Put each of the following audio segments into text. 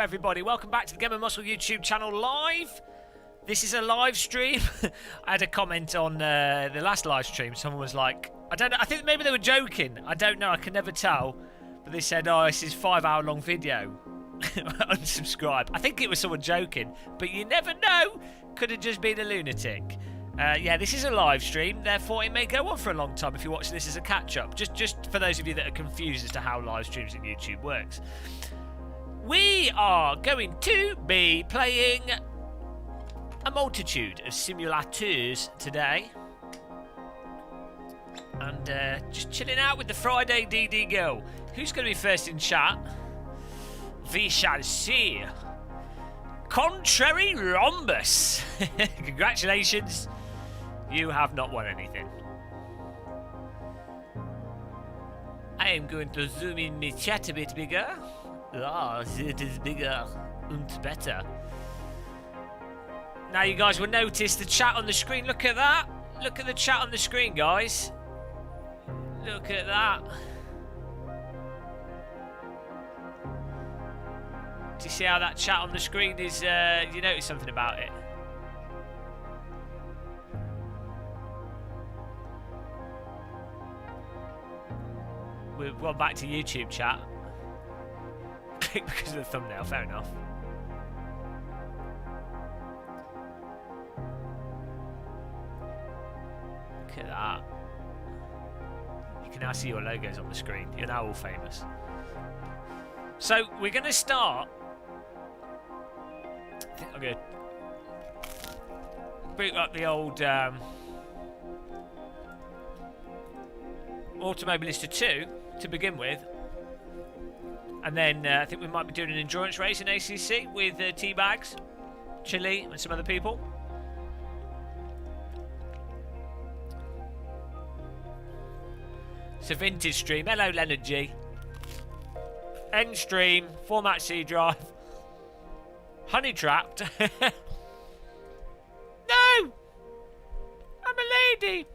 everybody. Welcome back to the Game of Muscle YouTube channel live. This is a live stream. I had a comment on the last live stream. Someone was like, I don't know, I think maybe they were joking. I don't know, I can never tell. But they said, oh, this is a 5-hour long video. Unsubscribe. I think it was someone joking, but you never know. Could have just been a lunatic. Yeah, this is a live stream, therefore it may go on for a long time if you're watching this as a catch-up. Just for those of you that are confused as to how live streams in YouTube works. We are going to be playing a multitude of simulators today. And just chilling out with the Friday DD girl. Who's going to be first in chat? We shall see. Contrary Rhombus. Congratulations. You have not won anything. I am going to zoom in my chat a bit bigger. Ah, it is bigger and better. Now you guys will notice the chat on the screen. Look at that. Look at the chat on the screen, guys. Look at that. Do you see how that chat on the screen is, do you notice something about it? We've gone back to YouTube chat. Because of the thumbnail, fair enough. Look at that. You can now see your logos on the screen. You're now all famous. So, we're going to start. I think I'm going to boot up the old Automobilista 2 to begin with. And then I think we might be doing an endurance race in ACC with Teabags, CHILE, and some other people. It's a vintage stream. Hello, Leonard G. End stream, format C drive. Honey trapped. No! I'm a lady!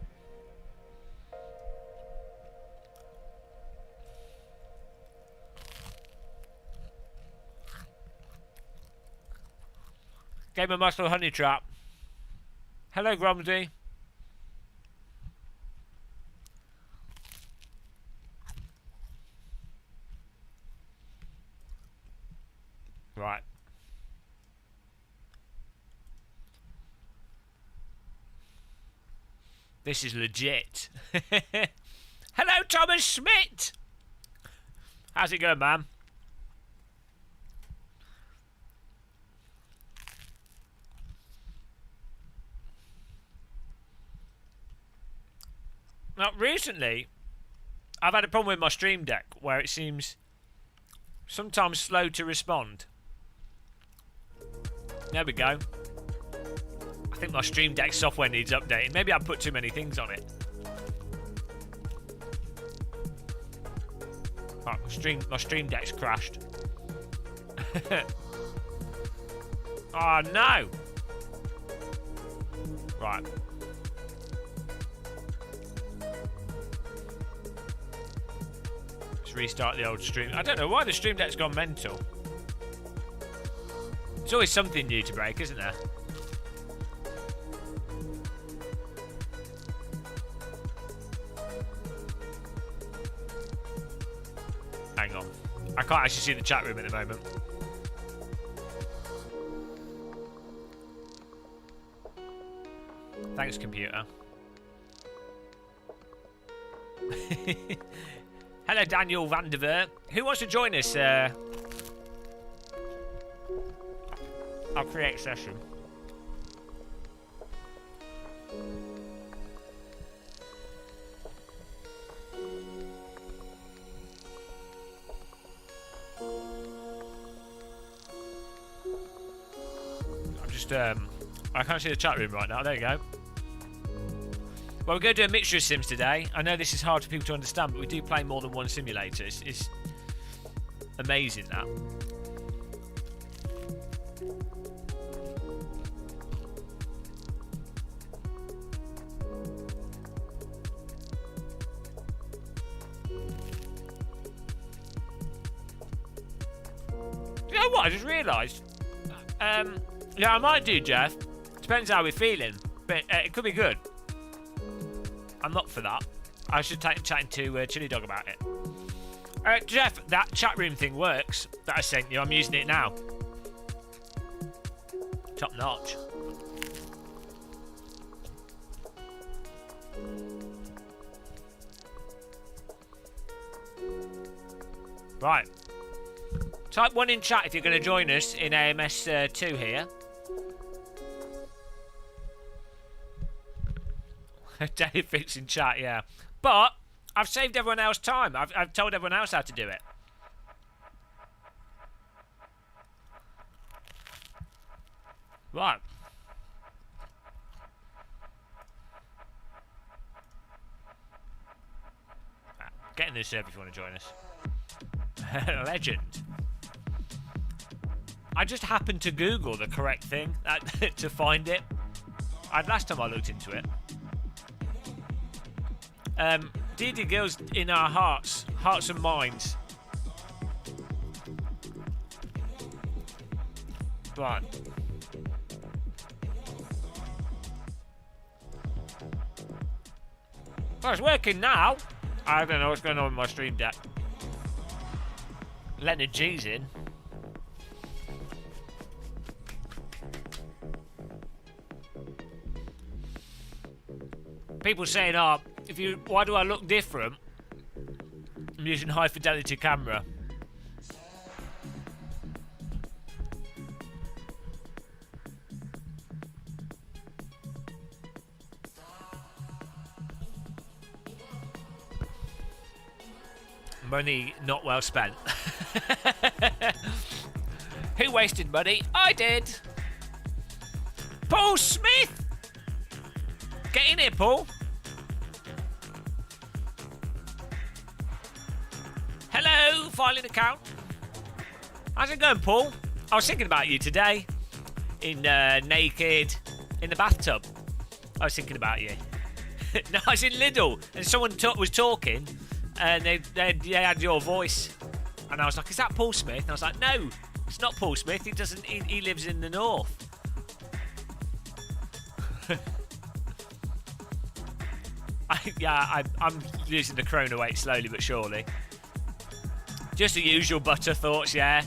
Game of Muscle Honey Trap. Hello, Gromsy. Right. This is legit. Hello, Thomas Schmidt. How's it going, man? Now, recently, I've had a problem with my Stream Deck where it seems sometimes slow to respond. There we go. I think my Stream Deck software needs updating. Maybe I put too many things on it. Oh, my Stream Deck's crashed. Oh, no! Right. Restart the old stream. I don't know why the Stream Deck's gone mental. There's always something new to break, isn't there? Hang on. I can't actually see the chat room at the moment. Thanks, computer. Hello, Daniel Vanderver. Who wants to join us? I'll create session. I'm just, I can't see the chat room right now. There you go. Well, we're going to do a mixture of sims today. I know this is hard for people to understand, but we do play more than one simulator. It's amazing, that. what? I just realised. Yeah, I might do, Jeff. Depends how we're feeling. But it could be good. I'm not for that. I should take chatting to Chiledog about it. Jeff, that chat room thing works that I sent you. I'm using it now. Top notch. Right. Type 1 in chat if you're going to join us in AMS 2 here. Dave Fix in chat, yeah. But I've saved everyone else time. I've told everyone else how to do it. Right. Get in the server if you want to join us. Legend. I just happened to Google the correct thing to find it. Last time I looked into it. DD Girls in our hearts and minds. Right. Well, it's working now. I don't know what's going on with my stream deck. Lenny G's in. People saying, "Oh, why do I look different? I'm using high fidelity camera." Money not well spent. Who wasted money? I did. Paul Smith! Get in here, Paul. Hello, filing account. How's it going, Paul? I was thinking about you today. Naked, in the bathtub. I was thinking about you. No, I was in Lidl, and someone was talking, and they had your voice, and I was like, "Is that Paul Smith?" And I was like, "No, it's not Paul Smith. He doesn't. He lives in the north." I'm losing the corona weight slowly but surely. Just the usual butter thoughts, yeah.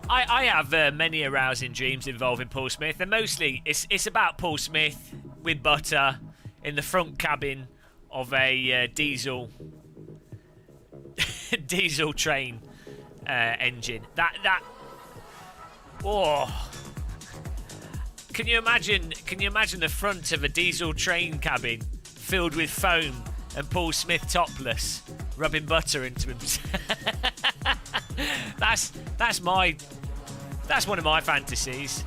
I have many arousing dreams involving Paul Smith, and mostly it's about Paul Smith with butter in the front cabin of a diesel train engine. Oh, can you imagine the front of a diesel train cabin filled with foam and Paul Smith topless, rubbing butter into him? That's one of my fantasies.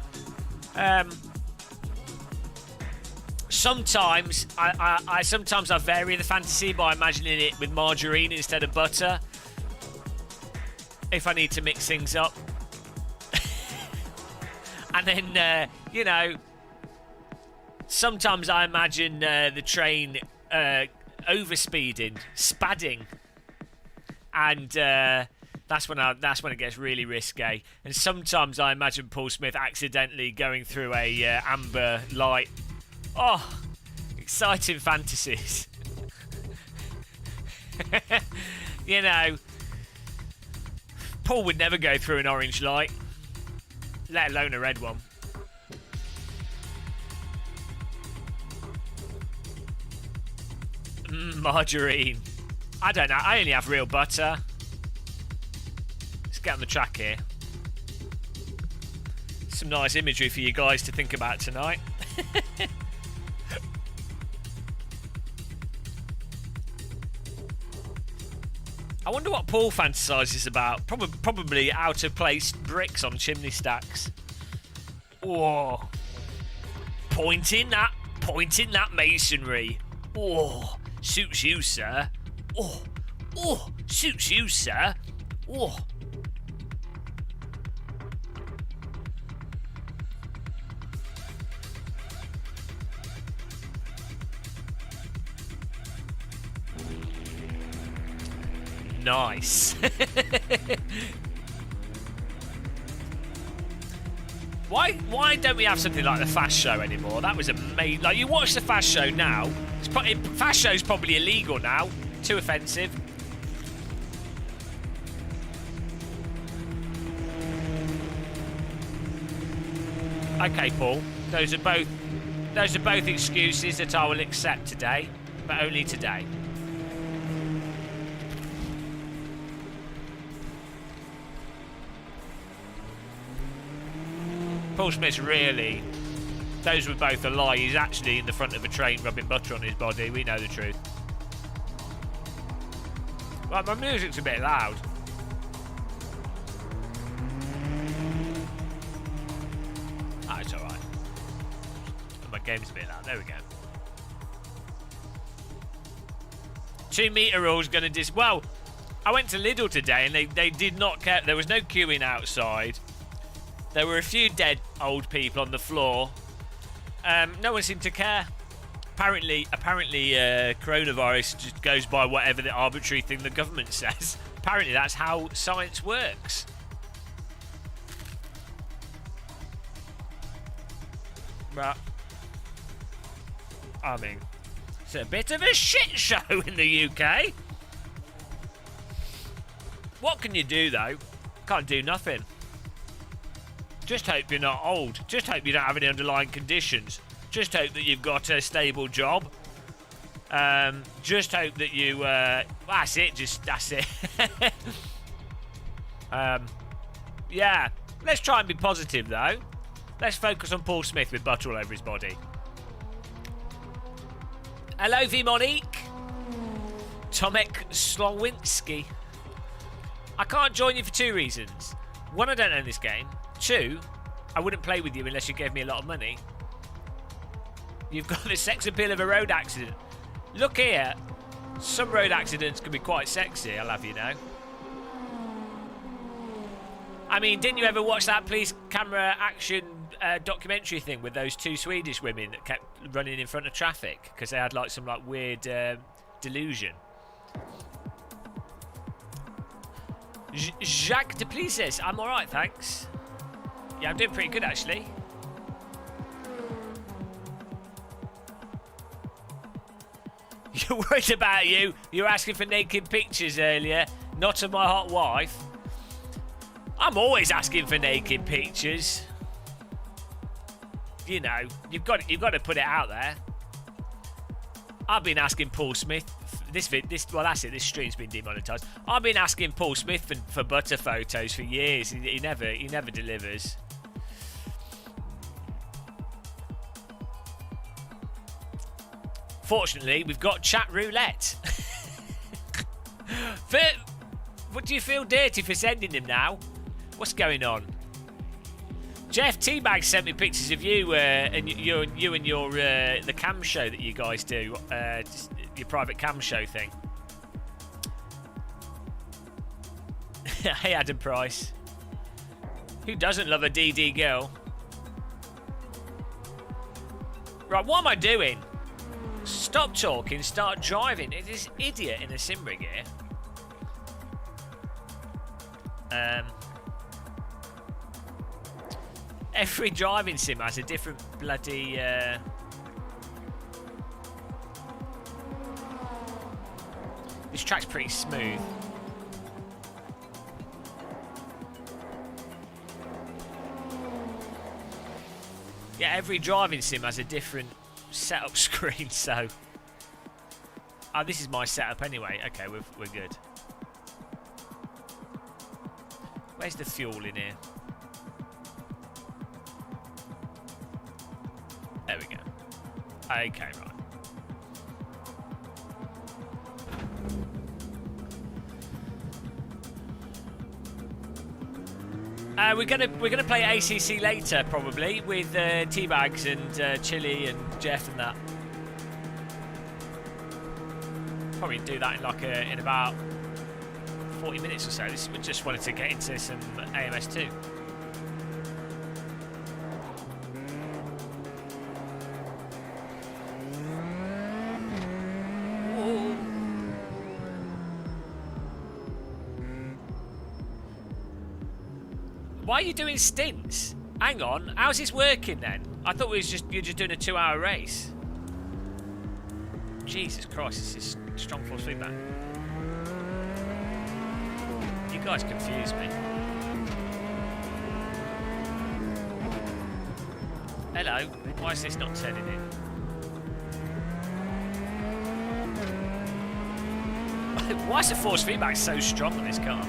Sometimes I vary the fantasy by imagining it with margarine instead of butter, if I need to mix things up. And then sometimes I imagine the train overspeeding, spadding, and that's when it gets really risque. And sometimes I imagine Paul Smith accidentally going through a amber light. Oh, exciting fantasies. Paul would never go through an orange light, let alone a red one. Margarine. I don't know. I only have real butter. Let's get on the track here. Some nice imagery for you guys to think about tonight. I wonder what Paul fantasises about. Probably out-of-place bricks on chimney stacks. Whoa. Pointing that masonry. Oh, suits you, sir. Oh, suits you, sir. Oh. Nice. Why don't we have something like the Fast Show anymore? That was amazing. Like, you watch the Fast Show now. Fast Show's probably illegal now. Too offensive. Okay, Paul. Those are both excuses that I will accept today, but only today. Paul Smith's really... Those were both a lie. He's actually in the front of a train rubbing butter on his body. We know the truth. Right, my music's a bit loud. Ah, it's alright. My game's a bit loud. There we go. 2 metre rule's going to Well, I went to Lidl today and they did not care. There was no queuing outside. There were a few dead old people on the floor. No one seemed to care. Apparently, coronavirus just goes by whatever the arbitrary thing the government says. Apparently, that's how science works. But, I mean, it's a bit of a shit show in the UK. What can you do, though? Can't do nothing. Just hope you're not old. Just hope you don't have any underlying conditions. Just hope that you've got a stable job. Just hope that you... that's it. That's it. Yeah. Let's try and be positive, though. Let's focus on Paul Smith with butter all over his body. Hello, V Monique. Tomek Slowinski. I can't join you for 2 reasons. 1, I don't own this game. 2, I wouldn't play with you unless you gave me a lot of money. You've got the sex appeal of a road accident. Look here. Some road accidents can be quite sexy, I'll have you know. I mean, didn't you ever watch that police camera action documentary thing with those 2 Swedish women that kept running in front of traffic because they had like some like weird delusion? Jacques de Plices, I'm alright, thanks. Yeah, I'm doing pretty good actually. You're worried about you. You were asking for naked pictures earlier, not of my hot wife. I'm always asking for naked pictures. You know, you've got to put it out there. I've been asking Paul Smith. Well, that's it. This stream's been demonetized. I've been asking Paul Smith for butter photos for years. He never delivers. Fortunately, we've got chat roulette. What do you feel dirty for sending him now? What's going on? Jeff T-Bag sent me pictures of you and your the cam show that you guys do, your private cam show thing. Hey, Adam Price. Who doesn't love a DD girl? Right, what am I doing? Stop talking, start driving. It is idiot in a sim rig here. Every driving sim has a different bloody... This track's pretty smooth. Yeah, every driving sim has a different setup screen, so... Oh, this is my setup anyway. Okay, we're good. Where's the fuel in here? There we go. Okay, right. We're gonna play ACC later, probably with T-Bags and Chili and Jeff and that. Probably do that in like in about 40 minutes or so. We just wanted to get into some AMS2. Why are you doing stints? Hang on, how's this working then? I thought you're just doing a 2-hour race. Jesus Christ, this is strong force feedback. You guys confuse me. Hello, why is this not turning in? Why is the force feedback so strong on this car?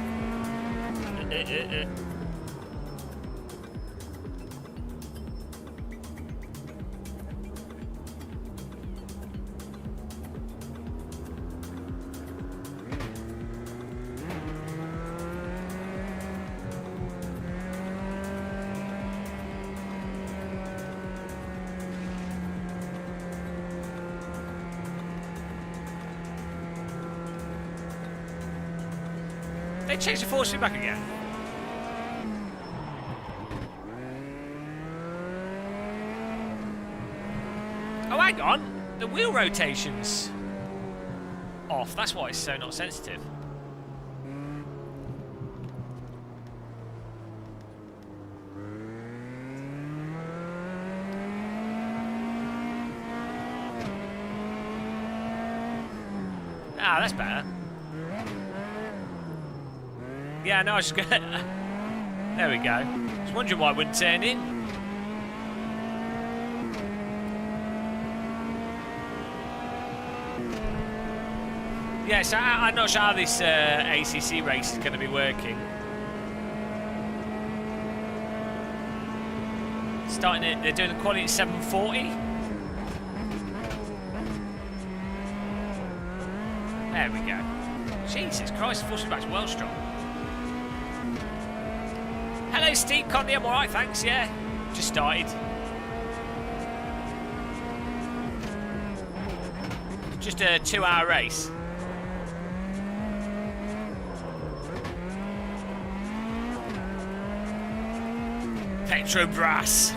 They changed the force feedback again. Oh, hang on. The wheel rotation's off. That's why it's so not sensitive. Ah, that's better. Yeah, no, I was just gonna... There we go. I was wondering why it wouldn't turn in. Yeah, so I'm not sure how this ACC race is going to be working. Starting it, they're doing the quality at 7:40. There we go. Jesus Christ, the force feedback's well strong. Hello, Steve Conley. I'm alright, thanks. Yeah, just started. Just a 2-hour race. Petrobras.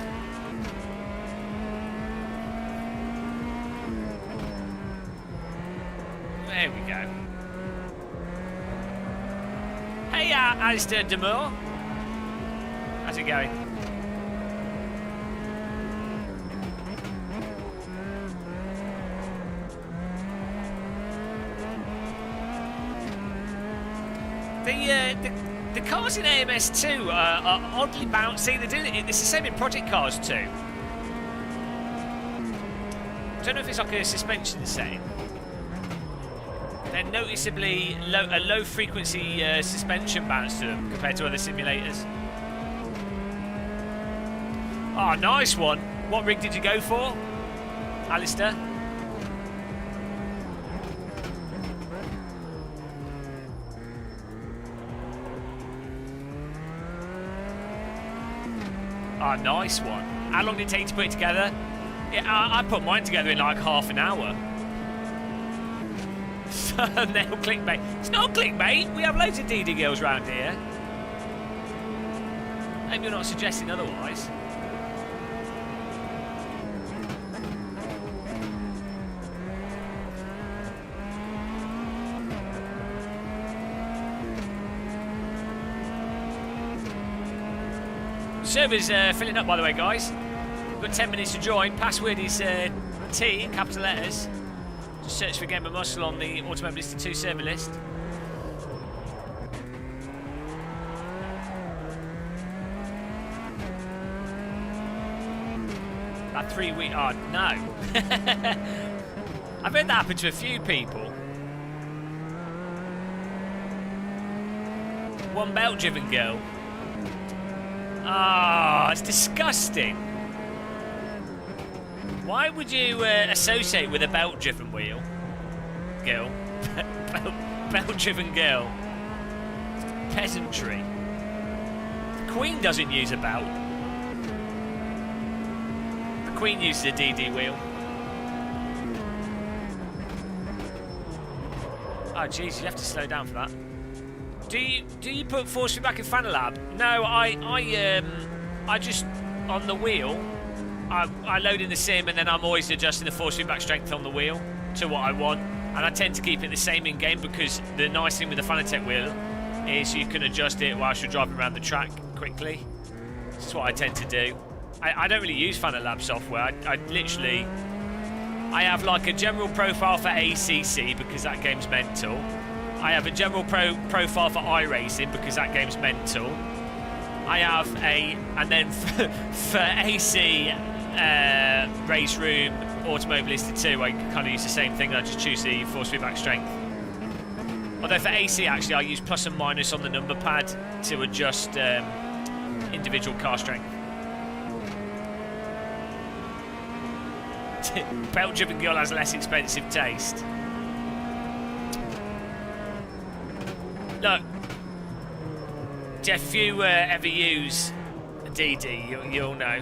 There we go. Hey, Alistair Demore. How's it going? The cars in AMS2 are oddly bouncy. They're doing it. It's the same in Project Cars too. I don't know if it's like a suspension setting. They're noticeably a low frequency suspension bounce to them compared to other simulators. Oh, nice one. What rig did you go for, Alistair? Oh, nice one. How long did it take to put it together? Yeah, I put mine together in like half an hour. Thumbnail clickbait. It's not clickbait. We have loads of DD girls around here. Maybe you're not suggesting otherwise. Server's filling up, by the way, guys. We've got 10 minutes to join. Password is T in capital letters. Just search for Gamer Muscle on the Automobilistic 2 server list. About 3 weeks. Oh, no. I've heard that happen to a few people. One belt-driven girl. Ah, oh, it's disgusting. Why would you associate with a belt-driven wheel? Girl. Belt-driven girl. Peasantry. The Queen doesn't use a belt. The Queen uses a DD wheel. Oh, jeez, you have to slow down for that. Do you put force feedback in Fanalab? No, I just on the wheel. I load in the sim and then I'm always adjusting the force feedback strength on the wheel to what I want, and I tend to keep it the same in game because the nice thing with the Fanatec wheel is you can adjust it whilst you're driving around the track quickly. That's what I tend to do. I don't really use Fan Lab software. I literally... I have like a general profile for ACC because that game's mental. I have a general profile for iRacing because that game's mental. I have a... And then for AC Race Room Automobilistic 2, I kind of use the same thing. I just choose the force feedback strength. Although for AC, actually, I use plus and minus on the number pad to adjust individual car strength. Belt-driven girl has less expensive taste. Look, Jeff, if you ever use DD, you'll know.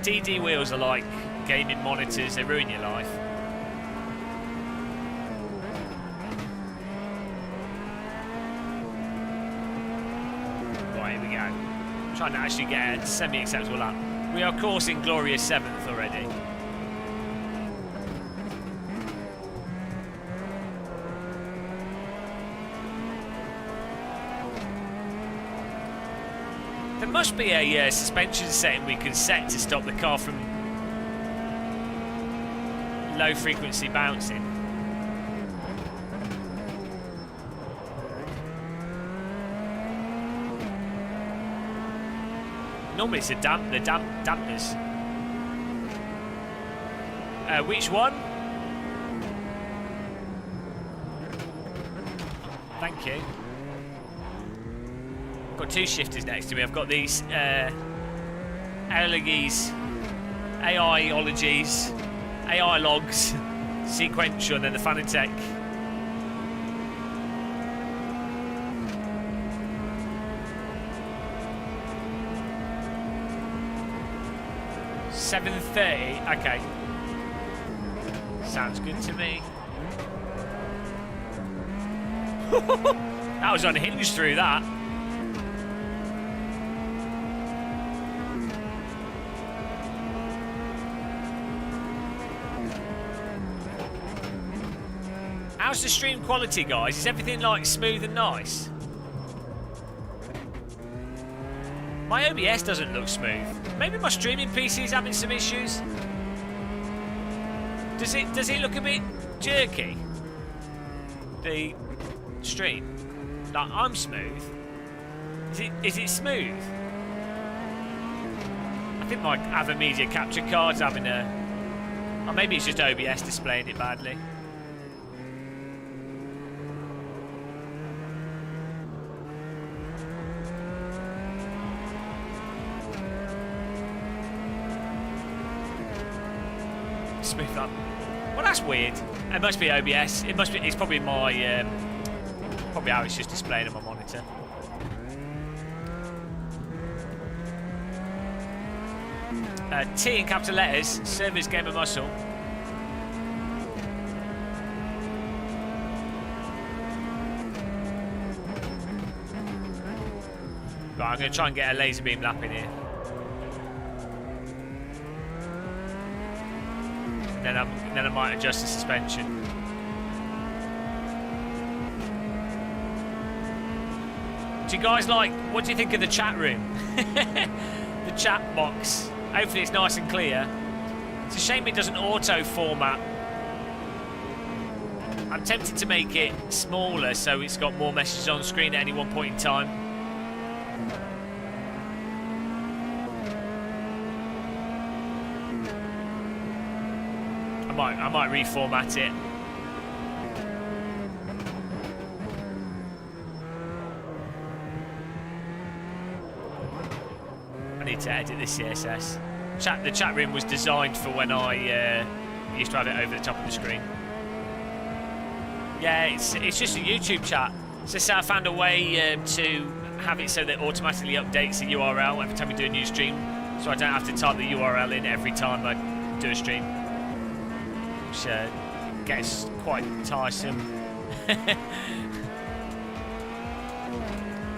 DD wheels are like gaming monitors, they ruin your life. Right, here we go. Trying to actually get a semi-acceptable lap. We are coursing glorious 7th already. There must be a suspension setting we can set to stop the car from low frequency bouncing. Normally it's the dampers. Which one? Thank you. I've got 2 shifters next to me. I've got these AIologies, AI logs, sequential, and then the Fanatec. $7:30. Okay. Sounds good to me. That was unhinged through that. How's the stream quality, guys? Is everything like smooth and nice? My OBS doesn't look smooth. Maybe my streaming PC is having some issues. Does it look a bit jerky? The stream? Like, I'm smooth. Is it smooth? I think my other media capture card's having a... Or maybe it's just OBS displaying it badly. Smooth up. Well, that's weird. It must be OBS. It must be. It's probably my. Probably how it's just displayed on my monitor. T in capital letters. Servers game of muscle. Right, I'm going to try and get a laser beam lap in here. Then I might adjust the suspension. Do you guys like? What do you think of the chat room? The chat box. Hopefully it's nice and clear. It's a shame it doesn't auto format. I'm tempted to make it smaller so it's got more messages on screen at any one point in time. I might reformat it. I need to edit this CSS. The chat room was designed for when I used to have it over the top of the screen. Yeah, it's just a YouTube chat. So I found a way to have it so that it automatically updates the URL every time we do a new stream, so I don't have to type the URL in every time I do a stream. Which gets quite tiresome.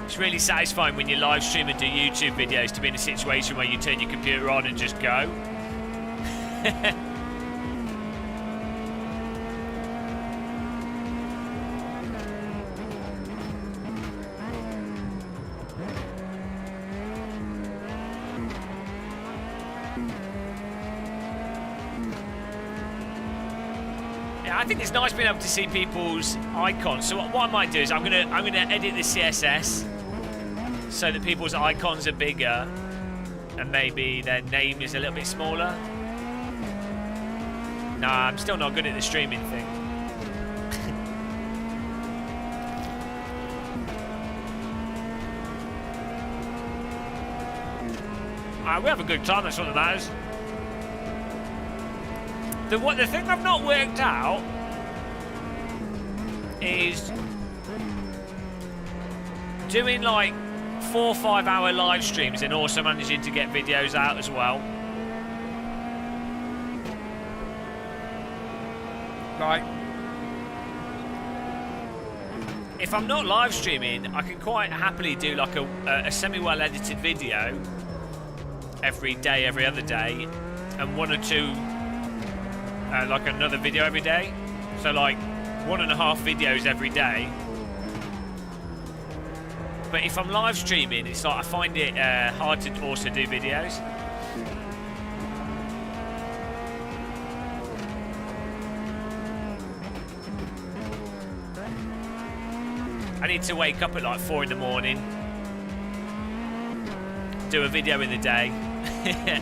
It's really satisfying when you live stream and do YouTube videos to be in a situation where you turn your computer on and just go. Yeah, I think it's nice being able to see people's icons. So what I might do is I'm gonna edit the CSS so that people's icons are bigger and maybe their name is a little bit smaller. Nah, I'm still not good at the streaming thing. We have a good time, that's what matters. The thing I've not worked out is doing like 4 or 5 hour live streams and also managing to get videos out as well. Like, if I'm not live streaming, I can quite happily do like a semi-well edited video every day, every other day, and 1 or 2 like another video every day. So like 1.5 videos every day. But if I'm live streaming, it's like I find it hard to also do videos. I need to wake up at like 4 in the morning, do a video in the day,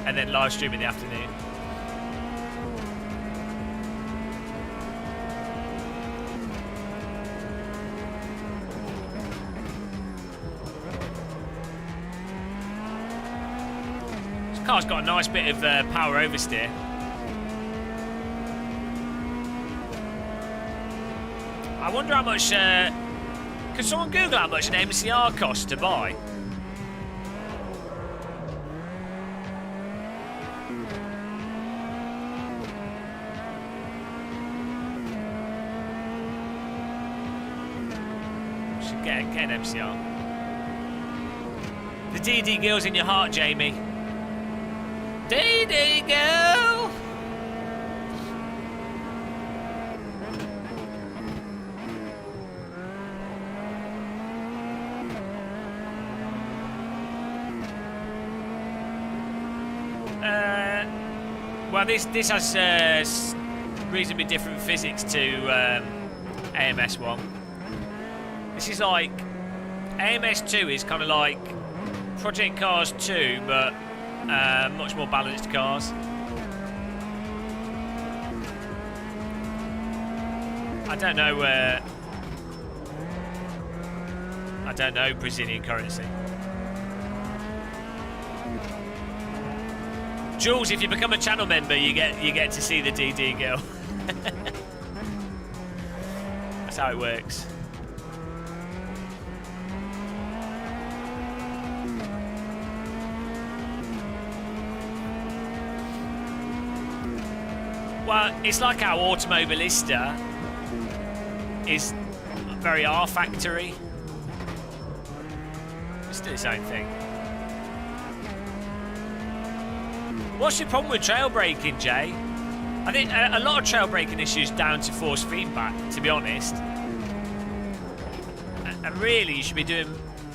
and then live stream in the afternoon. This car's got a nice bit of power oversteer. I wonder how much... could someone Google how much an MCR costs to buy? Should get an MCR. The DD girl's in your heart, Jamie. DD girl! Well, this has reasonably different physics to AMS1. This is like... AMS2 is kind of like Project Cars 2, but much more balanced cars. I don't know Brazilian currency. Jules, if you become a channel member, you get to see the DD girl. That's how it works. Well, it's like how Automobilista is very R-factory. It's the same thing. What's your problem with trail braking, Jay? I think a lot of trail braking issues down to force feedback, to be honest. And really, you should be doing...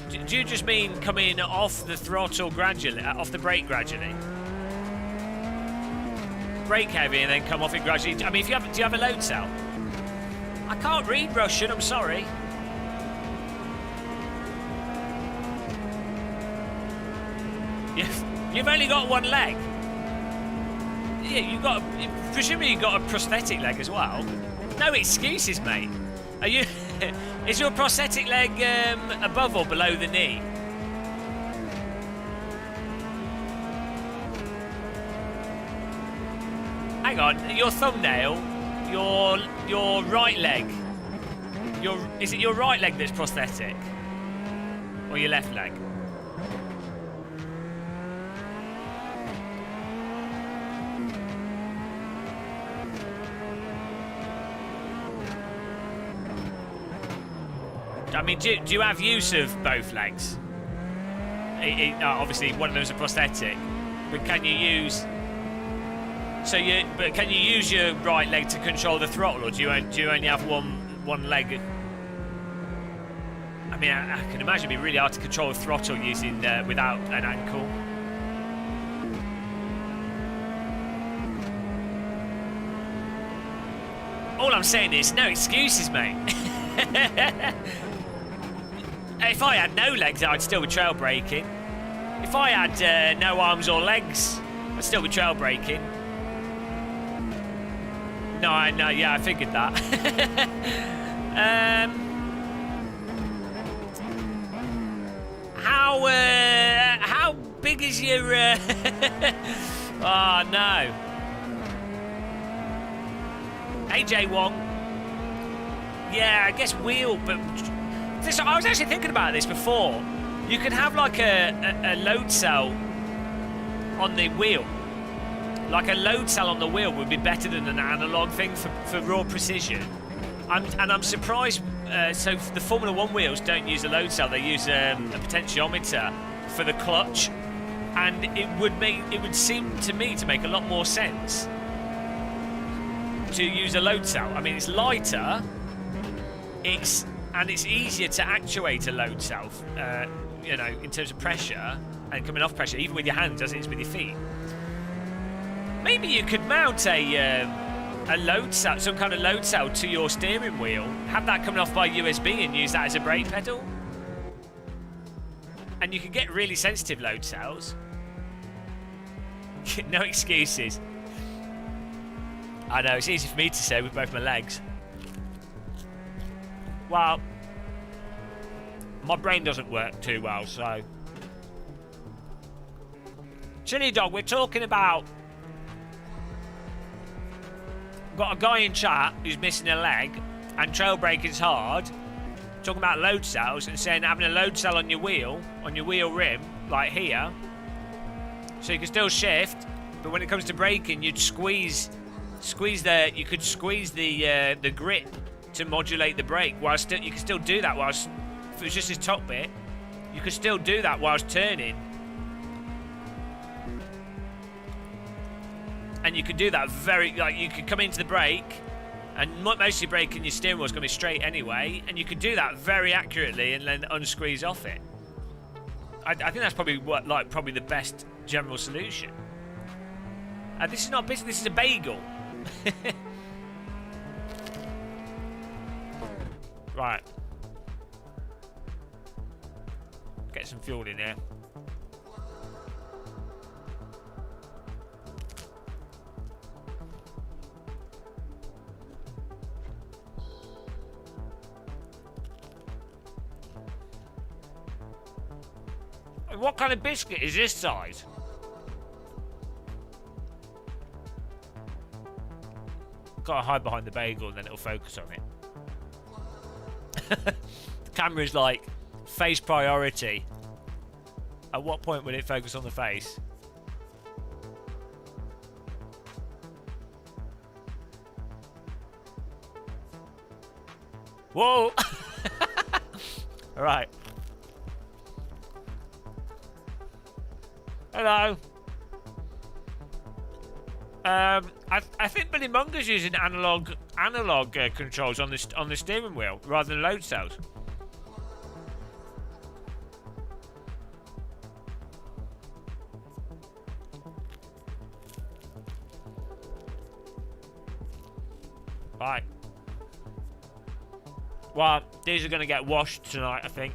Do you just mean coming off the throttle gradually, off the brake gradually? Brake heavy and then come off it gradually. I mean, do you have a load cell? I can't read Russian, I'm sorry. You've only got one leg. Yeah, presumably you've got a prosthetic leg as well. No excuses, mate. Are you? Is your prosthetic leg above or below the knee? Hang on, your thumbnail, your right leg. Is it your right leg that's prosthetic, or your left leg? I mean, do you have use of both legs? Obviously, one of them is a prosthetic, but can you use? But can you use your right leg to control the throttle, or do you only have one leg? I mean, I can imagine it'd be really hard to control the throttle using without an ankle. All I'm saying is, no excuses, mate. If I had no legs, I'd still be trail braking. If I had no arms or legs, I'd still be trail braking. No, yeah, I figured that. How big is your? Oh no. AJ Wong. Yeah, I guess wheel, but this, I was actually thinking about this before. You could have like a load cell on the wheel. Like a load cell on the wheel would be better than an analog thing for raw precision. I'm surprised. So the Formula 1 wheels don't use a load cell; they use a potentiometer for the clutch, and it would seem to me to make a lot more sense to use a load cell. I mean, it's lighter, and it's easier to actuate a load cell. You know, in terms of pressure and coming off pressure, even with your hands as it is with your feet. Maybe you could mount a load cell, some kind of load cell to your steering wheel, have that coming off by USB and use that as a brake pedal. And you can get really sensitive load cells. No excuses. I know, it's easy for me to say with both my legs. Well, my brain doesn't work too well, so... Chiledog, we're talking about... Got a guy in chat who's missing a leg and trail braking's hard, talking about load cells and saying having a load cell on your wheel rim, like here, so you can still shift, but when it comes to braking, you'd squeeze the grip to modulate the brake. While still, you can still do that whilst, if it was just this top bit, you could still do that whilst turning. And you could do that you could come into the brake, and most of your braking, your steering wheel's going to be straight anyway, and you could do that very accurately and then unsqueeze off it. I think that's probably probably the best general solution. This is not business, this is a bagel. Right. Get some fuel in here. What kind of biscuit is this size? Gotta hide behind the bagel and then it'll focus on it. The camera's like, face priority. At what point will it focus on the face? Whoa! Alright. Hello. I think Billy Munger's using analog controls on the steering wheel rather than load cells. Right. Well, these are going to get washed tonight, I think.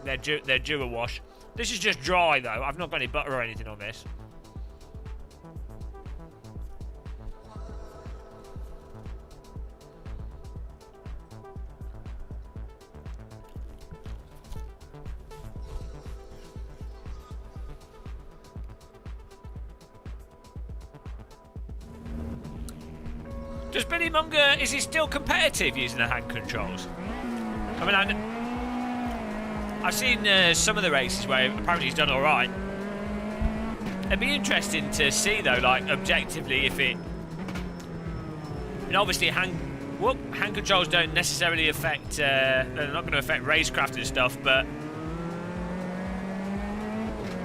They're due a wash. This is just dry, though. I've not got any butter or anything on this. Does Billy Munger, is he still competitive using the hand controls? I mean, I've seen some of the races where apparently he's done all right. It'd be interesting to see, though, like, objectively, if it... And obviously, hand controls don't necessarily affect... they're not going to affect racecraft and stuff, but...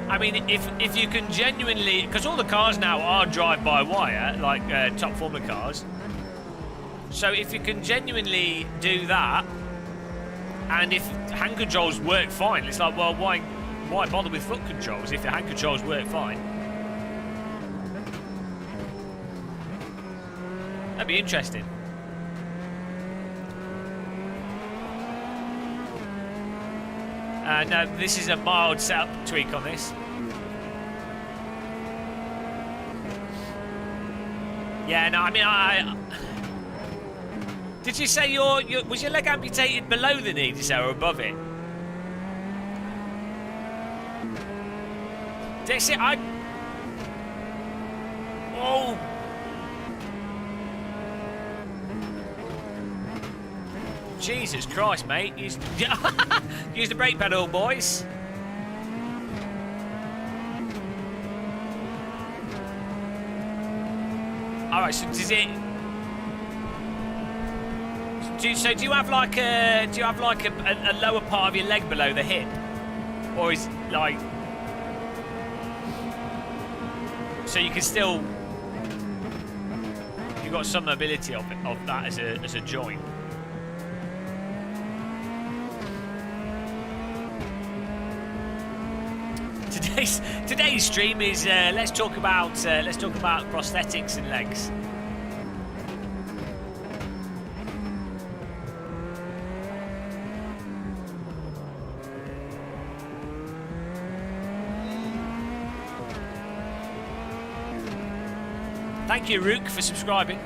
I mean, if you can genuinely... Because all the cars now are drive-by-wire, like top Formula cars. So if you can genuinely do that, and if hand controls work fine, it's like, well, why bother with foot controls if the hand controls work fine? That'd be interesting. No, this is a mild setup tweak on this. Yeah, no, I mean, did you say was your leg amputated below the knee, did you say, or above it? Did I say Oh! Jesus Christ, mate. Use the brake pedal, boys. Alright, so does it... So do you have like a lower part of your leg below the hip? Or is like... So you can still... You've got some mobility of that as a joint. Today's stream is let's talk about prosthetics and legs. Thank you, Rook, for subscribing.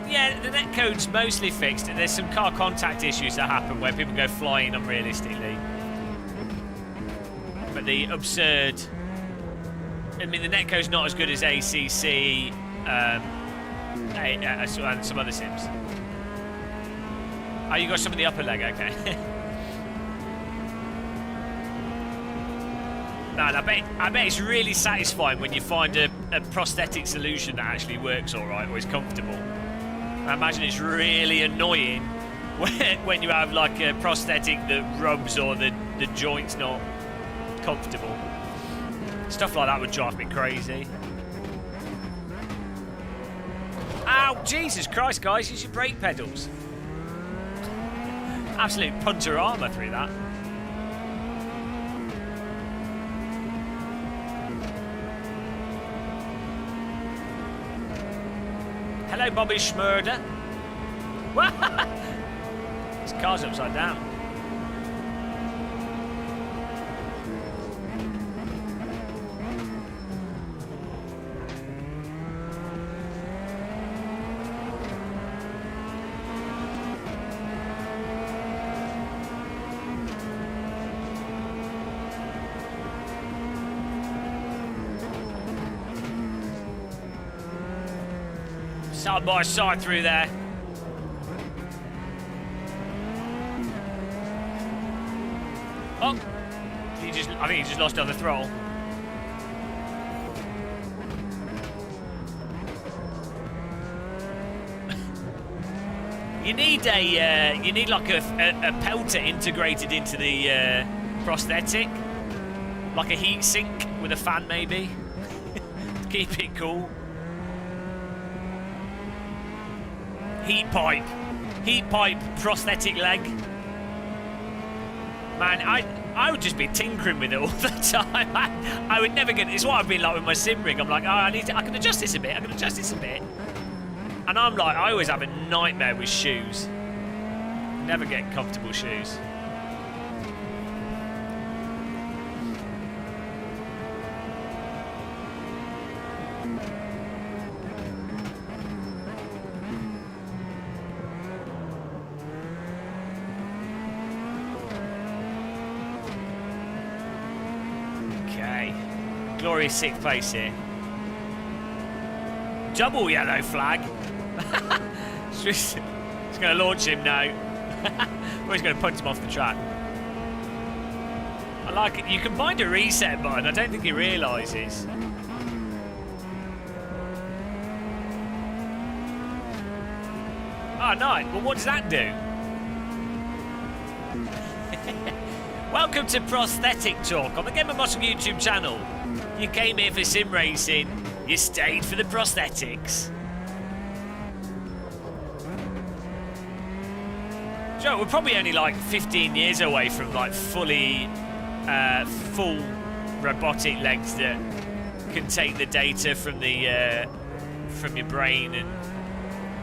Yeah, the netcode's mostly fixed, and there's some car contact issues that happen where people go flying unrealistically. But the absurd... I mean, the netcode's not as good as ACC and some other sims. Oh, you got some of the upper leg, okay. Man, I bet it's really satisfying when you find a prosthetic solution that actually works alright or is comfortable. I imagine it's really annoying when you have like a prosthetic that rubs or the joint's not comfortable. Stuff like that would drive me crazy. Ow, Jesus Christ, guys, use your brake pedals. Absolute punter armour through that. Hello, Bobby Schmurder. This car's upside down. Side by side through there. Oh, I think he just lost on the throttle. You need like a pelter integrated into the prosthetic, like a heat sink with a fan maybe, to keep it cool. Heat pipe prosthetic leg. Man, I would just be tinkering with it all the time. I would never get. It's what I've been like with my sim rig. I'm like, oh, I can adjust this a bit. I can adjust this a bit. And I'm like, I always have a nightmare with shoes. Never get comfortable shoes. Glorious sixth place here. Double yellow flag. It's going to launch him now. Or he's going to punch him off the track. I like it. You can find a reset button. I don't think he realises. Oh, nice. Well, what does that do? Welcome to Prosthetic Talk on the Game of Muscle YouTube channel. You came here for sim racing, you stayed for the prosthetics. Joe, we're probably only like 15 years away from like full robotic legs that can take the data from the from your brain and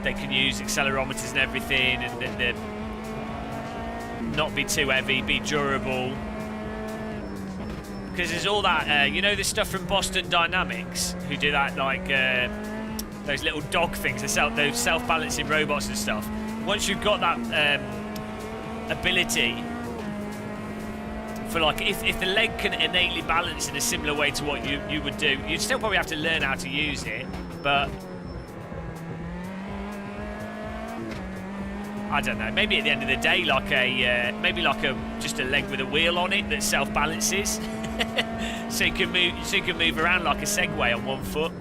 they can use accelerometers and everything, and they're not be too heavy, be durable. Because there's all that, you know, the stuff from Boston Dynamics, who do that, like those little dog things, those self-balancing robots and stuff. Once you've got that ability for, like, if the leg can innately balance in a similar way to what you would do, you'd still probably have to learn how to use it, but I don't know, maybe at the end of the day, like maybe like just a leg with a wheel on it that self-balances. so you can move around like a Segway on one foot.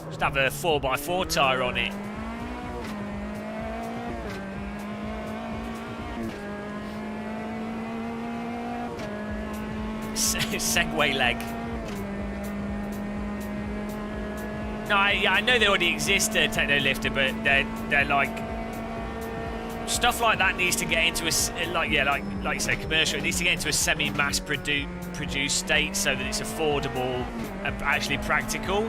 Just have a 4x4 tyre on it. Segway leg. No, I know they already exist, Techno Lifter, but they're like, stuff like that needs to get into a, like you say, commercial. It needs to get into a semi-mass produced state so that it's affordable and actually practical.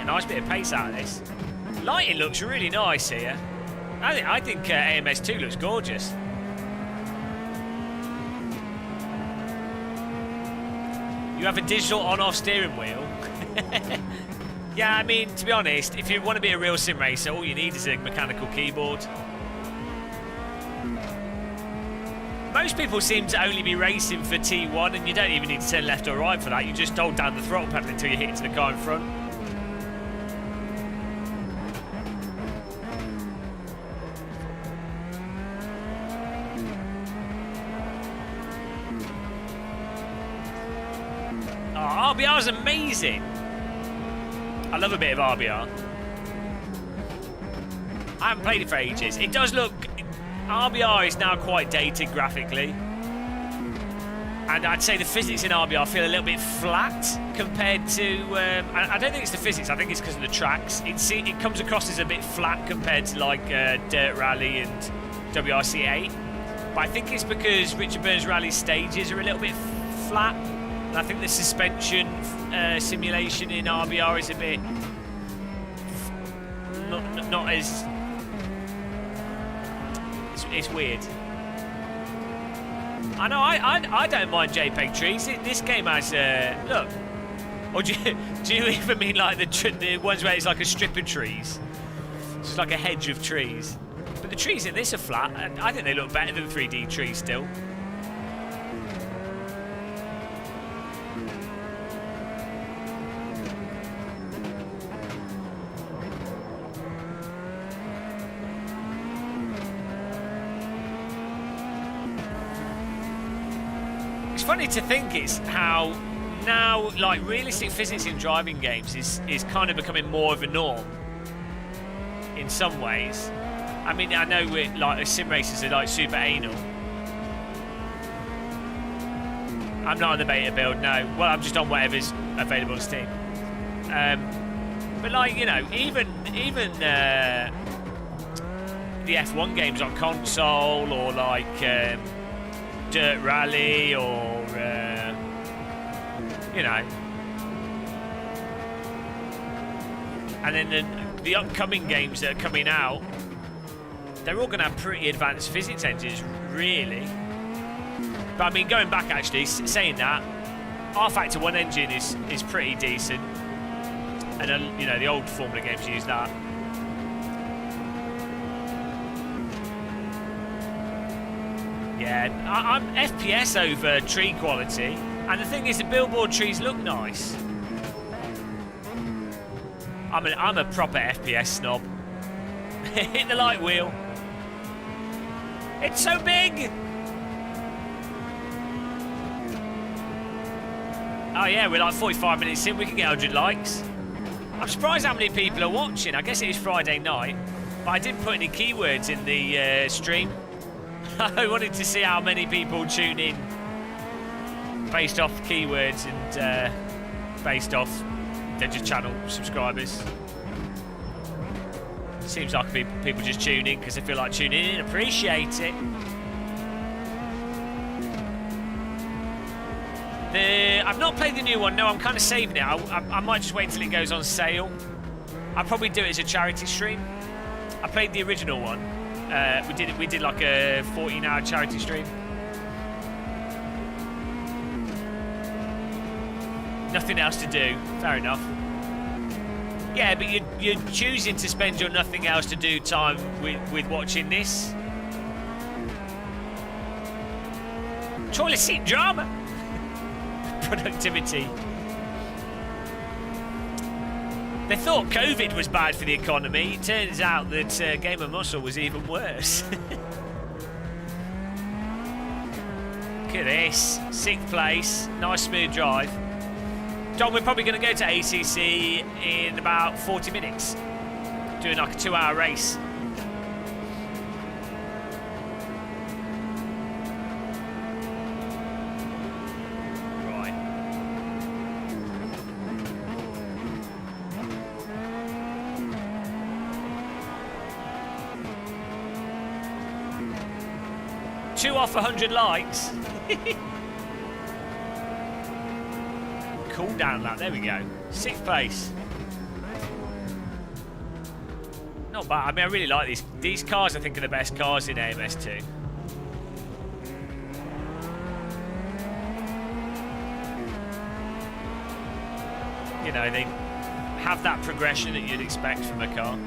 Nice bit of pace out of this. Lighting looks really nice here. I think AMS2 looks gorgeous. You have a digital on-off steering wheel. Yeah, I mean, to be honest, if you want to be a real sim racer, all you need is a mechanical keyboard. Most people seem to only be racing for T1, and you don't even need to turn left or right for that. You just hold down the throttle pedal until you hit into the car in front. Oh, RBR is amazing. I love a bit of RBR. I haven't played it for ages. It does look... RBR is now quite dated graphically. And I'd say the physics in RBR feel a little bit flat compared to... I don't think it's the physics, I think it's because of the tracks. It comes across as a bit flat compared to like Dirt Rally and WRC8. But I think it's because Richard Burns Rally stages are a little bit flat. And I think the suspension simulation in RBR is a bit... not as... It's weird. I know, I don't mind JPEG trees. This game has... look. Or do you even mean like the ones where it's like a strip of trees? It's like a hedge of trees. But the trees in this are flat, and I think they look better than 3D trees still. Funny to think it's how now, like, realistic physics in driving games is kind of becoming more of a norm in some ways. I mean, I know we're like sim racers are like super anal. I'm not on the beta build, no. Well, I'm just on whatever's available on Steam. But like, you know, even the F1 games on console, or like Dirt Rally, or you know, and then the upcoming games that are coming out, they're all going to have pretty advanced physics engines, really. But I mean, going back actually, saying that, R-Factor 1 engine is pretty decent, and you know, the old Formula games use that. Yeah, I'm FPS over tree quality, and the thing is, the billboard trees look nice. I'm a proper FPS snob. Hit the light wheel. It's so big. Oh yeah, we're like 45 minutes in. We can get 100 likes. I'm surprised how many people are watching. I guess it is Friday night, but I didn't put any keywords in the stream. I wanted to see how many people tune in based off keywords and based off they're just channel subscribers. Seems like people just tune in because they feel like tuning in. Appreciate it. I've not played the new one. No, I'm kind of saving it. I might just wait until it goes on sale. I'll probably do it as a charity stream. I played the original one. We did like a 14-hour charity stream. Nothing else to do. Fair enough. Yeah, but you're choosing to spend your nothing else to do time with watching this. Toilet seat drama. Productivity. They thought COVID was bad for the economy. It turns out that Game of Muscle was even worse. Look at this. 6th place. Nice smooth drive. John, we're probably going to go to ACC in about 40 minutes. Doing like a 2-hour race. Right. Two off 100 likes. Cool down lap, there we go. 6th place. Not bad. I mean, I really like these cars. I think are the best cars in AMS2. You know, they have that progression that you'd expect from a car.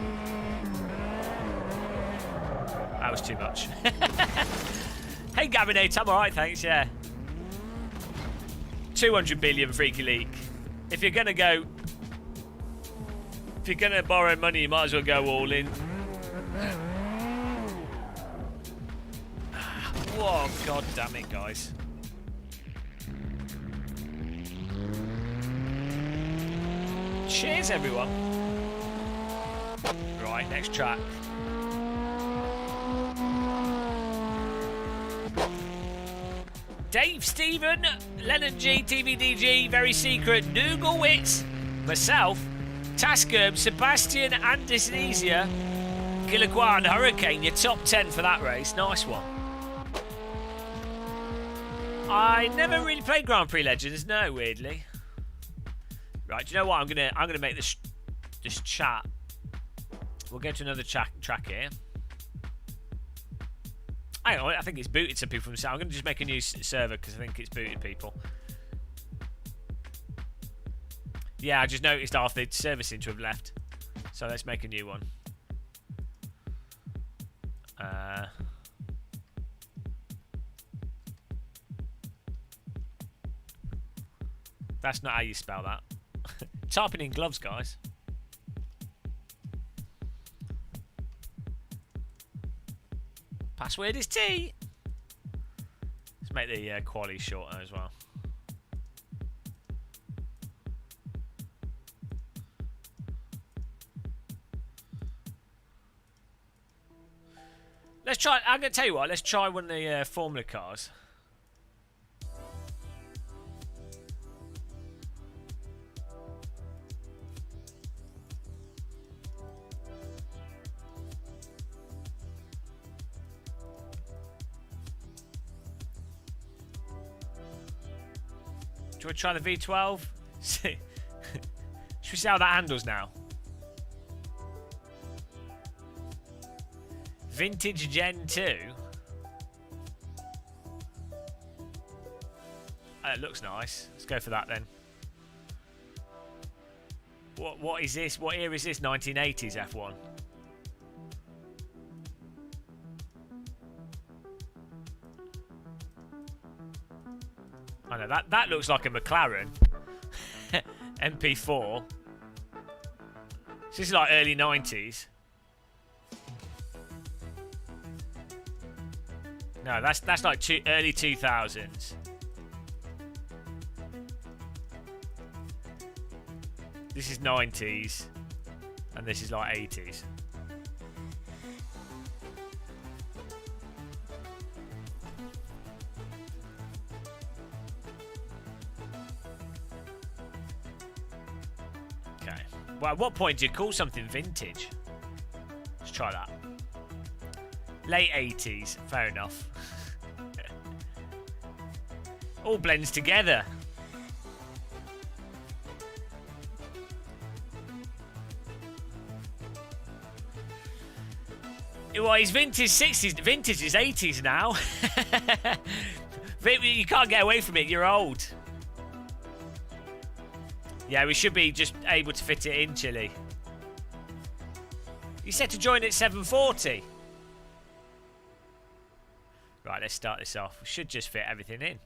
That was too much. Hey, Gabinate, I'm alright, thanks, yeah. 200 billion Freaky Leak. If you're gonna borrow money, you might as well go all in. Whoa, god damn it, guys. Cheers, everyone. Right, next track. Dave, Stephen, Lennon G, TVDG, Very Secret, Noogle Wits, myself, Taskerb, Sebastian, Andesnesia, Gilliquan, Hurricane, your top 10 for that race. Nice one. I never really played Grand Prix Legends, no, weirdly. Right, do you know what? I'm gonna make this chat. We'll go to another track here. Hang on, I think it's booted some people from the. I'm going to just make a new server because I think it's booted people. Yeah, I just noticed half the server seemed to have left. So let's make a new one. That's not how you spell that. Typing in gloves, guys. Password is T. Let's make the quality shorter as well. Let's try. I'm going to tell you what. Let's try one of the Formula cars. Do we try the V12? Should we see how that handles now? Vintage Gen 2. Oh, it looks nice. Let's go for that then. What is this? What year is this? 1980s F1. I know that looks like a McLaren MP4. This is like early 90s. No, that's like early 2000s. This is 90s, and this is like 80s. Well, at what point do you call something vintage? Let's try that. Late 80s. Fair enough. All blends together. Well, he's vintage 60s. Vintage is 80s now. You can't get away from it. You're old. Yeah, we should be just able to fit it in, Chile. You said to join at 7:40. Right, let's start this off. We should just fit everything in.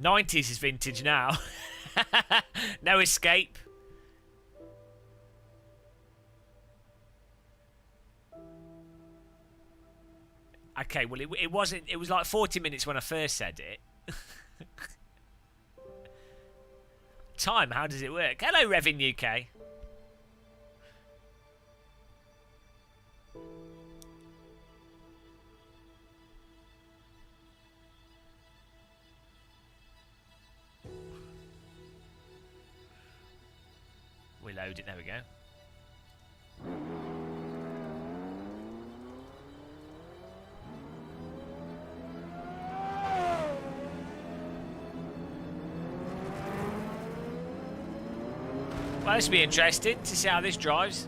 '90s is vintage now. No escape. Okay, well, it wasn't. It was like 40 minutes when I first said it. Time, how does it work? Hello, Revin UK. We load it, there we go. Well, this will be interesting to see how this drives.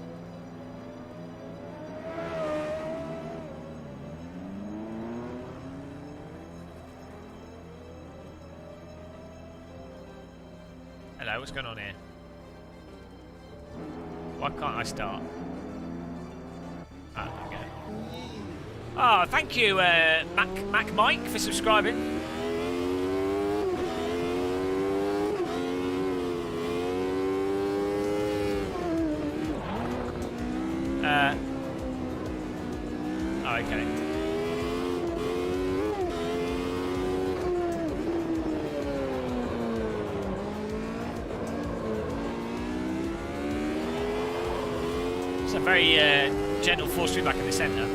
Hello, what's going on here? Why can't I start? Oh, there we go. Oh, thank you, Mac Mike, for subscribing. Oh, okay. It's a very gentle force feedback in the centre.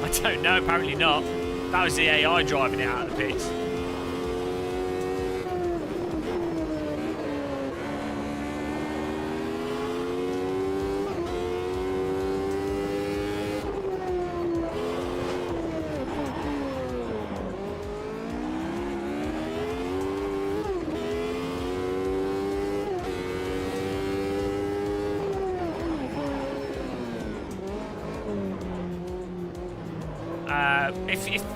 I don't know, apparently not. That was the AI driving it out of the pits.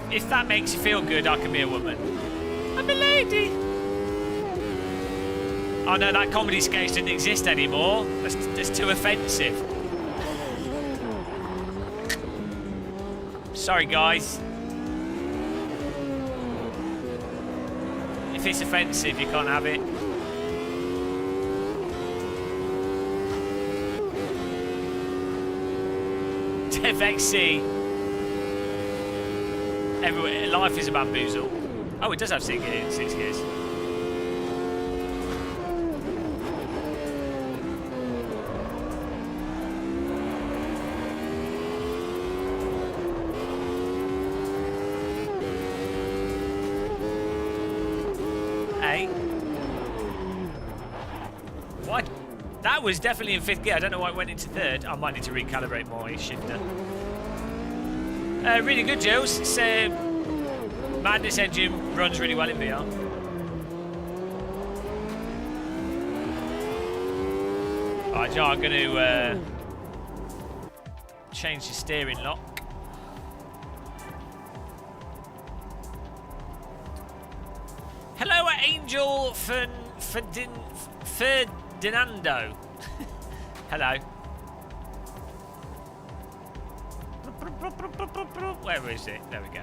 If that makes you feel good, I can be a woman. I'm a lady. Oh no, that comedy sketch didn't exist anymore. That's too offensive. Sorry, guys. If it's offensive, you can't have it. DevXC. Everywhere, life is a bamboozle. Oh, it does have 6 gears. Hey. What? That was definitely in 5th gear. I don't know why it went into 3rd. I might need to recalibrate my shifter. Really good, Jules. It's, Madness engine runs really well in VR. Alright, Joe, I'm going to change the steering lock. Hello, Angel Ferdinando. Hello. Where is it? There we go.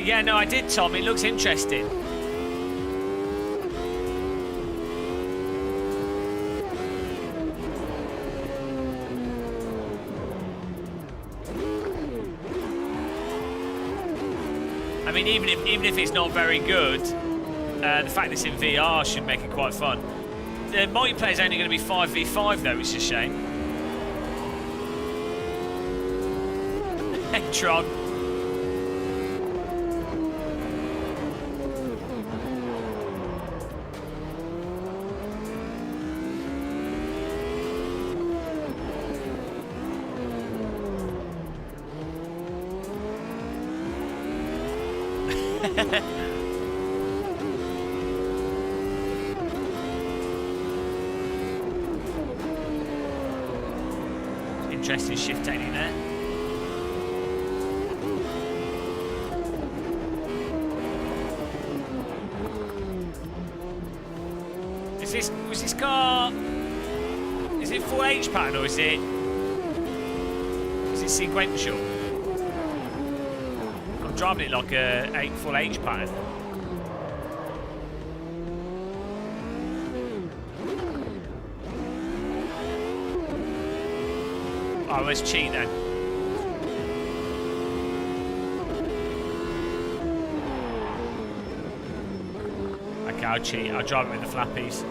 Yeah, no, I did, Tom. It looks interesting. I mean, even if it's not very good, the fact that it's in VR should make it quite fun. The multiplayer is only going to be 5v5 though, which is a shame. Tron. Interesting shift technique there. Was this car? Is it full H pattern or is it sequential? I'm driving it like a full H pattern. Oh, let's cheat then. Okay, I'll cheat. I'll drive it with the flappies.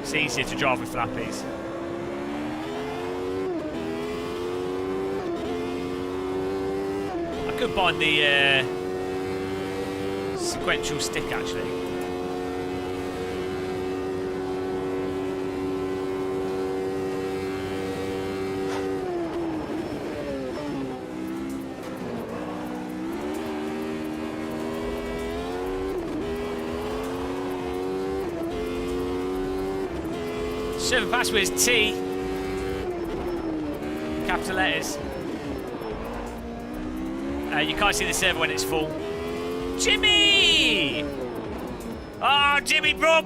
It's easier to drive with flappies. I could bind the sequential stick actually. Server password is T, capital letters. You can't see the server when it's full. Jimmy! Oh, Jimmy, bro!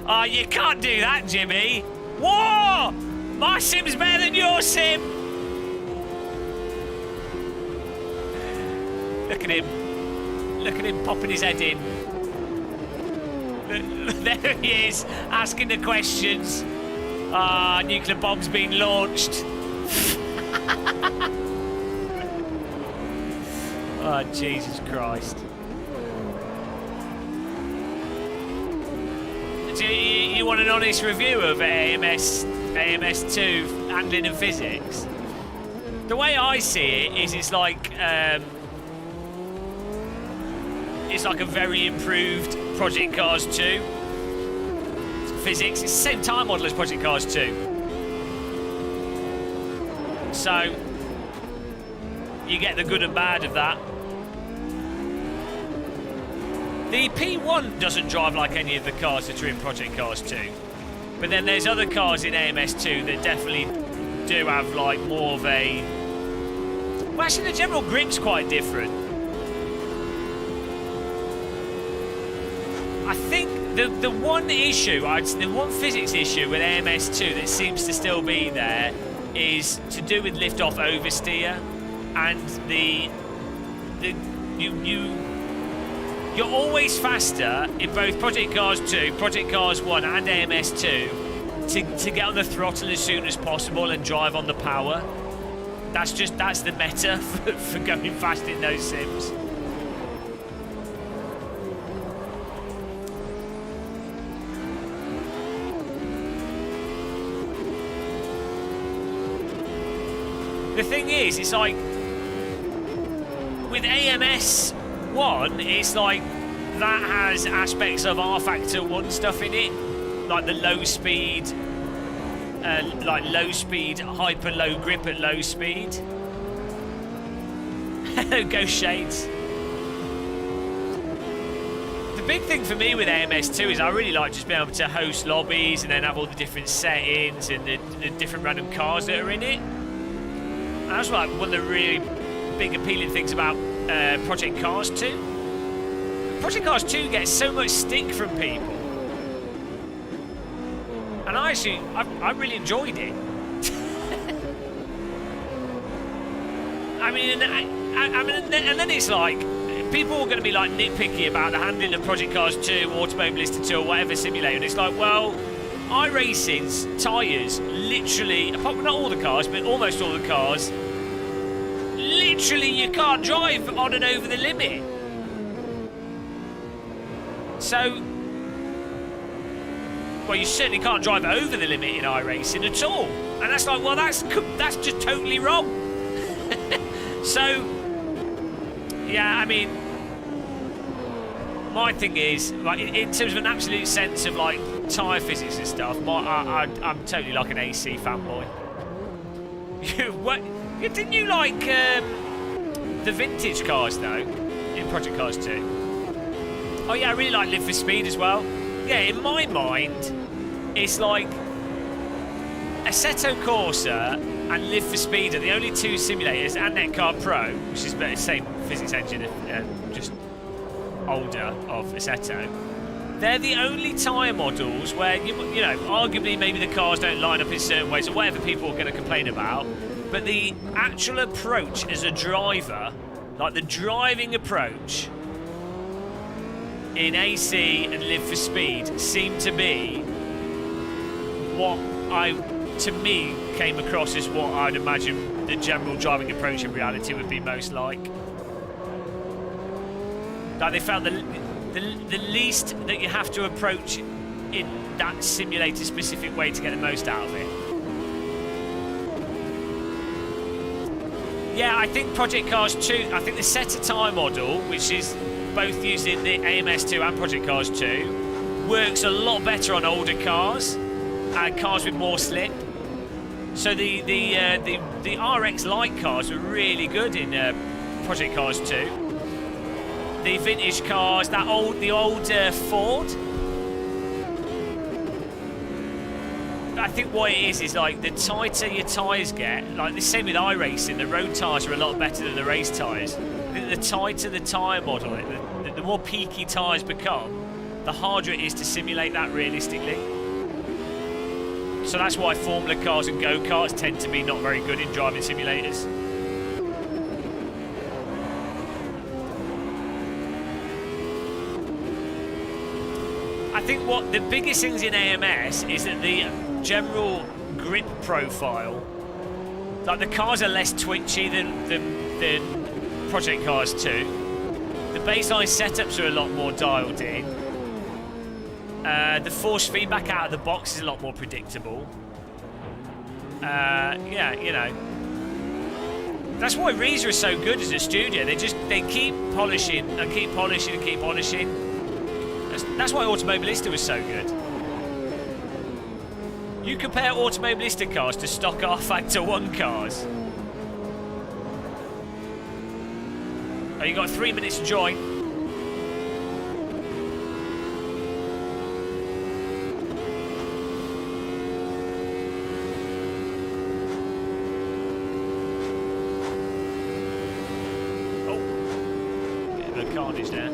Oh, you can't do that, Jimmy. Whoa! My sim's better than your sim. Look at him. Look at him popping his head in. There he is, asking the questions. Ah, nuclear bomb's been launched. Oh, Jesus Christ. Do you want an honest review of AMS2 handling and physics? The way I see it is it's like a very improved Project Cars 2. Physics, it's the same time model as Project Cars 2. So, you get the good and bad of that. The P1 doesn't drive like any of the cars that are in Project Cars 2. But then there's other cars in AMS2 that definitely do have like more of a... Well, actually the general grip's quite different. I think the one issue, the one physics issue with AMS2 that seems to still be there is to do with lift-off oversteer, and you're always faster in both Project Cars 2, Project Cars 1 and AMS2 to get on the throttle as soon as possible and drive on the power. That's the meta for going fast in those sims. The thing is, it's like with AMS1, it's like that has aspects of R Factor 1 stuff in it, like the low speed, hyper low grip at low speed. Go Shades. The big thing for me with AMS2 is I really like just being able to host lobbies and then have all the different settings and the different random cars that are in it. And that's like one of the really big appealing things about Project Cars 2. Project Cars 2 gets so much stick from people. And I really enjoyed it. I mean, I mean, and then it's like, people are going to be like nitpicky about the handling of Project Cars 2, Automobilista 2, or whatever simulator, and it's like, well, iRacing's tyres literally, apart from not all the cars, but almost all the cars, literally you can't drive on and over the limit. So, well, you certainly can't drive over the limit in iRacing at all. And that's like, well, that's just totally wrong. So, yeah, I mean, my thing is, like, in terms of an absolute sense of like tyre physics and stuff, I'm totally like an AC fanboy. Didn't you like the vintage cars though in Project Cars 2? Oh yeah, I really like Live for Speed as well. Yeah, in my mind, it's like Assetto Corsa and Live for Speed are the only two simulators, and Netcar Pro, which is the same physics engine, just older, of Assetto. They're the only tyre models where, you know, arguably maybe the cars don't line up in certain ways or whatever people are going to complain about, but the actual approach as a driver, like the driving approach in AC and Live for Speed, seem to be what to me, came across as what I'd imagine the general driving approach in reality would be most like. Like they found the least that you have to approach in that simulator specific way to get the most out of it. Yeah, I think Project Cars 2, I think the set a tyre model, which is both using the AMS2 and Project Cars 2, works a lot better on older cars and cars with more slip. So the RX light cars were really good in Project Cars 2. The vintage cars, the old Ford. I think what it is like the tighter your tyres get, like the same with iRacing, the road tyres are a lot better than the race tyres. The tighter the tyre model, the more peaky tyres become, the harder it is to simulate that realistically. So that's why Formula cars and go-karts tend to be not very good in driving simulators. I think what the biggest things in AMS is that the general grip profile, like the cars are less twitchy than Project Cars 2. The baseline setups are a lot more dialed in. The force feedback out of the box is a lot more predictable. Yeah, you know, that's why Reza is so good as a studio. They keep polishing and keep polishing and keep polishing. That's why Automobilista was so good. You compare Automobilista cars to stock R-Factor 1 cars. Oh, you got 3 minutes to join. Carnage there.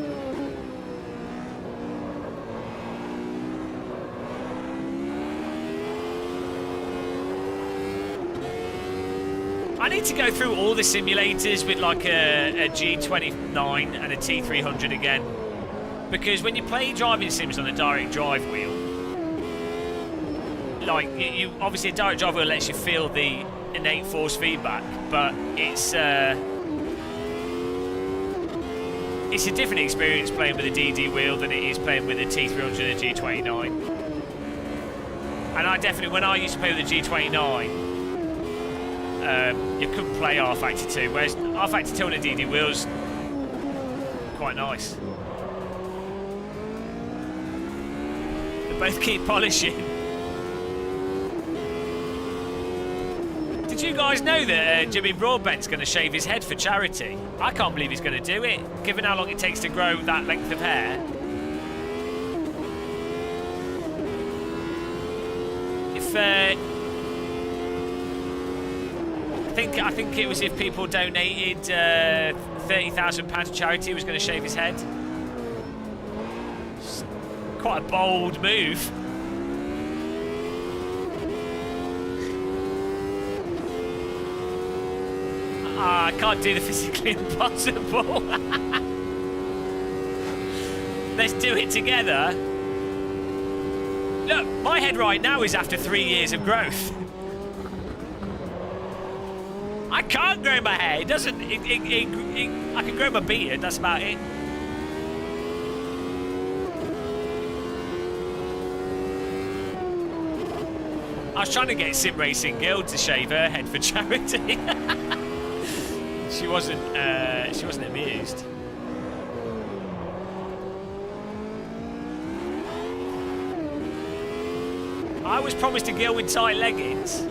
I need to go through all the simulators with like a G29 and a T300 again, because when you play driving sims on a direct drive wheel, like you obviously a direct drive wheel lets you feel the innate force feedback, but it's a different experience playing with a DD wheel than it is playing with a T300 and a G29. And I definitely, when I used to play with a G29, you couldn't play R-Factor 2, whereas R-Factor 2 on a DD wheel's quite nice. They both keep polishing. Did you guys know that Jimmy Broadbent's going to shave his head for charity? I can't believe he's going to do it, given how long it takes to grow that length of hair. If I think it was if people donated £30,000 to charity, he was going to shave his head. It's quite a bold move. I can't do the physically impossible. Let's do it together. Look, my head right now is after 3 years of growth. I can't grow my hair. It doesn't. I can grow my beard. That's about it. I was trying to get SimRacing Girl to shave her head for charity. She wasn't amused. I was promised a girl with tight leggings.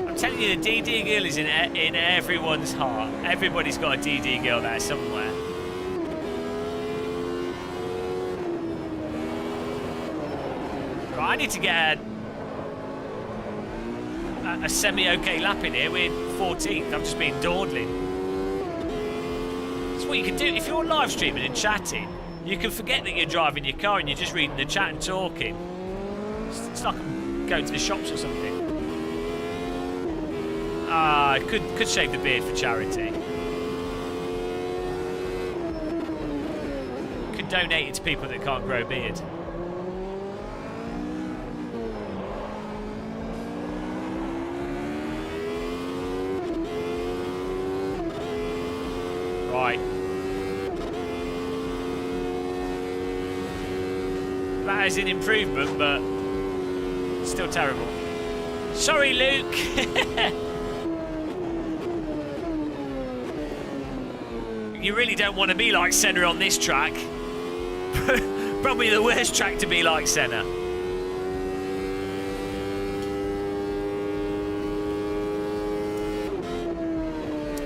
I'm telling you, the DD girl is in everyone's heart. Everybody's got a DD girl there somewhere. Right, I need to get a semi-okay lap in here. We're 14th. I'm just being dawdling. That's what you can do. If you're live streaming and chatting, you can forget that you're driving your car and you're just reading the chat and talking. It's like going to the shops or something. I could shave the beard for charity. Could donate it to people that can't grow a beard. Right. That is an improvement, but still terrible. Sorry, Luke. You really don't want to be like Senna on this track. Probably the worst track to be like Senna.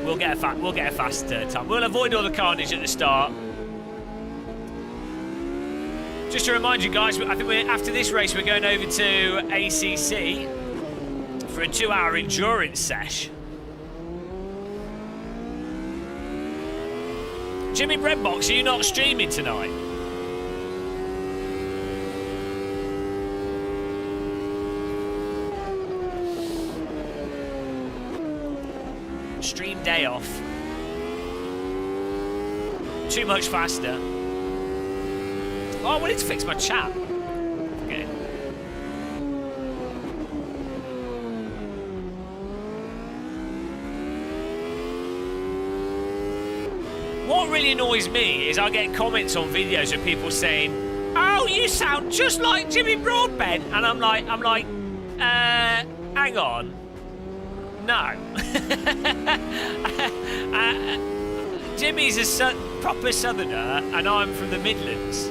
We'll get a fast time. We'll avoid all the carnage at the start. Just to remind you guys, I think after this race we're going over to ACC for a 2-hour endurance sesh. Jimmy Redbox, are you not streaming tonight? Stream day off. Too much faster. Oh, I wanted to fix my chat. Okay. What really annoys me is I get comments on videos of people saying, "Oh, you sound just like Jimmy Broadbent," and I'm like, hang on. No. Jimmy's a proper southerner and I'm from the Midlands.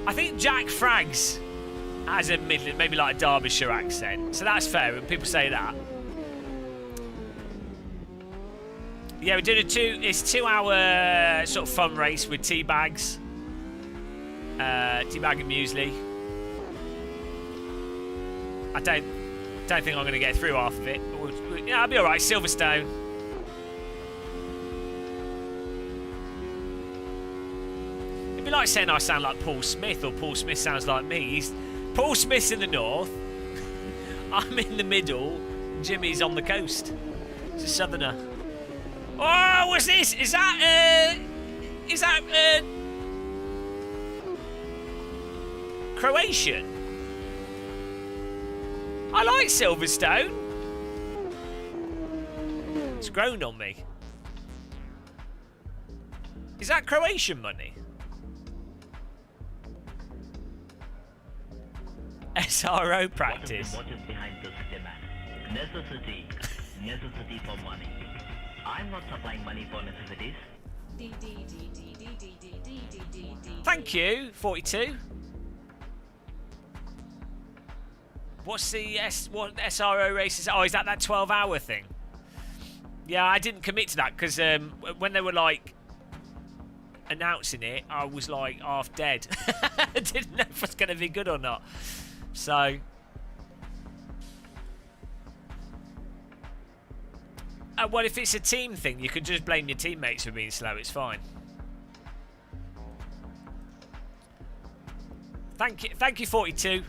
I think Jack Fraggs has a Midland, maybe like a Derbyshire accent, so that's fair when people say that. Yeah, we're doing it's 2-hour sort of fun race with tea bags, teabag and muesli. I don't think I'm going to get through half of it. But yeah, I'll be all right. Silverstone. It'd be like saying I sound like Paul Smith, or Paul Smith sounds like me. Paul Smith's in the north. I'm in the middle. Jimmy's on the coast. It's a southerner. Oh, what's this? Is that Croatian? I like Silverstone. It's grown on me. Is that Croatian money? SRO practice. What is behind this demand? Necessity. Necessity for money. I'm not supplying money for necessities. Thank you, 42. What's the what SRO races? Oh, is that 12-hour thing? Yeah, I didn't commit to that because when they were like announcing it, I was like half dead. I didn't know if it was going to be good or not. So, well, if it's a team thing, you can just blame your teammates for being slow. It's fine. Thank you, 42.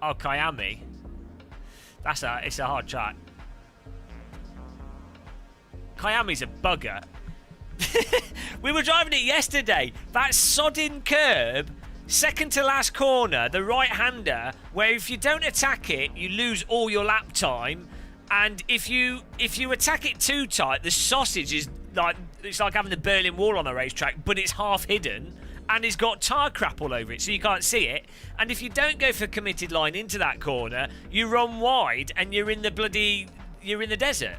Oh, Kiami. It's a hard track. Kiami's a bugger. We were driving it yesterday. That sodding curb, second to last corner, the right-hander, where if you don't attack it, you lose all your lap time. And if you attack it too tight, the sausage is like, it's like having the Berlin Wall on a racetrack, but it's half hidden and it's got tyre crap all over it, so you can't see it. And if you don't go for committed line into that corner, you run wide and you're in the desert.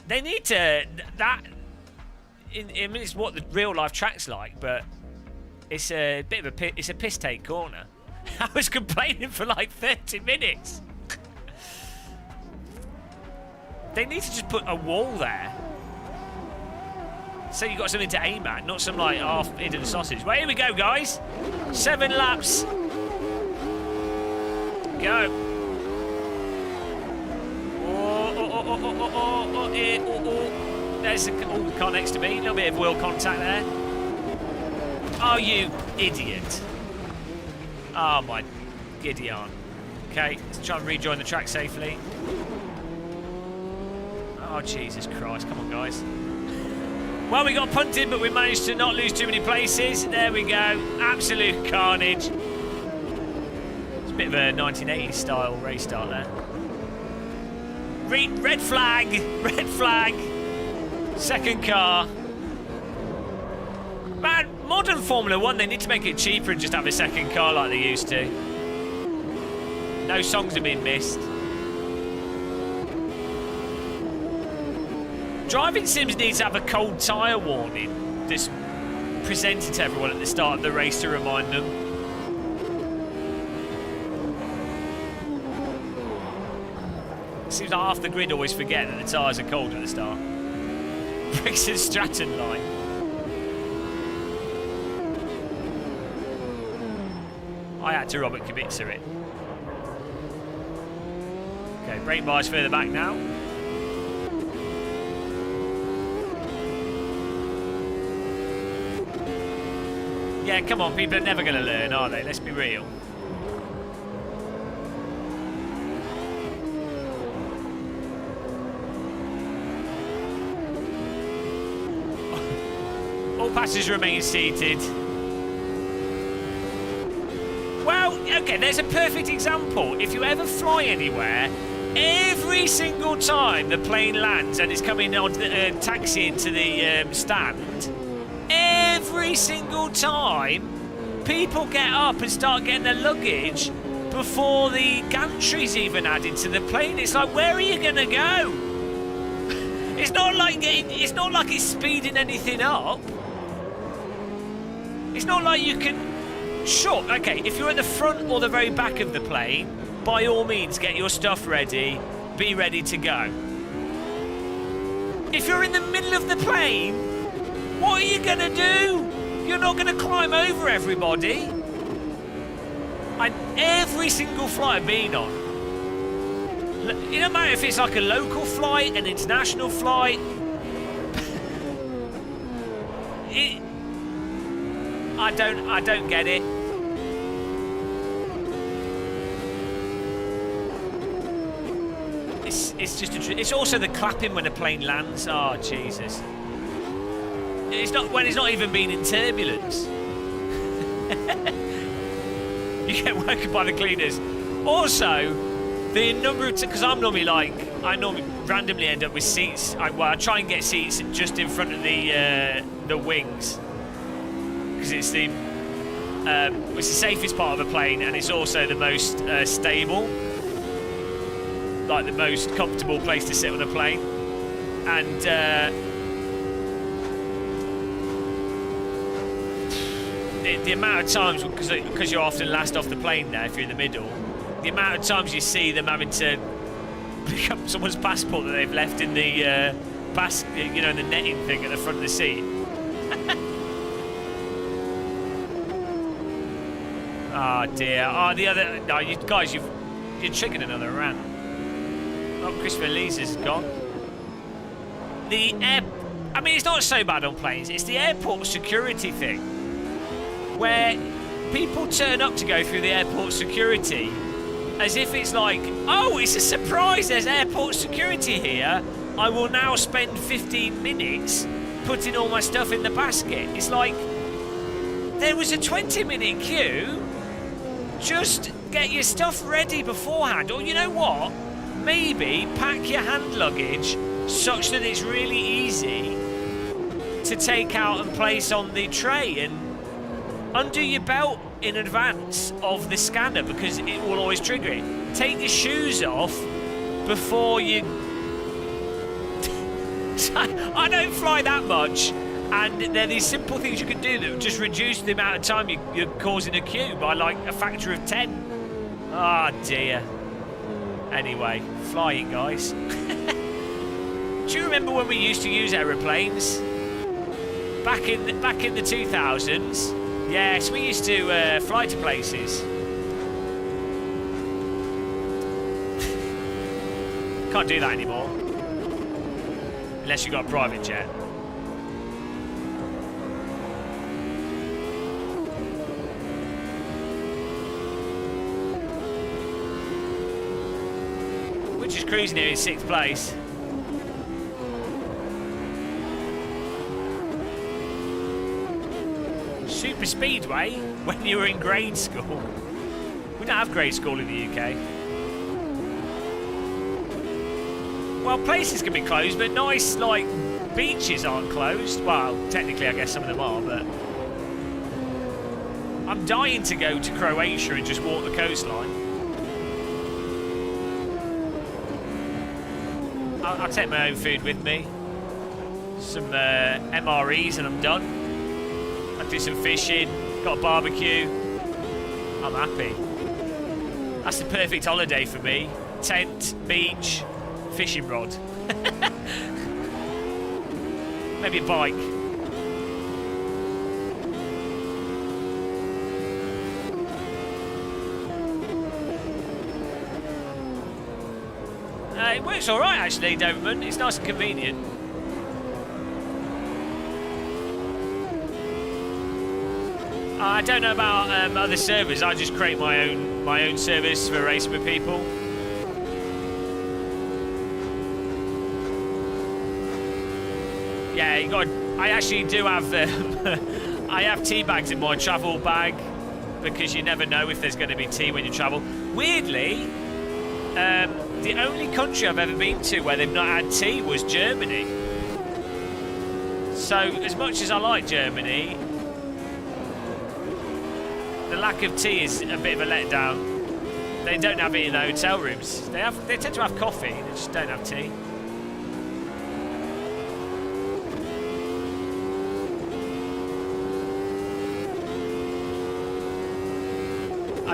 They need to I mean, it's what the real life track's like, but it's a bit of it's a piss take corner. I was complaining for like 30 minutes. They need to just put a wall there, so you've got something to aim at, not some like half hidden sausage. Well, here we go, guys. 7 laps. Go. There's a car next to me. A little bit of wheel contact there. Oh, you idiot. Oh, my giddy aunt. Okay, let's try and rejoin the track safely. Oh, Jesus Christ. Come on, guys. Well, we got punted, but we managed to not lose too many places. There we go. Absolute carnage. It's a bit of a 1980s style race start there. Red flag. Red flag. Second car. Man, modern Formula 1, they need to make it cheaper and just have a second car like they used to. No songs have been missed. Driving sims needs to have a cold tyre warning that's presented to everyone at the start of the race to remind them. Seems like half the grid always forget that the tyres are cold at the start. Brixton Stratton line. I had to Robert Kubica it. Okay, brake bars further back now. Yeah, come on, people are never going to learn, are they? Let's be real. All passengers remain seated. Well, okay, there's a perfect example. If you ever fly anywhere, every single time the plane lands and it's coming on taxi into the stand, every single time people get up and start getting their luggage before the gantry's even added to the plane. It's like, where are you gonna go? It's not like it's speeding anything up. It's not like you can. Sure, okay, if you're at the front or the very back of the plane, by all means get your stuff ready, be ready to go. If you're in the middle of the plane, what are you going to do? You're not going to climb over everybody. Every single flight I've been on, it don't matter if it's like a local flight, an international flight, I don't get it. It's just it's also the clapping when a plane lands. Oh Jesus! It's not when it's not even been in turbulence. You get woken by the cleaners. Also, the number of because I normally randomly end up with seats. I try and get seats just in front of the wings. Because it's the safest part of a plane, and it's also the most stable, like the most comfortable place to sit on a plane. And the amount of times, because you're often last off the plane there if you're in the middle, the amount of times you see them having to pick up someone's passport that they've left in the the netting thing at the front of the seat. Oh dear. Oh, the other. No, you guys, you're triggered another rant. Oh, Christopher Lees is gone. I mean, it's not so bad on planes. It's the airport security thing, where people turn up to go through the airport security as if it's like, oh, it's a surprise, there's airport security here. I will now spend 15 minutes putting all my stuff in the basket. It's like, there was a 20-minute queue. Just get your stuff ready beforehand. Or you know what? Maybe pack your hand luggage such that it's really easy to take out and place on the tray, and undo your belt in advance of the scanner because it will always trigger it. Take your shoes off before you... I don't fly that much, and there are these simple things you can do that just reduce the amount of time you're causing a queue by like a factor of 10. Ah, dear. Anyway, flying, guys. Do you remember when we used to use aeroplanes? Back in the 2000s? Yes, we used to fly to places. Can't do that anymore. Unless you've got a private jet. We're just cruising here in 6th place. Super Speedway when you were in grade school. We don't have grade school in the UK. Well, places can be closed, but nice, like, beaches aren't closed. Well, technically, I guess some of them are, but... I'm dying to go to Croatia and just walk the coastline. I'll take my own food with me. Some MREs and I'm done. I'll do some fishing, got a barbecue. I'm happy. That's the perfect holiday for me. Tent, beach, fishing rod. Maybe a bike. It works alright actually, Doberman. It's nice and convenient. I don't know about other servers. I just create my own service for racing with people. Yeah, you got. I actually do have. I have tea bags in my travel bag because you never know if there's going to be tea when you travel. Weirdly, the only country I've ever been to where they've not had tea was Germany. So, as much as I like Germany, the lack of tea is a bit of a letdown. They don't have it in the hotel rooms. They tend to have coffee, they just don't have tea.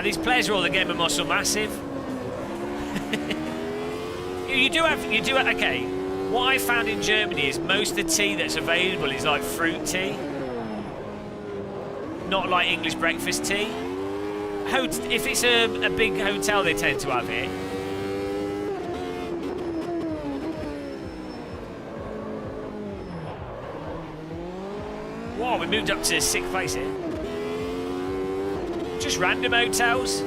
These players are all the Game of Muscle Massive. You do have, okay. What I found in Germany is most of the tea that's available is like fruit tea. Not like English breakfast tea. If it's a big hotel, they tend to have it. Wow, we moved up to 6th place here. Just random hotels.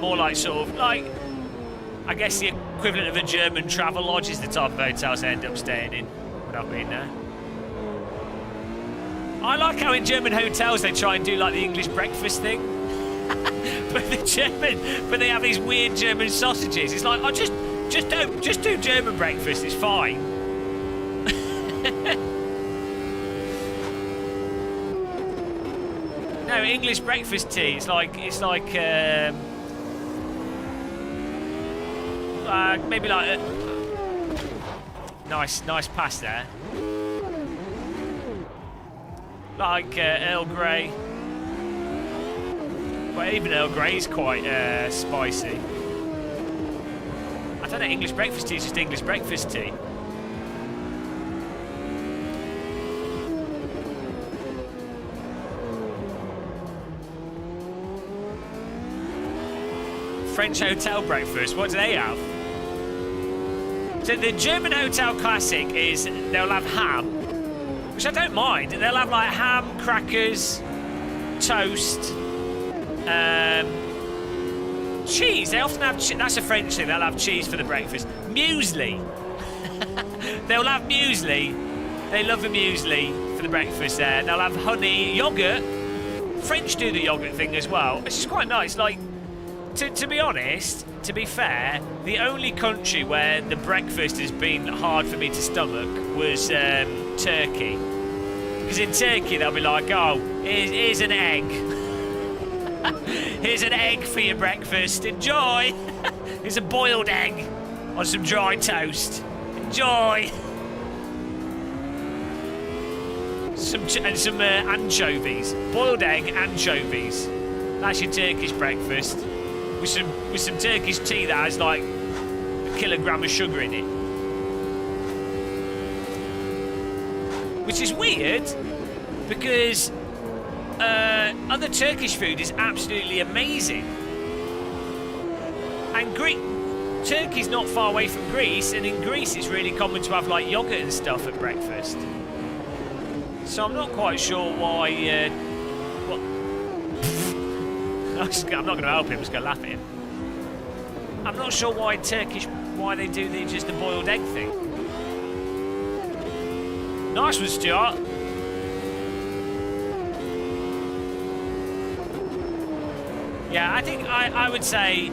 More like sort of like, I guess the equivalent of a German travel lodge is the type of hotels I end up staying in when I've been there. I like how in German hotels they try and do like the English breakfast thing, but they have these weird German sausages. It's like, oh, just do German breakfast. It's fine. No, English breakfast tea. It's like maybe like a nice pass there. Like Earl Grey. Well, even Earl Grey is quite spicy. I don't know, English breakfast tea is just English breakfast tea. French hotel breakfast, what do they have? So the German hotel classic is they'll have ham, which I don't mind. They'll have like ham, crackers, toast, cheese. They often have that's a French thing. They'll have cheese for the breakfast. Muesli. They'll have muesli. They love the muesli for the breakfast there. They'll have honey, yogurt. French do the yogurt thing as well. It's just quite nice. Like, to be honest, to be fair, the only country where the breakfast has been hard for me to stomach was Turkey. Because in Turkey they'll be like, oh, here's an egg. Here's an egg for your breakfast. Enjoy. Here's a boiled egg on some dry toast. Enjoy. Some anchovies. Boiled egg, anchovies. That's your Turkish breakfast. With some Turkish tea that has like a kilogram of sugar in it. Which is weird because other Turkish food is absolutely amazing. And Turkey's not far away from Greece, and in Greece it's really common to have like yogurt and stuff at breakfast. So I'm not quite sure why. I'm not going to help him. I'm just going to laugh at him. I'm not sure why they do just the boiled egg thing. Nice one, Stuart. Yeah, I think I would say.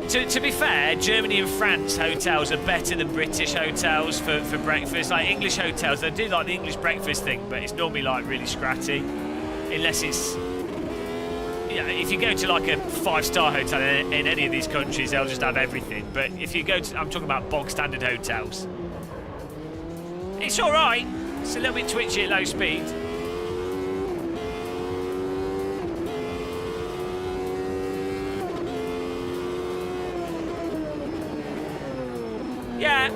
To be fair, Germany and France hotels are better than British hotels for breakfast. Like English hotels, they do like the English breakfast thing, but it's normally like really scratty. Unless it's... Yeah, if you go to like a 5-star hotel in any of these countries, they'll just have everything. But if you go to... I'm talking about bog standard hotels. It's alright. It's a little bit twitchy at low speed. Yeah,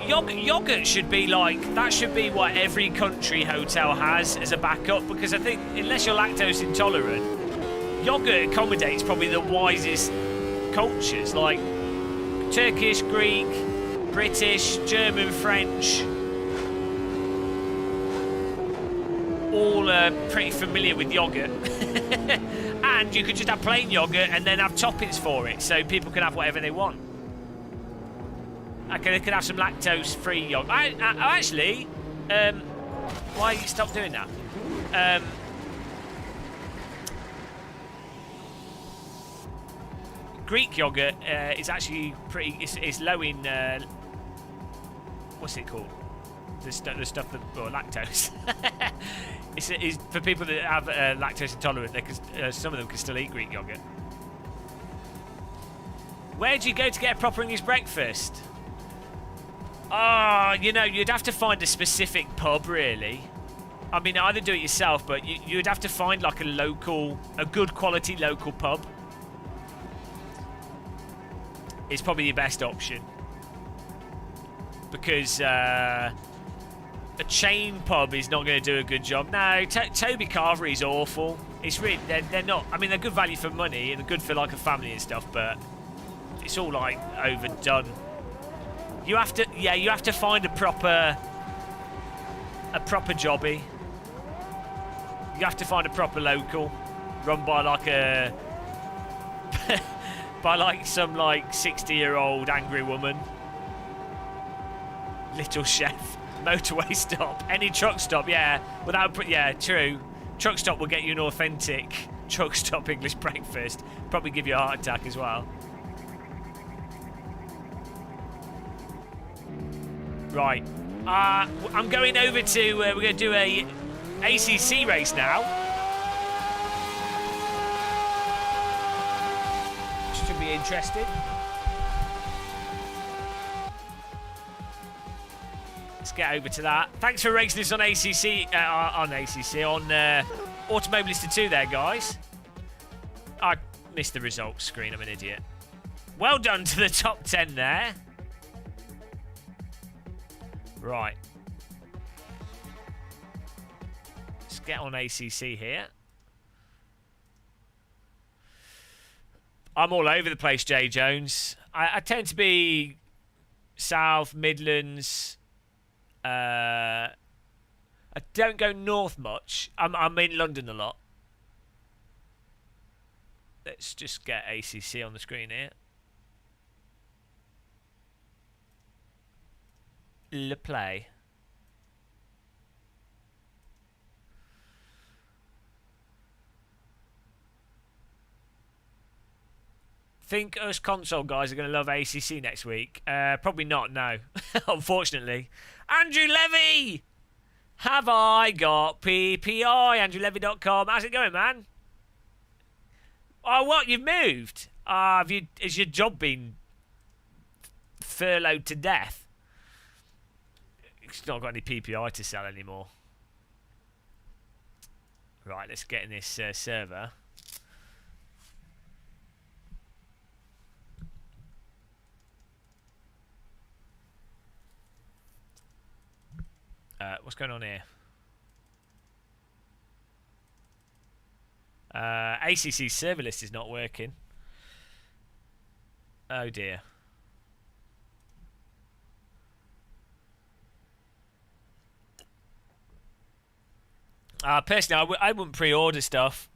yogurt should be like, that should be what every country hotel has as a backup, because I think unless you're lactose intolerant, yogurt accommodates probably the wisest cultures, like Turkish, Greek, British, German, French, all pretty familiar with yogurt. And you could just have plain yogurt and then have toppings for it, so people can have whatever they want. Okay, they could have some lactose-free yogurt. Actually, why you stop doing that? Greek yogurt is actually pretty. It's low in what's it called? The stuff that, or lactose. it's for people that have lactose intolerant. Some of them can still eat Greek yogurt. Where do you go to get a proper English breakfast? Oh, you know, you'd have to find a specific pub, really. I mean, either do it yourself, but you'd have to find like a good quality local pub. It's probably your best option. Because a chain pub is not going to do a good job. No, Toby Carvery is awful. It's really, they're not, I mean, they're good value for money and they're good for like a family and stuff, but it's all like overdone. You have to find a proper jobby. You have to find a proper local, run by like some like 60-year-old angry woman. Little Chef, motorway stop, any truck stop, yeah. True. Truck stop will get you an authentic truck stop English breakfast. Probably give you a heart attack as well. Right, I'm going over to, we're going to do a ACC race now. Should be interesting. Let's get over to that. Thanks for racing this on ACC, on Automobilista 2 there, guys. I missed the results screen, I'm an idiot. Well done to the top 10 there. Right. Let's get on ACC here. I'm all over the place, Jay Jones. I tend to be South, Midlands. I don't go north much. I'm in London a lot. Let's just get ACC on the screen here. Le play. Think us console guys are going to love ACC next week? Probably not, no. Unfortunately. Andrew Levy! Have I got PPI? AndrewLevy.com. How's it going, man? Oh, what? You've moved? Has your job been furloughed to death? It's not got any PPI to sell anymore. Right, let's get in this server. What's going on here? ACC server list is not working. Oh dear. Personally, I wouldn't pre-order stuff.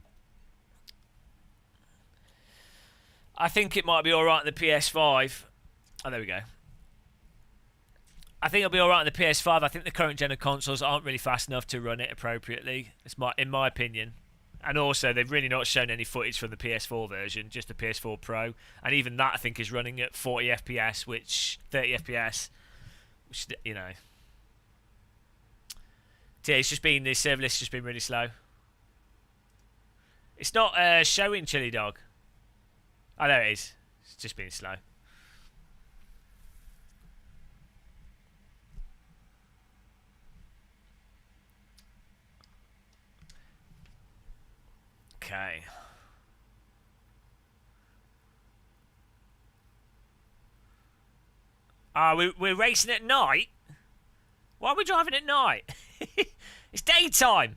I think it might be alright on the PS5. Oh, there we go. I think it'll be alright on the PS5. I think the current gen of consoles aren't really fast enough to run it appropriately. In my opinion. And also, they've really not shown any footage from the PS4 version, just the PS4 Pro. And even that, I think, is running at 40 FPS, 30 FPS, which, you know. So yeah, the server list's just been really slow. It's not showing Chiledog. Oh, there it is. It's just been slow. Okay. We're racing at night? Why are we driving at night? It's daytime.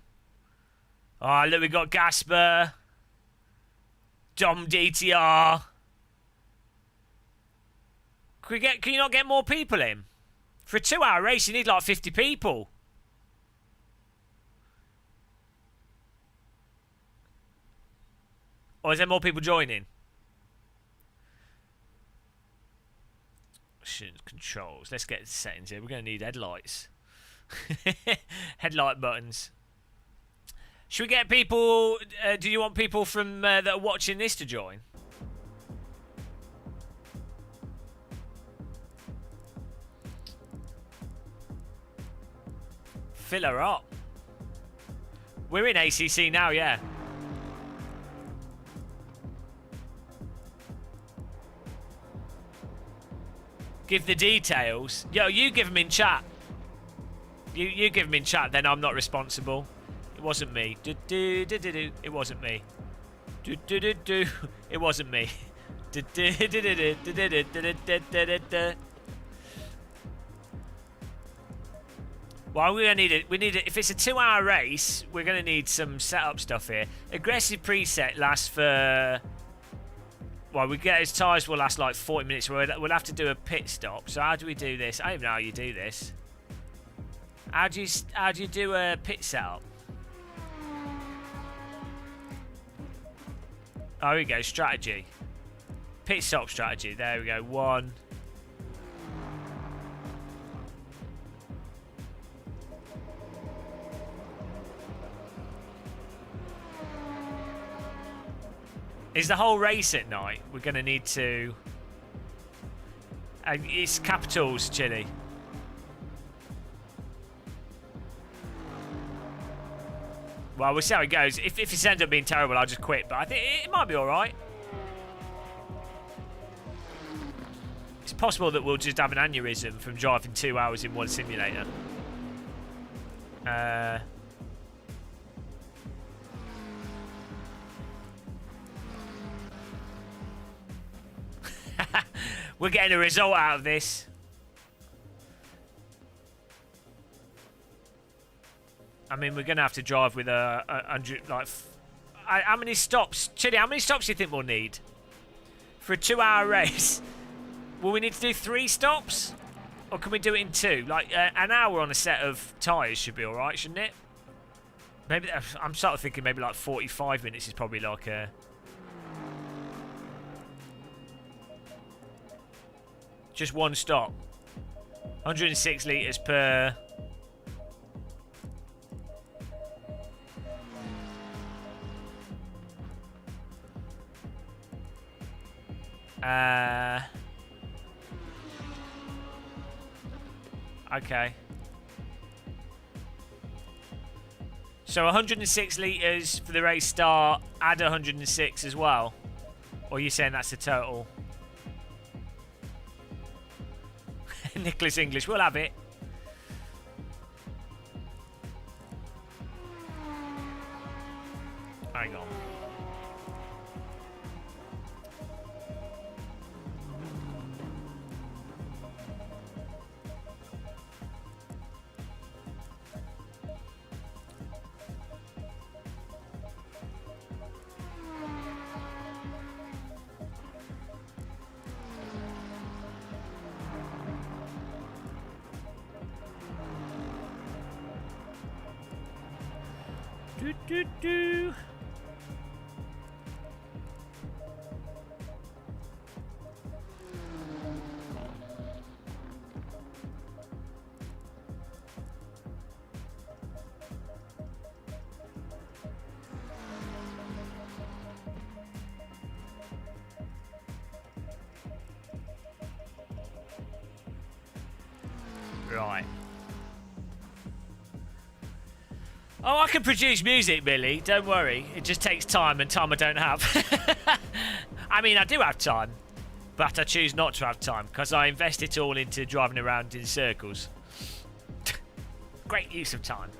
Oh, look, we got Gašper. Dom DTR. Can you not get more people in? For a 2-hour race, you need like 50 people. Or is there more people joining? Controls. Let's get settings here. We're going to need headlights. Headlight buttons. Should we get people... do you want people from that are watching this to join? Fill her up. We're in ACC now, yeah. Give the details. Yo, you give them in chat. You give them in chat, then I'm not responsible. It wasn't me. It wasn't me. It wasn't me. Well, we're gonna need it. If it's a 2-hour race, we're gonna need some setup stuff here. Aggressive preset lasts for. Well, we get his tyres will last like 40 minutes. We'll have to do a pit stop. So how do we do this? I don't even know how you do this. How do you do a pit setup? Oh, here we go. Strategy. Pit stop strategy. There we go. 1. Is the whole race at night? We're going to need to... it's capitals, Chile. Well, we'll see how it goes. If it ends up being terrible, I'll just quit. But I think it might be alright. It's possible that we'll just have an aneurysm from driving 2 hours in one simulator. We're getting a result out of this. I mean, we're going to have to drive with a 100, like... how many stops? Chili, how many stops do you think we'll need? For a 2-hour race? Will we need to do 3 stops? Or can we do it in 2? Like, an hour on a set of tyres should be alright, shouldn't it? Maybe, I'm sort of thinking maybe like 45 minutes is probably like a... Just one stop. 106 litres per... Okay. So 106 litres for the race start, add 106 as well? Or are you saying that's the total? Nicholas English, we'll have it. Hang on. Do. Right. Oh, I can produce music, Billy. Don't worry. It just takes time, and time I don't have. I mean, I do have time, but I choose not to have time because I invest it all into driving around in circles. Great use of time.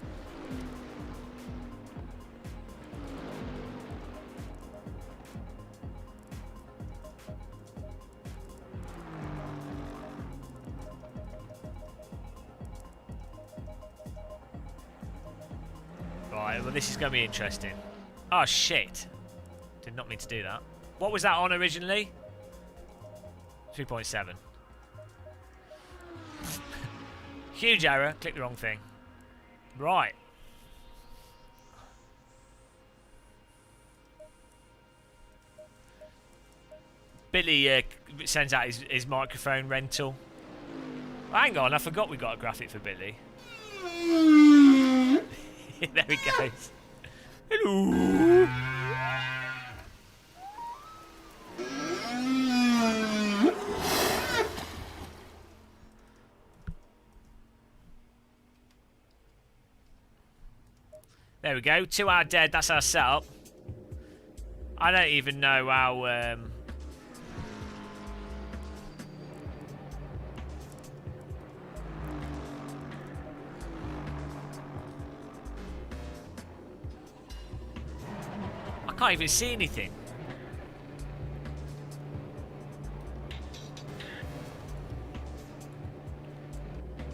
Right, well, this is going to be interesting. Oh, shit. Did not mean to do that. What was that on originally? 3.7. Huge error. Click the wrong thing. Right. Billy sends out his microphone rental. Hang on, I forgot we got a graphic for Billy. There he goes. Hello. There we go. 2 hour dead. That's our setup. I don't even know how... I can't even see anything.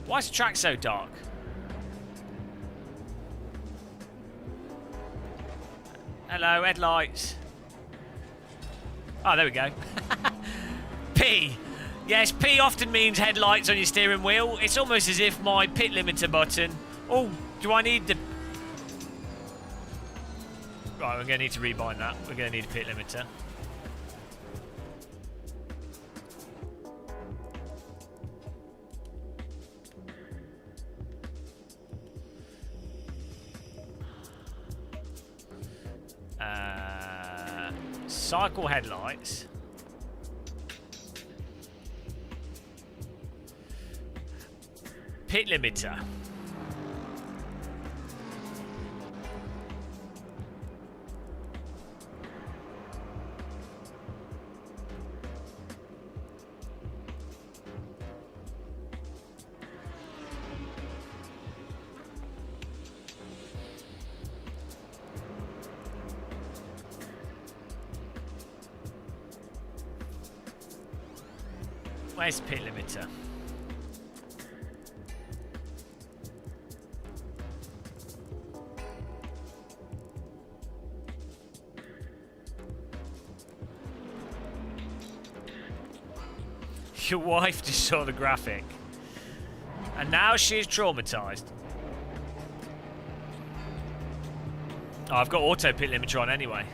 Why is the track so dark? Hello, headlights. Oh, there we go. P. Yes, P often means headlights on your steering wheel. It's almost as if my pit limiter button... Oh, do I need the... Right, we're going to need to rebind that. We're going to need a pit limiter. Cycle headlights. Pit limiter. Where's the pit limiter? Your wife just saw the graphic. And now she is traumatised. Oh, I've got auto pit limiter on anyway.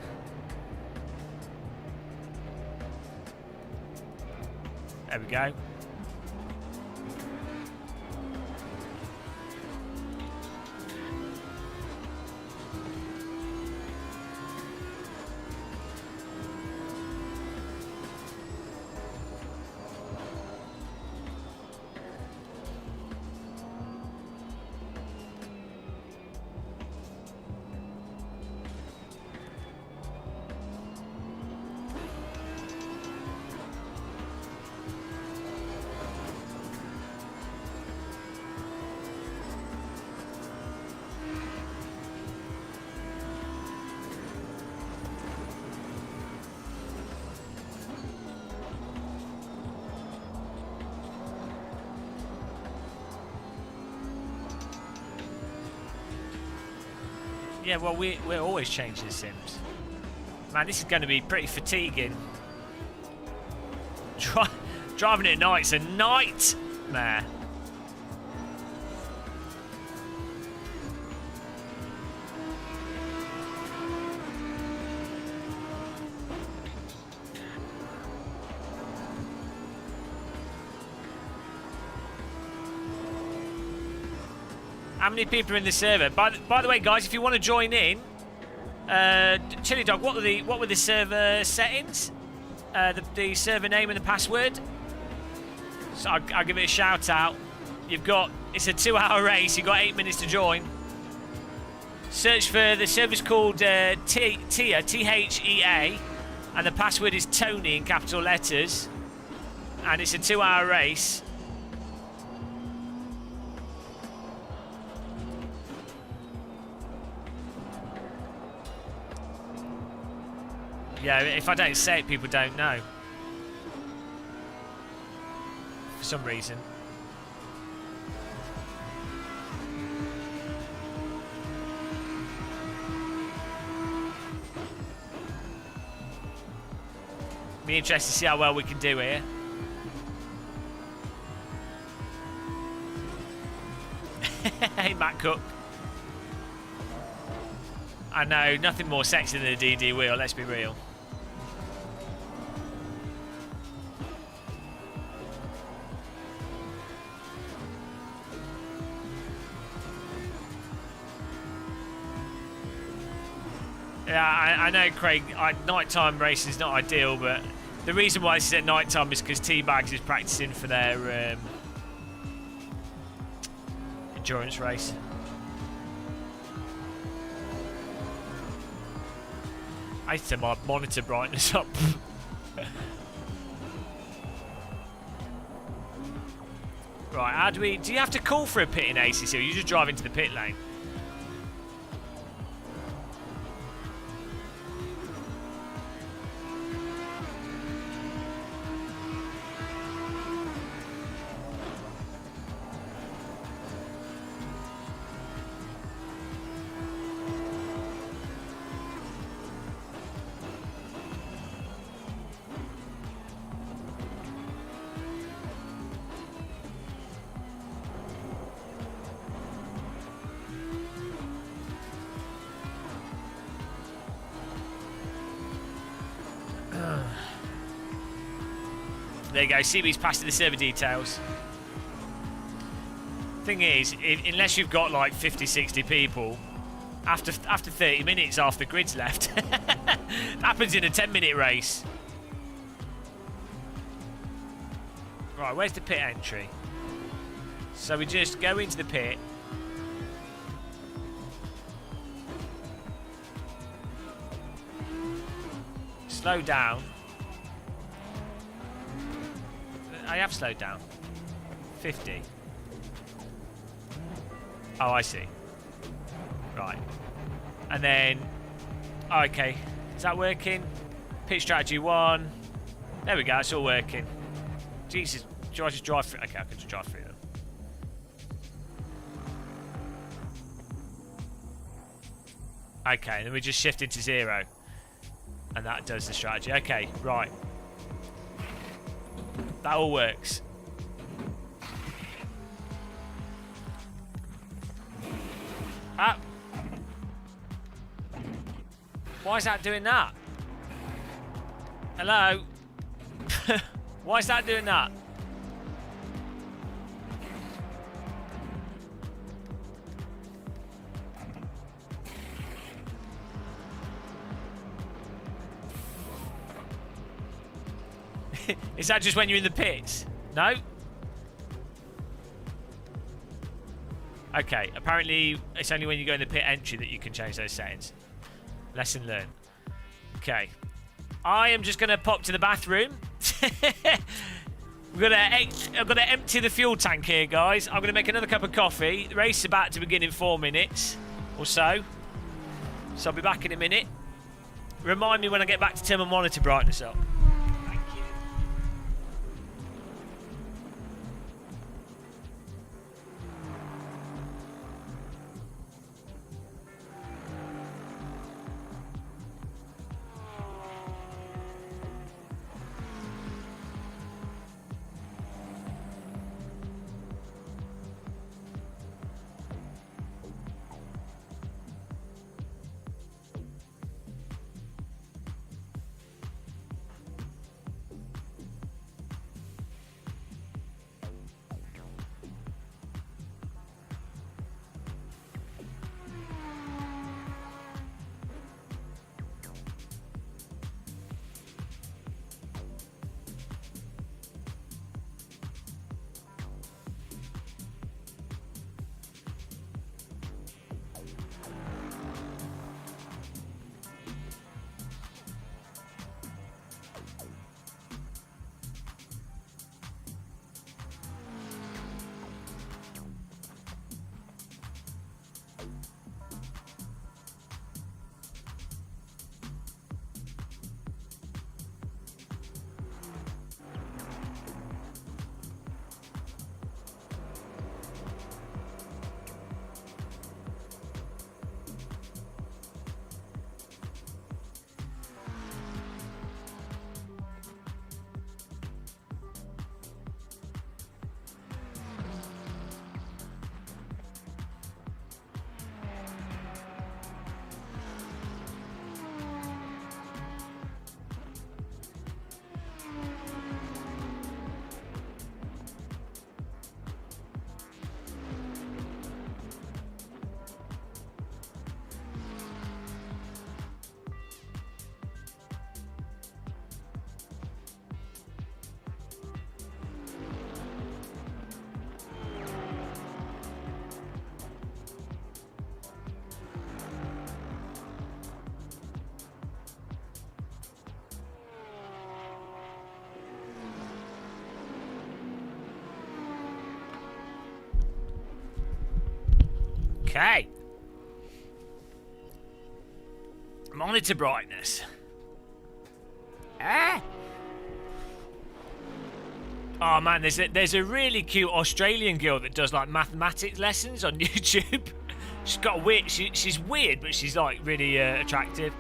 There we go. Yeah, well, we're always changing the sims. Man, this is going to be pretty fatiguing. Driving at night's a nightmare. How many people are in the server? By the way, guys, if you want to join in, Chiledog, what were the server settings? The server name and the password. So I'll give it a shout out. It's a 2-hour race. You've got 8 minutes to join. Search for the server's called Thea, T-H-E-A, and the password is Tony in capital letters. And it's a 2-hour race. Yeah, if I don't say it, people don't know. For some reason. Be interested to see how well we can do here. Hey, Matt Cook. I know, nothing more sexy than a DD wheel, let's be real. Yeah, I know, Craig, nighttime racing is not ideal, but the reason why this is at nighttime is because T-Bags is practicing for their endurance race. I set my monitor brightness up. Right, how do you have to call for a pit in ACC, or you just drive into the pit lane? There you go, CB's passing the server details. Thing is, unless you've got like 50, 60 people, after 30 minutes half the grid's left. That happens in a 10-minute race. Right, where's the pit entry? So we just go into the pit. Slow down. I have slowed down. 50. Oh, I see. Right. And then... Oh, okay. Is that working? Pit strategy 1. There we go. It's all working. Jesus. Do I just drive through? Okay, I can just drive through them. Okay, and then we just shift into 0. And that does the strategy. Okay, right. That all works. Ah. Why is that doing that? Hello? Why is that doing that? Is that just when you're in the pits? No? Okay, apparently it's only when you go in the pit entry that you can change those settings. Lesson learned. Okay. I am just going to pop to the bathroom. I've got to empty the fuel tank here, guys. I'm going to make another cup of coffee. The race is about to begin in 4 minutes or so. So I'll be back in a minute. Remind me when I get back to turn my monitor brightness up. Okay. Monitor brightness. Ah. Oh man, there's a really cute Australian girl that does like mathematics lessons on YouTube. She's got a weird. She's weird, but she's like really attractive.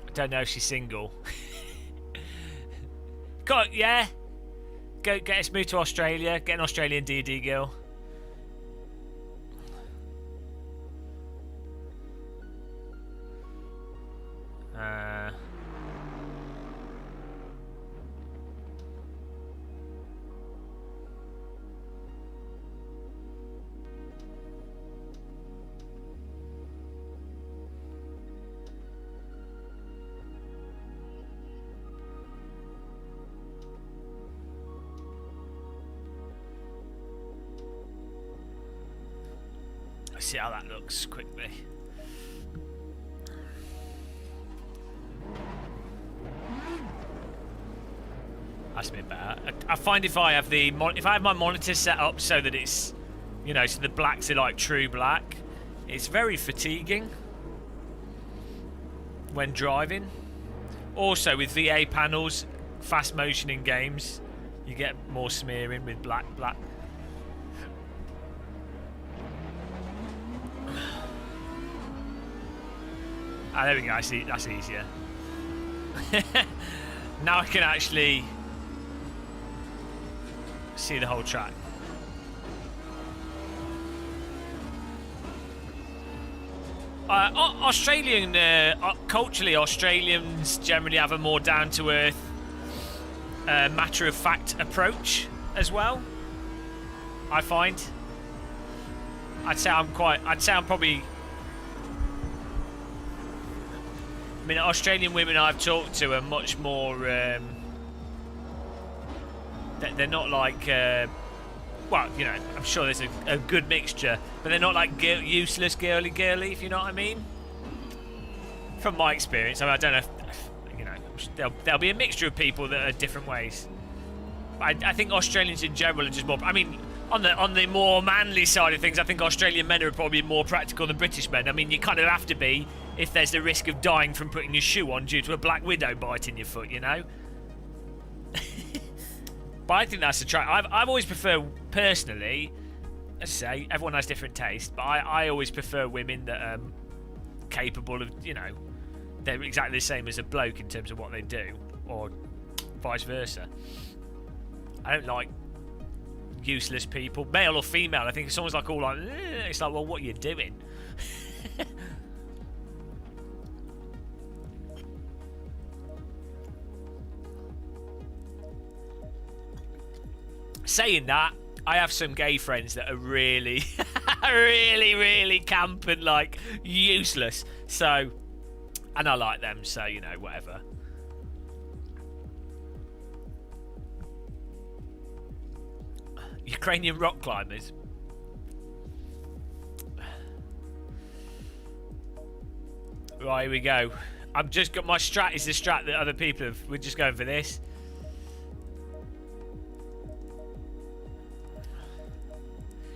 I don't know if she's single. Yeah. Get us moved to Australia. Get an Australian D&D girl. Let's see how that looks quickly. That's a bit better. I find if I have my monitor set up so that it's, you know, so the blacks are like true black, it's very fatiguing when driving. Also with VA panels, fast motion in games, you get more smearing with black. Ah, there we go. I see. That's easier. Now I can actually see the whole track. Culturally, Australians generally have a more down-to-earth, matter-of-fact approach as well. I find. I'd say I'm probably. I mean, Australian women I've talked to are much more. They're not like. Well, you know, I'm sure there's a good mixture, but they're not like useless girly, if you know what I mean. From my experience, I don't know if, you know, there'll be a mixture of people that are different ways. I think Australians in general are just more. I mean, on the more manly side of things, I think Australian men are probably more practical than British men. I mean, you kind of have to be if there's the risk of dying from putting your shoe on due to a black widow biting your foot, you know. But I think that's the try. I've always preferred, personally, as I say, everyone has different taste, but I always prefer women that are capable of, you know, they're exactly the same as a bloke in terms of what they do, or vice versa. I don't like useless people, male or female. I think if someone's like all like, it's like, well, what are you doing? Saying that, I have some gay friends that are really, really camp and like useless. So, and I like them. So, you know, whatever. Ukrainian rock climbers. Right, here we go. I've just got my strat. Is the strat that other people have. We're just going for this.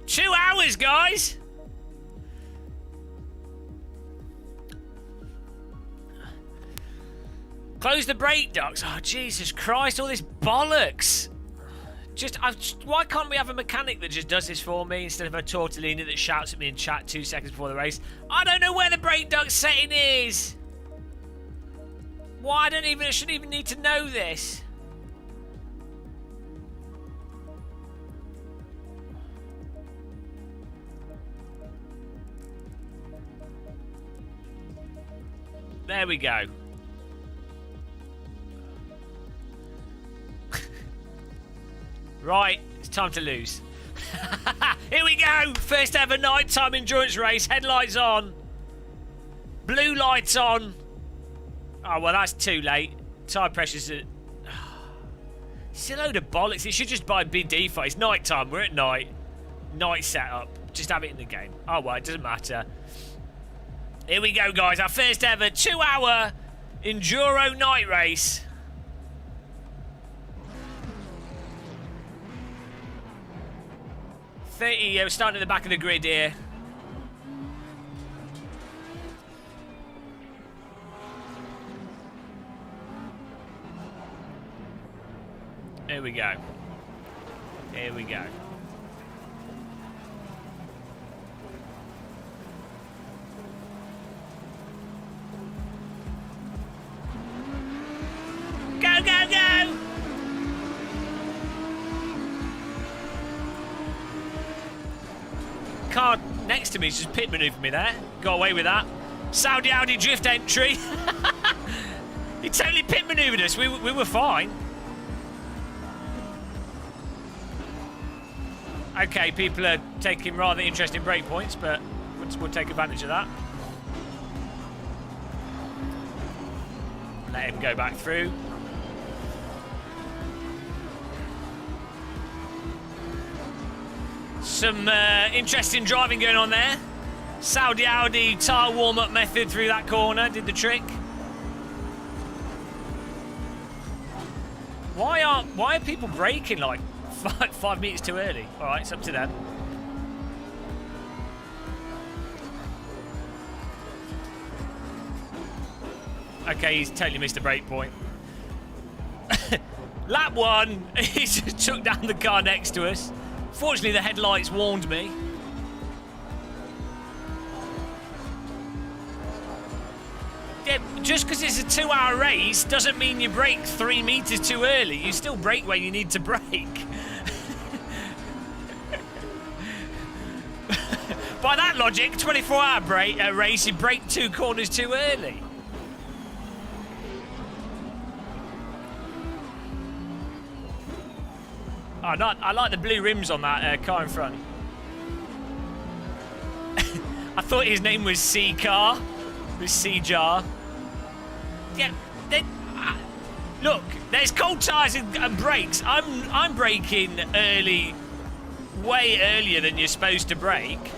Two hours, guys! Close the brake ducts. Oh, Jesus Christ, all this bollocks. Why can't we have a mechanic that just does this for me instead of a tortellini that shouts at me in chat 2 seconds before the race? I don't know where the brake duct setting is. Why? I shouldn't even need to know this. There we go. Right, it's time to lose. Here we go! First ever nighttime endurance race. Headlights on. Blue lights on. Oh, well, that's too late. Tyre pressure's at... It's a load of bollocks. It should just be default. It's nighttime. We're at night. Night setup. Just have it in the game. Oh, well, it doesn't matter. Here we go, guys. Our first ever 2-hour enduro night race. We're starting at the back of the grid here. Here we go. Here we go. Go, go, go! Car next to me is just pit manoeuvred me there. Got away with that. Saudi Audi drift entry. He totally pit manoeuvred us. We were fine. Okay, people are taking rather interesting break points, but we'll take advantage of that. Let him go back through. Some interesting driving going on there. Saudi Audi tyre warm-up method through that corner did the trick. Why are people braking like 5 meters too early? All right, it's up to them. Okay, he's totally missed a break point. Lap 1, he just took down the car next to us. Fortunately, the headlights warned me. Yeah, just because it's a 2-hour race doesn't mean you brake 3 meters too early. You still brake where you need to brake. By that logic. 24-hour race, you break 2 corners too early. Oh, I like the blue rims on that car in front. I thought his name was C-Car. With C-Jar. Yeah, look, there's cold tyres and brakes. I'm braking early, way earlier than you're supposed to brake.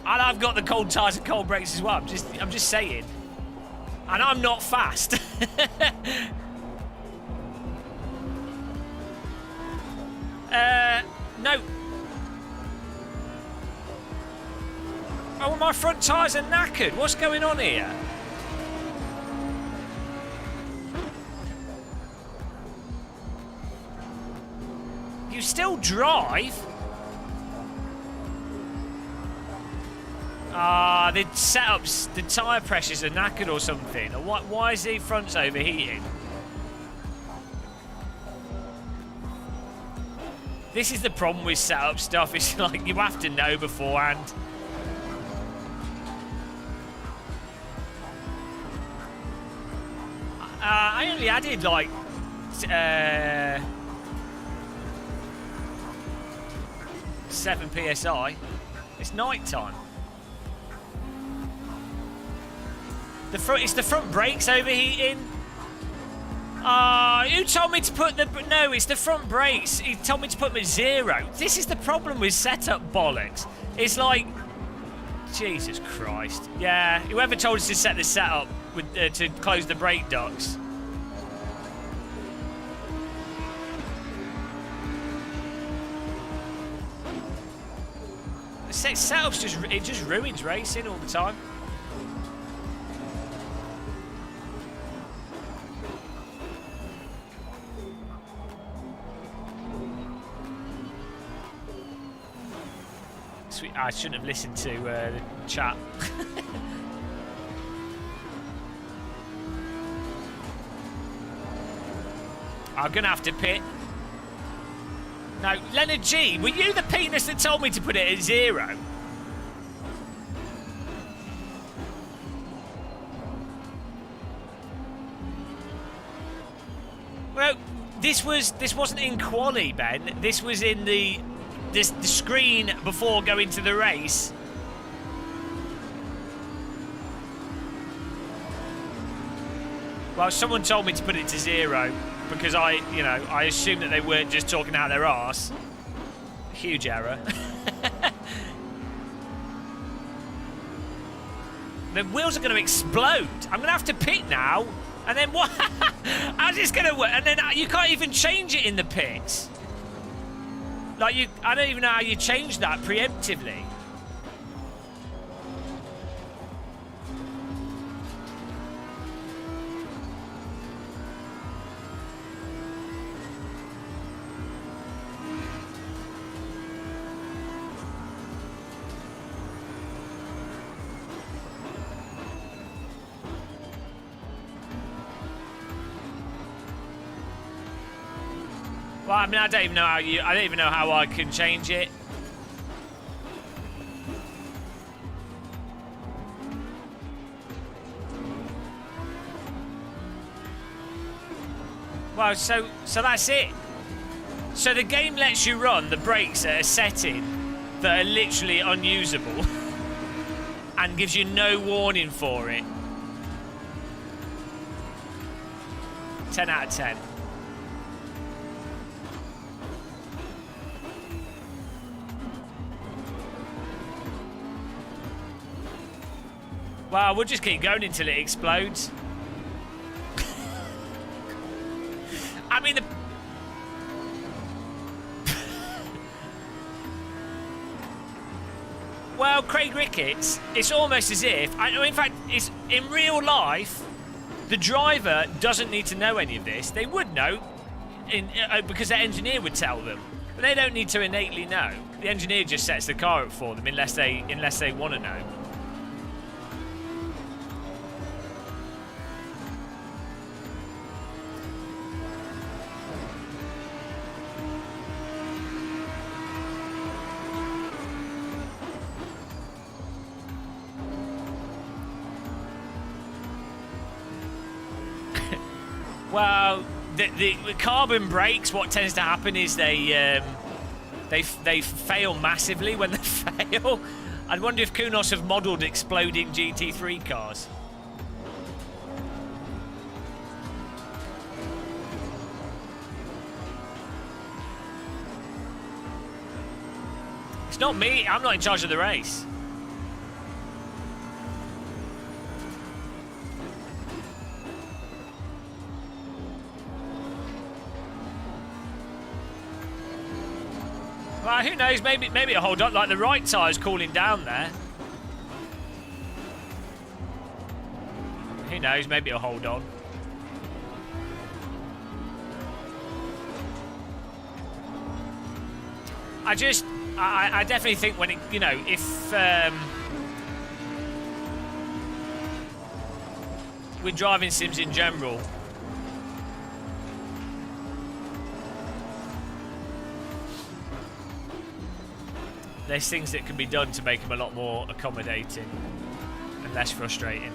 And I've got the cold tyres and cold brakes as well. I'm just saying. And I'm not fast. No. Oh, my front tyres are knackered. What's going on here? You still drive? Ah, the setups, the tyre pressures are knackered or something. Or why is the fronts overheating? This is the problem with setup stuff. It's like you have to know beforehand. I only added like 7 psi. It's night time. It's the front brakes overheating. Who told me to put the... No, it's the front brakes. He told me to put them at 0. This is the problem with setup bollocks. It's like... Jesus Christ. Yeah, whoever told us to set the setup with, to close the brake ducts. The setup's just ruins racing all the time. Sweet. I shouldn't have listened to the chat. I'm gonna have to pit. No, Leonard G, were you the penis that told me to put it at 0? Well, this wasn't in quali, Ben. This was in the screen before going to the race. Well, someone told me to put it to 0 because I assumed that they weren't just talking out their arse. Huge error. The wheels are going to explode. I'm going to have to pit now. And then what? How's this going to work? And then you can't even change it in the pits. Like, I don't even know how you change that preemptively. Well, I mean, I don't even know how I can change it. Well, so that's it. So the game lets you run the brakes at a setting that are literally unusable and gives you no warning for it. 10 out of 10. Well, we'll just keep going until it explodes. I mean, well, Craig Ricketts, it's almost as if... in fact, it's in real life, the driver doesn't need to know any of this. They would know because their engineer would tell them. But they don't need to innately know. The engineer just sets the car up for them unless they want to know. Well, the carbon brakes, what tends to happen is they fail massively when they fail. I wonder if Kunos have modelled exploding GT3 cars. It's not me. I'm not in charge of the race. Well, who knows? Maybe it'll hold up. Like the right tyre's cooling down there. Who knows? Maybe it'll hold on. I definitely think when it, you know, if with driving sims in general, there's things that can be done to make them a lot more accommodating and less frustrating.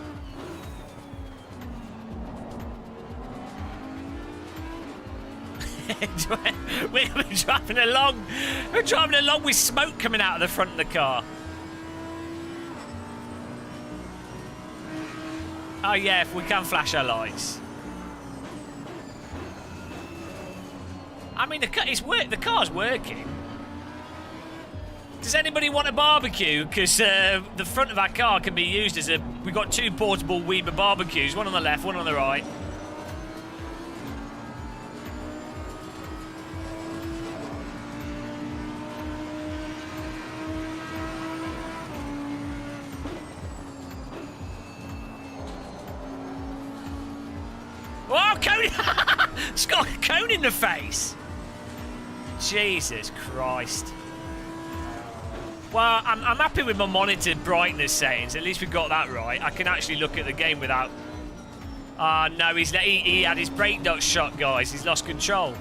We're driving along. We're driving along with smoke coming out of the front of the car. Oh yeah, if we can flash our lights. I mean, the car's working. Does anybody want a barbecue? Because the front of our car can be used as a... We've got two portable Weber barbecues, one on the left, one on the right. Oh, cone! It's got a cone in the face. Jesus Christ. Well, I'm happy with my monitor brightness settings. At least we got that right. I can actually look at the game without... no, he had his brake duct shot, guys. He's lost control.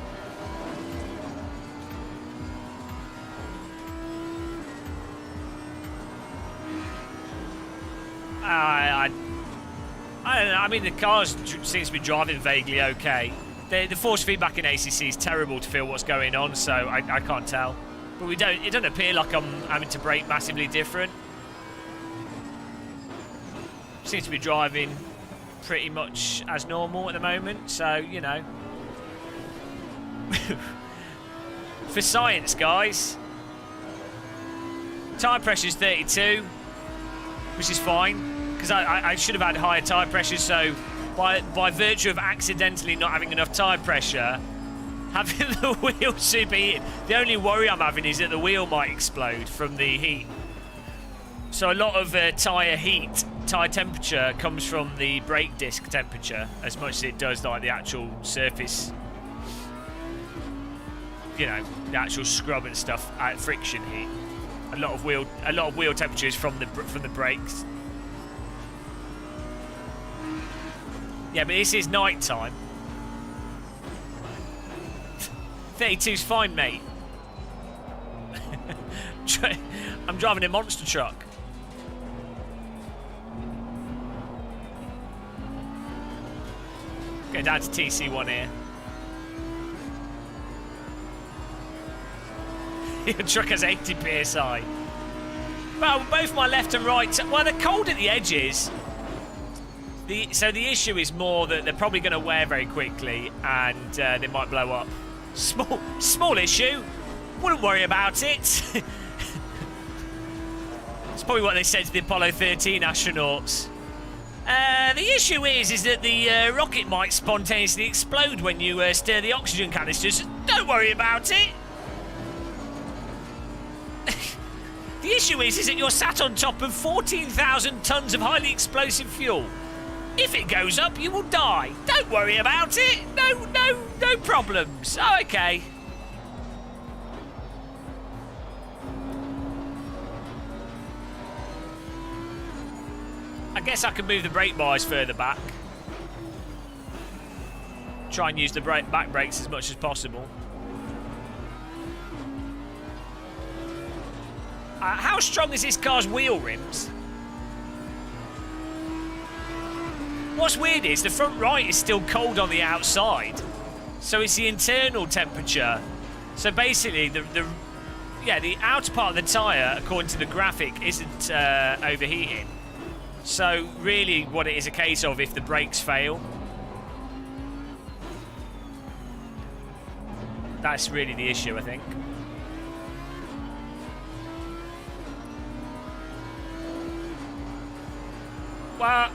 I don't know. I mean, the car seems to be driving vaguely okay. The force feedback in ACC is terrible to feel what's going on, so I can't tell. But it doesn't appear like I'm having to brake massively different. Seems to be driving pretty much as normal at the moment, so, you know. For science, guys. Tyre pressure's 32, which is fine, because I should have had higher tyre pressure, so by virtue of accidentally not having enough tyre pressure, having the wheel superheated, the only worry I'm having is that the wheel might explode from the heat. So a lot of tyre temperature comes from the brake disc temperature, as much as it does like the actual surface, you know, the actual scrub and stuff at friction heat. A lot of wheel temperature is from the brakes. Yeah, but this is night time. 32's fine, mate. I'm driving a monster truck. Going down to TC1 here. Your truck has 80 PSI. Well, both my left and right... Well, they're cold at the edges. So the issue is more that they're probably going to wear very quickly and they might blow up. Small issue. Wouldn't worry about it. It's probably what they said to the Apollo 13 astronauts. The issue is that the rocket might spontaneously explode when you stir the oxygen canisters. Don't worry about it. The issue is that you're sat on top of 14,000 tons of highly explosive fuel. If it goes up, you will die. Don't worry about it. No problems. Oh, okay. I guess I can move the brake bars further back. Try and use the back brakes as much as possible. How strong is this car's wheel rims? What's weird is the front right is still cold on the outside. So it's the internal temperature. So basically, the outer part of the tyre, according to the graphic, isn't overheating. So really what it is a case of if the brakes fail. That's really the issue, I think. Well,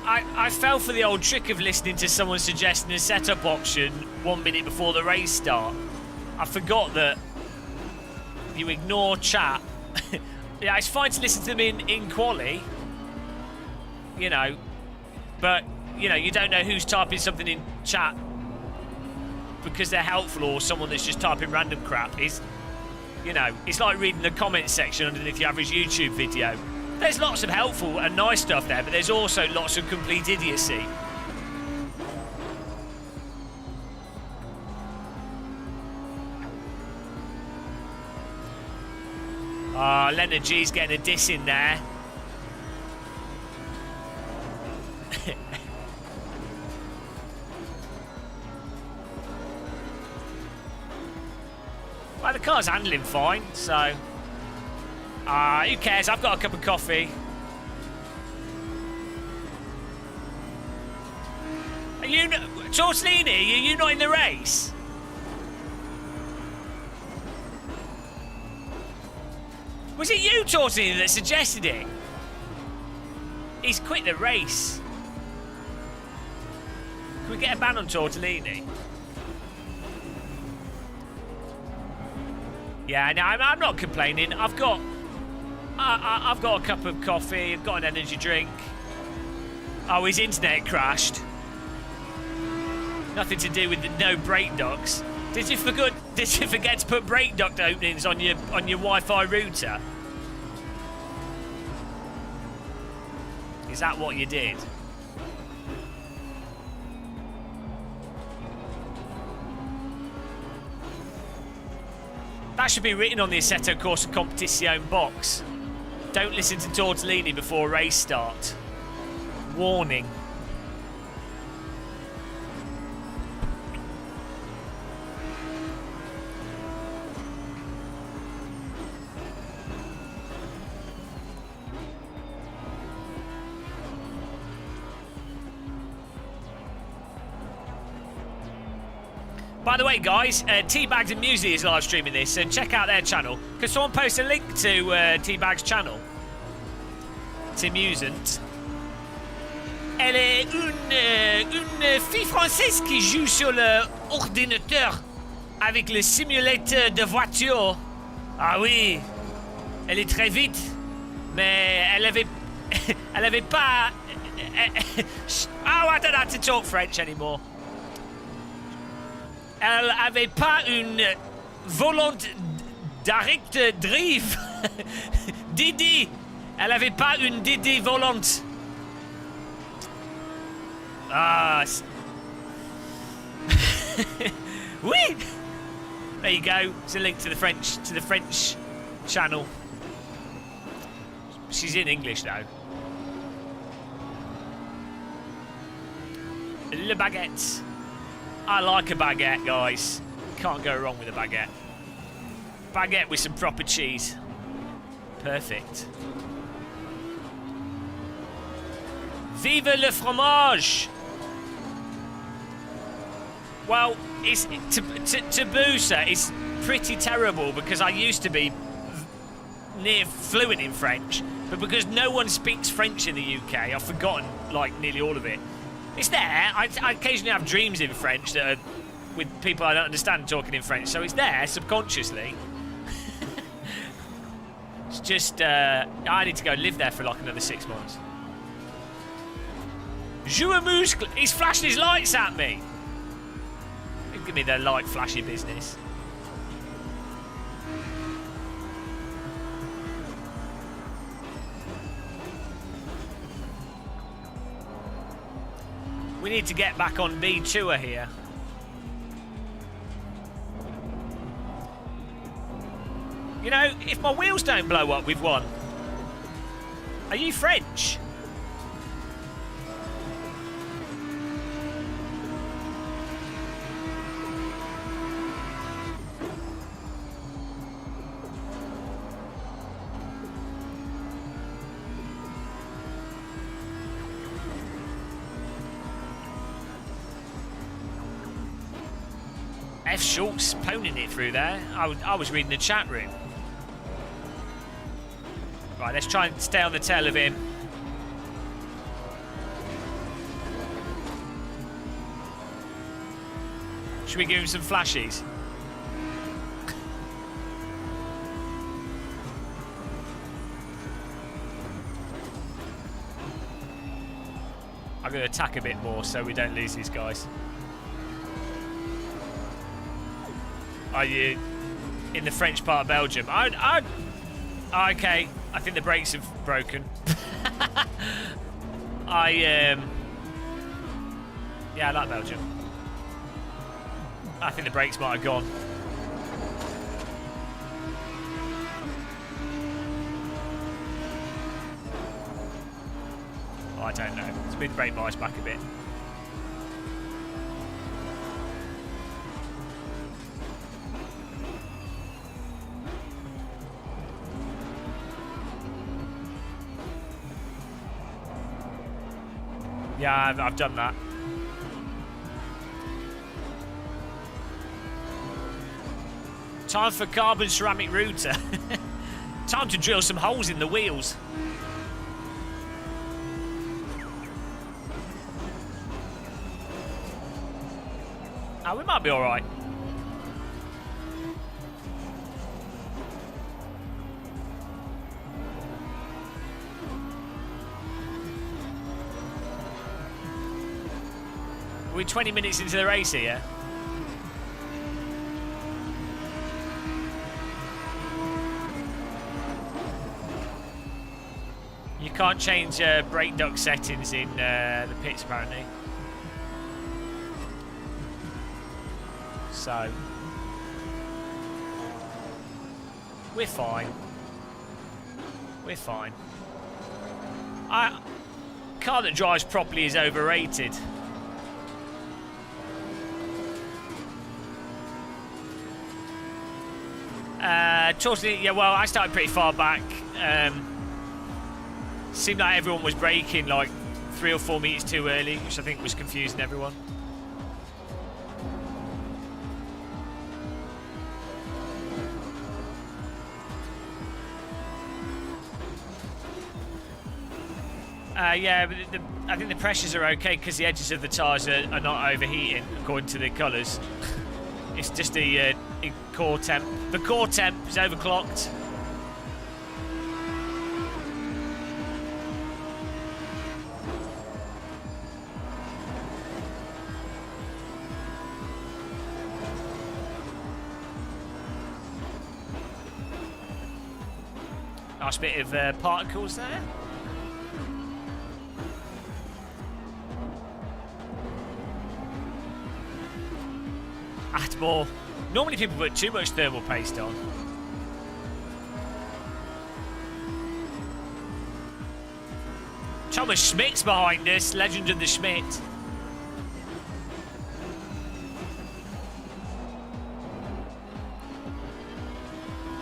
I fell for the old trick of listening to someone suggesting a setup option 1 minute before the race start. I forgot that you ignore chat. Yeah, it's fine to listen to them in quali, you know, but, you know, you don't know who's typing something in chat because they're helpful or someone that's just typing random crap. Is, you know, it's like reading the comments section underneath the average YouTube video. There's lots of helpful and nice stuff there, but there's also lots of complete idiocy. Lenny G's getting a diss in there. Well, the car's handling fine, so... who cares? I've got a cup of coffee. Are you... Tortellini, are you not in the race? Was it you, Tortellini, that suggested it? He's quit the race. Can we get a ban on Tortellini? Yeah, no, I'm not complaining. I've got a cup of coffee. I've got an energy drink. Oh, his internet crashed. Nothing to do with the no brake ducts. Did you forget to put brake duct openings on your Wi-Fi router? Is that what you did? That should be written on the Assetto Corsa Competizione box. Don't listen to Tortellini before race start. Warning. By the way, guys, Teabags and Muesli is live streaming this, and check out their channel. Can someone post a link to Teabag's channel? C'est amusant. Elle est une fille française qui joue sur l'ordinateur avec le simulateur de voiture. Ah oui, elle est très vite, mais elle avait pas... Oh, I don't have to talk French anymore. Elle avait pas une volante direct drive. Didi. Elle avait pas une Didi volante. Ah. Oui. There you go. It's a link to the French channel. She's in English though. Le baguette. I like a baguette, guys. Can't go wrong with a baguette. Baguette with some proper cheese. Perfect. Vive le fromage! Well, it's Tabusa is pretty terrible because I used to be near fluent in French, but because no one speaks French in the UK, I've forgotten like nearly all of it. It's there. I occasionally have dreams in French that are with people I don't understand talking in French, so it's there subconsciously. It's just I need to go live there for like another 6 months. Joue muscle. He's flashing his lights at me. Give me the light flashy business. We need to get back on B tour here. You know, if my wheels don't blow up, we've won. Are you French? F. Schultz poning it through there. I was reading the chat room. Right, let's try and stay on the tail of him. Should we give him some flashies? I'm going to attack a bit more so we don't lose these guys. Are you in the French part of Belgium? Okay, I think the brakes have broken. Yeah, I like Belgium. I think the brakes might have gone. Oh, I don't know. It's been brake bias back a bit. Yeah, I've done that. Time for carbon ceramic router. Time to drill some holes in the wheels. Oh, we might be alright. We're 20 minutes into the race here. You can't change brake duct settings in the pits apparently. So we're fine. We're fine. Car that drives properly is overrated. Yeah, well, I started pretty far back. Seemed like everyone was braking like 3 or 4 meters too early, which I think was confusing everyone. Yeah, but I think the pressures are okay because the edges of the tyres are not overheating according to the colours. It's just the core temp. The core temp is overclocked. Nice bit of particles there. Add more. Normally people put too much thermal paste on. Thomas Schmidt's behind us, legend of the Schmidt.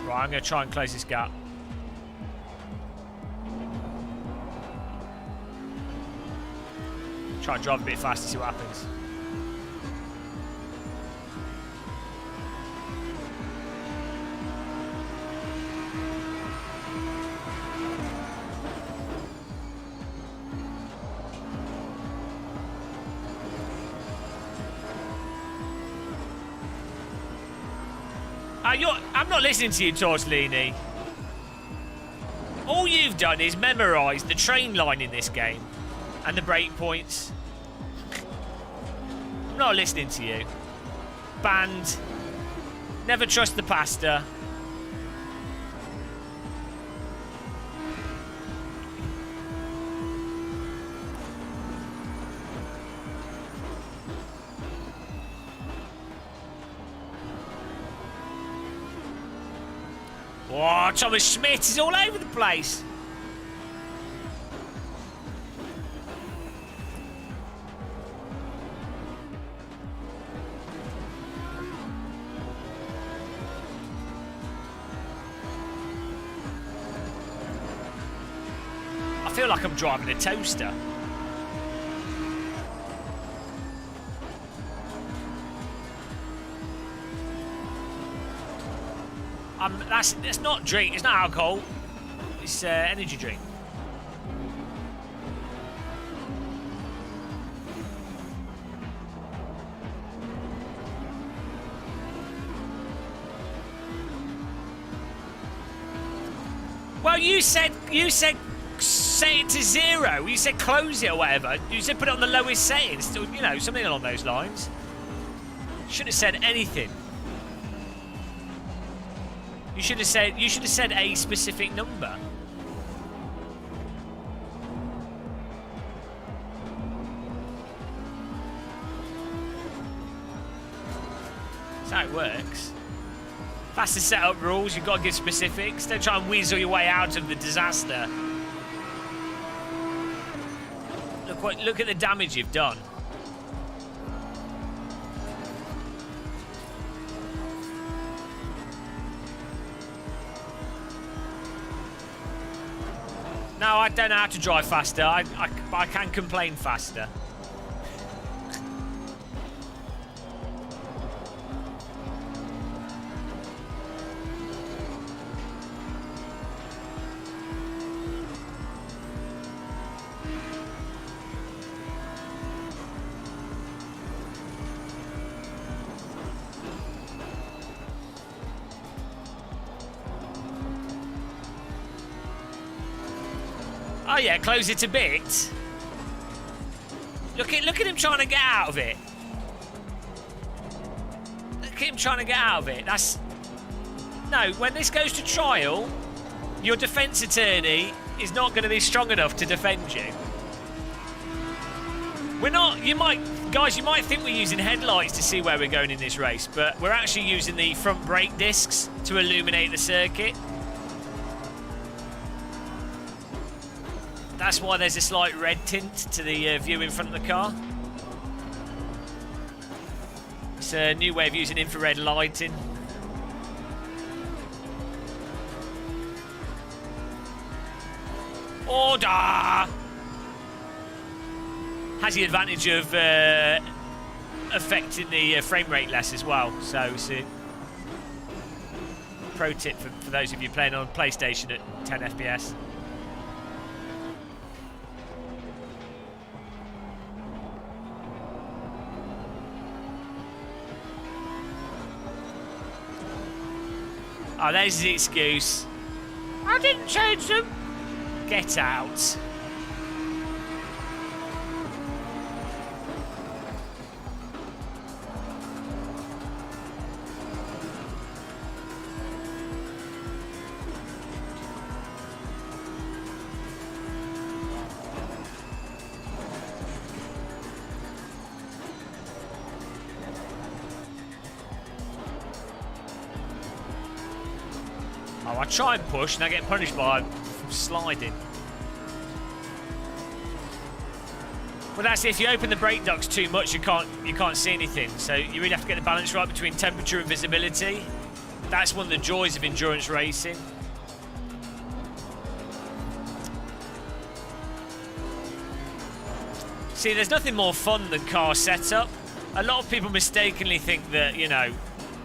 Right, I'm going to try and close this gap. Try and drive a bit faster, see what happens. I'm not listening to you, Tortellini. All you've done is memorise the train line in this game and the break points. I'm not listening to you. Banned. Never trust the pasta. Oh, Thomas Schmidt is all over the place. I feel like I'm driving a toaster. That's not drink. It's not alcohol. It's energy drink. Well, you said set it to 0. You said close it or whatever. You said put it on the lowest settings. You know, something along those lines. Should have said anything. You should have said a specific number. That's how it works. That's the setup rules. You've got to give specifics. Don't try and weasel your way out of the disaster. Look at the damage you've done. No, I don't know how to drive faster. I can complain faster. Oh yeah, close it a bit. Look at him trying to get out of it. Look at him trying to get out of it. That's no. When this goes to trial, your defence attorney is not going to be strong enough to defend you. We're not. You might think we're using headlights to see where we're going in this race, but we're actually using the front brake discs to illuminate the circuit. That's why there's a slight red tint to the view in front of the car. It's a new way of using infrared lighting. Order! Has the advantage of affecting the frame rate less as well. So it's a pro tip for those of you playing on PlayStation at 10 FPS. Oh, there's the excuse. I didn't change them. Get out. Oh, I try and push and I get punished by sliding. Well, that's it. If you open the brake ducts too much, you can't see anything. So you really have to get the balance right between temperature and visibility. That's one of the joys of endurance racing. See, there's nothing more fun than car setup. A lot of people mistakenly think that, you know,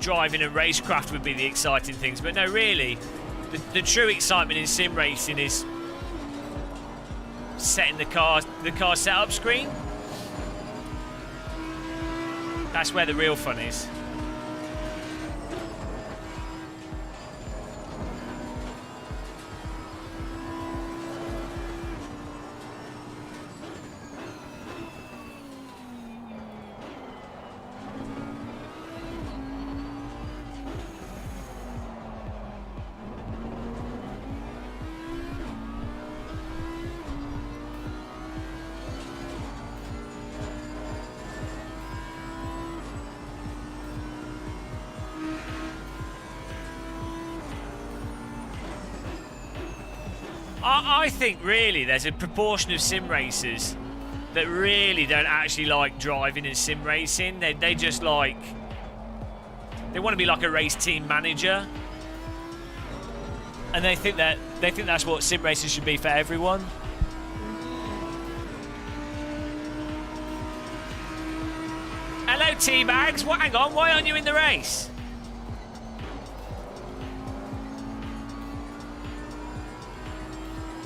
driving and racecraft would be the exciting things, but no, really, the true excitement in sim racing is setting the car setup screen. That's where the real fun is. I think really there's a proportion of sim racers that really don't actually like driving in sim racing. They just like, they want to be like a race team manager, and they think that's what sim racing should be for everyone. Hello, T-Bags. What? Hang on, why aren't you in the race?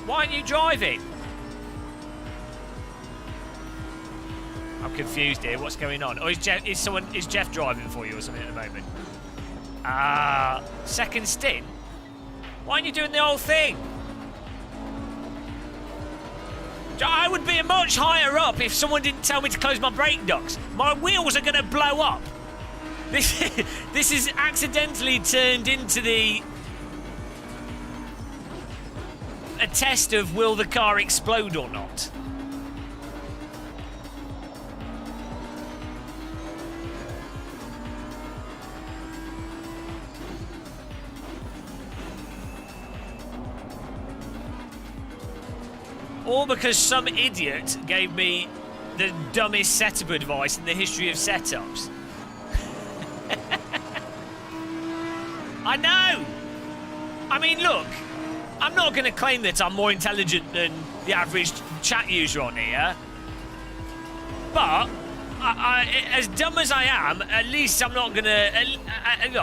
Why aren't you driving? I'm confused here. What's going on? Or is Jeff driving for you or something at the moment? Second stint? Why aren't you doing the whole thing? I would be much higher up if someone didn't tell me to close my brake ducts. My wheels are going to blow up. This is accidentally turned into a test of will the car explode or not. All because some idiot gave me the dumbest setup advice in the history of setups. I know! I mean, look, I'm not going to claim that I'm more intelligent than the average chat user on here. But, as dumb as I am, at least I'm not going to...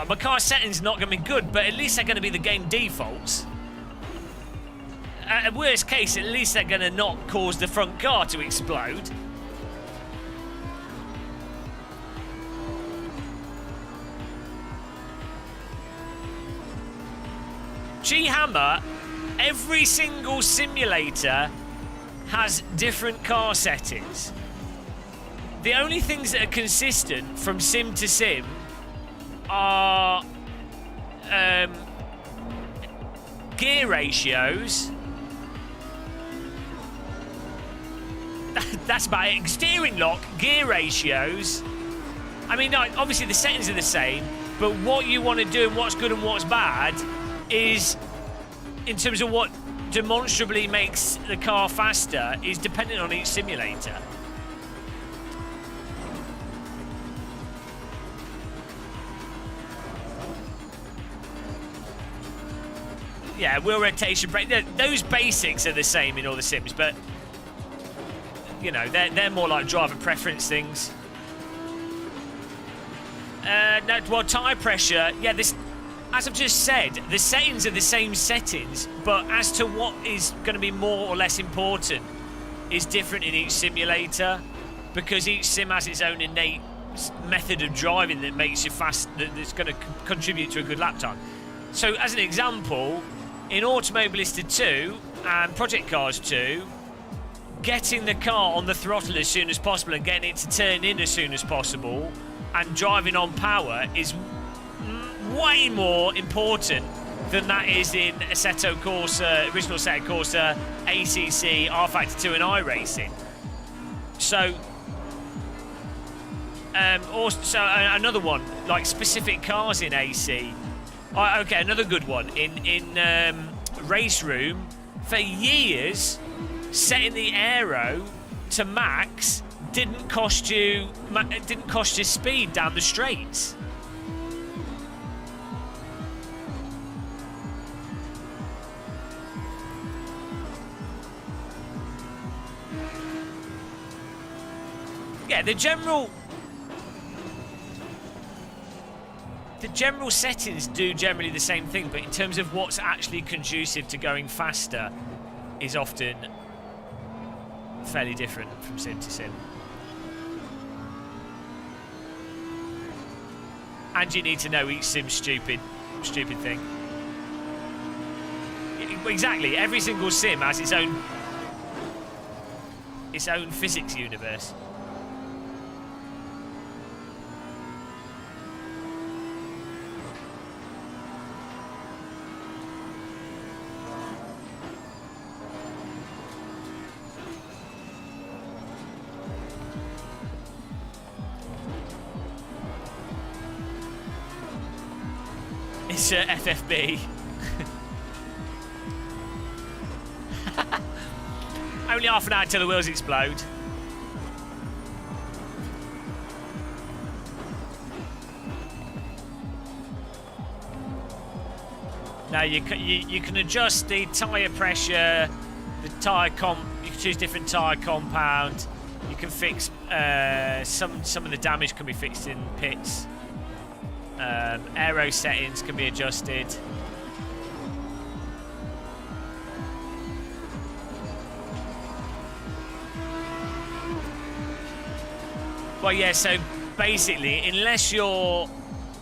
my car settings not going to be good, but at least they're going to be the game defaults. At worst case, at least they're going to not cause the front car to explode. G-Hammer, every single simulator has different car settings. The only things that are consistent from sim to sim are gear ratios. That's about it. Steering lock, gear ratios. I mean, obviously the settings are the same, but what you want to do and what's good and what's bad is, in terms of what demonstrably makes the car faster, is dependent on each simulator. Yeah, wheel rotation, brake. Those basics are the same in all the sims, but you know, they're more like driver preference things. No, well, tyre pressure, yeah, this, as I've just said, the settings are the same settings, but as to what is going to be more or less important is different in each simulator, because each sim has its own innate method of driving that makes you fast, that's going to contribute to a good lap time. So, as an example, in Automobilista 2 and Project Cars 2, getting the car on the throttle as soon as possible and getting it to turn in as soon as possible and driving on power is way more important than that is in Assetto Corsa, original Assetto Corsa, ACC, R Factor 2 and iRacing. So, also another one, like specific cars in AC. Okay, another good one. In Race Room, for years, setting the aero to max didn't cost you speed down the straights. Yeah, the general settings do generally the same thing, but in terms of what's actually conducive to going faster is often fairly different from sim to sim. And you need to know each sim's stupid thing. Exactly, every single sim has its own physics universe. It's FFB. Only half an hour till the wheels explode. Now you can adjust the tyre pressure, the tyre you can choose different tyre compound. You can fix some of the damage can be fixed in pits. Aero settings can be adjusted. Well, yeah, so basically, unless you're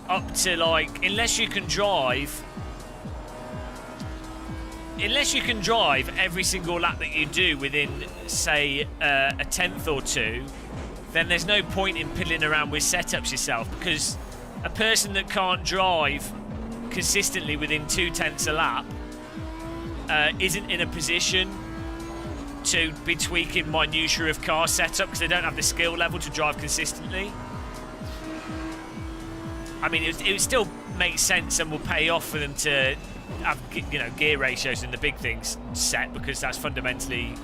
up to, like, unless you can drive every single lap that you do within, say, a tenth or two, then there's no point in piddling around with setups yourself, because a person that can't drive consistently within 0.2 a lap isn't in a position to be tweaking minutiae of car setup, because they don't have the skill level to drive consistently. I mean, it would still make sense and will pay off for them to have, you know, gear ratios and the big things set, because that's fundamentally,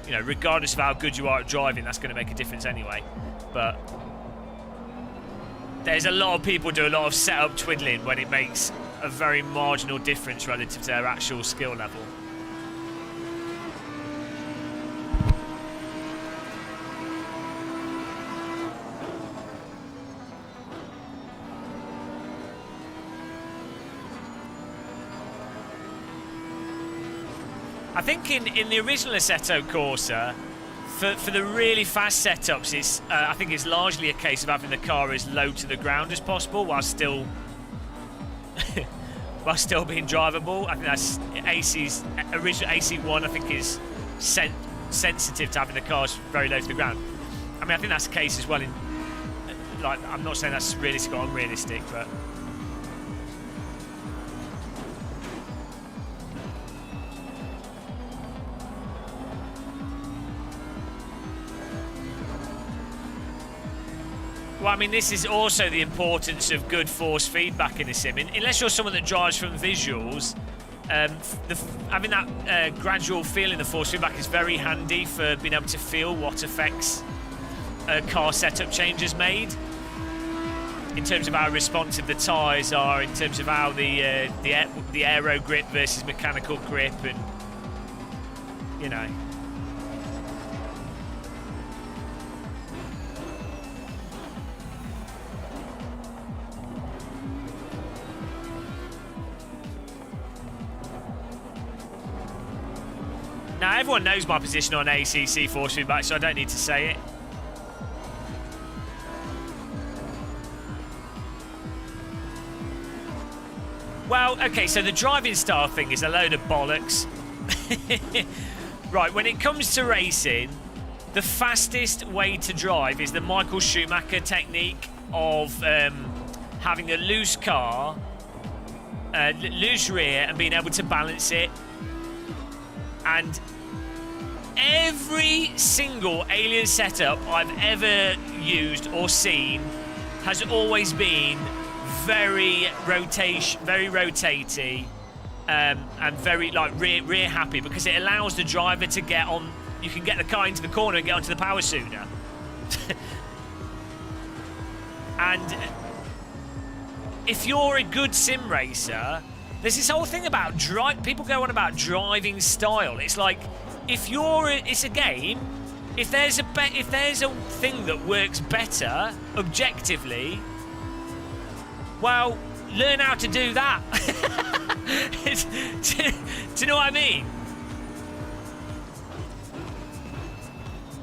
you know, regardless of how good you are at driving, that's going to make a difference anyway. But there's a lot of people do a lot of setup twiddling when it makes a very marginal difference relative to their actual skill level. I think in the original Assetto Corsa, for the really fast setups, it's I think it's largely a case of having the car as low to the ground as possible while still being drivable. I think that's AC's original AC1. I think is sensitive to having the cars very low to the ground. I mean, I think that's the case as well in, like, I'm not saying that's realistic or unrealistic, but. Well, I mean, this is also the importance of good force feedback in a sim. Unless you're someone that drives from visuals, having that gradual feel in the force feedback is very handy for being able to feel what effects car setup changes made. In terms of how responsive the tyres are, in terms of how the aero grip versus mechanical grip, and, you know. Now, everyone knows my position on ACC force feedback, so I don't need to say it. Well, okay, so the driving style thing is a load of bollocks. Right, when it comes to racing, the fastest way to drive is the Michael Schumacher technique of having a loose car, loose rear, and being able to balance it. And every single alien setup I've ever used or seen has always been very rotatey, and very, like, rear happy, because it allows the driver to get on. You can get the car into the corner and get onto the power sooner. And if you're a good sim racer, there's this whole thing about people go on about driving style. It's like, it's a game. If there's a thing that works better objectively, well, learn how to do that. Do you know what I mean?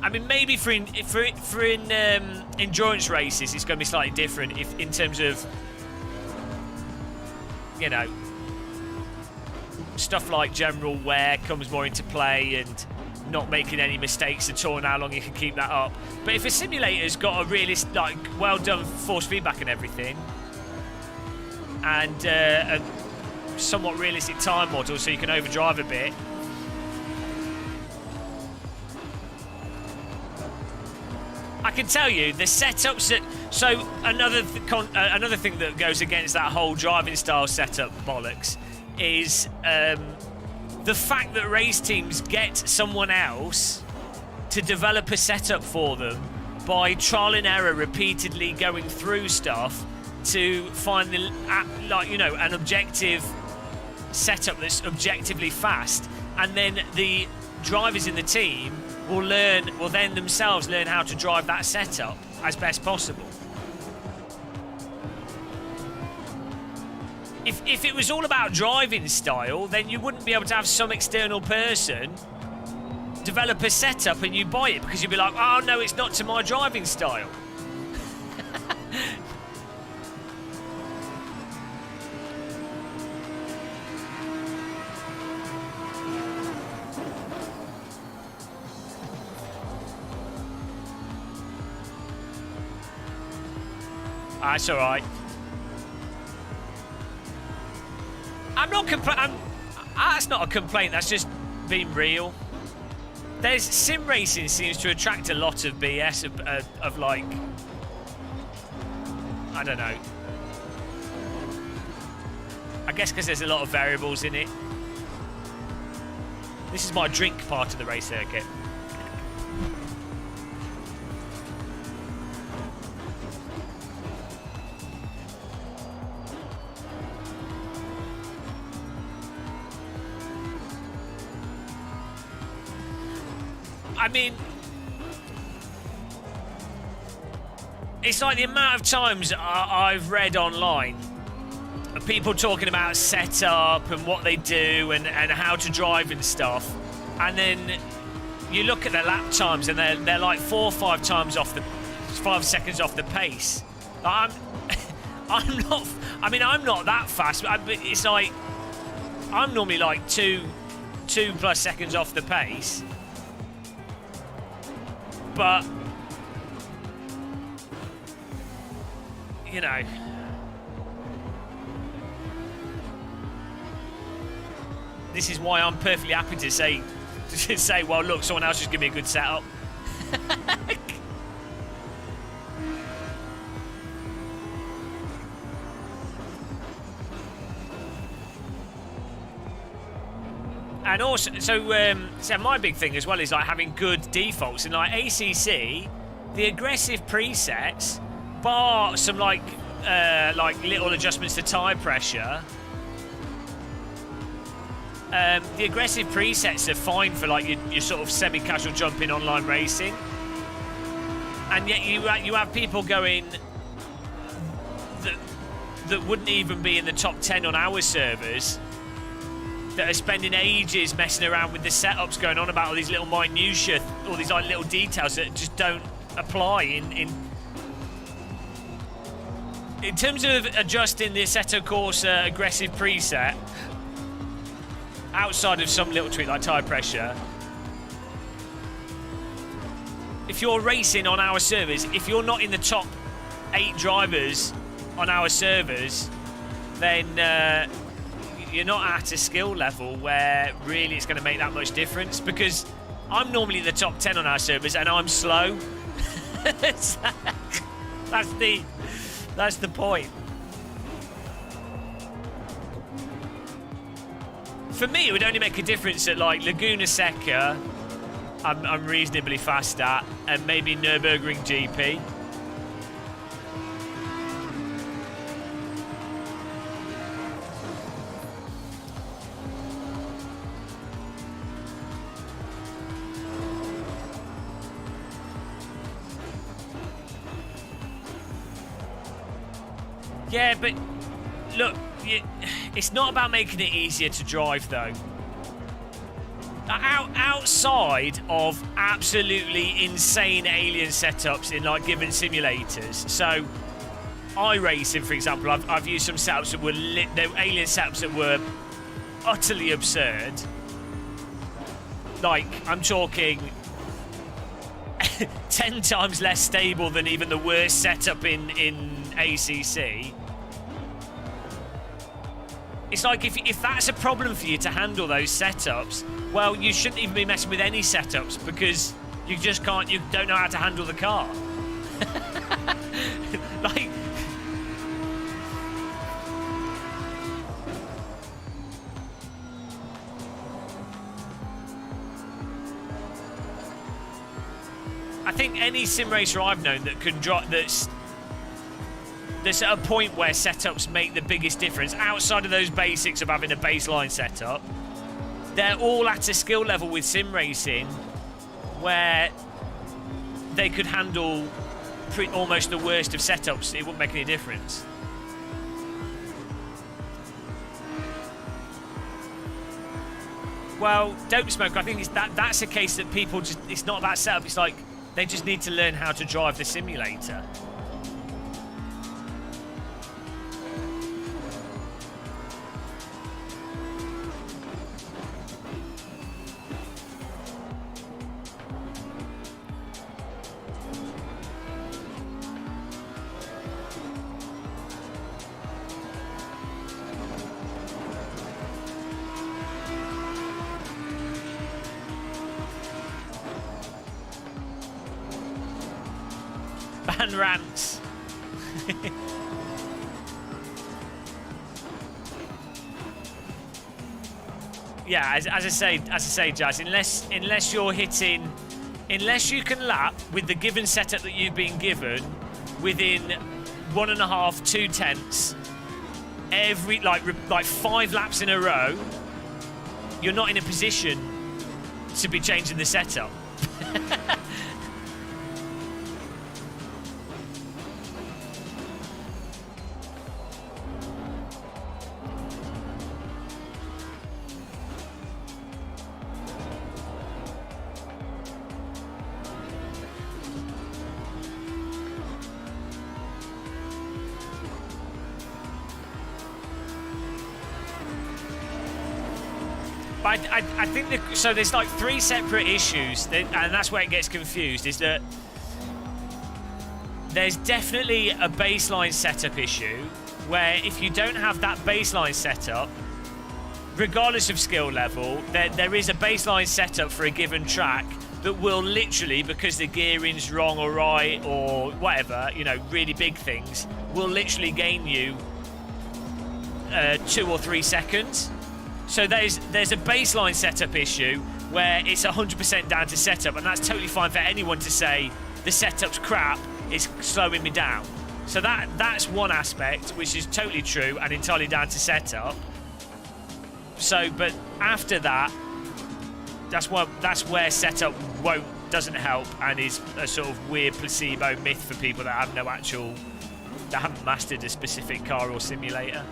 I mean, maybe for endurance races, it's going to be slightly different. If in terms of, you know, stuff like general wear comes more into play, and not making any mistakes at all, and how long you can keep that up. But if a simulator's got a realist, like, well done force feedback and everything, and a somewhat realistic time model, so you can overdrive a bit, I can tell you the setups that. So another thing that goes against that whole driving style setup bollocks is the fact that race teams get someone else to develop a setup for them by trial and error, repeatedly going through stuff to find the, like, you know, an objective setup that's objectively fast, and then the drivers in the team will then themselves learn how to drive that setup as best possible. If it was all about driving style, then you wouldn't be able to have some external person develop a setup and you buy it because you'll be like, oh no, it's not to my driving style. That's all right. I'm not complaining. That's not a complaint. That's just being real. There's sim racing seems to attract a lot of BS of like, I don't know. I guess because there's a lot of variables in it. This is my drink part of the race circuit. I mean, it's like the amount of times I've read online of people talking about setup and what they do and how to drive and stuff, and then you look at their lap times and they're like 4 or 5 times off 5 seconds off the pace. I'm not. I mean, I'm not that fast, but it's like I'm normally like 2+ seconds off the pace. But, you know, this is why I'm perfectly happy to say, well, look, someone else just give me a good setup. And also, so my big thing as well is like having good defaults. And like ACC, the aggressive presets, bar some like little adjustments to tire pressure. The aggressive presets are fine for like your sort of semi-casual jumping online racing. And yet you have people going that wouldn't even be in the top 10 on our servers, that are spending ages messing around with the setups, going on about all these little minutiae, all these like little details that just don't apply in terms of adjusting the Assetto Corsa aggressive preset. Outside of some little tweak like tire pressure, if you're racing on our servers, if you're not in the top 8 drivers on our servers, then you're not at a skill level where really it's going to make that much difference, because I'm normally in the top 10 on our servers and I'm slow. That's the point. For me, it would only make a difference at like Laguna Seca, I'm reasonably fast at, and maybe Nürburgring GP. Yeah, but look, it's not about making it easier to drive, though. Outside of absolutely insane alien setups in like given simulators, so iRacing, for example, I've used some setups that were alien setups that were utterly absurd. Like, I'm talking 10 times less stable than even the worst setup in ACC. It's like if that's a problem for you to handle those setups, well, you shouldn't even be messing with any setups, because you just can't, you don't know how to handle the car. Like, I think any sim racer I've known that can drop, that's at a point where setups make the biggest difference, outside of those basics of having a baseline setup, they're all at a skill level with sim racing where they could handle almost the worst of setups. It wouldn't make any difference. Well, Dope Smoke, I think that's a case that people just, it's not about setup, it's like they just need to learn how to drive the simulator. Rants. Yeah, as I say, Jazz. Unless you're hitting, unless you can lap with the given setup that you've been given within 1.5, 2 tenths every like 5 laps in a row, you're not in a position to be changing the setup. I think so. There's like 3 separate issues, and that's where it gets confused. Is that there's definitely a baseline setup issue where if you don't have that baseline setup, regardless of skill level, there is a baseline setup for a given track that will literally, because the gearing's wrong or right or whatever, you know, really big things, will literally gain you 2 or 3 seconds. So there's a baseline setup issue where it's 100% down to setup, and that's totally fine for anyone to say the setup's crap, it's slowing me down. So that's one aspect which is totally true and entirely down to setup. So, but after that, that's where setup doesn't help and is a sort of weird placebo myth for people that have that haven't mastered a specific car or simulator.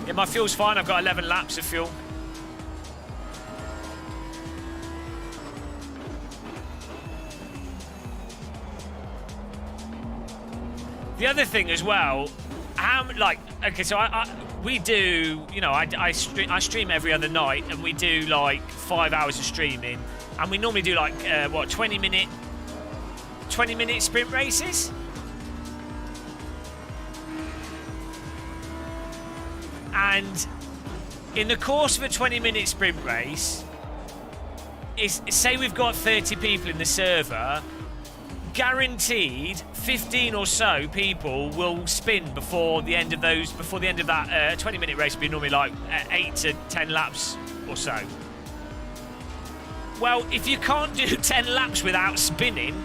Yeah, my fuel's fine. I've got 11 laps of fuel. The other thing as well, okay, so we do, you know, I stream every other night, and we do like 5 hours of streaming, and we normally do like 20 minute sprint races. And in the course of a 20-minute sprint race, say we've got 30 people in the server, guaranteed 15 or so people will spin before the end of that 20-minute race will be normally like 8 to 10 laps or so. Well, if you can't do 10 laps without spinning,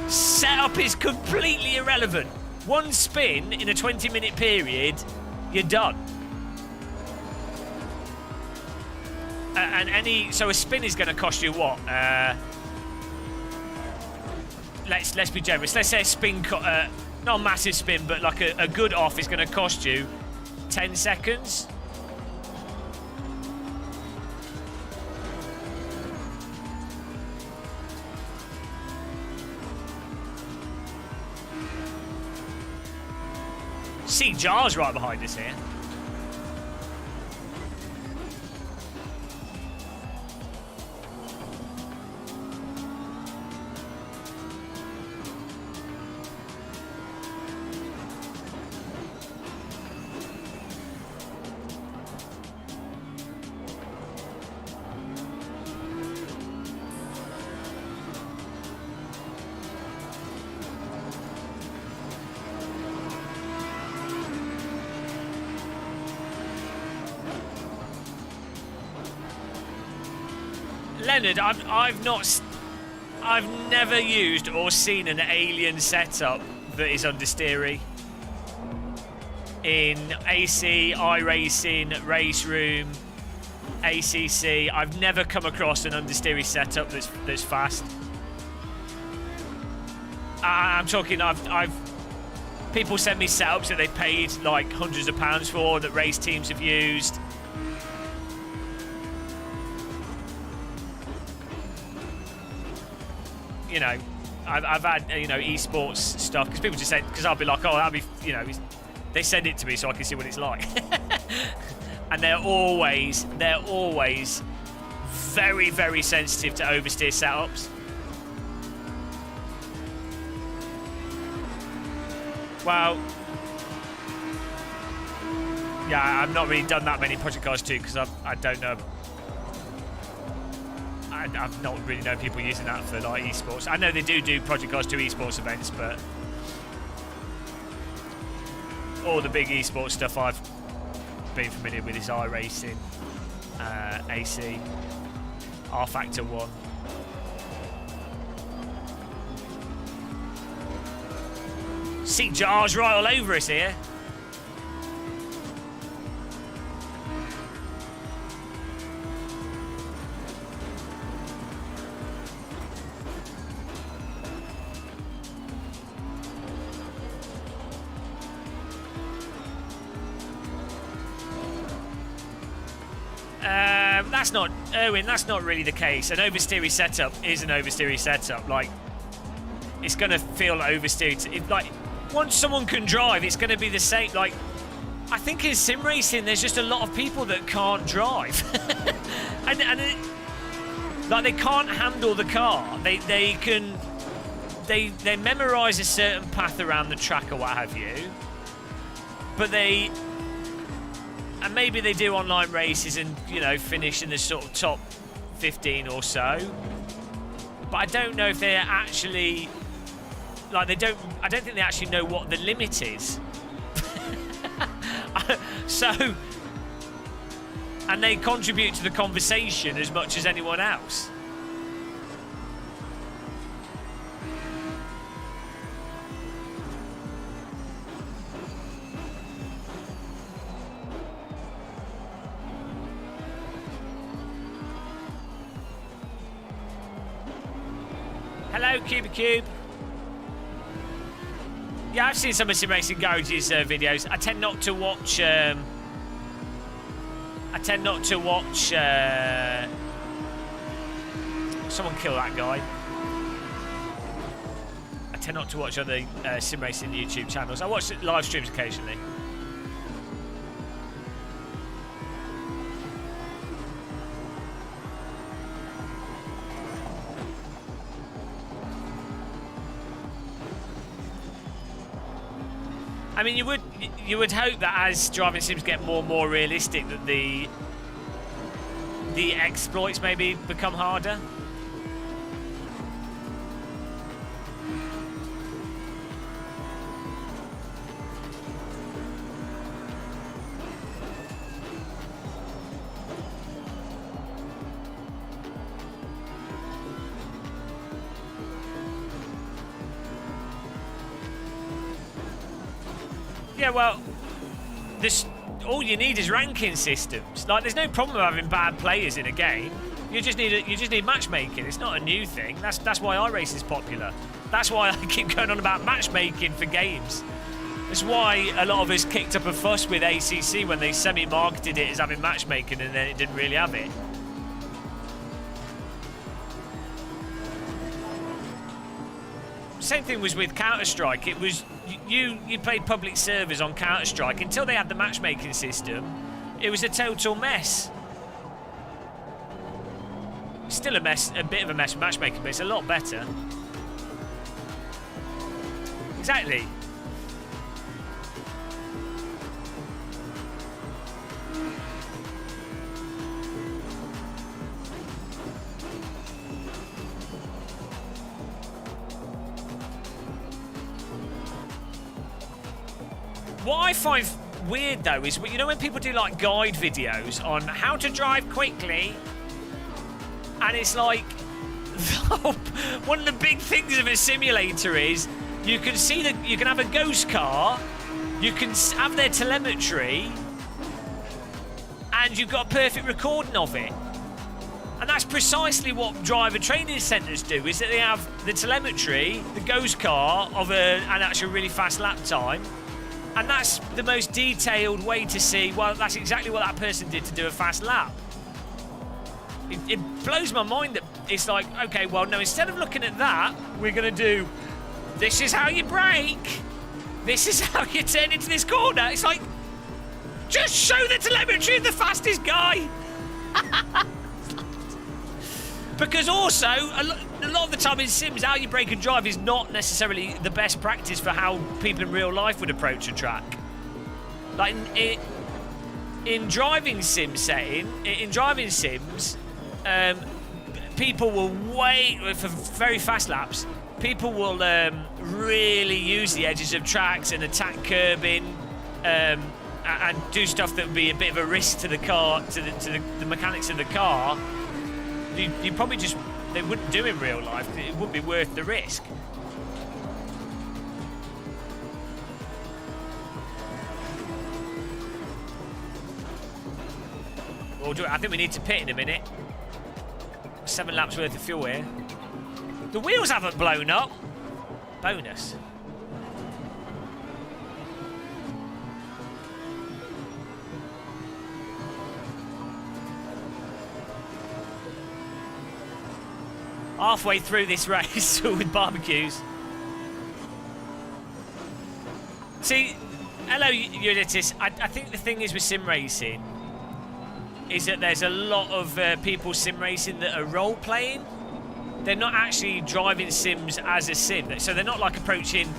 setup is completely irrelevant. One spin in a 20-minute period, you're done. So a spin is going to cost you what? Let's be generous. Let's say a spin, not a massive spin, but like a good off is going to cost you 10 seconds. See Jar's right behind us here. Leonard, I've never used or seen an alien setup that is understeery. in AC, iRacing, Race Room, ACC. I've never come across an understeery setup that's fast. I'm talking. I've people send me setups that they paid like hundreds of pounds for that race teams have used. You know, I've had esports stuff because people just say, because I'll be like, oh, that'll be, they send it to me so I can see what it's like. And they're always very, very sensitive to oversteer setups. Well, yeah, I've not really done that many Project Cars 2 because I don't know. I've not really known people using that for like esports. I know they do Project Cars 2 esports events, but all the big esports stuff I've been familiar with is iRacing, AC, R Factor 1. See jars right all over us here. That's not, Erwin, that's not really the case. An oversteery setup is an oversteery setup. Like, it's going to feel oversteered. Like, once someone can drive, it's going to be the same. Like, I think in sim racing, there's just a lot of people that can't drive. Like, they can't handle the car. They memorise a certain path around the track or what have you. But and maybe they do online races and, finish in the sort of top 15 or so. But I don't know if they're actually, like, I don't think they actually know what the limit is. So, and they contribute to the conversation as much as anyone else. Hello, Cube. Yeah, I've seen some of SimRacing Garage's videos. I tend not to watch. Someone kill that guy. I tend not to watch other SimRacing YouTube channels. I watch live streams occasionally. I mean, you would hope that as driving sims get more and more realistic, that the exploits maybe become harder. Yeah, well, all you need is ranking systems. Like, there's no problem with having bad players in a game. You just need matchmaking. It's not a new thing. That's why iRace is popular. That's why I keep going on about matchmaking for games. That's why a lot of us kicked up a fuss with ACC when they semi-marketed it as having matchmaking and then it didn't really have it. Same thing was with Counter-Strike. It was you played public servers on Counter-Strike until they had the matchmaking system. It was a total mess. Still a mess, a bit of a mess with matchmaking, but it's a lot better. Exactly. What I find weird though is, you know, when people do like guide videos on how to drive quickly, and it's like one of the big things of a simulator is you can see that you can have a ghost car You can have their telemetry, and you've got a perfect recording of it. And that's precisely what driver training centres do, is that they have the telemetry, the ghost car of an actual really fast lap time. And that's the most detailed way to see, well, that's exactly what that person did to do a fast lap. It blows my mind that it's like, okay, well, no, instead of looking at that, we're going to do, this is how you brake. This is how you turn into this corner. It's like, just show the telemetry of the fastest guy. Because also, a lot of the time in Sims, how you brake and drive is not necessarily the best practice for how people in real life would approach a track. Like in driving sim setting, in driving sims, people will wait for very fast laps. People will really use the edges of tracks and attack curbing, and do stuff that would be a bit of a risk to the car, to the mechanics of the car. You probably just, they wouldn't do in real life. It wouldn't be worth the risk. I think we need to pit in a minute. 7 laps worth of fuel here. The wheels haven't blown up. Bonus. Halfway through this race with barbecues. See, hello Eurydice. I think the thing is with sim racing is that there's a lot of people sim racing that are role playing. They're not actually driving sims as a sim. So they're not like approaching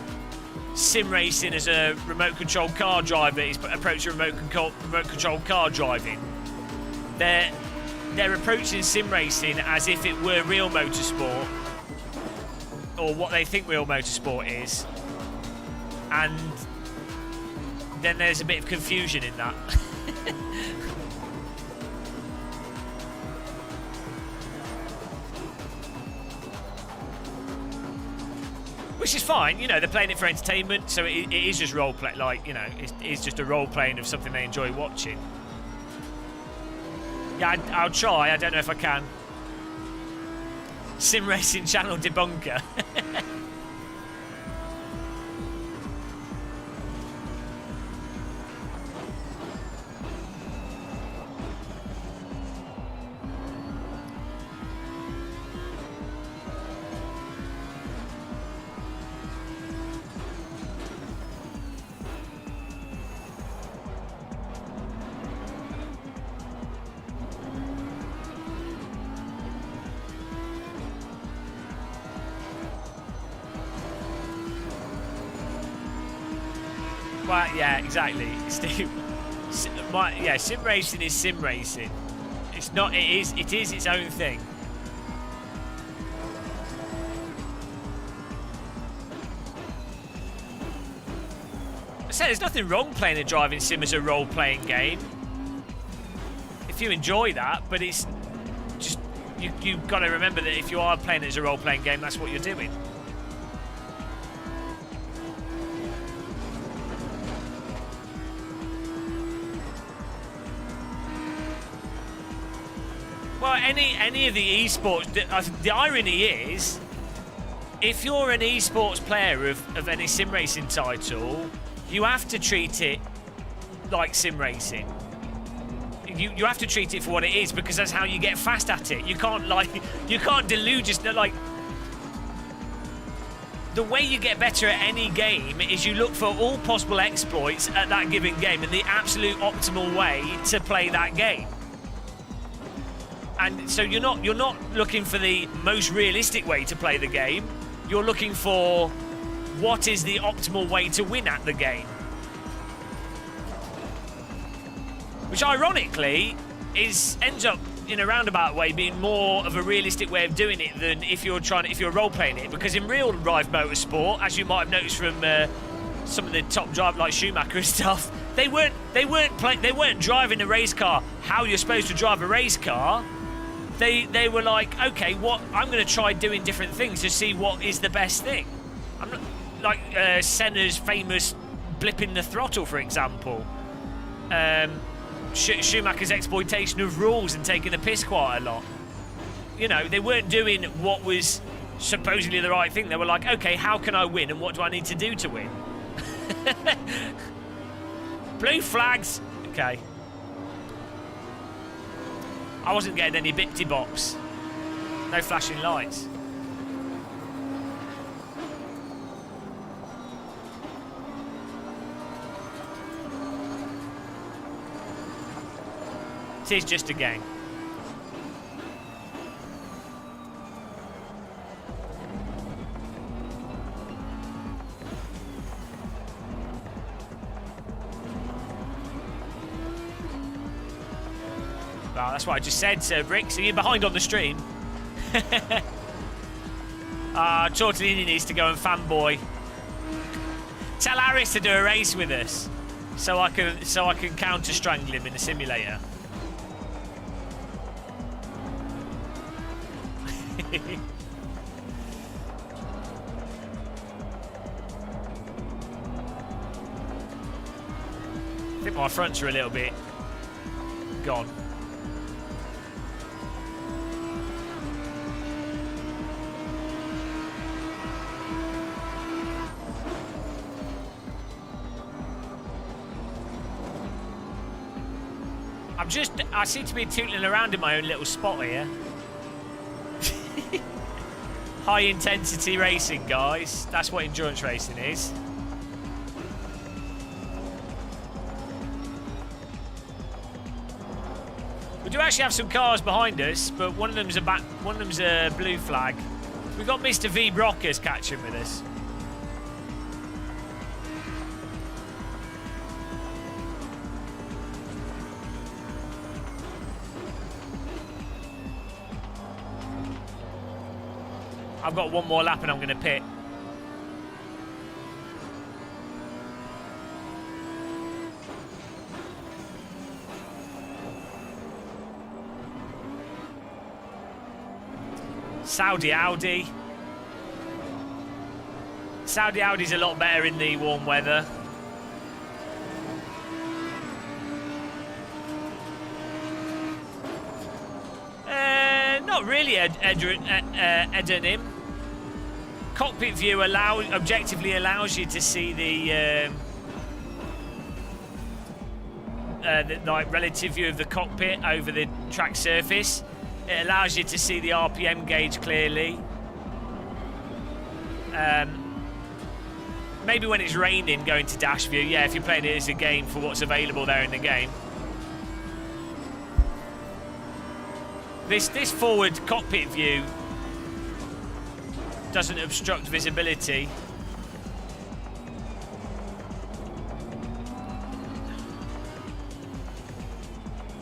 sim racing as a remote controlled car driver is approaching remote controlled car driving. They're approaching sim racing as if it were real motorsport, or what they think real motorsport is, and then there's a bit of confusion in that. Which is fine, you know, they're playing it for entertainment, so it is just role play, like, you know, it's just a role playing of something they enjoy watching. Yeah, I'll try. I don't know if I can. Sim Racing Channel debunker. Well, yeah, exactly, Steve. Yeah, sim racing is sim racing. It's not. It is its own thing. I said there's nothing wrong playing a driving sim as a role-playing game. If you enjoy that, but it's just you've got to remember that if you are playing it as a role-playing game, that's what you're doing. Well, any of the esports, the irony is, if you're an esports player of any sim racing title, you have to treat it like sim racing. You have to treat it for what it is, because that's how you get fast at it. You can't delude yourself. Like, the way you get better at any game is you look for all possible exploits at that given game and the absolute optimal way to play that game. And so you're not looking for the most realistic way to play the game. You're looking for what is the optimal way to win at the game. Which ironically ends up in a roundabout way being more of a realistic way of doing it than if you're role playing it. Because in real life motorsport, as you might have noticed from some of the top drivers like Schumacher and stuff, they weren't driving a race car how you're supposed to drive a race car. They were like, okay, I'm going to try doing different things to see what is the best thing. I'm not like Senna's famous blipping the throttle, for example. Schumacher's exploitation of rules and taking the piss quite a lot. You know, they weren't doing what was supposedly the right thing. They were like, okay, how can I win and what do I need to do to win? Blue flags. Okay. I wasn't getting any bitty bops. No flashing lights. It is just a game. Well, that's what I just said, Sir Bricks. Are you behind on the stream? Tortellini needs to go and fanboy. Tell Harris to do a race with us, so I can counter strangle him in the simulator. I think my fronts are a little bit gone. I seem to be tootling around in my own little spot here. High intensity racing, guys. That's what endurance racing is. We do actually have some cars behind us, but one of them's a blue flag. We've got Mr. V Brockers catching with us. I've got one more lap and I'm going to pit. Saudi Audi. Saudi Audi's a lot better in the warm weather. Not really, Edenim. Cockpit view objectively allows you to see the like relative view of the cockpit over the track surface. It allows you to see the RPM gauge clearly. Maybe when it's raining, going to dash view. Yeah, if you're playing it as a game for what's available there in the game. This forward cockpit view doesn't obstruct visibility.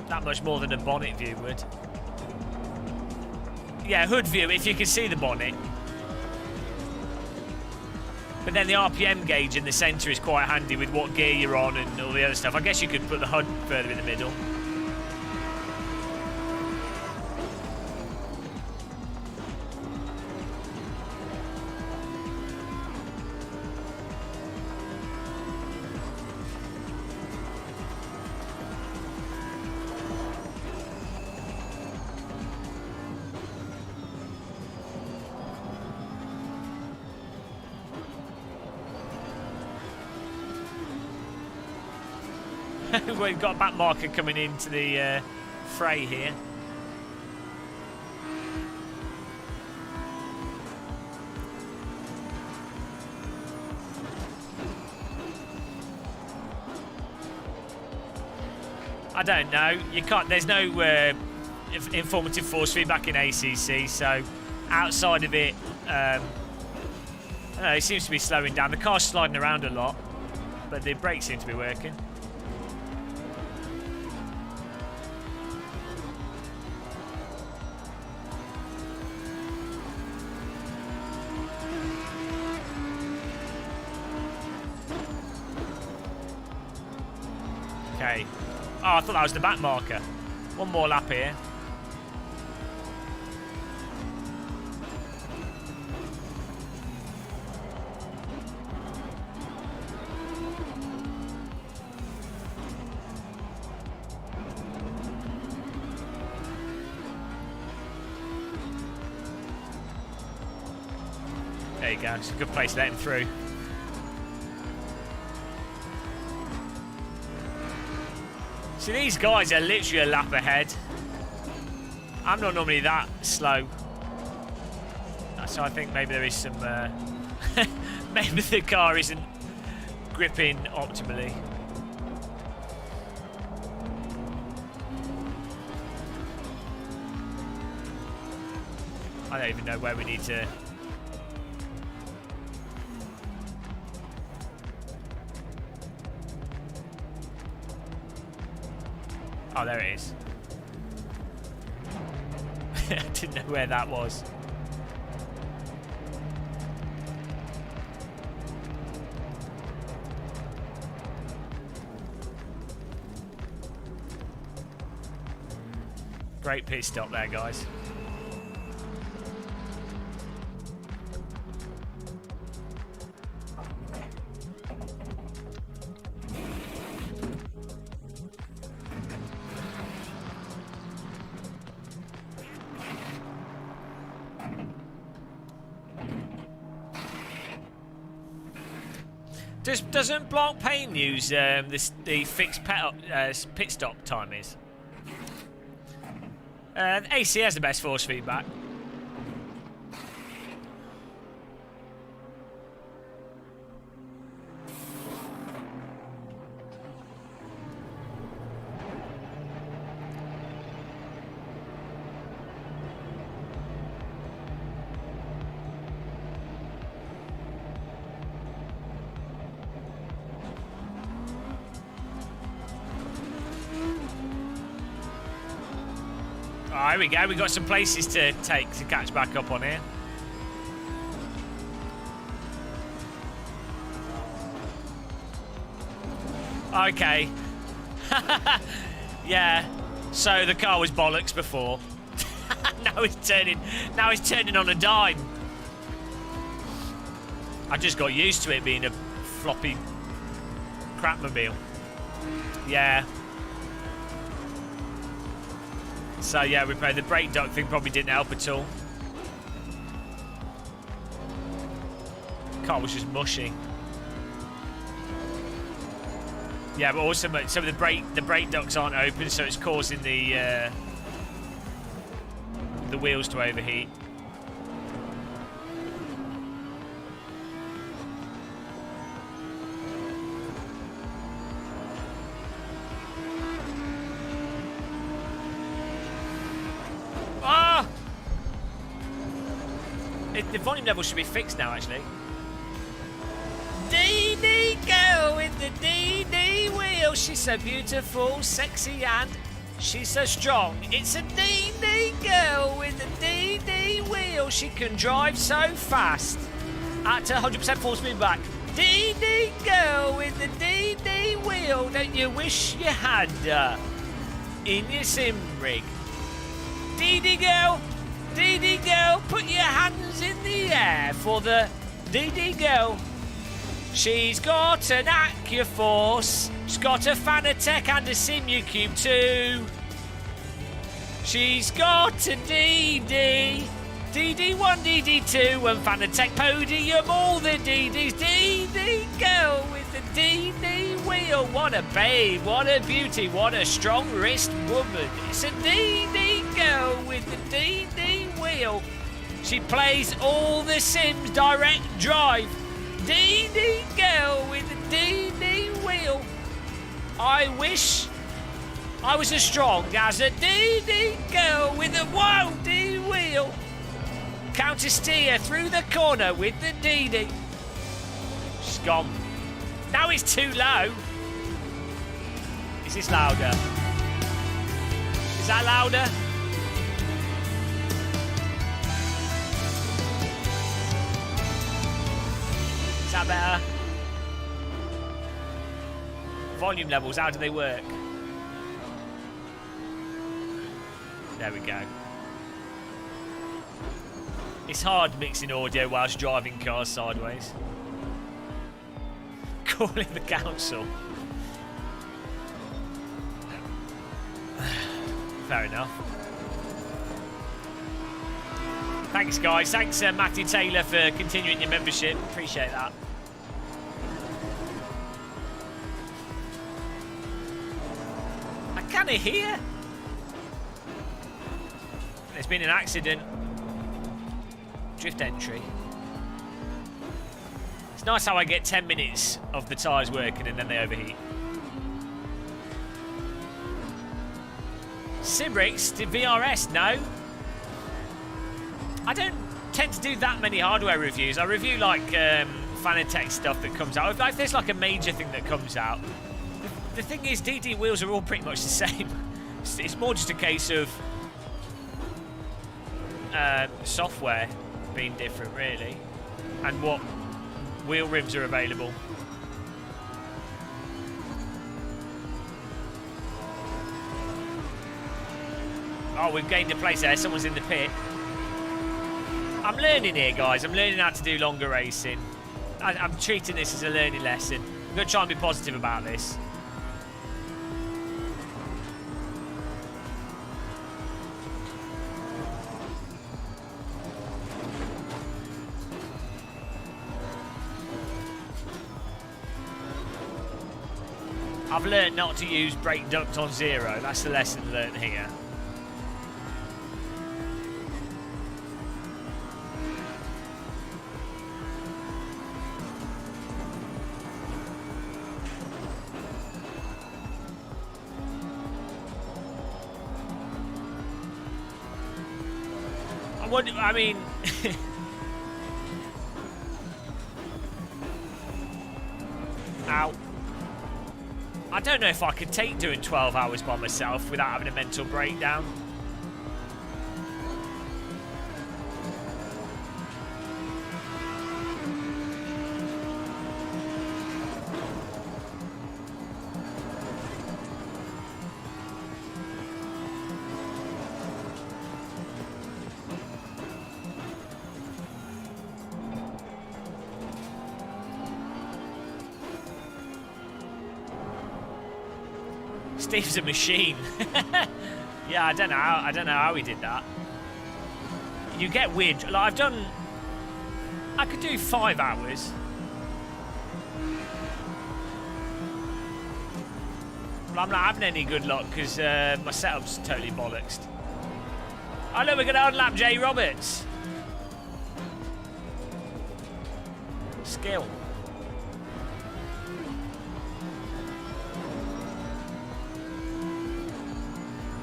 That much more than a bonnet view would. Yeah, hood view, if you can see the bonnet. But then the RPM gauge in the centre is quite handy with what gear you're on and all the other stuff. I guess you could put the HUD further in the middle. We've got a back marker coming into the fray here. I don't know. You can't. There's no informative force feedback in ACC, so outside of it, I don't know, it seems to be slowing down. The car's sliding around a lot, but the brakes seem to be working. Okay. Oh, I thought that was the back marker. One more lap here. There you go. It's a good place to let him through. See, these guys are literally a lap ahead. I'm not normally that slow. So I think maybe there is some... maybe the car isn't gripping optimally. I don't even know where we need to... Oh, there it is. I didn't know where that was. Great pit stop there, guys. Doesn't Blanc Payne use the fixed pit stop time is? AC has the best force feedback. Here we go, we've got some places to take to catch back up on here. Okay. Yeah. So the car was bollocks before. now it's turning on a dime. I just got used to it being a floppy crapmobile. Yeah. So yeah, we played the brake duct thing, probably didn't help at all. Car was just mushy. Yeah, but also some of the brake ducts aren't open, so it's causing the wheels to overheat. The volume level should be fixed now, actually. DD girl with the DD wheel. She's so beautiful, sexy, and she's so strong. It's a DD girl with the DD wheel. She can drive so fast at 100% force feedback. DD girl with the DD wheel. Don't you wish you had her in your sim rig? DD girl. DD girl, put your hands in the air for the DD girl. She's got an AccuForce, she's got a Fanatec and a SimuCube too. She's got a DD, DD1, DD2 and Fanatec Podium, all the DDs. DD girl with the DD wheel. What a babe, what a beauty, what a strong wrist woman. It's a DD girl with the DD wheel. She plays all the Sims direct drive. DD girl with the DD wheel. I wish I was as strong as a DD girl with a D wheel. Counter steer through the corner with the DD. She's gone. Now it's too low. Is this louder? Is that louder? Is that better? Volume levels, how do they work? There we go. It's hard mixing audio whilst driving cars sideways. Calling the council. Fair enough. Thanks, guys. Thanks, Matthew Taylor, for continuing your membership. Appreciate that. I can't hear. There's been an accident. Drift entry. It's nice how I get 10 minutes of the tyres working and then they overheat. SimRacing, did VRS? No. I don't tend to do that many hardware reviews. I review like Fanatec stuff that comes out. If there's like a major thing that comes out. The thing is, DD wheels are all pretty much the same. It's more just a case of software being different, really, and what wheel rims are available. Oh, we've gained a place there. Someone's in the pit. I'm learning here, guys. I'm learning how to do longer racing. I'm treating this as a learning lesson. I'm going to try and be positive about this. I've learned not to use brake duct on zero. That's the lesson learned here. I mean, ow. I don't know if I could take doing 12 hours by myself without having a mental breakdown. Steve's a machine. Yeah, I don't know how he did that. You get weird. Like I could do 5 hours. But I'm not having any good luck because my setup's totally bollocksed. Oh look, we're going to unlap Jay Roberts. Skill.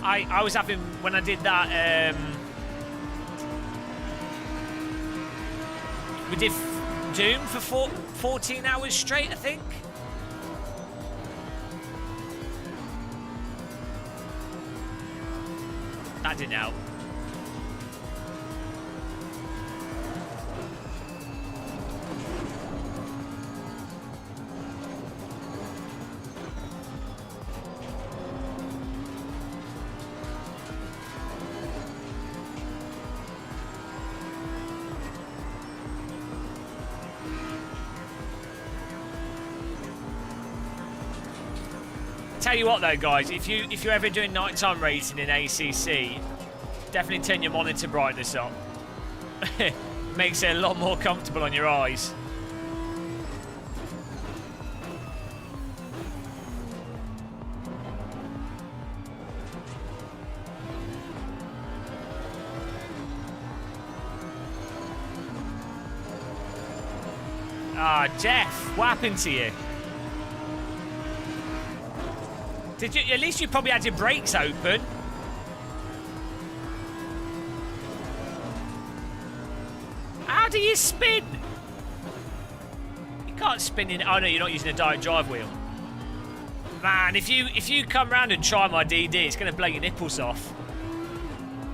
I was having, when I did that, we did Doom for 14 hours straight, I think. That didn't help. Tell you what though, guys, if you're ever doing nighttime racing in ACC, definitely turn your monitor brightness up. Makes it a lot more comfortable on your eyes. Ah, Jeff, what happened to you? Did you? At least you probably had your brakes open. How do you spin? You can't spin in. Oh no, you're not using a direct drive wheel. Man, if you come round and try my DD, it's going to blow your nipples off.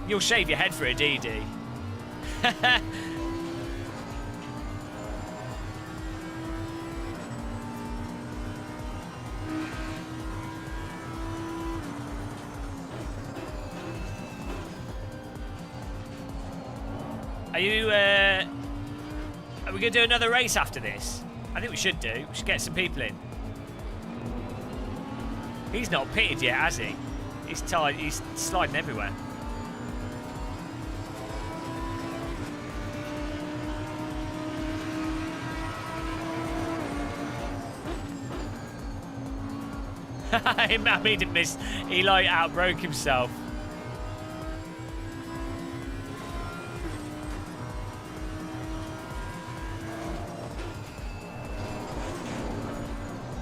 You'll shave your head for a DD. Are we going to do another race after this? I think we should do. We should get some people in. He's not pitted yet, has he? He's tired. He's sliding everywhere. I mean, he didn't miss. He like outbroke himself.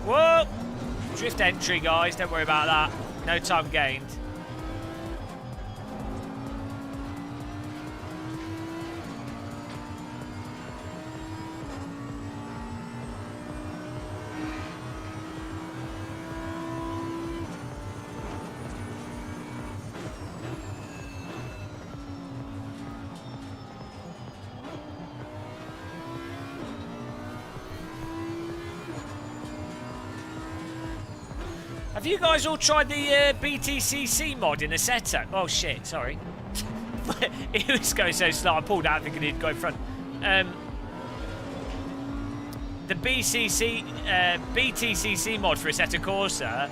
Whoa! Drift entry, guys. Don't worry about that. No time gained. Have you guys all tried the BTCC mod in a setup? Oh shit, sorry. It was going so slow, I pulled out thinking he'd go in front. The BTCC mod for Assetto Corsa,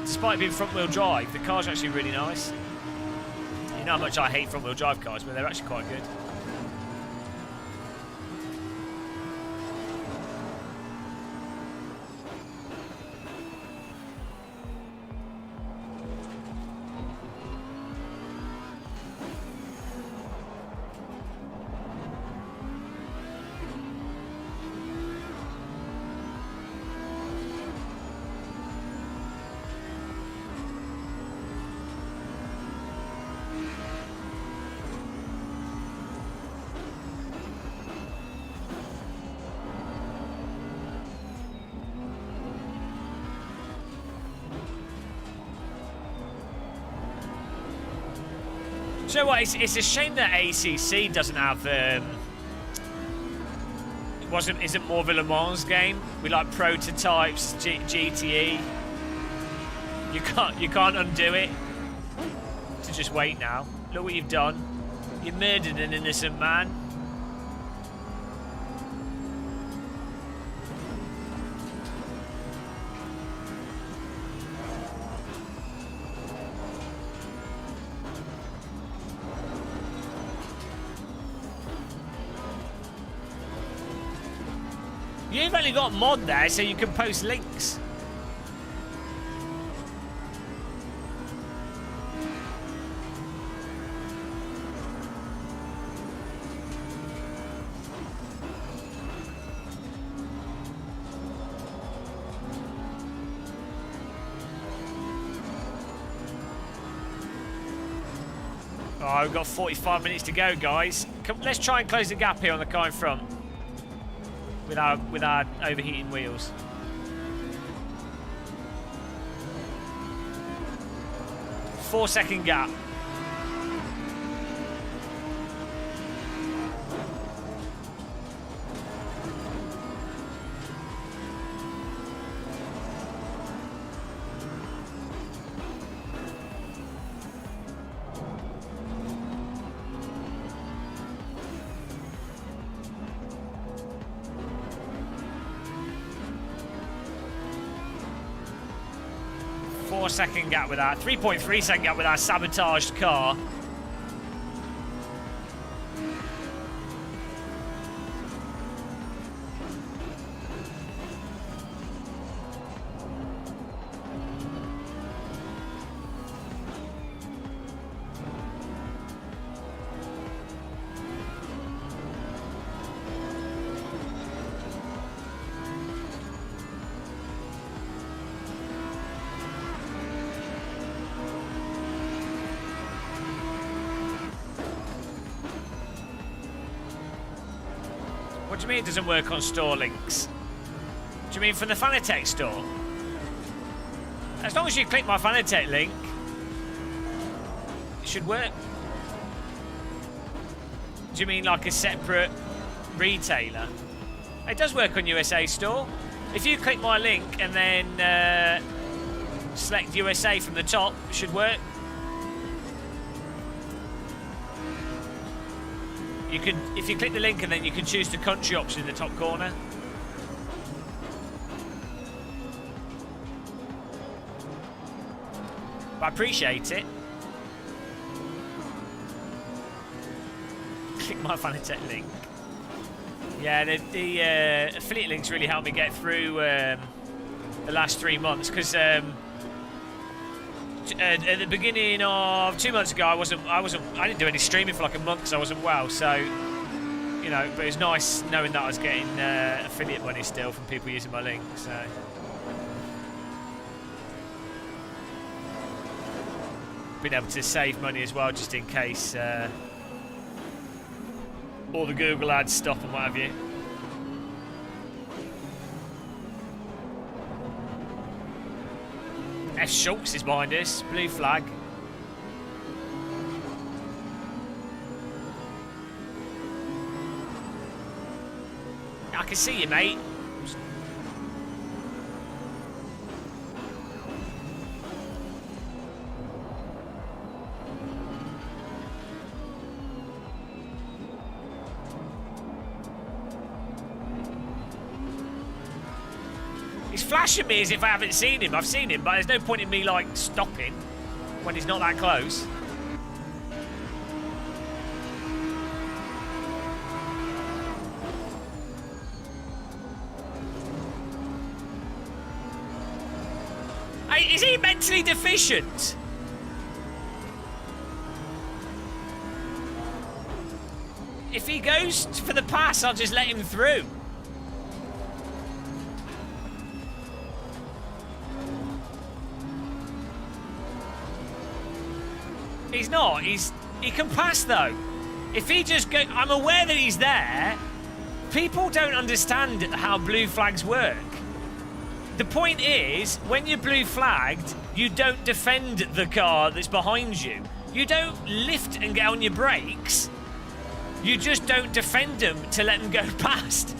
despite being front wheel drive, the car's actually really nice. You know how much I hate front wheel drive cars, but they're actually quite good. So what? It's a shame that ACC doesn't have isn't more of a Le Mans game with like prototypes, GTE. You can't undo it. So just wait now. Look what you've done. You murdered an innocent man. You've only got mod there, so you can post links. Oh, we've got 45 minutes to go, guys. Let's try and close the gap here on the car in front. With our overheating wheels. Four-second gap. Second gap with that 3.3 second gap with our sabotaged car. What do you mean it doesn't work on store links? Do you mean from the Fanatec store? As long as you click my Fanatec link, it should work. Do you mean like a separate retailer? It does work on USA store. If you click my link and then select USA from the top, it should work. You can, if you click the link and then you can choose the country option in the top corner. But I appreciate it. Click my Fanatec link. Yeah, the affiliate links really help me get through the last 3 months, because at the beginning of 2 months ago, I didn't do any streaming for like a month because I wasn't well. So, you know, but it was nice knowing that I was getting affiliate money still from people using my link. So. Been able to save money as well, just in case all the Google ads stop and what have you. F. Schultz is behind us, blue flag. I can see you, mate. He's flashing me as if I haven't seen him. I've seen him, but there's no point in me, like, stopping when he's not that close. Hey, is he mentally deficient? If he goes for the pass, I'll just let him through. He's not. He can pass though. If he just go, I'm aware that he's there. People don't understand how blue flags work. The point is, when you're blue flagged, you don't defend the car that's behind you. You don't lift and get on your brakes. You just don't defend them to let them go past.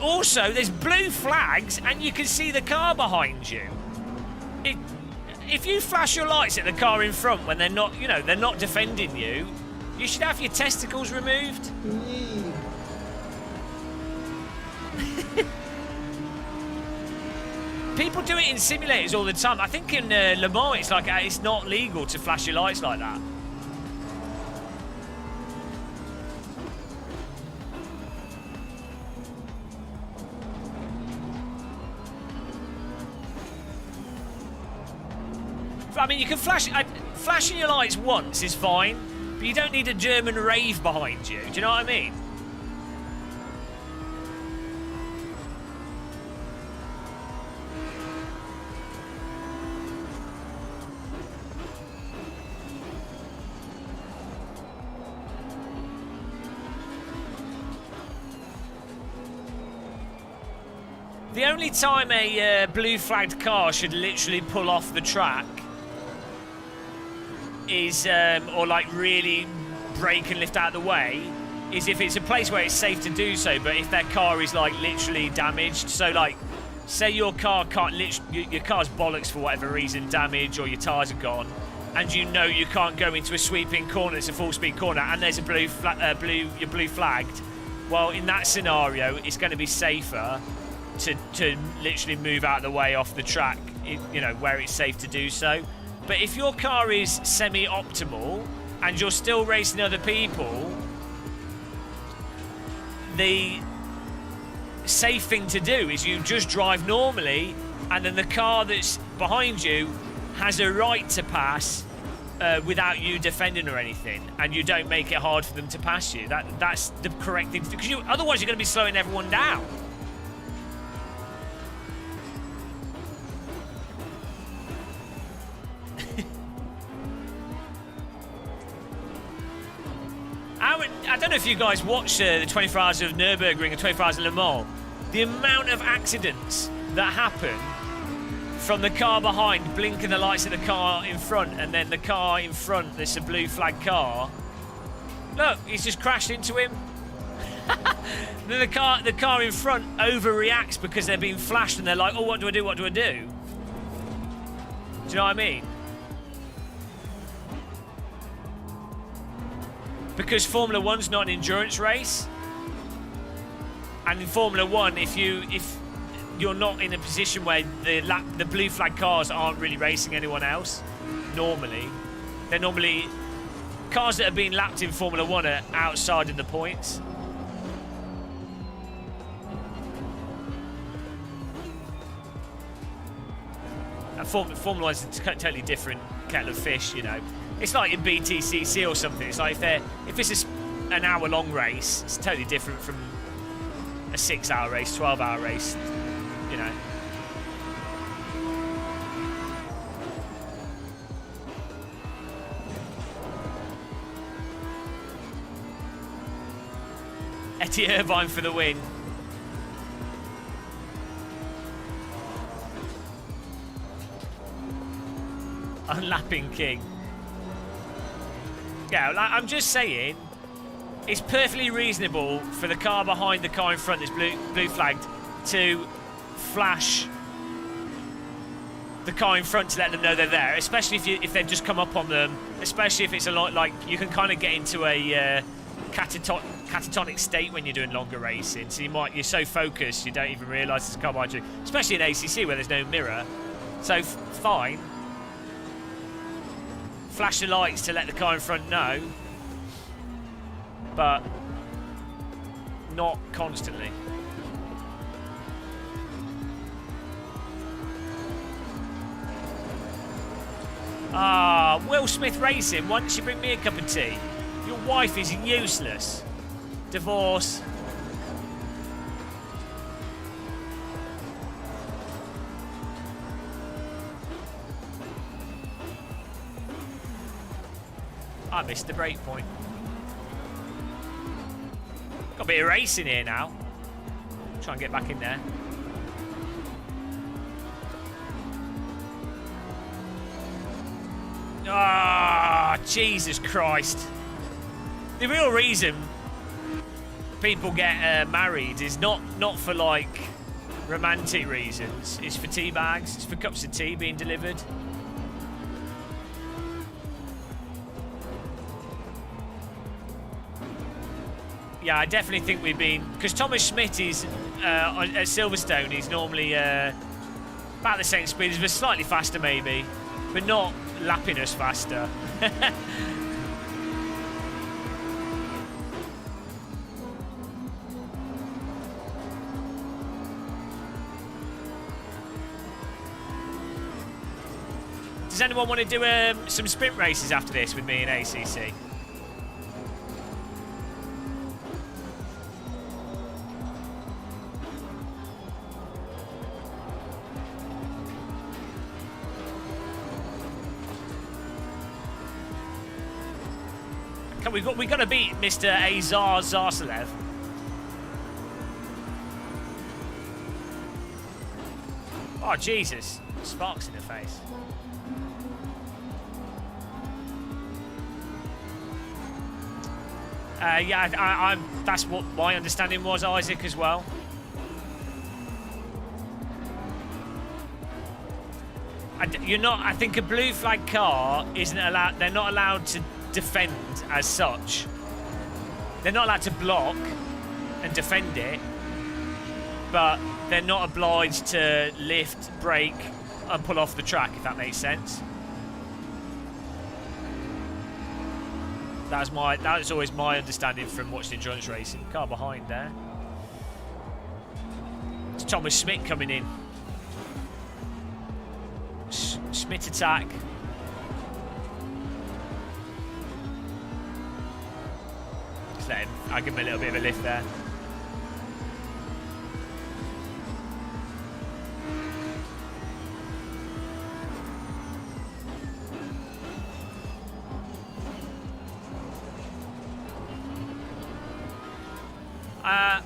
Also, there's blue flags and you can see the car behind you. If you flash your lights at the car in front when they're not, you know, they're not defending you, you should have your testicles removed. People do it in simulators all the time. I think in Le Mans it's like it's not legal to flash your lights like that. I mean, you can flashing your lights once is fine, but you don't need a German rave behind you. Do you know what I mean? The only time a blue flagged car should literally pull off the track is, or like really brake and lift out of the way, is if it's a place where it's safe to do so, but if their car is like literally damaged. So like, say your car can't your car's bollocks for whatever reason, damage, or your tyres are gone, and you know you can't go into a sweeping corner, it's a full speed corner, and there's a you're blue flagged. Well, in that scenario, it's going to be safer to literally move out of the way off the track, you know, where it's safe to do so. But if your car is semi-optimal and you're still racing other people, the safe thing to do is you just drive normally, and then the car that's behind you has a right to pass without you defending or anything, and you don't make it hard for them to pass you. That's the correct thing to do, because otherwise you're going to be slowing everyone down. I don't know if you guys watch the 24 Hours of Nürburgring and 24 Hours of Le Mans. The amount of accidents that happen from the car behind blinking the lights at the car in front, and then the car in front that's a blue flag car. Look, he's just crashed into him. Then the car in front overreacts because they're being flashed and they're like, oh, what do I do? What do I do? Do you know what I mean? Because Formula 1's not an endurance race, and in Formula 1, if you're not in a position where the blue flag cars aren't really racing anyone else, they're normally cars that are being lapped in Formula 1 are outside in the points. Formula One's a totally different kettle of fish, you know. It's like in BTCC or something. It's like if it's an hour-long race, it's totally different from a 6-hour race, 12-hour race, you know. Eddie Irvine for the win. Unlapping King. Yeah, like, I'm just saying, it's perfectly reasonable for the car behind the car in front that's blue flagged to flash the car in front to let them know they're there, especially if they've just come up on them, especially if it's a lot like you can kind of get into a catatonic state when you're doing longer racing, so you're so focused you don't even realise there's a car behind you, especially in ACC where there's no mirror. So fine, flash the lights to let the car in front know, but not constantly. Ah, Will Smith Racing, why didn't you bring me a cup of tea? Your wife is useless. Divorce. I missed the break point. Got a bit of racing here now. Try and get back in there. Ah, Jesus Christ. The real reason people get married is not for like romantic reasons. It's for tea bags. It's for cups of tea being delivered. Yeah, I definitely think we've been, because Thomas Schmidt is at Silverstone. He's normally about the same speed as us, slightly faster maybe, but not lapping us faster. Does anyone want to do some sprint races after this with me in ACC? We got to beat Mr. Azar Zarsalev. Oh Jesus! Sparks in the face. Yeah, that's what my understanding was, Isaac, as well. I think a blue flag car isn't allowed. They're not allowed to defend as such. They're not allowed to block and defend it, but they're not obliged to lift, brake, and pull off the track, if that makes sense. That was always my understanding from watching endurance racing. Car behind there. It's Thomas Schmidt coming in. Schmidt attack. Just let him. I'll give him a little bit of a lift there.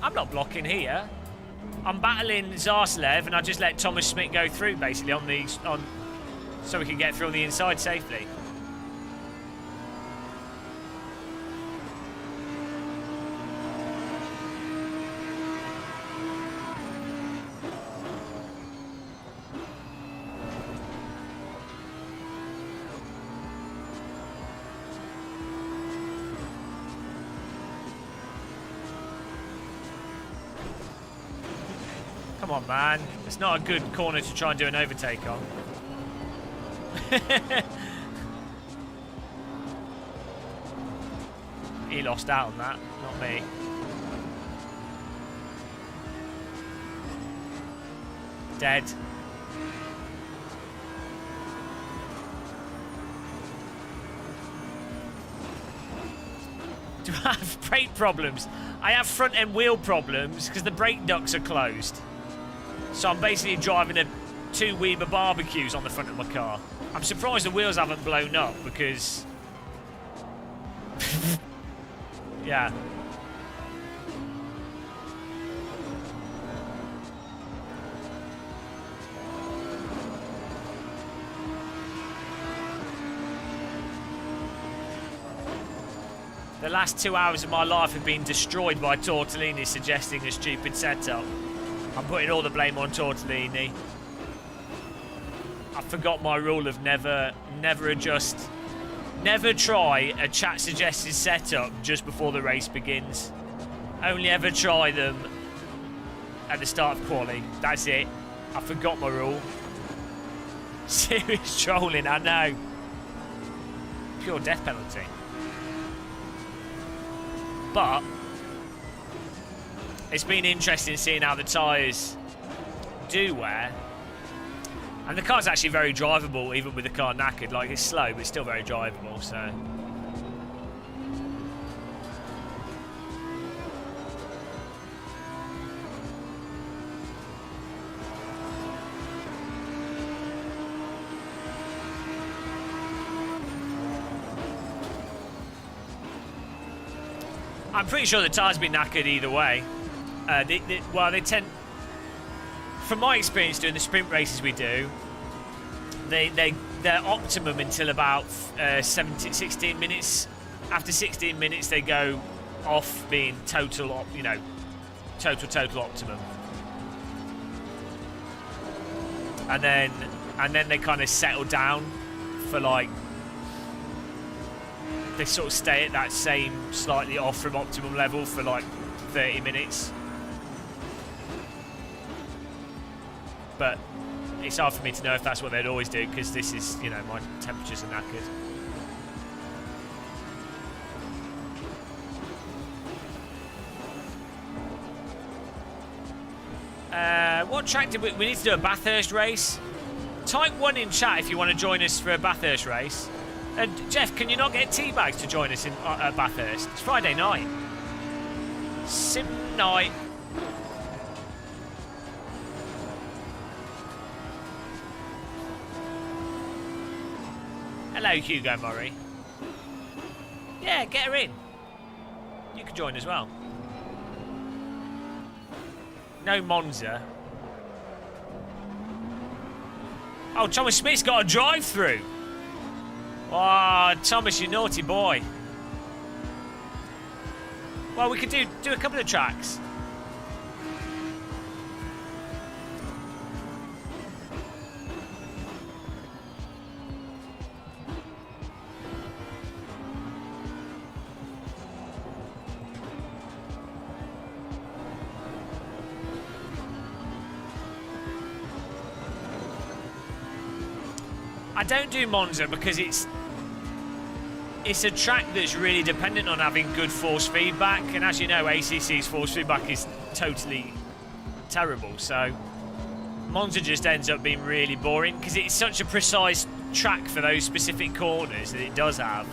I'm not blocking here. I'm battling Zarsalev, and I just let Thomas Schmidt go through basically so we can get through on the inside safely. Come on, man. It's not a good corner to try and do an overtake on. He lost out on that, not me. Dead. Do I have brake problems? I have front end wheel problems because the brake ducts are closed. So I'm basically driving 2 Weber barbecues on the front of my car. I'm surprised the wheels haven't blown up because... yeah. The last 2 hours of my life have been destroyed by Tortellini suggesting a stupid setup. I'm putting all the blame on Tortellini. I forgot my rule of never adjust. Never try a chat suggested setup just before the race begins. Only ever try them at the start of quali. That's it. I forgot my rule. Serious trolling, I know. Pure death penalty. But it's been interesting seeing how the tyres do wear. And the car's actually very drivable, even with the car knackered. Like, it's slow, but it's still very drivable, so... I'm pretty sure the tyres been knackered either way. They tend... From my experience doing the sprint races we do, they're optimum until about 16 minutes. After 16 minutes, they go off being total optimum. And then they kind of settle down for like... They sort of stay at that same slightly off from optimum level for like 30 minutes. But it's hard for me to know if that's what they'd always do, because this is, you know, my temperatures are knackered. What track did we need to do? A Bathurst race? Type 1 in chat if you want to join us for a Bathurst race. Jeff, can you not get Teabags to join us at Bathurst? It's Friday night. Sim night. Hello, Hugo Murray. Yeah, get her in. You can join as well. No Monza. Oh, Thomas Smith's got a drive-through. Oh, Thomas, you naughty boy. Well, we could do a couple of tracks. I don't do Monza because it's a track that's really dependent on having good force feedback, and as you know, ACC's force feedback is totally terrible, so Monza just ends up being really boring because it's such a precise track for those specific corners that it does have.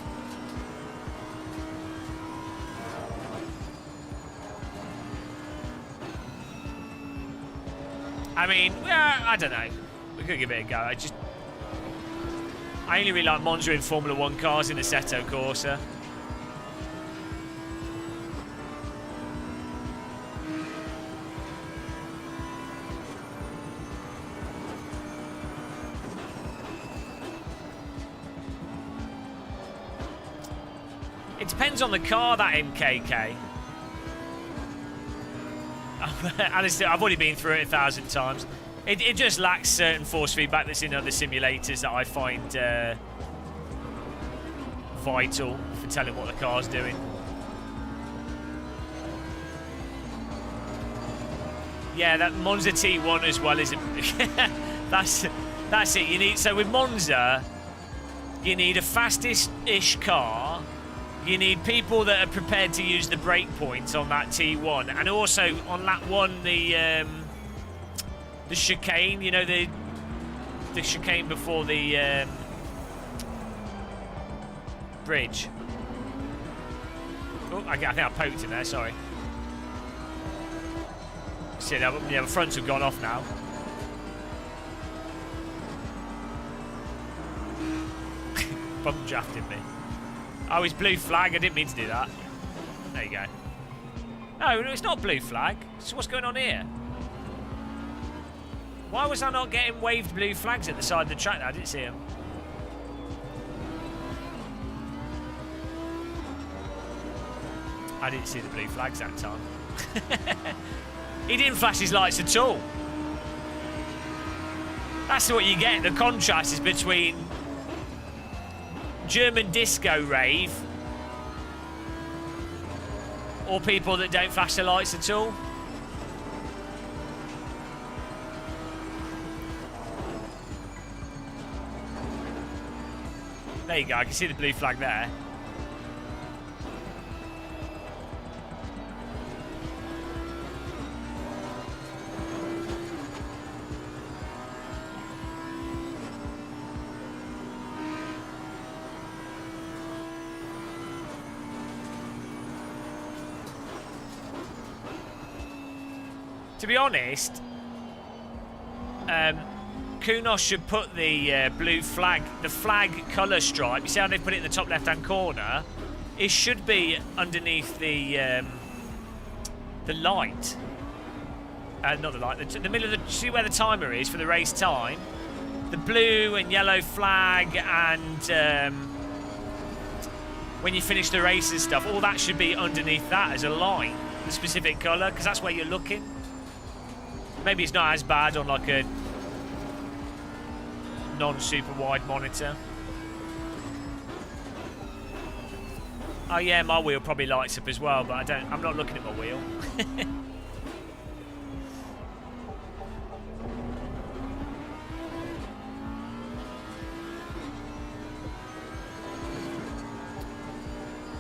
I mean, yeah, I don't know. We could give it a go. I only really like Monza in Formula 1 cars in the Assetto Corsa. It depends on the car, that MKK. Honestly, I've already been through it 1,000 times. It just lacks certain force feedback that's in other simulators that I find vital for telling what the car's doing. Yeah, that Monza T1 as well is that's it. You need, so with Monza, you need a fastest-ish car. You need people that are prepared to use the brake points on that T1, and also on lap 1 the chicane, you know, the chicane before the bridge. Oh, I think I poked him there, sorry. See, yeah, the fronts have gone off now. Bump drafted me. Oh, it's blue flag. I didn't mean to do that. There you go. No, it's not blue flag. So what's going on here? Why was I not getting waved blue flags at the side of the track? I didn't see them. I didn't see the blue flags that time. He didn't flash his lights at all. That's what you get. The contrast is between German disco rave or people that don't flash their lights at all. There you go, I can see the blue flag there. To be honest, Kunos should put the blue flag, the flag colour stripe. You see how they put it in the top left-hand corner? It should be underneath the light. Not the light. The middle of the. See where the timer is for the race time? The blue and yellow flag, and when you finish the race and stuff, all that should be underneath that as a line, the specific colour, because that's where you're looking. Maybe it's not as bad on like a non-super wide monitor. Oh yeah, my wheel probably lights up as well, but I'm not looking at my wheel.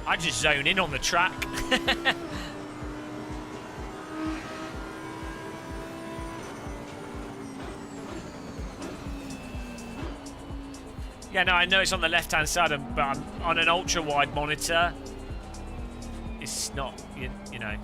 I just zone in on the track. Yeah, no, I know it's on the left-hand side, but I'm on an ultra-wide monitor. It's not, you know.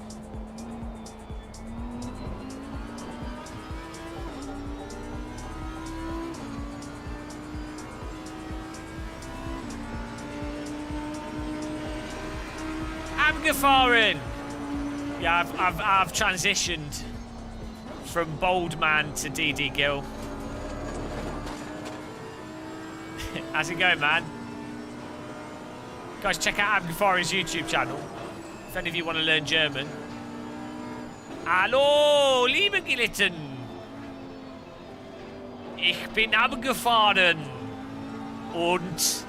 Abgefahren! Yeah, I've transitioned from Bold Man to DD Gill. How's it going, man? Guys, check out Abgefahren's YouTube channel if any of you want to learn German. Hallo, liebe Gilitten. Ich bin abgefahren. Und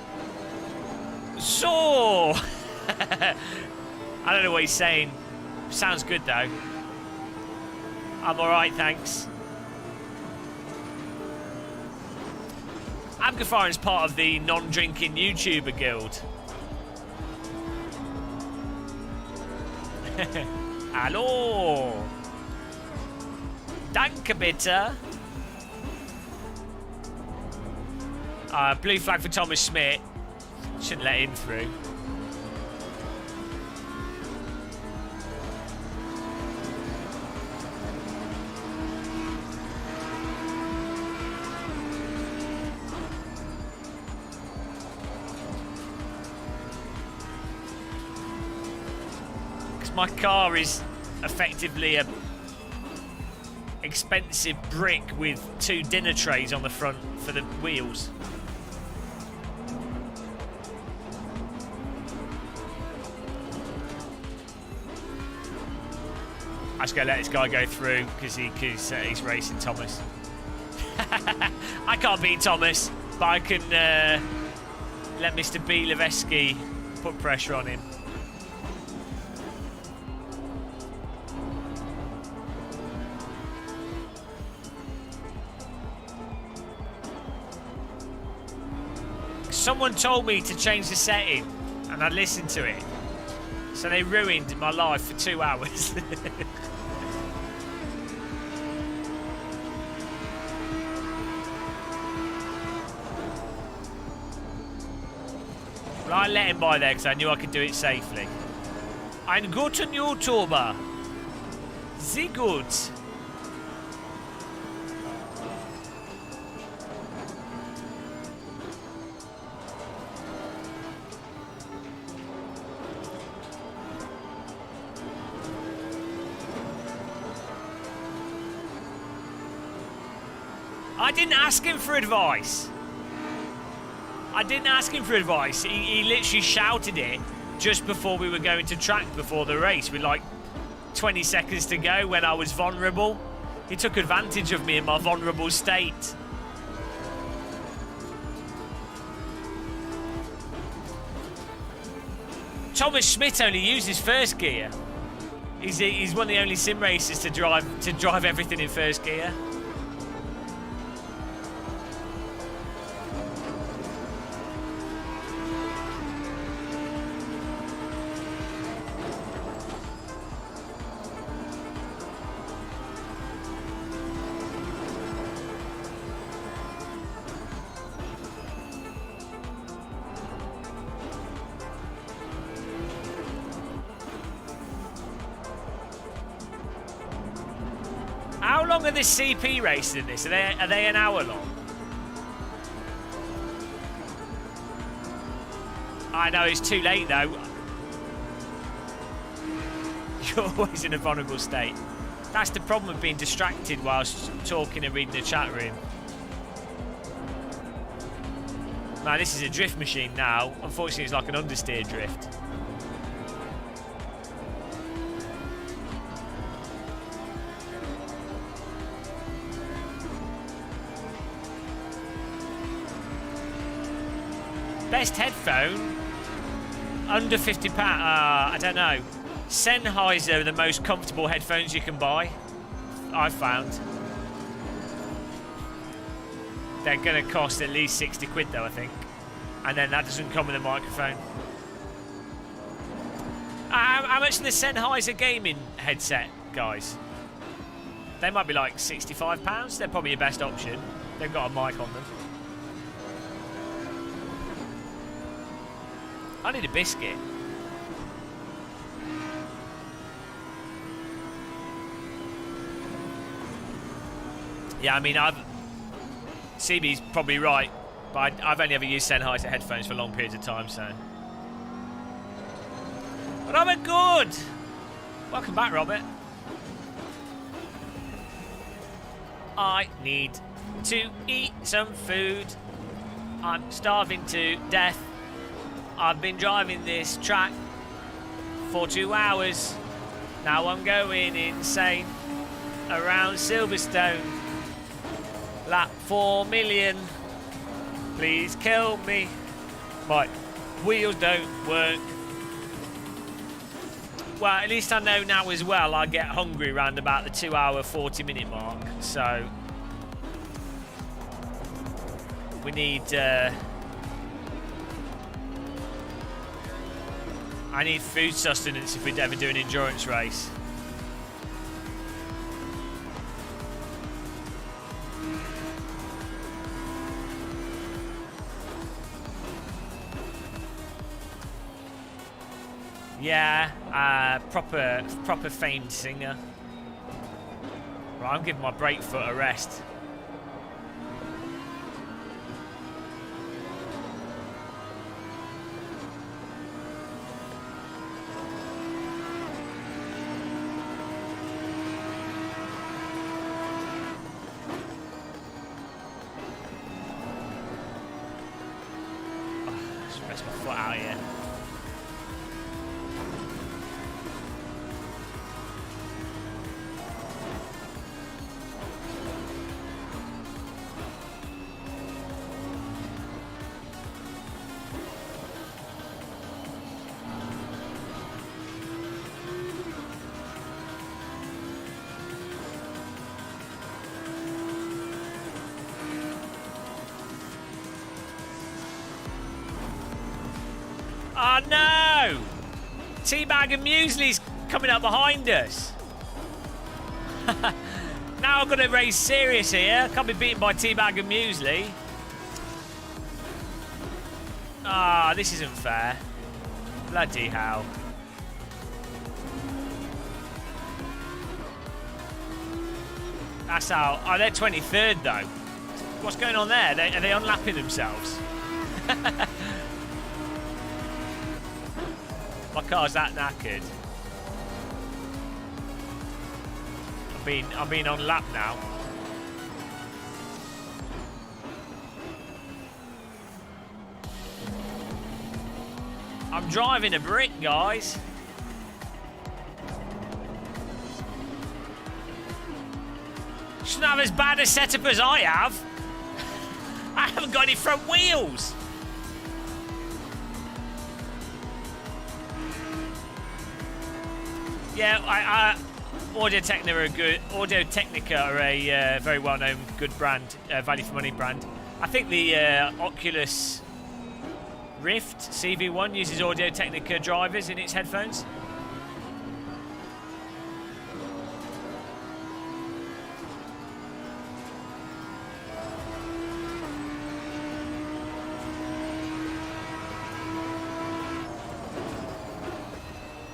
so. I don't know what he's saying. Sounds good, though. I'm alright, thanks. Abgefahren is part of the non-drinking YouTuber guild. Hallo. Danke bitte. Blue flag for Thomas Smith. Shouldn't let him through. My car is effectively a expensive brick with 2 dinner trays on the front for the wheels. I'm just going to let this guy go through because he's racing Thomas. I can't beat Thomas, but I can let Mr. B. Levesky put pressure on him. Someone told me to change the setting, and I listened to it. So they ruined my life for 2 hours. Well, I let him by there because I knew I could do it safely. Ein guten YouTuber. Sehr gut. I didn't ask him for advice. I didn't ask him for advice. He literally shouted it just before we were going to track before the race with like 20 seconds to go when I was vulnerable. He took advantage of me in my vulnerable state. Thomas Schmidt only uses first gear. He's one of the only sim racers to drive everything in first gear. How long are the CP races in this? Are they an hour long? I know it's too late though. You're always in a vulnerable state. That's the problem with being distracted whilst talking and reading the chat room. Man, this is a drift machine now. Unfortunately, it's like an understeer drift. Best headphone? Under £50. I don't know. Sennheiser are the most comfortable headphones you can buy, I've found. They're going to cost at least 60 quid though, I think. And then that doesn't come with a microphone. How much is the Sennheiser gaming headset, guys? They might be like £65. They're probably your best option. They've got a mic on them. I need a biscuit. Yeah, I mean, CB's probably right, but I've only ever used Sennheiser headphones for long periods of time, so. Robert Good! Welcome back, Robert. I need to eat some food. I'm starving to death. I've been driving this track for 2 hours. Now I'm going insane around Silverstone. Lap 4 million. Please kill me. My wheels don't work. Well, at least I know now as well I get hungry around about the 2 hour 40-minute mark. So we need I need food sustenance if we ever do an endurance race. Yeah, proper famed singer. Right, I'm giving my brake foot a rest. Oh no! Teabag and Muesli's coming up behind us. Now I've got to race serious here. Can't be beaten by Teabag and Muesli. Ah, this isn't fair. Bloody hell. That's how. Oh, they're 23rd though. What's going on there? Are they unlapping themselves? My car's that knackered. I'm being on lap now. I'm driving a brick, guys. Shouldn't have as bad a setup as I have. I haven't got any front wheels. Yeah, Audio-Technica are a very well-known, good brand, value for money brand. I think the Oculus Rift CV1 uses Audio-Technica drivers in its headphones.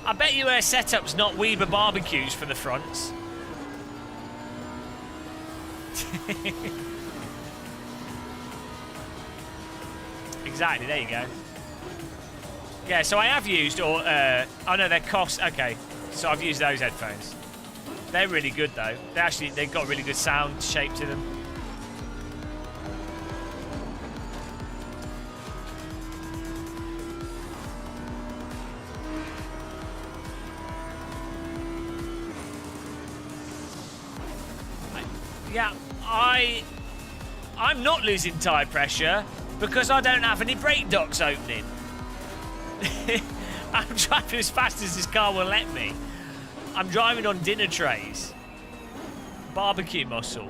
I bet you setup's not Weber barbecues for the fronts. Exactly, there you go. Yeah, so I have used, oh no, they're cost, okay. So I've used those headphones. They're really good though. They've got really good sound shape to them. Yeah, I'm not losing tyre pressure because I don't have any brake ducts opening. I'm driving as fast as this car will let me. I'm driving on dinner trays. Barbecue muscle.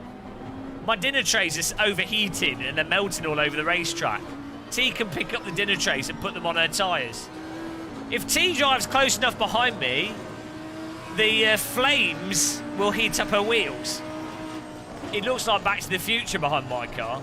My dinner trays are overheating and they're melting all over the racetrack. T can pick up the dinner trays and put them on her tyres. If T drives close enough behind me, the flames will heat up her wheels. It looks like Back to the Future behind my car.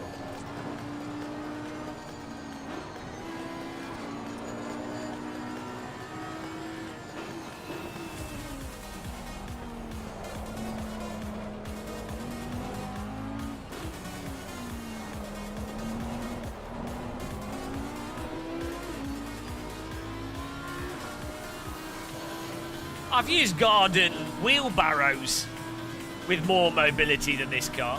I've used garden wheelbarrows with more mobility than this car.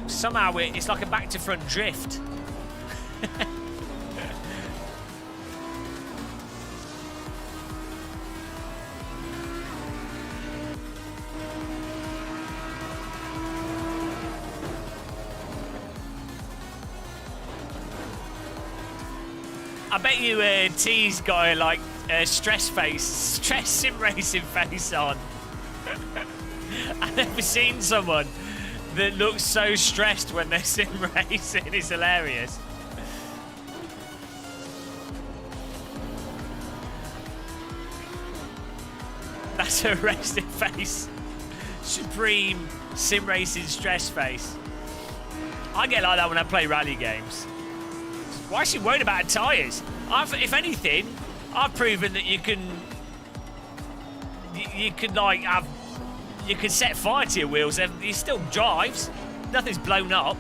Somehow it's like a back to front drift. I bet you T's got like a stress sim racing face on. I've never seen someone that looks so stressed when they're sim racing. It's hilarious. That's a resting face. Supreme sim racing stress face. I get like that when I play rally games. Why is she worried about tyres? If anything, I've proven that you can like have, you can set fire to your wheels and he still drives. Nothing's blown up.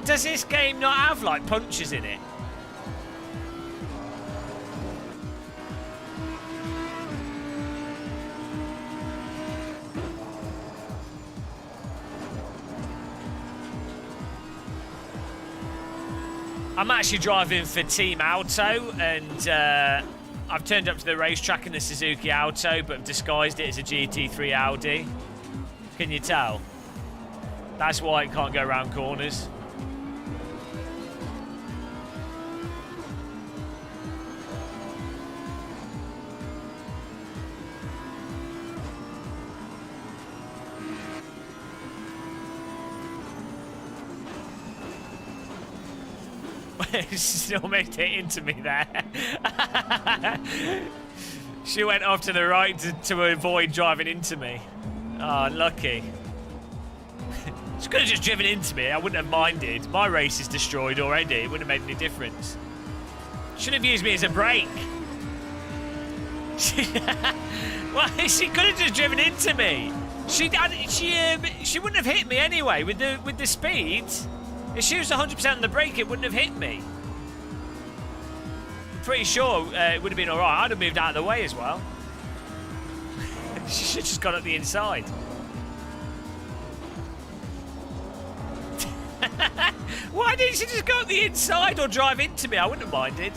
Does this game not have like punches in it? I'm actually driving for Team Auto, and I've turned up to the racetrack in the Suzuki Auto, but disguised it as a GT3 Audi. Can you tell? That's why it can't go around corners. She almost hit into me there. She went off to the right to avoid driving into me. Oh, lucky. She could have just driven into me. I wouldn't have minded. My race is destroyed already. It wouldn't have made any difference. Should have used me as a brake. Well, she could have just driven into me. She wouldn't have hit me anyway with the speed. If she was 100% on the brake, it wouldn't have hit me. I'm pretty sure it would have been all right. I'd have moved out of the way as well. She should have just gone up the inside. Why didn't she just go up the inside or drive into me? I wouldn't have minded.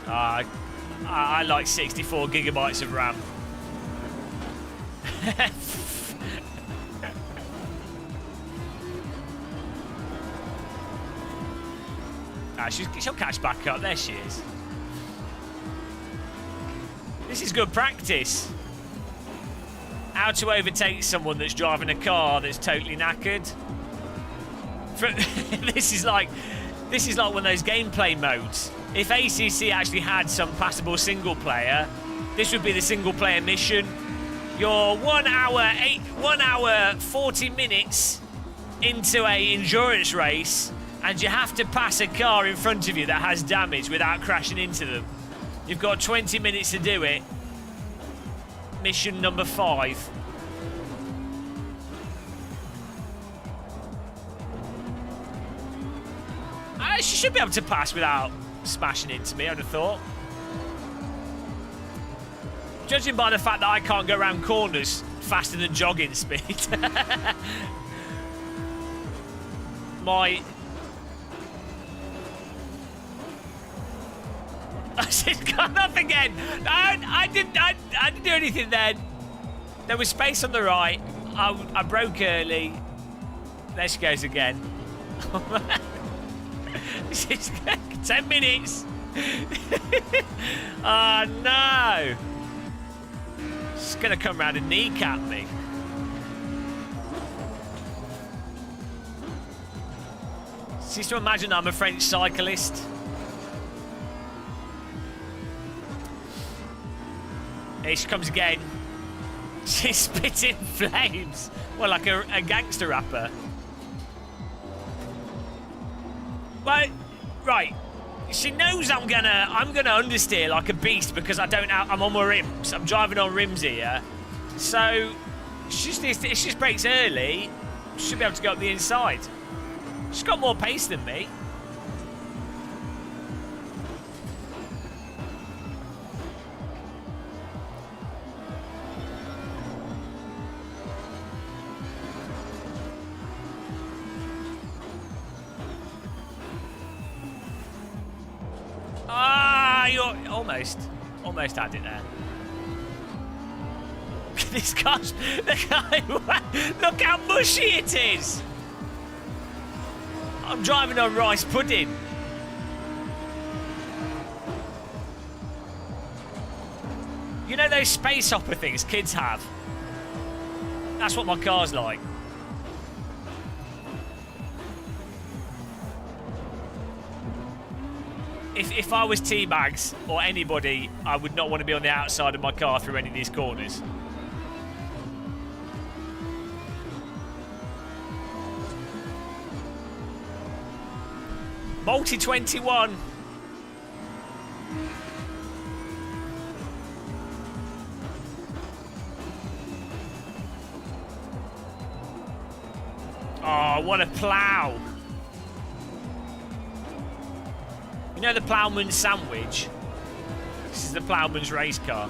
I like 64 gigabytes of RAM. She'll catch back up. There she is. This is good practice. How to overtake someone that's driving a car that's totally knackered. This is like one of those gameplay modes. If ACC actually had some passable single player, this would be the single player mission. You're 1 hour 40 minutes into a endurance race, and you have to pass a car in front of you that has damage without crashing into them. You've got 20 minutes to do it. Mission number 5. She should be able to pass without smashing into me, I'd have thought. Judging by the fact that I can't go around corners faster than jogging speed. She's gone up again. I didn't do anything then. There was space on the right. I broke early. There she goes again. 10 minutes. Oh no. She's gonna come around and kneecap me. She used to imagine I'm a French cyclist. Here she comes again. She's spitting flames. Well, like a gangster rapper. Well, right. She knows I'm gonna understeer like a beast because I'm on my rims. I'm driving on rims here. So if she just brakes early, she should be able to go up the inside. She's got more pace than me. You're almost had it there. This gosh, look how mushy it is. I'm driving on rice pudding. You know those space hopper things kids have? That's what my car's like. If I was T-Bags or anybody, I would not want to be on the outside of my car through any of these corners. Multi 21. Oh, what a plough. You know the ploughman's sandwich? This is the ploughman's race car.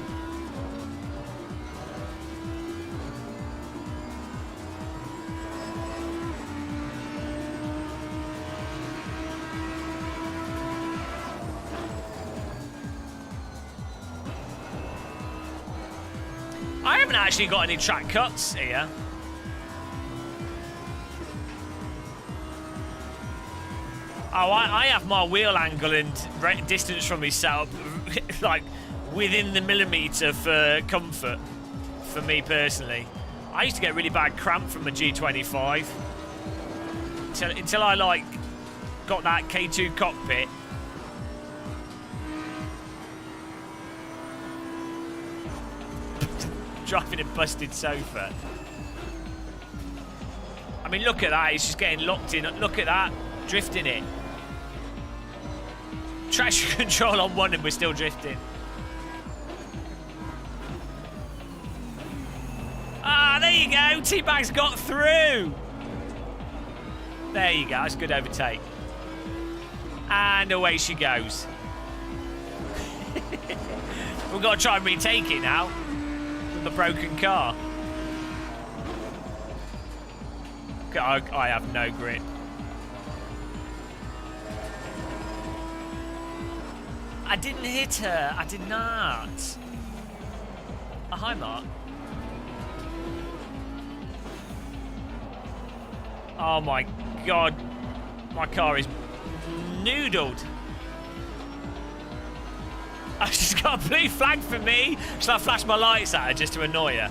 I haven't actually got any track cuts here. Oh, I have my wheel angle and distance from me set up like within the millimetre for comfort. for me personally. I used to get really bad cramp from my G25 until I like got that K2 cockpit. Driving a busted sofa. I mean, look at that. He's just getting locked in. Look at that. Drifting it. Traction control on 1 and we're still drifting. Ah, there you go. T-Bag's got through. There you go. That's a good overtake. And away she goes. We've got to try and retake it now. With the broken car. I have no grip. I didn't hit her. I did not. Oh, hi, Mark. Oh my God. My car is noodled. She's got a blue flag for me. Shall I flash my lights at her just to annoy her?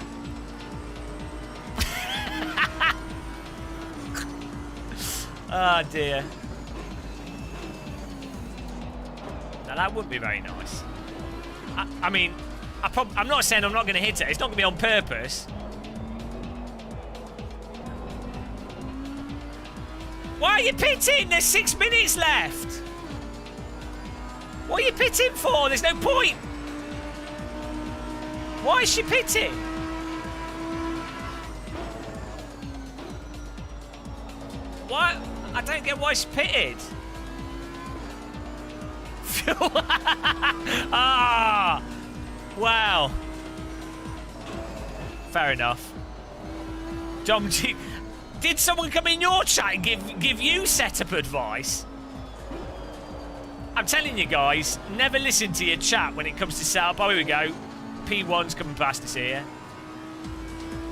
Oh dear. Now that would be very nice. I mean, I'm not saying I'm not going to hit it. It's not going to be on purpose. Why are you pitting? There's 6 minutes left. What are you pitting for? There's no point. Why is she pitting? What? I don't get why she pitted. Ah, wow. Fair enough. Dom G, did someone come in your chat and give you setup advice? I'm telling you guys, never listen to your chat when it comes to setup. Oh, here we go. P1's coming past us here.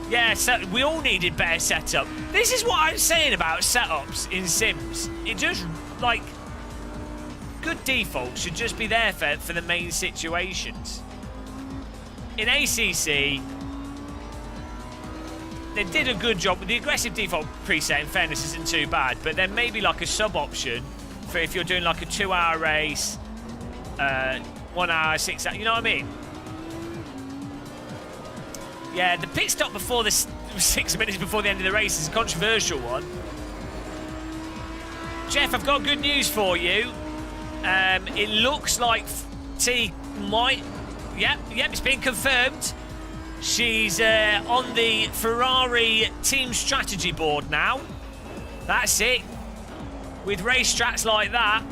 Yeah, so we all needed better setup. This is what I'm saying about setups in Sims. It just, like, good default should just be there for the main situations. In ACC, they did a good job. The aggressive default preset, in fairness, isn't too bad, but then maybe like a sub option for if you're doing like a 2-hour race, 1 hour, 6 hours, you know what I mean? Yeah, the pit stop before the 6 minutes before the end of the race is a controversial one. Jeff, I've got good news for you. It looks like T might... Yep, it's been confirmed. She's on the Ferrari team strategy board now. That's it. With race strats like that,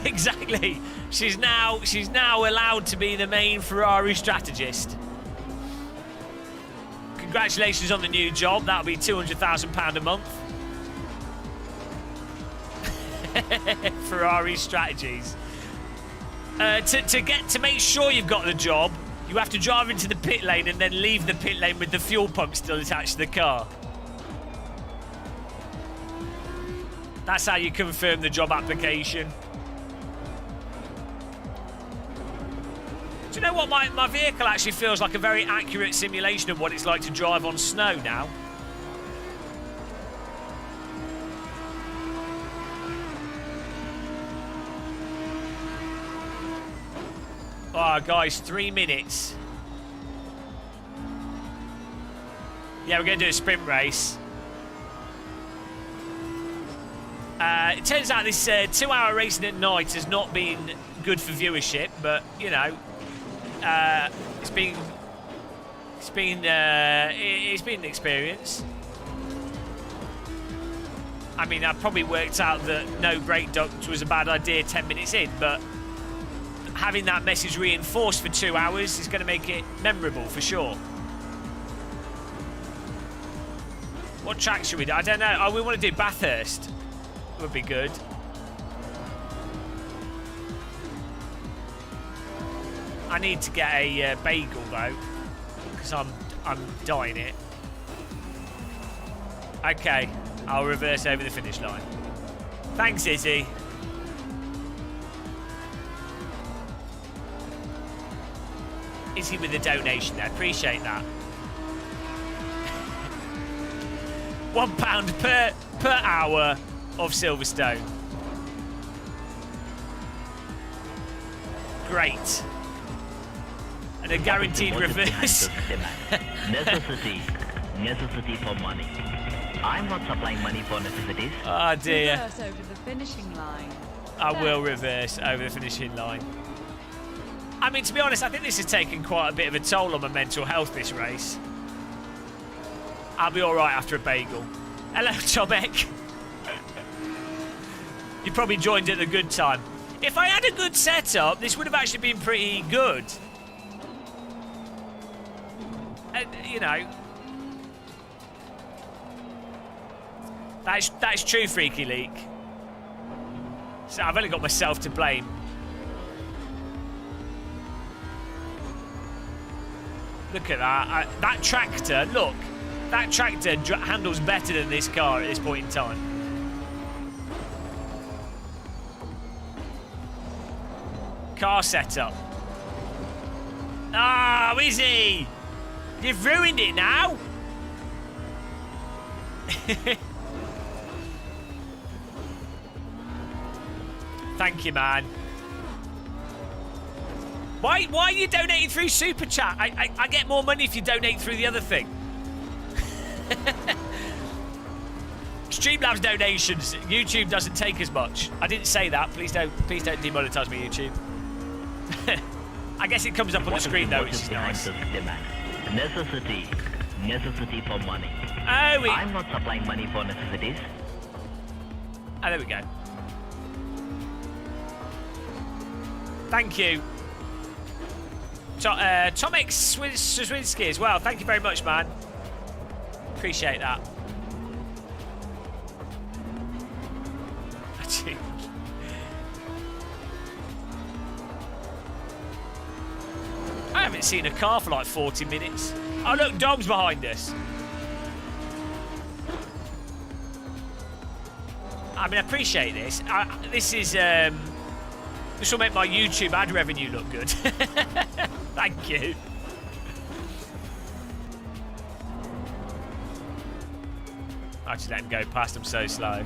exactly. She's now allowed to be the main Ferrari strategist. Congratulations on the new job. That'll be £200,000 a month. Ferrari strategies. To make sure you've got the job, you have to drive into the pit lane and then leave the pit lane with the fuel pump still attached to the car. That's how you confirm the job application. Do you know what? My vehicle actually feels like a very accurate simulation of what it's like to drive on snow now. Oh, guys, 3 minutes. Yeah, we're going to do a sprint race. It turns out this 2-hour racing at night has not been good for viewership, but, you know, it's been an experience. I mean, I probably worked out that no brake duct was a bad idea 10 minutes in, but having that message reinforced for 2 hours is going to make it memorable for sure. What track should we do? I don't know. Oh, we want to do Bathurst. Would be good. I need to get a bagel though, because I'm dying it. Okay, I'll reverse over the finish line. Thanks, Izzie. Izzie with the donation there. Appreciate that. £1 per hour of Silverstone. Great. And a guaranteed reverse. Necessity for money. I'm not supplying money for necessities. Oh dear. Reverse over the finishing line. I will reverse over the finishing line. I mean, to be honest, I think this has taken quite a bit of a toll on my mental health, this race. I'll be alright after a bagel. Hello, Tomek. You probably joined at a good time. If I had a good setup, this would have actually been pretty good. And, you know... That's true, Freaky Leak. So I've only got myself to blame. Look at that. That tractor, look. That tractor handles better than this car at this point in time. Car setup. Ah, Izzie! You've ruined it now. Thank you, man. Why are you donating through Super Chat? I get more money if you donate through the other thing. Streamlabs donations, YouTube doesn't take as much. I didn't say that. Please don't demonetize me, YouTube. I guess it comes up on the screen though, which is nice. Necessity for money. Oh, I'm not supplying money for necessities. Oh, there we go. Thank you. Tomek Swinski as well. Thank you very much, man. Appreciate that. I haven't seen a car for like 40 minutes. Oh, look, Dom's behind us. I mean, I appreciate this. This will make my YouTube ad revenue look good. Thank you. I just let him go past. I'm so slow.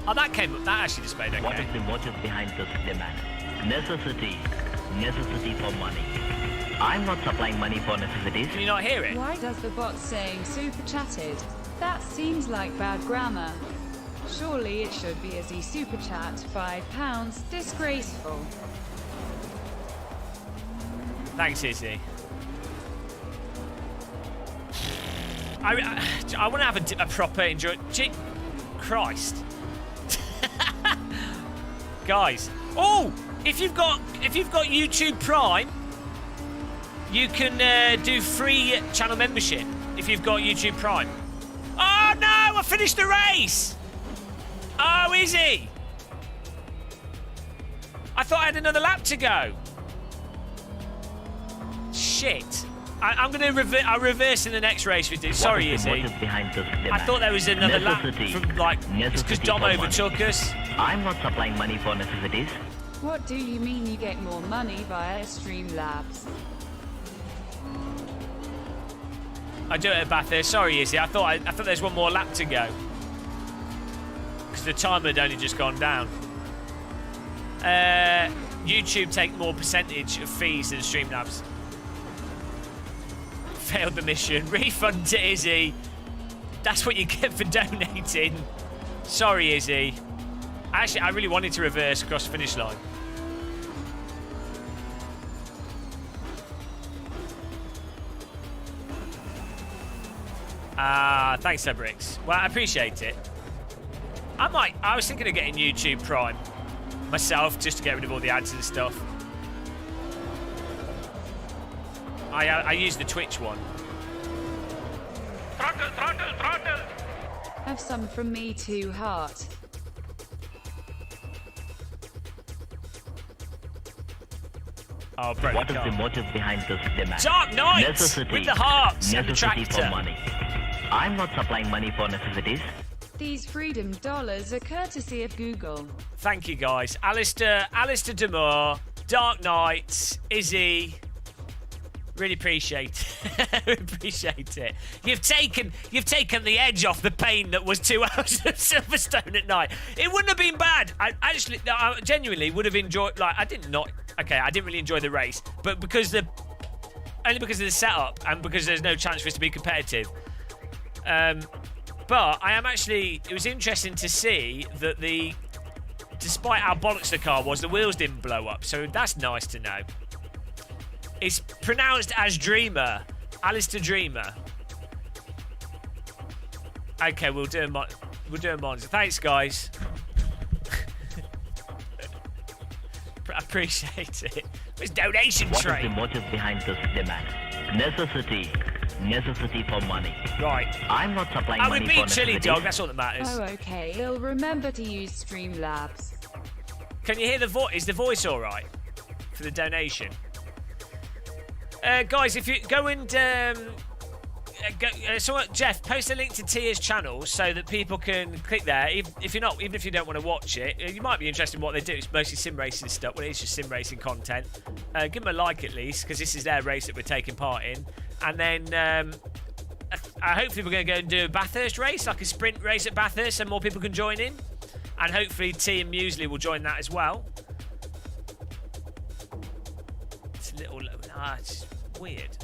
Oh, that actually displayed okay. What is the motive behind this demand? Necessity for money. I'm not supplying money for necessities. Can you not hear it? Why does the bot saying super chatted? That seems like bad grammar. Surely it should be Izzie super chat, £5. Disgraceful. Thanks, Izzie. I want to have a proper enjoy. Christ. Guys, oh, if you've got YouTube Prime, you can do free channel membership if you've got YouTube Prime. Oh no, I finished the race. Oh, Izzie, I thought I had another lap to go. Shit. I'm going to reverse in the next race we do. Sorry, Izzie. I thought there was another lap from, like, it's because Dom overtook us. I'm not supplying money for necessities. What do you mean you get more money via Streamlabs? I do it at Bathurst. Sorry, Izzie. I thought there's one more lap to go. Because the timer had only just gone down. YouTube take more percentage of fees than Streamlabs. Failed the mission. Refund to Izzie. That's what you get for donating. Sorry, Izzie. Actually, I really wanted to reverse across the finish line. Thanks, Bricks. Well, I appreciate it. I was thinking of getting YouTube Prime myself just to get rid of all the ads and stuff. I use the Twitch one. Throttle. Have some from me too, heart. Oh, bro. What is the motive behind this demand? Dark Knights with the hearts and the tractor. For money. I'm not supplying money for necessities. These freedom dollars are courtesy of Google. Thank you, guys. Alistair Demore, Dark Knights, Izzie, Really appreciate it. Appreciate it. You've taken the edge off the pain that was 2 hours of Silverstone at night. It wouldn't have been bad. I genuinely would have enjoyed. Like I didn't really enjoy the race, but only because of the setup and because there's no chance for us to be competitive. But I am actually. It was interesting to see that despite how bollocks the car was, the wheels didn't blow up. So that's nice to know. It's pronounced as Dreamer. Alistair Dreamer. Okay, we'll do a Monza. Thanks, guys. I appreciate it. It's donation train. What is the motive behind this demand? Necessity for money. Right. I'm not supplying money we for beat Chiledog. That's all that matters. Oh, okay. He'll remember to use Streamlabs. Can you hear the voice? Is the voice all right for the donation? Guys, if you go and Jeff, post a link to Tia's channel so that people can click there. Even if you don't want to watch it, you might be interested in what they do. It's mostly sim racing stuff. Well, it's just sim racing content. Give them a like at least, because this is their race that we're taking part in. And then hopefully we're going to go and do a Bathurst race, like a sprint race at Bathurst, so more people can join in. And hopefully T and Muesli will join that as well. It's a little... it's weird.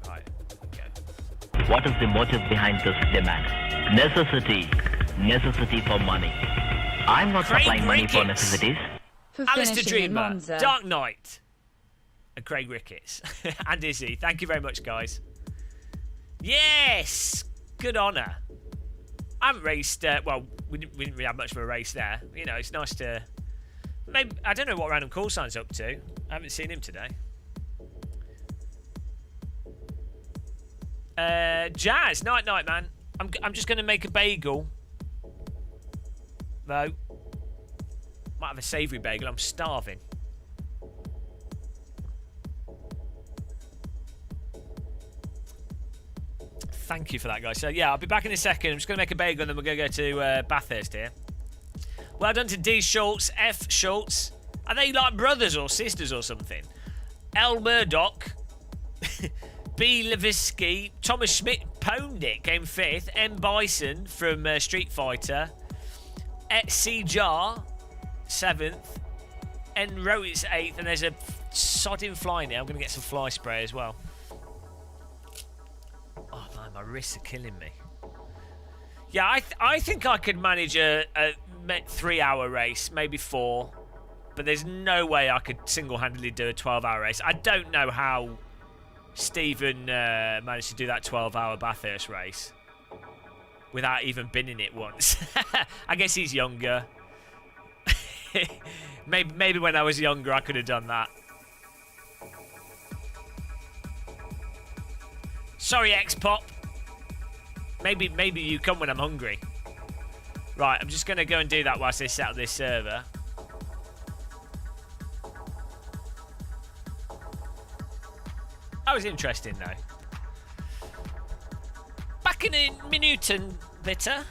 Right, okay. What is the motive behind this demand? Necessity for money. I'm not supplying money for necessities. For Alistair finishing in Dreamer, Monza. Dark Knight, and Craig Ricketts, and Izzie. Thank you very much, guys. Yes! Good honour. I haven't raced... well, we didn't really have much of a race there. You know, it's nice to... Maybe I don't know what Random Call Sign's up to. I haven't seen him today. Jazz, night, man. I'm just going to make a bagel. Though. Might have a savoury bagel. I'm starving. Thank you for that, guys. So, yeah, I'll be back in a second. I'm just going to make a bagel and then we're going to go to Bathurst here. Well done to D. Schultz, F. Schultz. Are they like brothers or sisters or something? L. Murdoch, B. Levisky, Thomas Schmidt, Pwndick came 5th, M. Bison from Street Fighter, C. Jar, 7th, N. Rowitz 8th, and there's a sodding fly now. I'm going to get some fly spray as well. Oh man, my wrists are killing me. Yeah, I think I could manage a 3-hour race, maybe 4, but there's no way I could single-handedly do a 12-hour race. I don't know how Stephen managed to do that 12-hour Bathurst race without even been in it once. I guess he's younger. maybe when I was younger I could have done that. Sorry, X-Pop. Maybe you come when I'm hungry. Right, I'm just going to go and do that whilst they set up this server. That was interesting, though. Back in a minute and bitter.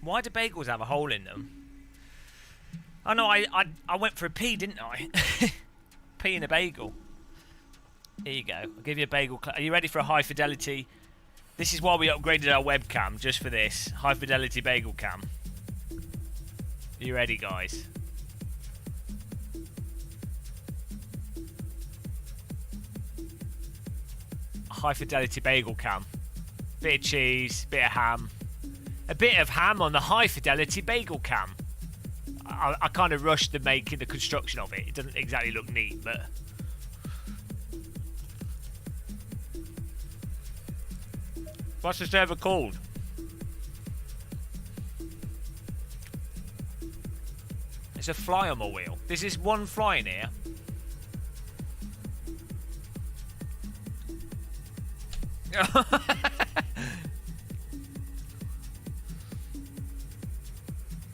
Why do bagels have a hole in them? Oh no, I went for a pee, didn't I? Pee in a bagel. Here you go. I'll give you a bagel. Are you ready for a high fidelity? This is why we upgraded our webcam, just for this. High fidelity bagel cam. Are you ready, guys? High fidelity bagel cam. Bit of cheese, bit of ham. A bit of ham on the high fidelity bagel cam. I kind of rushed the construction of it. It doesn't exactly look neat, but... What's the server called? It's a fly on my wheel. There's this one fly in here.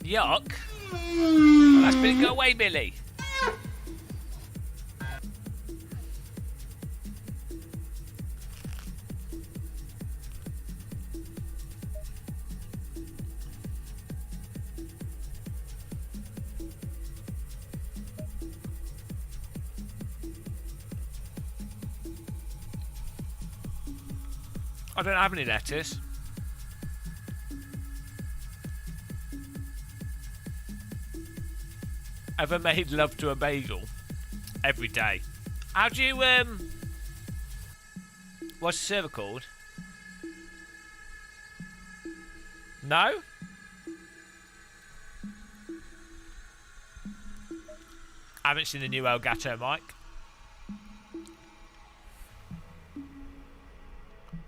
Yuck. Well, that's been go away, Billy. I don't have any lettuce. Ever made love to a bagel? Every day. How do you, what's the server called? No? I haven't seen the new Elgato mic.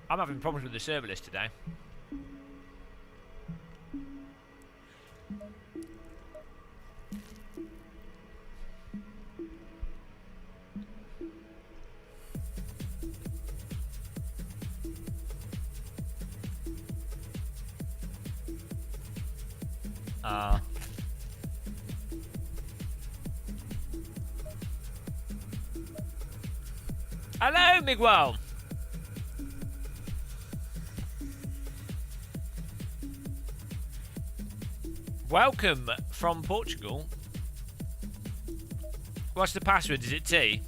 I'm having problems with the server list today. Hello, Miguel. Welcome from Portugal. What's the password? Is it T?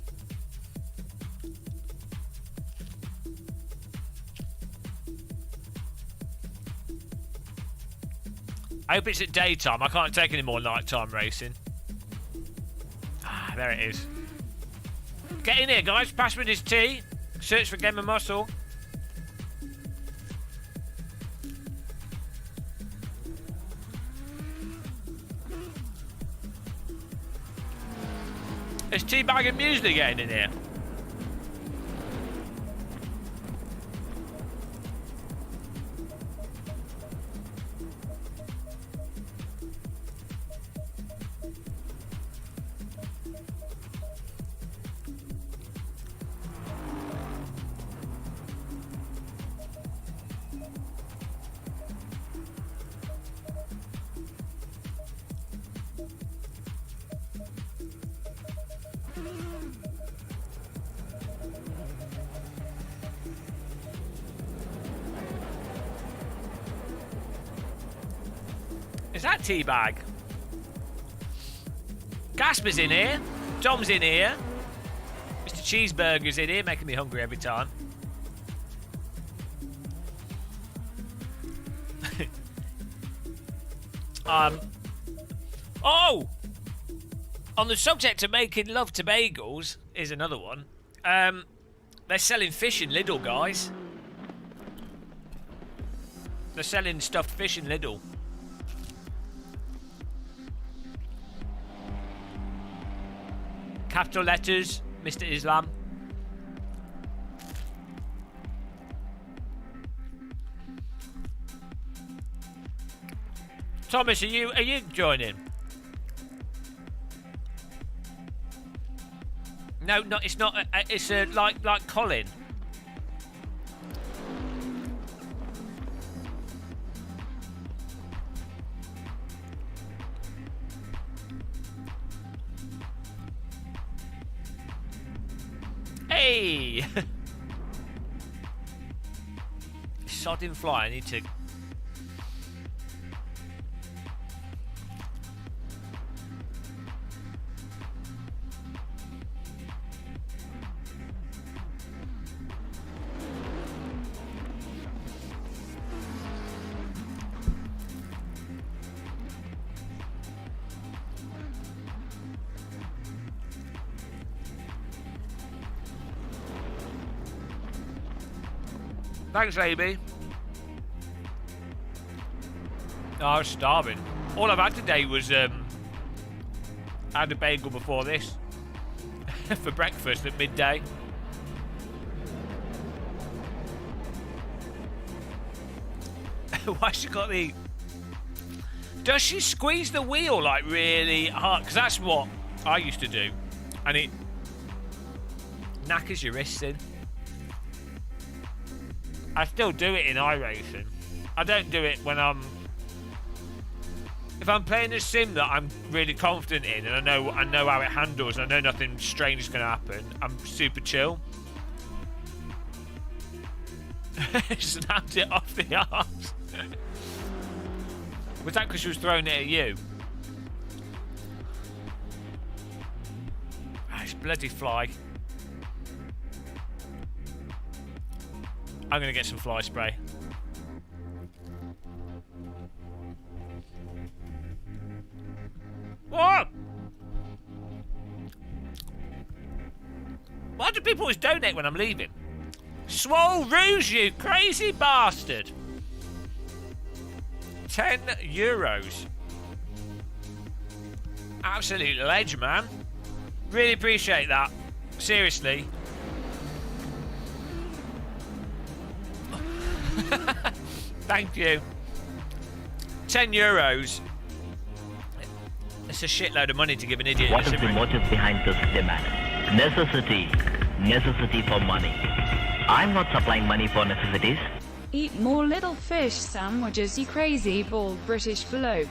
I hope it's at daytime. I can't take any more nighttime racing. Ah, there it is. Get in here, guys. Password is T. Search for Game of Muscle. Is Teabag and Muesli getting in here? Is that Teabag? Gašper's in here. Tom's in here. Mr. Cheeseburger's in here, making me hungry every time. Oh! On the subject of making love to bagels, is another one. They're selling fish in Lidl, guys. They're selling stuffed fish in Lidl. Capital letters, Mr. Islam. Thomas, are you joining? No, it's not. It's like Colin. Hey! Sodding fly, I need to... Thanks, Amy. Oh, I was starving. All I've had today was I had a bagel before this for breakfast at midday. Why she got the... Does she squeeze the wheel like really hard? Because that's what I used to do. And it knackers your wrists in. I still do it in iRacing. I don't do it when I'm... If I'm playing a sim that I'm really confident in and I know how it handles and I know nothing strange is going to happen, I'm super chill. Snapped it off the arms. Was that because she was throwing it at you? Oh, it's bloody fly. I'm going to get some fly spray. What? Why do people always donate when I'm leaving? Swole Rouge, you crazy bastard. €10. Absolute ledge, man. Really appreciate that. Seriously. Thank you. €10. It's a shitload of money to give an idiot. What is the motive behind this demand? Necessity. Necessity for money. I'm not supplying money for necessities. Eat more little fish sandwiches, you crazy bald British bloke.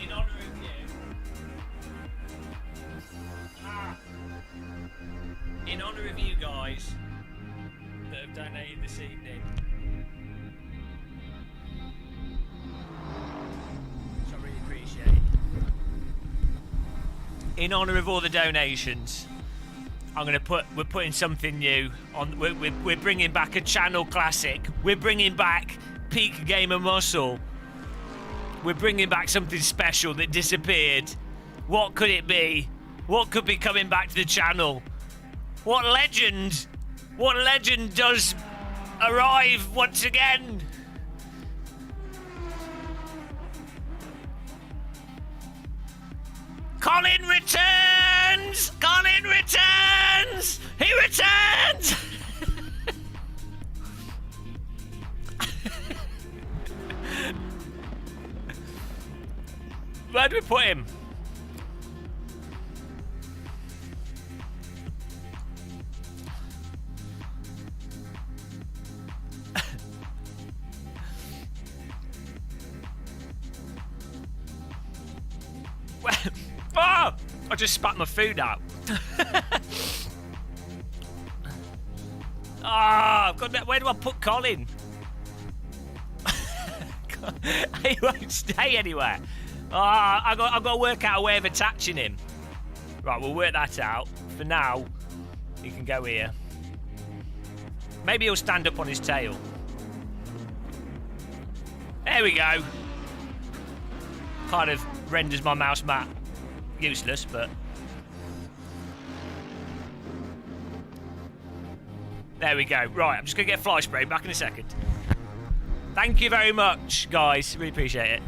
In honour of you. In honour of you guys that have donated this evening. Which I really appreciate. In honour of all the donations, we're putting something new on. We're bringing back a channel classic. We're bringing back Peak Gamer Muscle. We're bringing back something special that disappeared. What could it be? What could be coming back to the channel? What legend does arrive once again? Colin returns! Colin returns! He returns! Where do we put him? Oh! I just spat my food out. Ah, where do I put Colin? He won't stay anywhere. Ah, I've got to work out a way of attaching him. Right, we'll work that out. For now, he can go here. Maybe he'll stand up on his tail. There we go. Kind of renders my mouse mat useless, but there we go. Right, I'm just gonna get fly spray. Back in a second. Thank you very much, guys. Really appreciate it.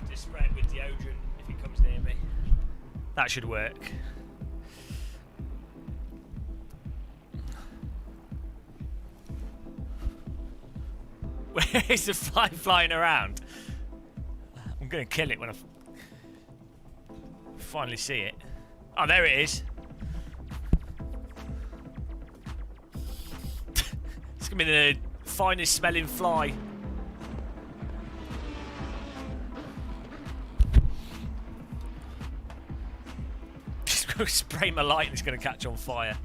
have to spray it with deodorant if he comes near me. That should work. Where is the fly flying around? I'm going to kill it when I finally see it. Oh, there it is. It's going to be the finest smelling fly. Just going to spray my light and it's going to catch on fire.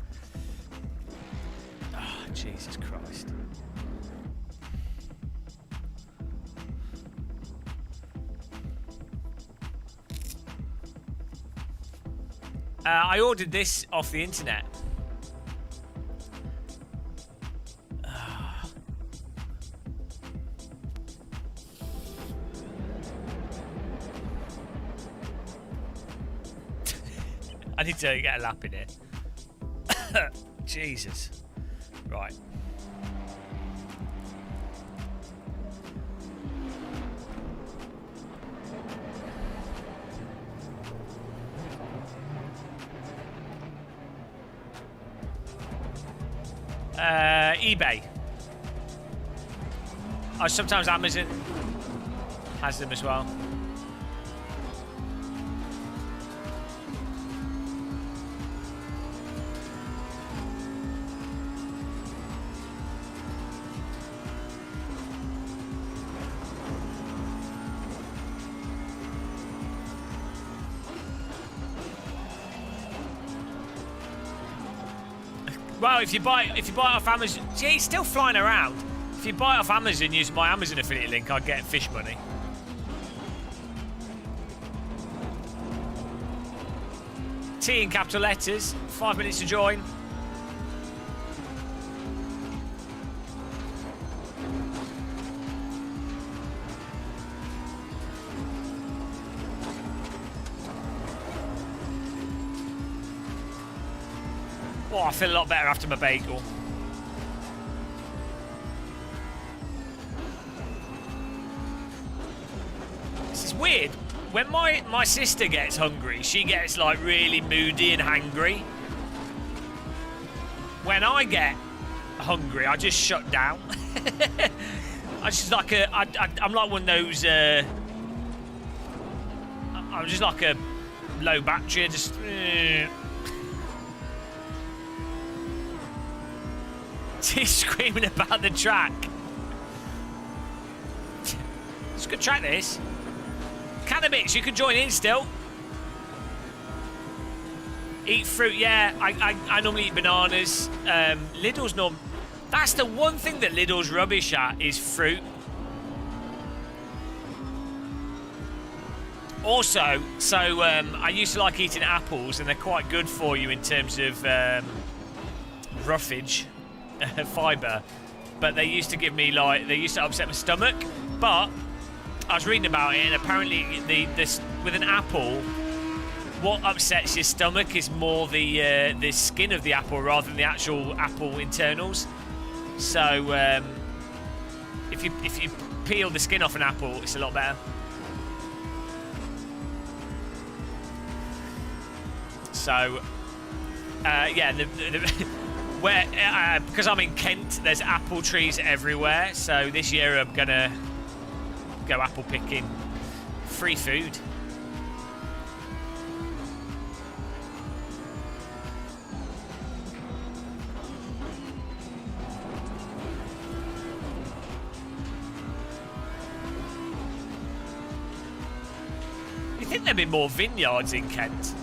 Oh, Jesus Christ. I ordered this off the internet. I need to get a lap in it. Jesus. Right. eBay. Oh, sometimes Amazon has them as well. Well, if you buy it off Amazon, see, it's still flying around. If you buy it off Amazon, use my Amazon affiliate link, I'll get fish money. T in capital letters. 5 minutes to join. Oh, I feel a lot better after my bagel. This is weird. When my sister gets hungry, she gets like really moody and hangry. When I get hungry, I just shut down. I'm like one of those. I'm just like a low battery. I just. She's screaming about the track. It's a good track, this. Cannabis, you can join in still. Eat fruit, yeah. I normally eat bananas. Lidl's that's the one thing that Lidl's rubbish at, is fruit. Also, so I used to like eating apples, and they're quite good for you in terms of roughage. Fibre, but they used to give me they used to upset my stomach. But I was reading about it, and apparently this with an apple, what upsets your stomach is more the skin of the apple rather than the actual apple internals. So if you peel the skin off an apple, it's a lot better. So yeah, because I'm in Kent, there's apple trees everywhere. So this year I'm gonna go apple picking. Free food. You think there'd be more vineyards in Kent?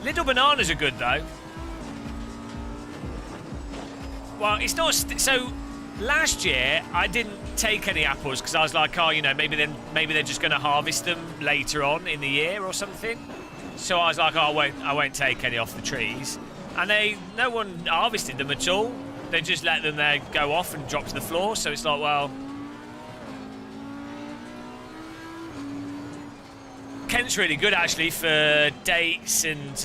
Little bananas are good though. Well, it's not. So last year I didn't take any apples because I was like, oh, you know, maybe they're just going to harvest them later on in the year or something. So I was like, oh, I won't take any off the trees. And no one harvested them at all. They just let them there go off and drop to the floor. So it's like, well, Kent's really good actually for dates, and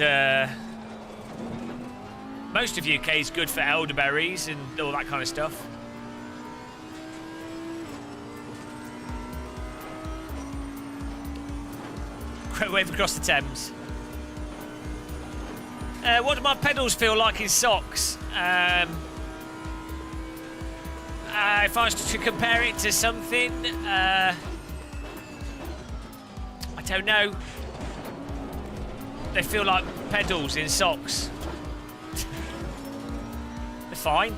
most of UK is good for elderberries and all that kind of stuff. Wave across the Thames. What do my pedals feel like in socks? If I was to compare it to something, I don't know. They feel like pedals in socks. They're fine.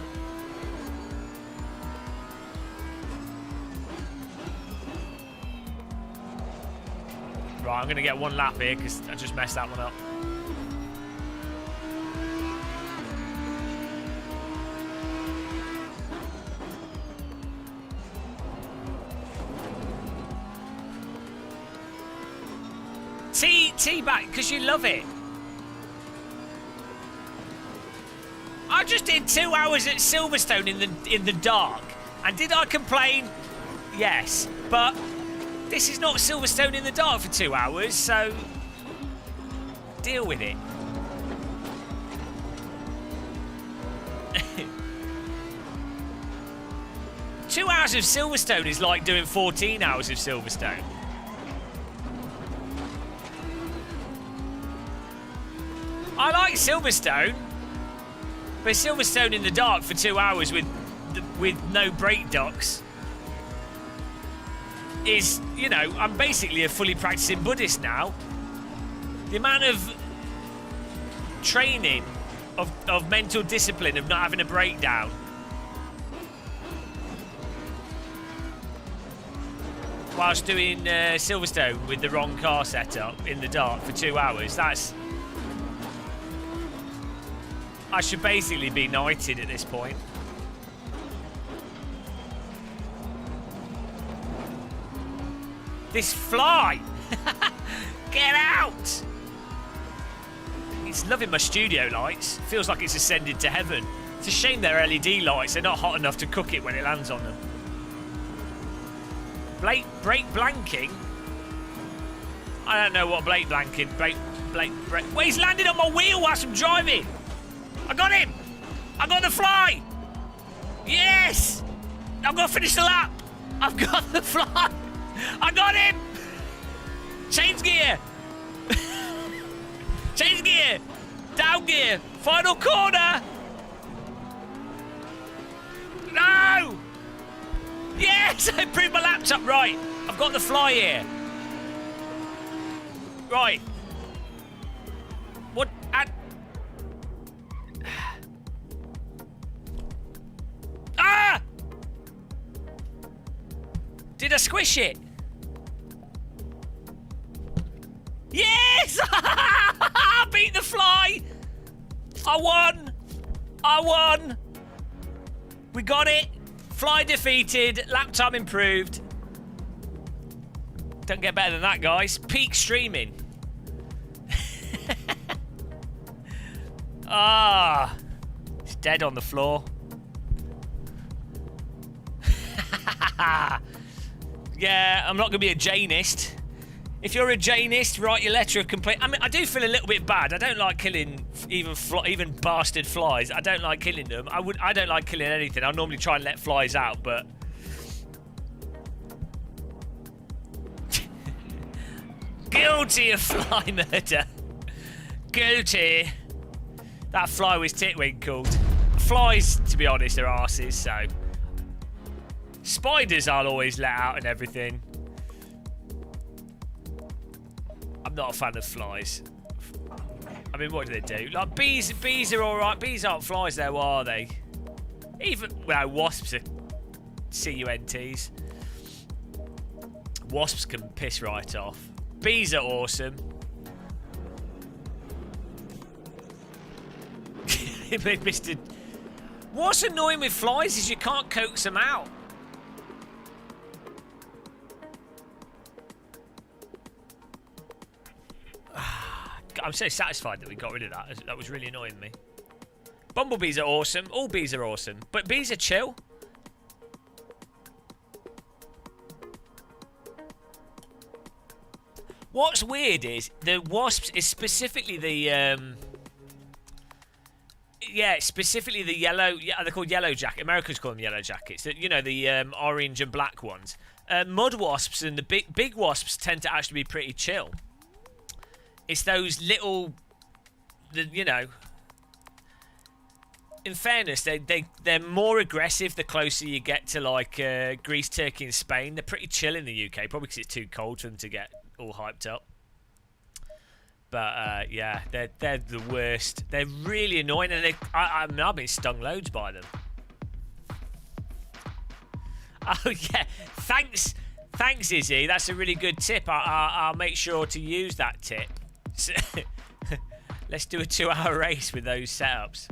Right, I'm going to get one lap here because I just messed that one up. Tea back because you love it. I just did 2 hours at Silverstone in the dark, and did I complain? Yes, but this is not Silverstone in the dark for 2 hours, so deal with it. Two hours of Silverstone is like doing 14 hours of Silverstone. I like Silverstone, but Silverstone in the dark for 2 hours with no brake ducts is, you know, I'm basically a fully practicing Buddhist now. The amount of training, of mental discipline, of not having a breakdown. Whilst doing Silverstone with the wrong car setup in the dark for 2 hours, that's... I should basically be knighted at this point. This fly! Get out! It's loving my studio lights. Feels like it's ascended to heaven. It's a shame they're LED lights. They're not hot enough to cook it when it lands on them. Brake blanking? I don't know what brake blanking... Brake... Well, he's landed on my wheel whilst I'm driving! I got him! I got the fly! Yes! I'm gonna finish the lap! I've got the fly! I got him! Change gear! Change gear! Down gear! Final corner! No! Yes! I improved my laptop! Right, I've got the fly here. Right. What? Ah! Did I squish it? Yes! I beat the fly! I won! I won! We got it! Fly defeated, lap time improved. Don't get better than that, guys. Peak streaming. Ah! It's dead on the floor. Yeah, I'm not going to be a Janist. If you're a Janist, write your letter of complaint. I mean, I do feel a little bit bad. I don't like killing even bastard flies. I don't like killing them. I don't like killing anything. I normally try and let flies out, but guilty of fly murder. Guilty. That fly was titwinkled. Flies, to be honest, are arses, so. Spiders I'll always let out and everything. I'm not a fan of flies. I mean, what do they do? Like, bees are alright. Bees aren't flies though, are they? Even, well, wasps are CUNTs. Wasps can piss right off. Bees are awesome. Mr. What's annoying with flies is you can't coax them out. I'm so satisfied that we got rid of that. That was really annoying me. Bumblebees are awesome. All bees are awesome. But bees are chill. What's weird is the wasps is specifically the specifically the yellow. Yeah, they're called yellow jacket. Americans call them yellow jackets. You know, the orange and black ones. Mud wasps and the big wasps tend to actually be pretty chill. It's those little, you know. In fairness, they're more aggressive the closer you get to like Greece, Turkey, and Spain. They're pretty chill in the UK, probably because it's too cold for them to get all hyped up. But yeah, they're the worst. They're really annoying, and I've been stung loads by them. Oh yeah, thanks, Izzie. That's a really good tip. I'll make sure to use that tip. Let's do a 2-hour race with those setups.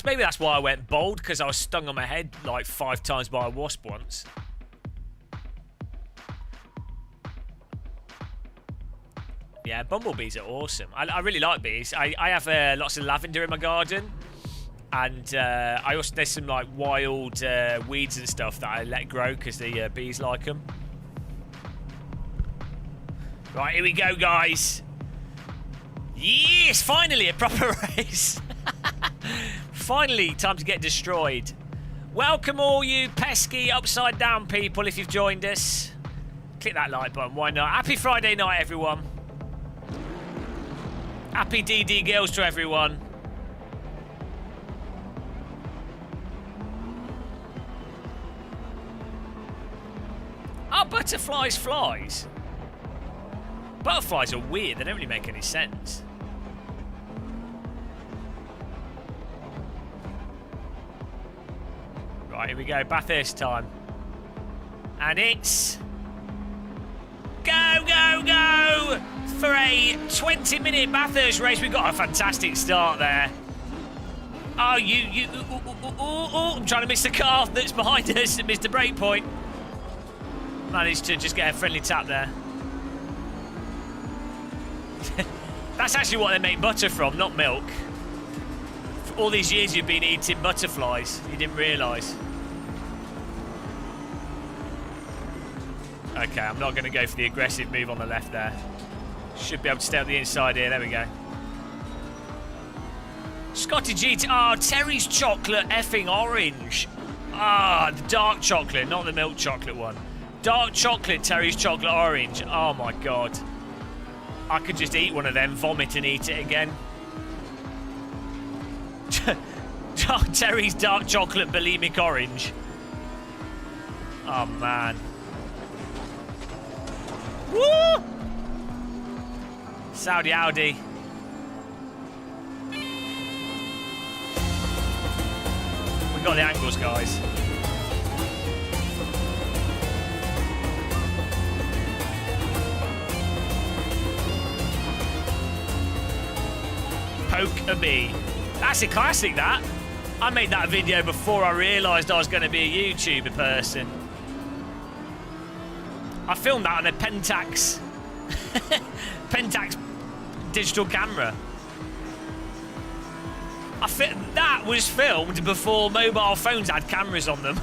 Maybe that's why I went bold, because I was stung on my head like 5 times by a wasp once. Yeah, bumblebees are awesome. I really like bees. I have lots of lavender in my garden, and there's some like wild weeds and stuff that I let grow because the bees like them. Right, here we go, guys. Yes, finally a proper race. Finally, time to get destroyed. Welcome all you pesky upside down people if you've joined us. Click that like button, why not? Happy Friday night, everyone. Happy DD Girls to everyone. Are butterflies flies? Butterflies are weird, they don't really make any sense. Right, here we go, Bathurst time. And it's... Go, go, go! For a 20-minute Bathurst race, we've got a fantastic start there. Oh, I'm trying to miss the car that's behind us. Missed the break point. Managed to just get a friendly tap there. That's actually what they make butter from, not milk. For all these years you've been eating butterflies, you didn't realise. Okay, I'm not going to go for the aggressive move on the left there. Should be able to stay on the inside here. There we go. Scotty GT. Oh, Terry's chocolate effing orange. Ah, the dark chocolate, not the milk chocolate one. Dark chocolate, Terry's chocolate orange. Oh my god. I could just eat one of them, vomit and eat it again. Terry's dark chocolate bulimic orange. Oh man. Woo! Saudi Audi. We got the angles, guys. Poke a bee. That's a classic, that. I made that video before I realised I was going to be a YouTuber person. I filmed that on a Pentax. Pentax digital camera. That was filmed before mobile phones had cameras on them.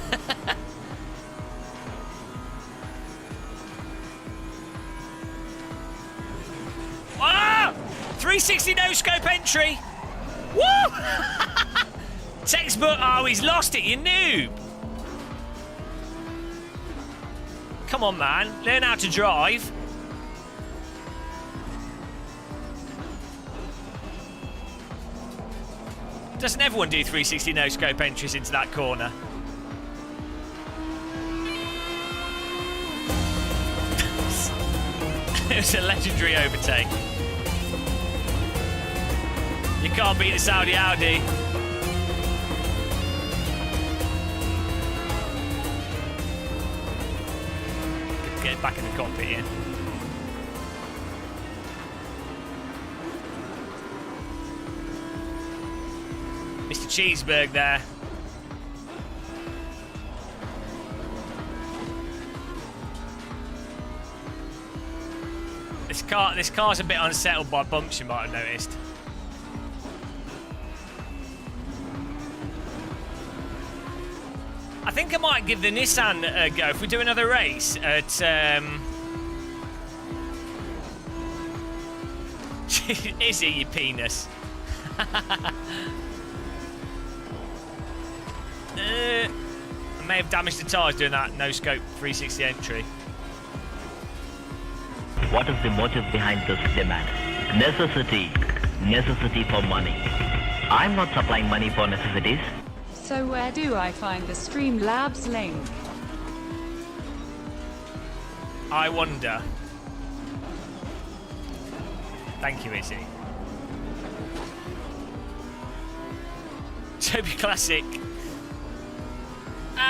Ah! 360 no scope entry. Woo! Textbook. Oh, he's lost it, you noob. Come on, man. Learn how to drive. Doesn't everyone do 360 no scope entries into that corner? It was a legendary overtake. You can't beat the Saudi Audi. Get back in the cockpit here. Mr. Cheeseburg there. This car's a bit unsettled by bumps, you might have noticed. I think I might give the Nissan a go if we do another race at Izzie, you penis. I'm may have damaged the tyres doing that no-scope 360 entry. What is the motive behind this demand? Necessity. Necessity for money. I'm not supplying money for necessities. So where do I find the Streamlabs link? I wonder. Thank you, Izzie. Toby Classic.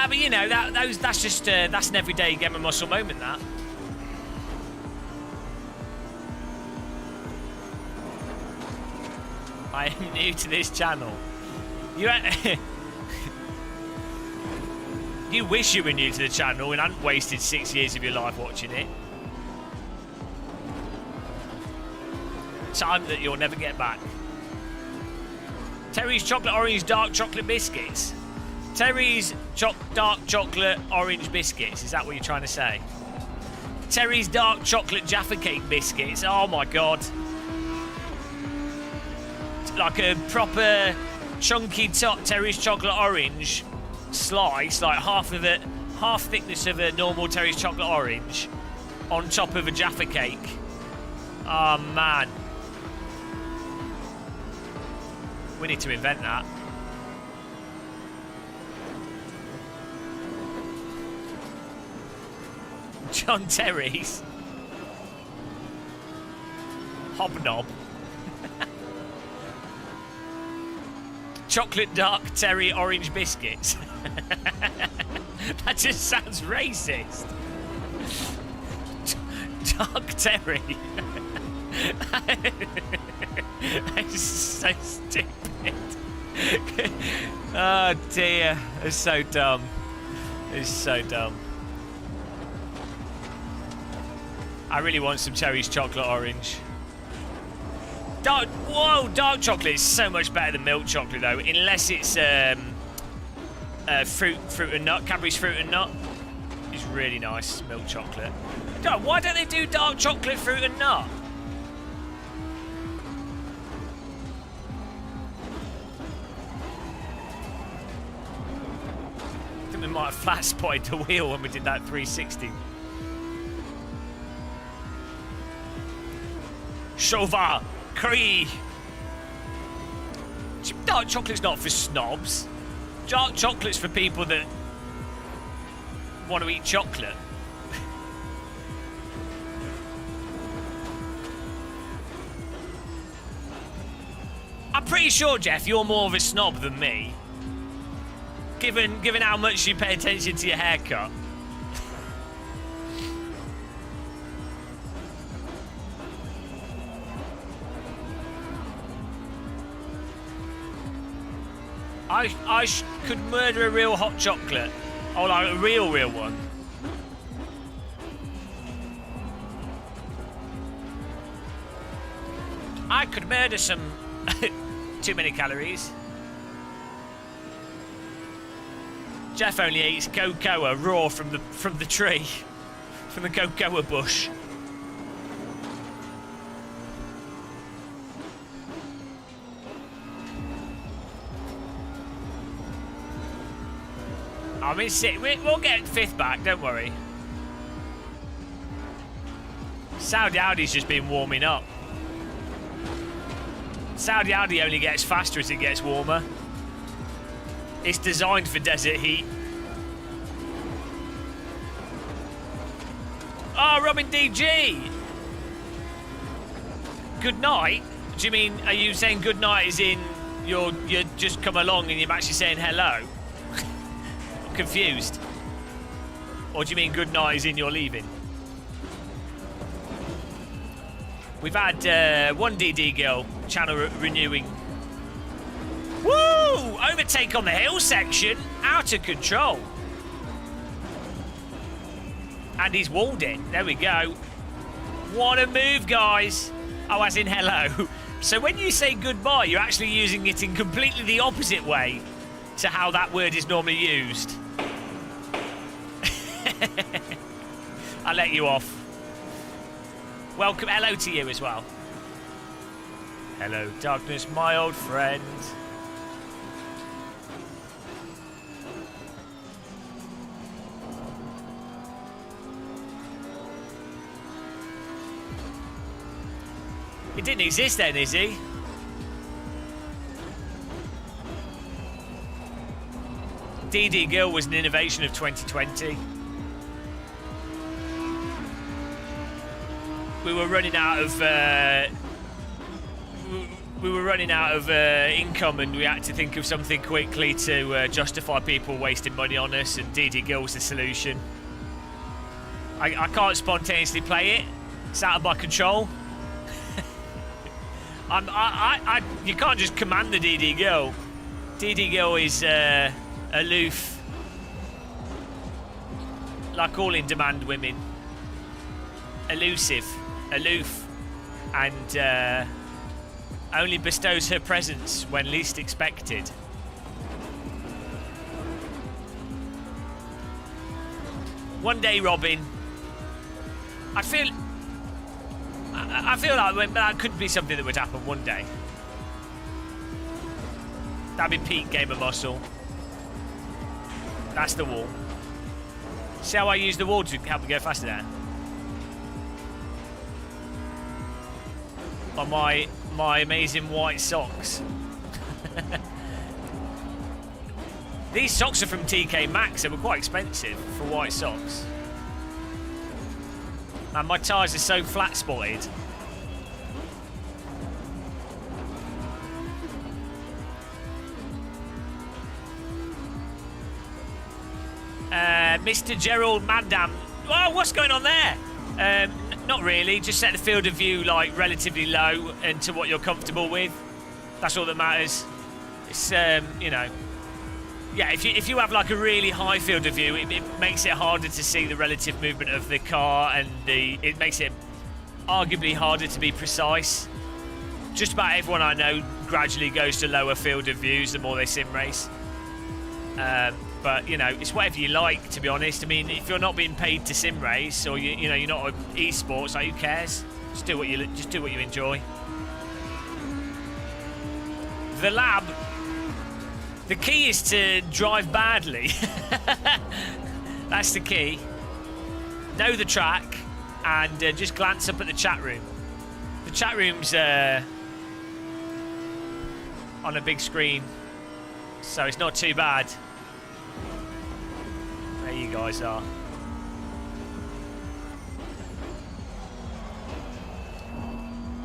But you know, that's just that's an everyday Game of Muscle moment, that. I am new to this channel. You wish you were new to the channel and hadn't wasted 6 years of your life watching it. Time that you'll never get back. Terry's chocolate orange dark chocolate biscuits. Terry's dark chocolate orange biscuits. Is that what you're trying to say? Terry's dark chocolate Jaffa cake biscuits. Oh my god. Like a proper chunky top Terry's chocolate orange slice, like half thickness of a normal Terry's chocolate orange on top of a Jaffa cake. Oh man. We need to invent that. John Terry's. Hobnob. Chocolate dark Terry orange biscuits. That just sounds racist. Dark Terry. It's so stupid. Oh dear. It's so dumb. It's so dumb. I really want some Terry's chocolate orange. Dark chocolate is so much better than milk chocolate though, unless it's fruit and nut. Cadbury's fruit and nut is really nice. Milk chocolate. Why don't they do dark chocolate fruit and nut? I think we might have flat spotted the wheel when we did that 360. Chauvin. Cree. Dark chocolate's not for snobs. Dark chocolate's for people that want to eat chocolate. I'm pretty sure, Jeff, you're more of a snob than me. Given how much you pay attention to your haircut. I could murder a real hot chocolate. Oh, like a real one. I could murder some... Too many calories. Jeff only eats cocoa raw from the tree. From the cocoa bush. I mean, we'll get fifth back, don't worry. Saudi Audi's just been warming up. Saudi Audi only gets faster as it gets warmer. It's designed for desert heat. Oh, Robin DG! Good night? Do you mean, are you saying good night as in you're just come along and you're actually saying hello? Confused. Or do you mean good night as in you're leaving? We've had one DD girl channel renewing. Woo! Overtake on the hill section. Out of control. And he's walled it. There we go. What a move, guys. Oh, as in hello. So when you say goodbye, you're actually using it in completely the opposite way to how that word is normally used. I'll let you off. Welcome, hello to you as well. Hello, darkness, my old friend. It didn't exist then, Izzie. DD Gill was an innovation of 2020. We were running out of income, and we had to think of something quickly to justify people wasting money on us, and DD Gill was the solution. I can't spontaneously play it. It's out of my control. You can't just command the DD Gill. DD Gill is aloof, like all in-demand women. Elusive, aloof, and only bestows her presence when least expected. One day, Robin. I feel like that could be something that would happen one day. That'd be peak game of muscle. That's the wall. See how I use the wall to help me go faster there? On my amazing white socks. These socks are from TK Maxx. They were quite expensive for white socks. And my tyres are so flat spotted. Mr. Gerald Madam. Oh, what's going on there? Not really. Just set the field of view like relatively low and to what you're comfortable with. That's all that matters. It's you know, yeah. If you have like a really high field of view, it makes it harder to see the relative movement of the car, and it makes it arguably harder to be precise. Just about everyone I know gradually goes to lower field of views the more they sim race. But you know, it's whatever you like, to be honest. I mean, if you're not being paid to sim race, or you know you're not esports, like who cares? Just do what you enjoy. The lab. The key is to drive badly. That's the key. Know the track, and just glance up at the chat room. The chat room's on a big screen, so it's not too bad. There you guys are.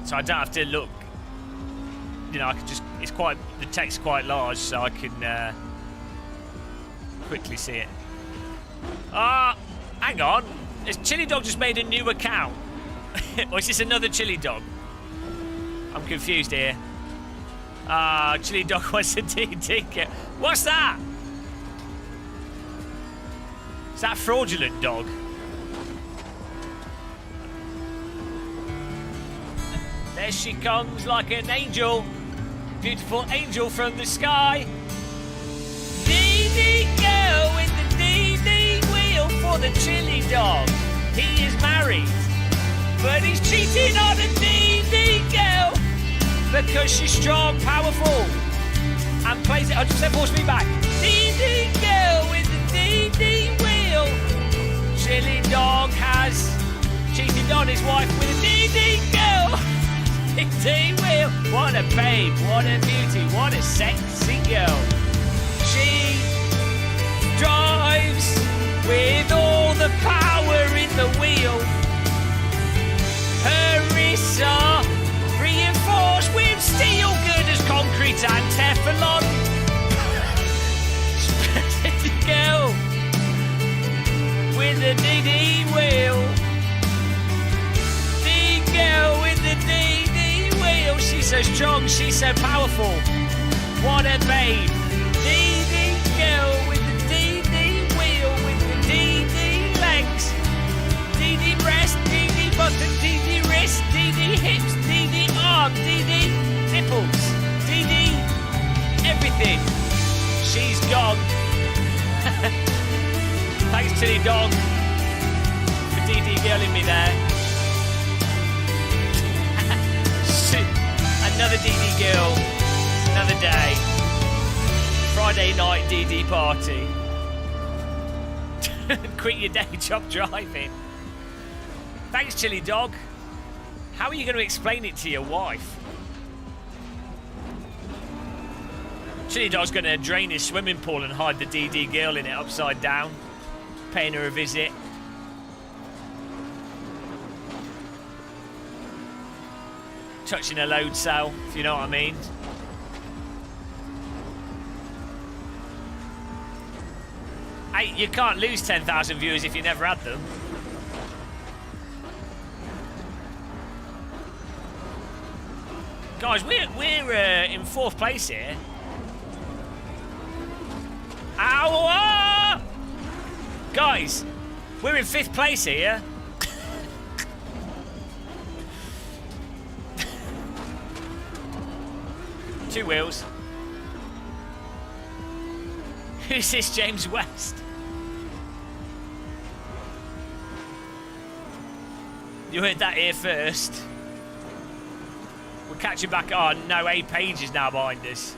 So I don't have to look. You know, I can just. It's quite. The text's quite large, so I can quickly see it. Hang on. Has Chiledog just made a new account? Or is this another Chiledog? I'm confused here. Chiledog wants a ticket. What's that? Is that a fraudulent dog? There she comes like an angel. Beautiful angel from the sky. DD girl with the DD wheel for the Chiledog. He is married, but he's cheating on a DD girl because she's strong, powerful, and plays it 100% force feedback. DD girl with the DD wheel. Chiledog has cheated on his wife with a DD girl. DD wheel. What a babe, what a beauty, what a sexy girl. She drives with all the power in the wheel. Her wrists are reinforced with steel, good as concrete and Teflon. Splendid girl with the DD wheel. The girl with the DD wheel. She's so strong, she's so powerful. What a babe. DD girl with the DD wheel, with the DD legs, DD breast, DD button, DD wrist, DD hips, DD arm, DD nipples, DD everything. She's gone. Thanks to the dog for DD girling me there. Another DD girl, another day. Friday night DD party. Quit your day job driving. Thanks, Chiledog. How are you going to explain it to your wife? Chiledog's going to drain his swimming pool and hide the DD girl in it upside down, paying her a visit. Touching a load cell, if you know what I mean. Hey, you can't lose 10,000 viewers if you never had them. Guys, we're in 4th place here. Ow! Ah! Guys, we're in 5th place here. 2 wheels. Who's this James West? You heard that here first. We're catching back on. No, A-Page is now behind us.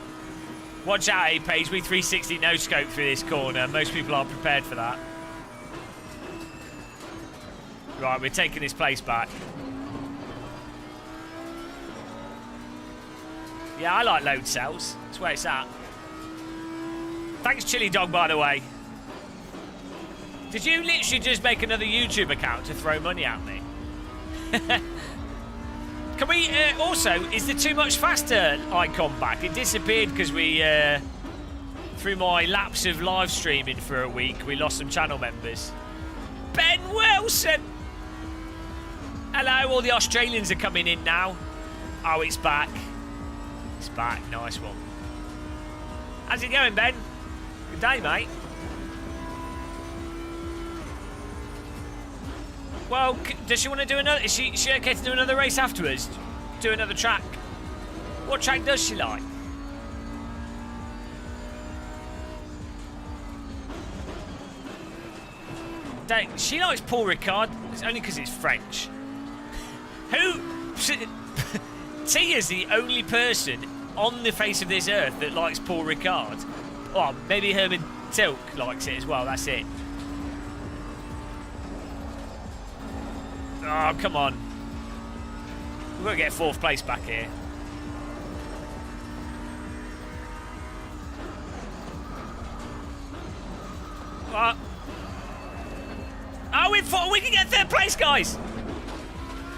Watch out, A-Page. We 360 no-scope through this corner. Most people aren't prepared for that. Right, we're taking his place back. Yeah, I like load cells. That's where it's at. Thanks, Chiledog, by the way. Did you literally just make another YouTube account to throw money at me? Can we also, is the Too Much Faster icon back? It disappeared because we, through my lapse of live streaming for a week, we lost some channel members. Ben Wilson! Hello, all the Australians are coming in now. Oh, it's back. It's back, nice one. How's it going, Ben? Good day, mate. Well, does she want to do another? Is she okay to do another race afterwards? Do another track? What track does she like? She likes Paul Ricard. It's only because it's French. Who? Tia's the only person on the face of this earth that likes Paul Ricard. Oh, maybe Herman Tilk likes it as well. That's it. Oh, come on. We're going to get 4th place back here. What? Oh, we can get 3rd place, guys.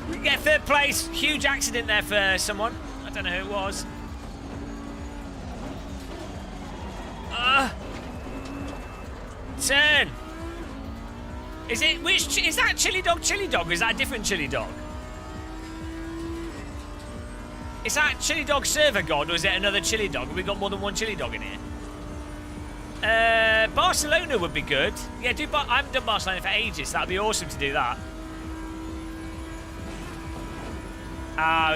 We can get 3rd place. Huge accident there for someone. I don't know who it was. Turn. Is it is that Chiledog? Or is that a different Chiledog? Is that Chiledog server god, or is it another Chiledog? Have we got more than one Chiledog in here? Barcelona would be good. Yeah, I haven't done Barcelona for ages. That'd be awesome to do that.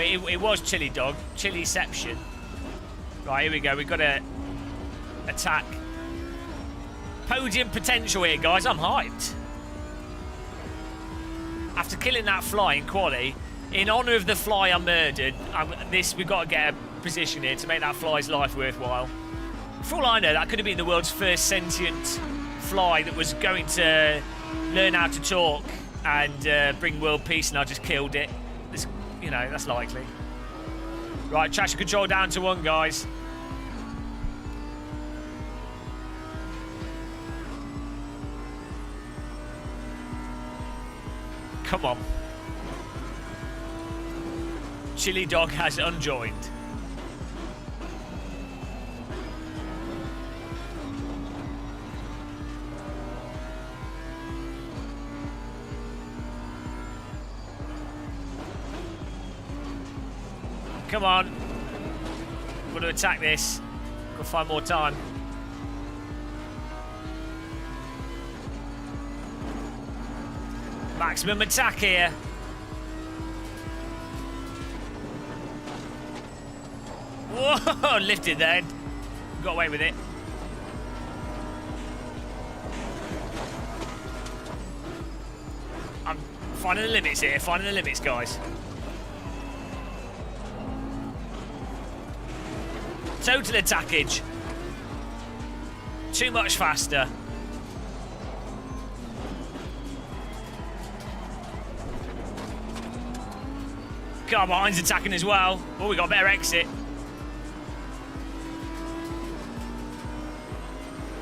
It was Chiledog. Chiliception. Right, here we go. We've got to attack. Podium potential here, guys. I'm hyped. After killing that fly in quali, in honour of the fly I murdered, we've got to get a position here to make that fly's life worthwhile. For all I know, that could have been the world's first sentient fly that was going to learn how to talk and bring world peace, and I just killed it. You know, that's likely. Right, traction control down to 1, guys. Come on. Chiledog has unjoined. Come on. Got to attack this. Got to find more time. Maximum attack here. Whoa, lifted there. Got away with it. I'm finding the limits here, finding the limits, guys. Total attackage. Too much faster. Car behind's attacking as well. Oh, we got a better exit.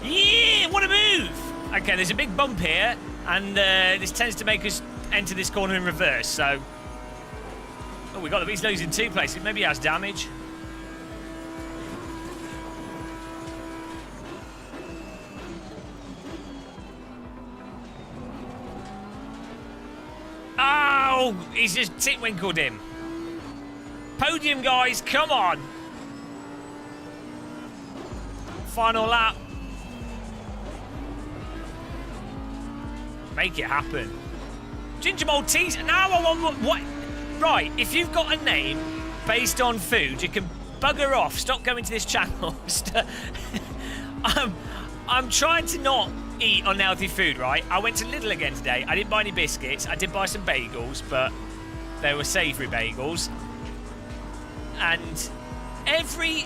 Yeah, what a move! Okay, there's a big bump here, and this tends to make us enter this corner in reverse, so... Oh, we got the... He's losing 2 places. Maybe he has damage. Oh, he's just titwinkled him. Podium, guys, come on. Final lap. Make it happen. Ginger Maltese. Now I want what? Right, if you've got a name based on food, you can bugger off. Stop going to this channel. I'm trying to not eat unhealthy food, right? I went to Lidl again today. I didn't buy any biscuits. I did buy some bagels, but they were savoury bagels. And every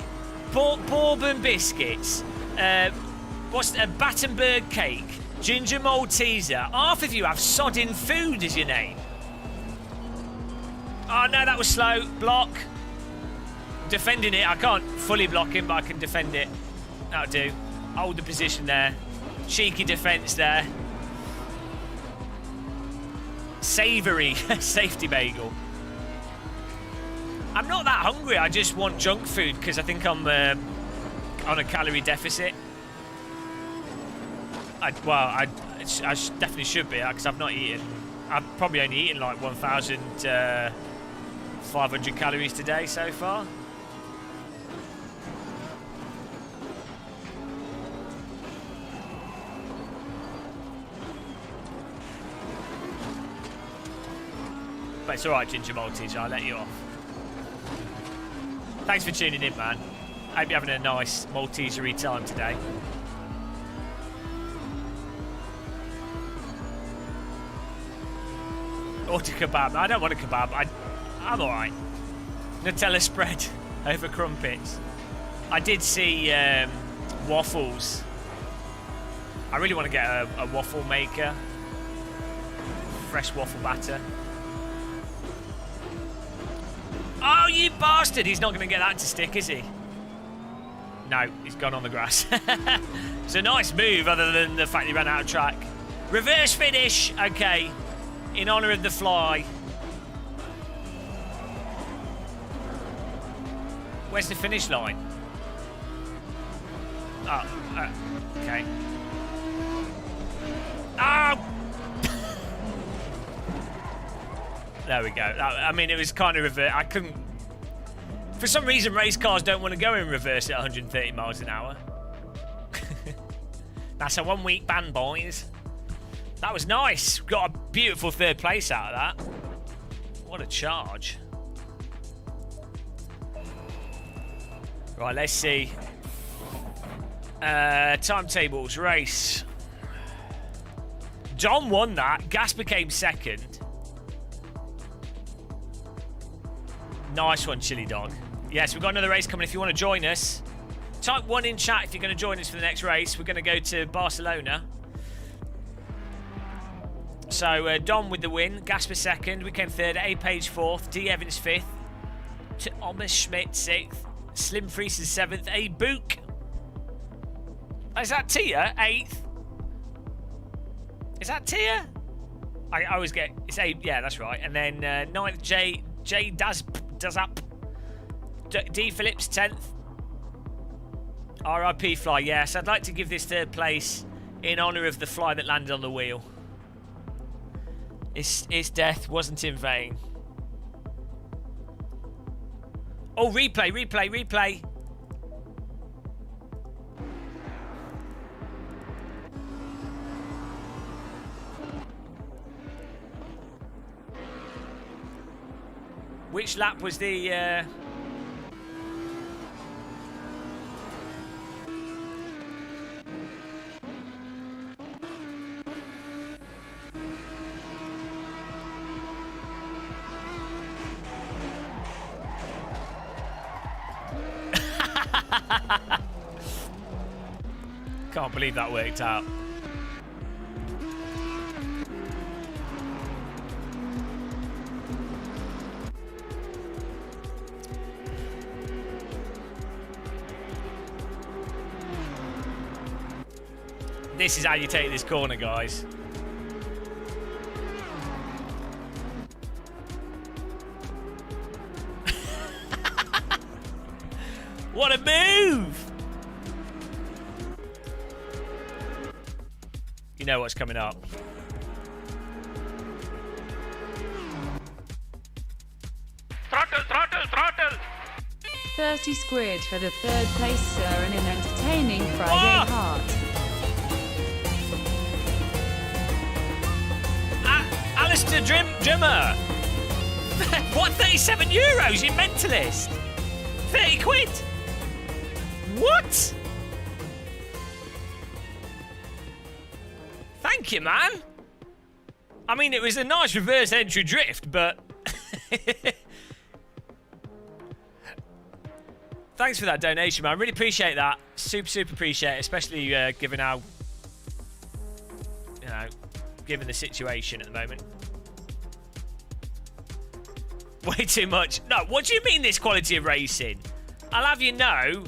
bourbon biscuits, what's a Battenberg cake, ginger Malteser. Half of you have sodding food as your name. Oh no, that was slow. Block. Defending it. I can't fully block him, but I can defend it. That'll do. Hold the position there. Cheeky defence there. Savoury safety bagel. I'm not that hungry. I just want junk food because I think I'm on a calorie deficit. I definitely should be because I've not eaten. I've probably only eaten like 1,500 calories today so far. But it's alright, Ginger Maltese, I'll let you off. Thanks for tuning in, man. I hope you're having a nice Maltesery time today. Order kebab. I don't want a kebab. I'm alright. Nutella spread over crumpets. I did see waffles. I really want to get a waffle maker. Fresh waffle batter. Oh, you bastard! He's not going to get that to stick, is he? No, he's gone on the grass. It's a nice move, other than the fact he ran out of track. Reverse finish. Okay. In honour of the fly. Where's the finish line? Oh, okay. Oh! There we go. I mean, it was kind of reverse. I couldn't... For some reason, race cars don't want to go in reverse at 130 miles an hour. That's a 1 week ban, boys. That was nice. Got a beautiful 3rd place out of that. What a charge. Right, let's see. Timetables, race. John won that. Gašper came 2nd. Nice one, Chiledog. Yes, we've got another race coming if you want to join us. Type 1 in chat if you're going to join us for the next race. We're going to go to Barcelona. So, Dom with the win. Gašper 2nd. We came 3rd. A Page 4th. D Evans 5th. Thomas Schmidt 6th. Slim Friesen 7th. A Book. Is that Tia? 8th. Is that Tia? I always get... It's 8. Yeah, that's right. And then 9th, J does up. D Phillips 10th. RIP fly. Yes, I'd like to give this 3rd place in honour of the fly that landed on the wheel. Its death wasn't in vain. Oh, replay. Which lap was the... Can't believe that worked out. This is how you take this corner, guys. What a move! You know what's coming up. Throttle, throttle, throttle! 30 squid for the third place, sir, and an entertaining Friday heart. Alistair Drimmer! What, 37 euros, you mentalist? 30 quid? What? Thank you, man. I mean, it was a nice reverse entry drift, but... Thanks for that donation, man. I really appreciate that. Super, super appreciate it, especially given how... You know, given the situation at the moment. Way too much. No, what do you mean this quality of racing? I'll have you know,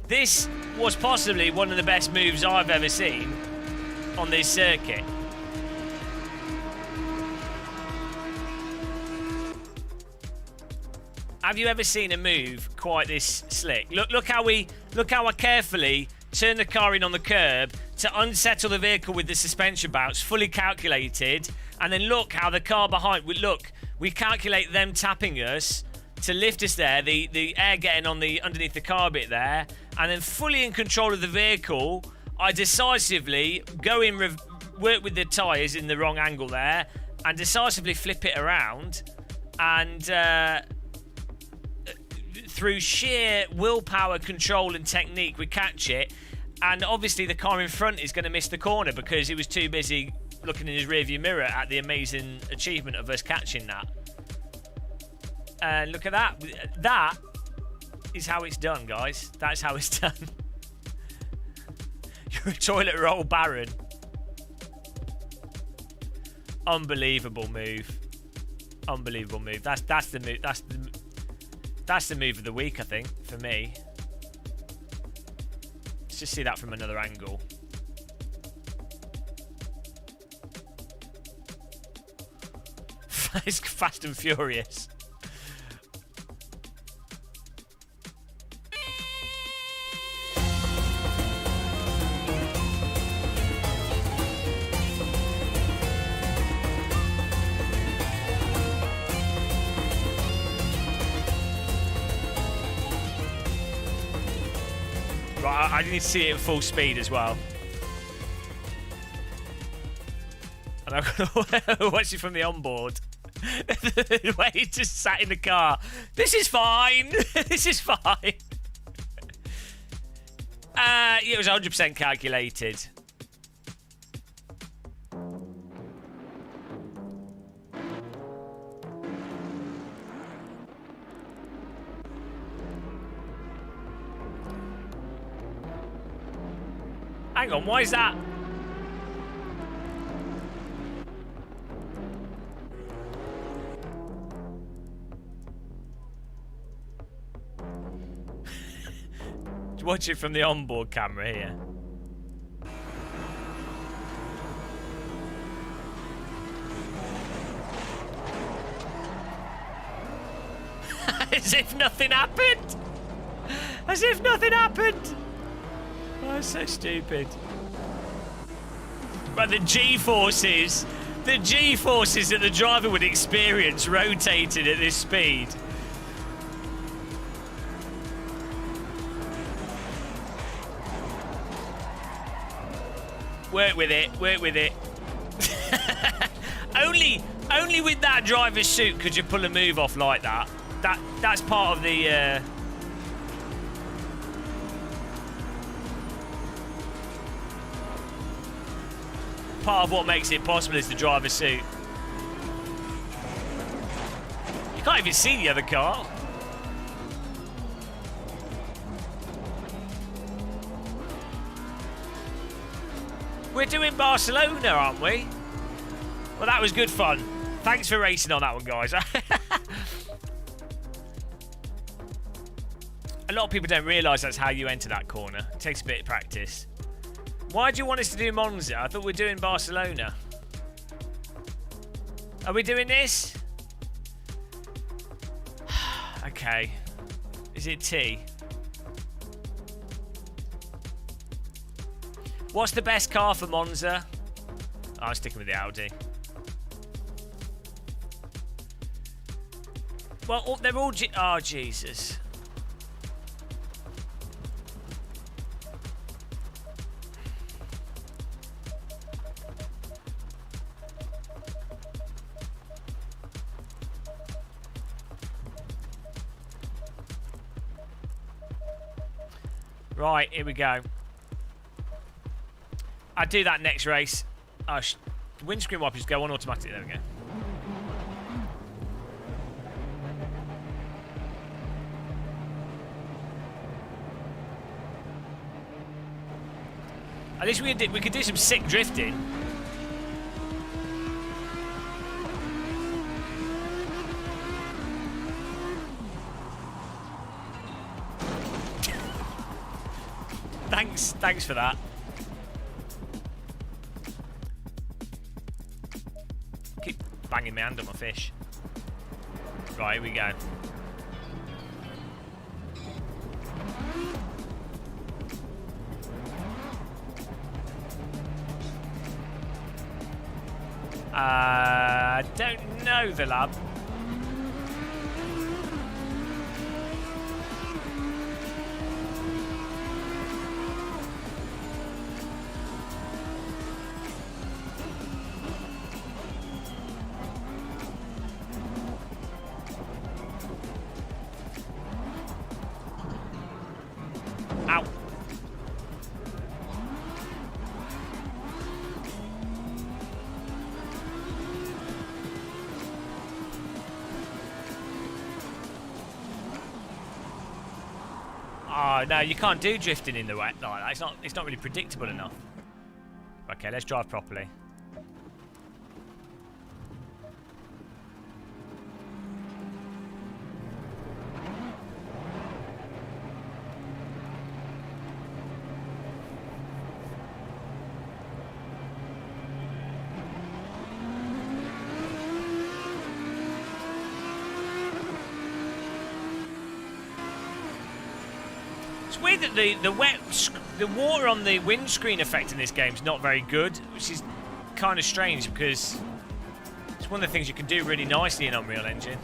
this was possibly one of the best moves I've ever seen on this circuit. Have you ever seen a move quite this slick? Look how I carefully turn the car in on the curb to unsettle the vehicle with the suspension bounce, fully calculated, and then look how the car behind. We calculate them tapping us to lift us there, the air getting on the underneath the car bit there, and then fully in control of the vehicle, I decisively go in, work with the tyres in the wrong angle there, and decisively flip it around, and through sheer willpower, control, and technique, we catch it. And obviously the car in front is going to miss the corner because he was too busy looking in his rearview mirror at the amazing achievement of us catching that. And look at that. That is how it's done, guys. That's how it's done. You're a toilet roll baron. Unbelievable move. Unbelievable move. That's the move. That's the move of the week, I think, for me. Let's just see that from another angle. It's fast and furious. Right, I need to see it at full speed as well. And I'm going to watch it from the onboard. The way he just sat in the car. This is fine. This is fine. It was 100% calculated. Hang on, why is that? Watch it from the onboard camera here. As if nothing happened. As if nothing happened. Oh, it's so stupid. But the G-forces that the driver would experience rotating at this speed. Work with it, work with it. Only with that driver's suit could you pull a move off like that. That's part of the part of what makes it possible is the driver's suit. You can't even see the other car. We're doing Barcelona, aren't we? Well, that was good fun. Thanks for racing on that one, guys. A lot of people don't realise that's how you enter that corner. It takes a bit of practice. Why do you want us to do Monza? I thought we were doing Barcelona. Are we doing this? Okay. Is it T? What's the best car for Monza? Oh, I'm sticking with the Audi. Well, they're all oh, Jesus. Right, here we go. I'll do that next race. Oh, windscreen wipers go on automatically. There we go. At least we could do some sick drifting. Thanks for that. Keep banging my hand on my fish. Right, here we go. I don't know the lab. Ow. Oh, no, you can't do drifting in the wet like that. It's not really predictable enough. Okay, let's drive properly. It's weird that the water on the windscreen effect in this game is not very good, which is kind of strange because it's one of the things you can do really nicely in Unreal Engine.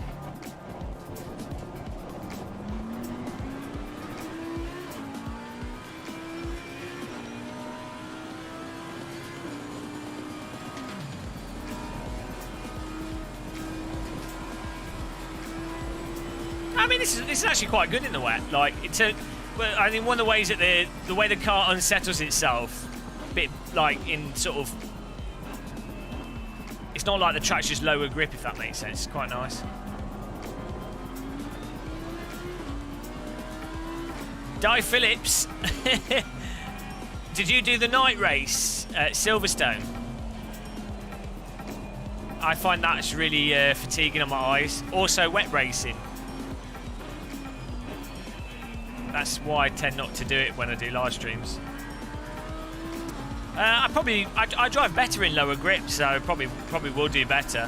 I mean, this is actually quite good in the wet. Like well, I think one of the ways that the way the car unsettles itself, a bit like in sort of, it's not like the track's just lower grip, if that makes sense. It's quite nice. Di Phillips, did you do the night race at Silverstone? I find that's really fatiguing on my eyes. Also, wet racing. That's why I tend not to do it when I do live streams. I drive better in lower grip, so probably will do better.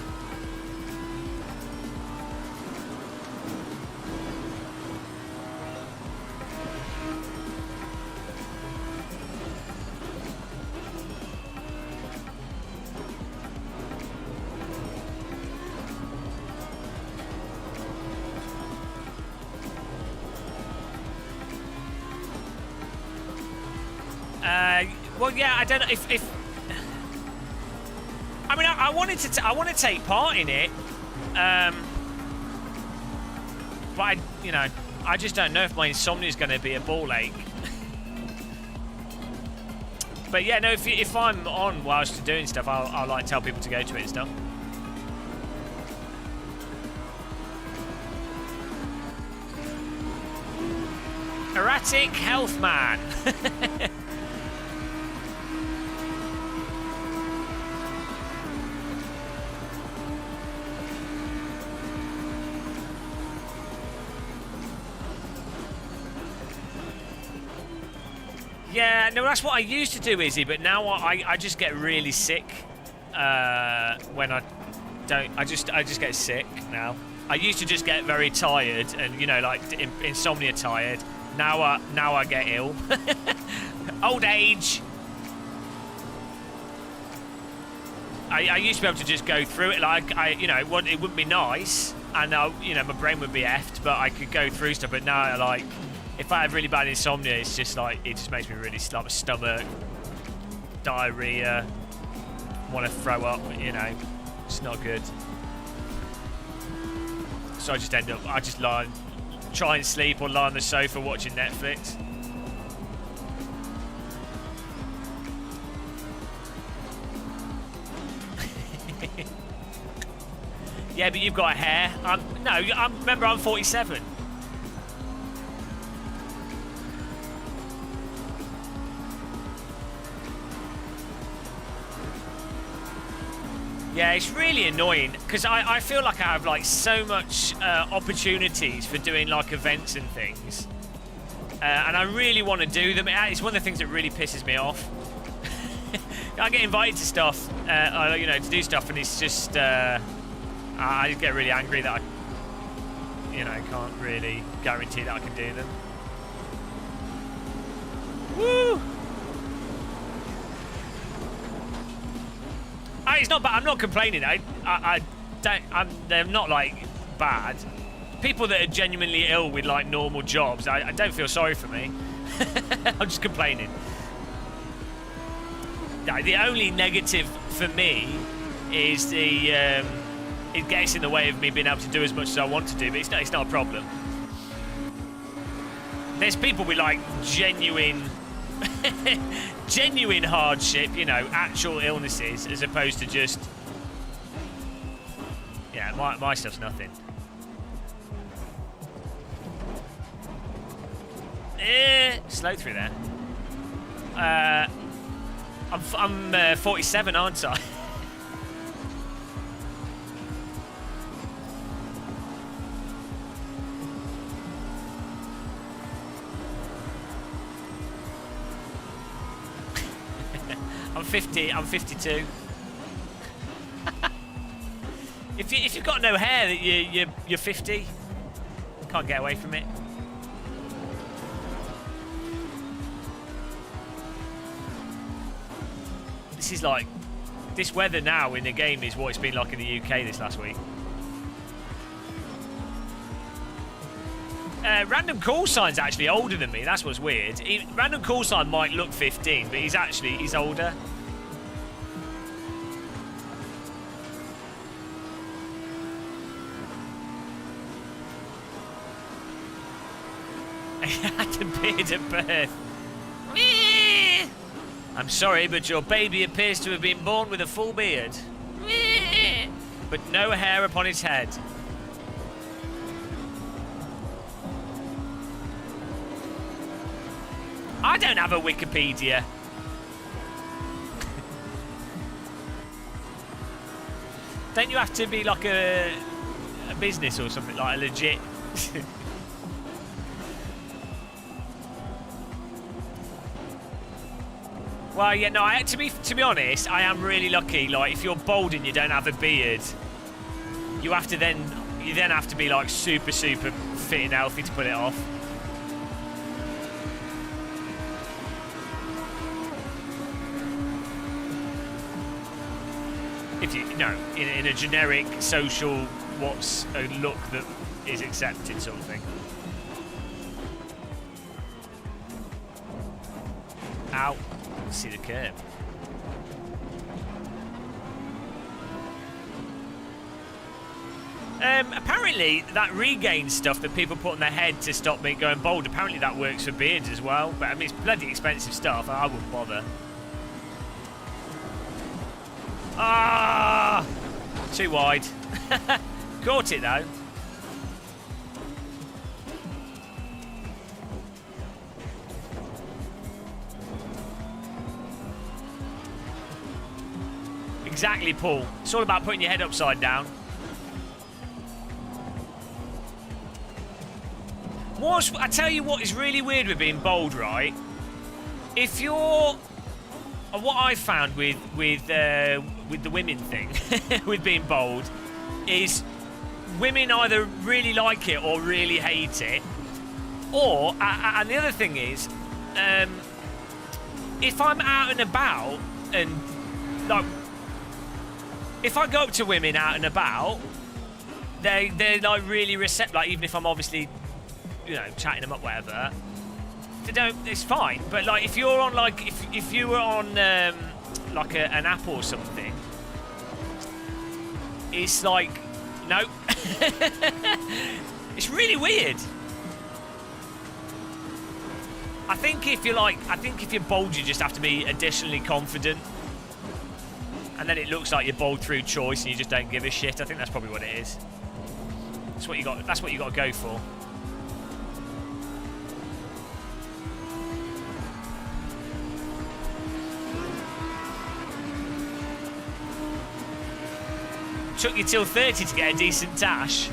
Well, yeah, I don't know if I mean, I wanted to want to take part in it, but I just don't know if my insomnia is going to be a ball ache. But yeah, no, if I'm on whilst doing stuff, I'll like tell people to go to it and stuff. Erratic Health Man. Yeah, no, that's what I used to do, Izzie, but now I just get really sick when I don't. I just get sick now. I used to just get very tired and, you know, like insomnia tired. Now I get ill. Old age. I used to be able to just go through it like you know, it wouldn't be nice, and you know, my brain would be effed, but I could go through stuff. But now, like, if I have really bad insomnia, it's just like it just makes me really like my stomach, diarrhea, want to throw up. You know, it's not good. So I just end up, I just try and sleep or lie on the sofa watching Netflix. Yeah, but you've got a hair. Remember, I'm 47. Yeah, it's really annoying because I feel like I have like so much opportunities for doing like events and things, and I really want to do them. It's one of the things that really pisses me off. I get invited to stuff, you know, to do stuff, and it's just I get really angry that I, you know, can't really guarantee that I can do them. Woo! It's not bad. I'm not complaining. They're not like bad. People that are genuinely ill with like normal jobs, I don't feel sorry for me. I'm just complaining. The only negative for me is it gets in the way of me being able to do as much as I want to do, but it's not a problem. There's people with like genuine hardship, you know, actual illnesses, as opposed to just, yeah, my stuff's nothing. Slow through there. I'm 47, aren't I? I'm 52. If you've got no hair, you're 50. Can't get away from it. This is like, this weather now in the game is what it's been like in the UK this last week. Random call sign's actually older than me. That's what's weird. Random call sign might look 15, but he's older. He had a beard at birth. I'm sorry, but your baby appears to have been born with a full beard, but no hair upon its head. I don't have a Wikipedia. Don't you have to be like a business or something, like a legit? Well, yeah, no. To be honest, I am really lucky. Like, if you're bald and you don't have a beard, you then have to be like super fit and healthy to put it off. If you know, in a generic social, what's a look that is accepted sort of thing. Ow. See the curb. Apparently that regain stuff that people put on their head to stop me going bald, apparently that works for beards as well, but I mean, it's bloody expensive stuff. I wouldn't bother. Ah, too wide. Caught it though. Exactly, Paul. It's all about putting your head upside down. I tell you what is really weird with being bald, right? if you're... What I found with the women thing, with being bold, is women either really like it or really hate it. Or, and the other thing is, if I'm out and about, and, like, if I go up to women out and about, they're like, really receptive, like, even if I'm obviously, you know, chatting them up, whatever, they don't, it's fine. But, like, if you're on, like, if you were on, like, an app or something, it's like, no. It's really weird. I think if you're bold, you just have to be additionally confident, and then it looks like you're bold through choice, and you just don't give a shit. I think that's probably what it is. That's what you got. That's what you got to go for. Took you till 30 to get a decent dash.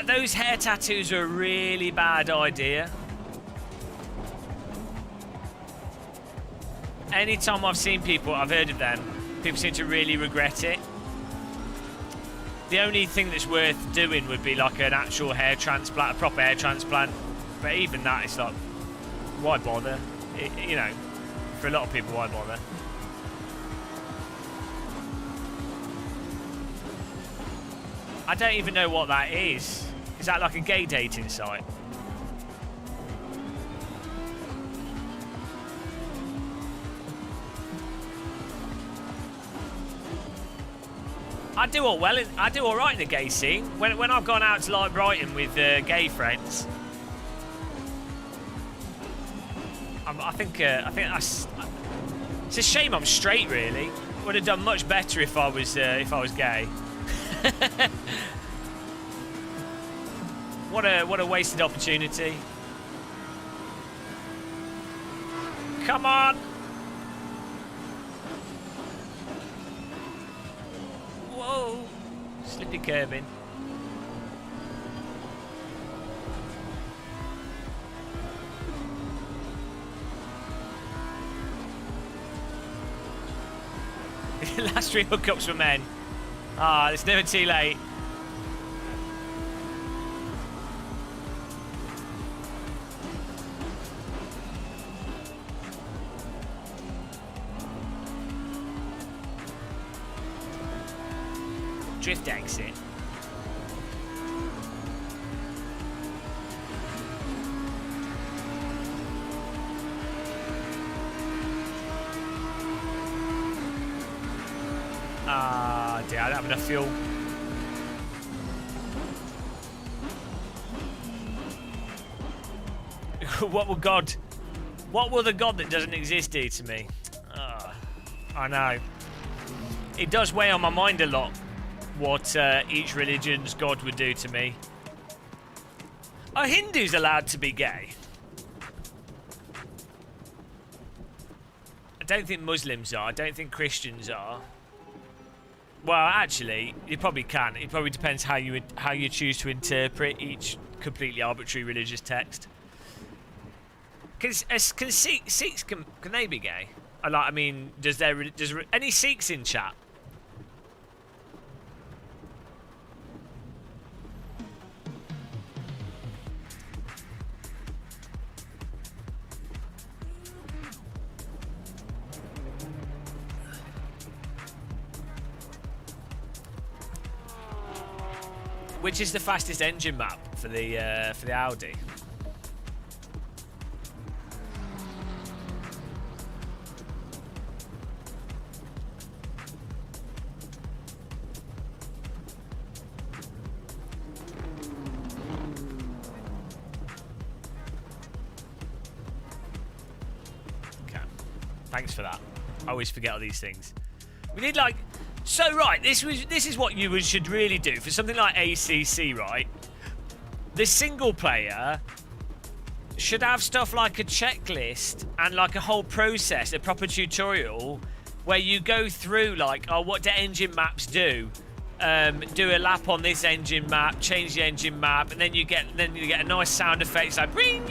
Those hair tattoos are a really bad idea. Anytime I've seen people, I've heard of them, people seem to really regret it. The only thing that's worth doing would be like an actual hair transplant, a proper hair transplant. But even that, it's like, why bother? You know, for a lot of people, why bother? I don't even know what that is. Is that like a gay dating site? I do all right in the gay scene. When I've gone out to like Brighton with gay friends, I think that's. It's a shame I'm straight. Really, would have done much better if I was gay. What a wasted opportunity. Come on. Whoa. Slippy curbing. Last three hookups for men. Ah, it's never too late. Drift exit. Ah, dear, I don't have enough fuel. What will the God that doesn't exist do to me? I know. It does weigh on my mind a lot what each religion's God would do to me. Are Hindus allowed to be gay? I don't think Muslims are. I don't think Christians are. Well, actually, you probably can. It probably depends how you choose to interpret each completely arbitrary religious text. Can Sikhs can they be gay? I mean, does any Sikhs in chat? Which is the fastest engine map for the Audi? Okay, thanks for that. I always forget all these things. We need like. So right, this is what you should really do for something like ACC, right? The single player should have stuff like a checklist and like a whole process, a proper tutorial where you go through like, oh, what do engine maps do? do a lap on this engine map, change the engine map, and then you get a nice sound effects like ring.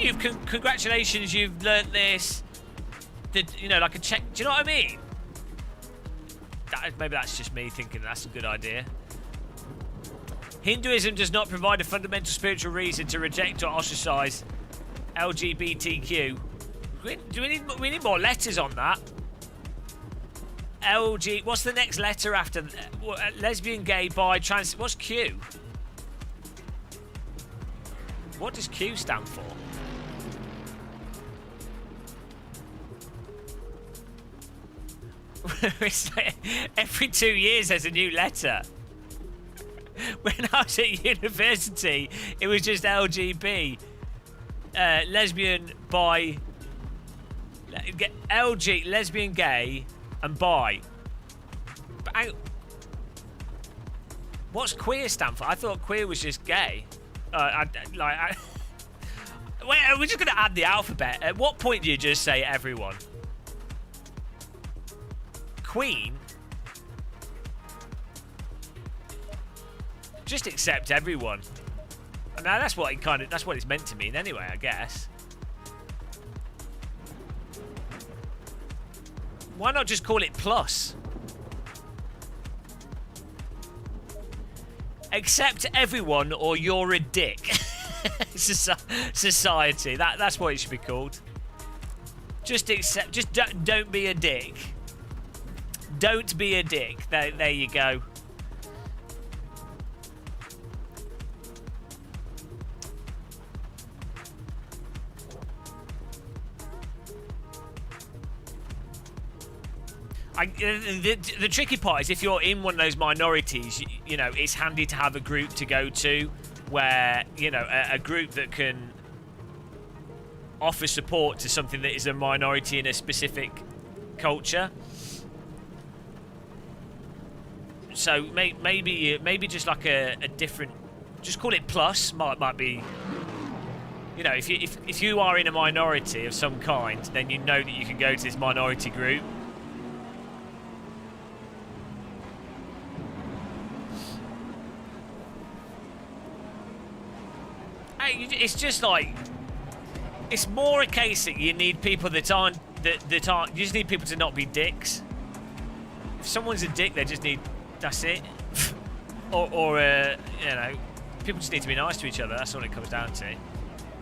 Congratulations, you've learnt this. You know, like a check. Do you know what I mean? Maybe that's just me thinking that's a good idea. Hinduism does not provide a fundamental spiritual reason to reject or ostracize LGBTQ. We need more letters on that. LG. What's the next letter after lesbian, gay, bi, trans? What's Q? What does Q stand for? It's like every 2 years there's a new letter. When I was at university, it was just LGB, lesbian, bi, LG, lesbian, gay, and bi. But what's queer stand for? I thought queer was just gay. We're just going to add the alphabet. At what point do you just say everyone? Queen? Just accept everyone. Now that's what it's meant to mean anyway, I guess. Why not just call it plus? Accept everyone or you're a dick. Society. That's what it should be called. Just accept. Just don't be a dick. Don't be a dick. There you go. The tricky part is if you're in one of those minorities, you know, it's handy to have a group to go to where, you know, a group that can offer support to something that is a minority in a specific culture. So maybe just like a different, just call it plus. Might be, you know, if you are in a minority of some kind, then you know that you can go to this minority group. It's just like, it's more a case that you need people that aren't, you just need people to not be dicks. If someone's a dick, they just need, that's it. or you know, people just need to be nice to each other. That's all it comes down to.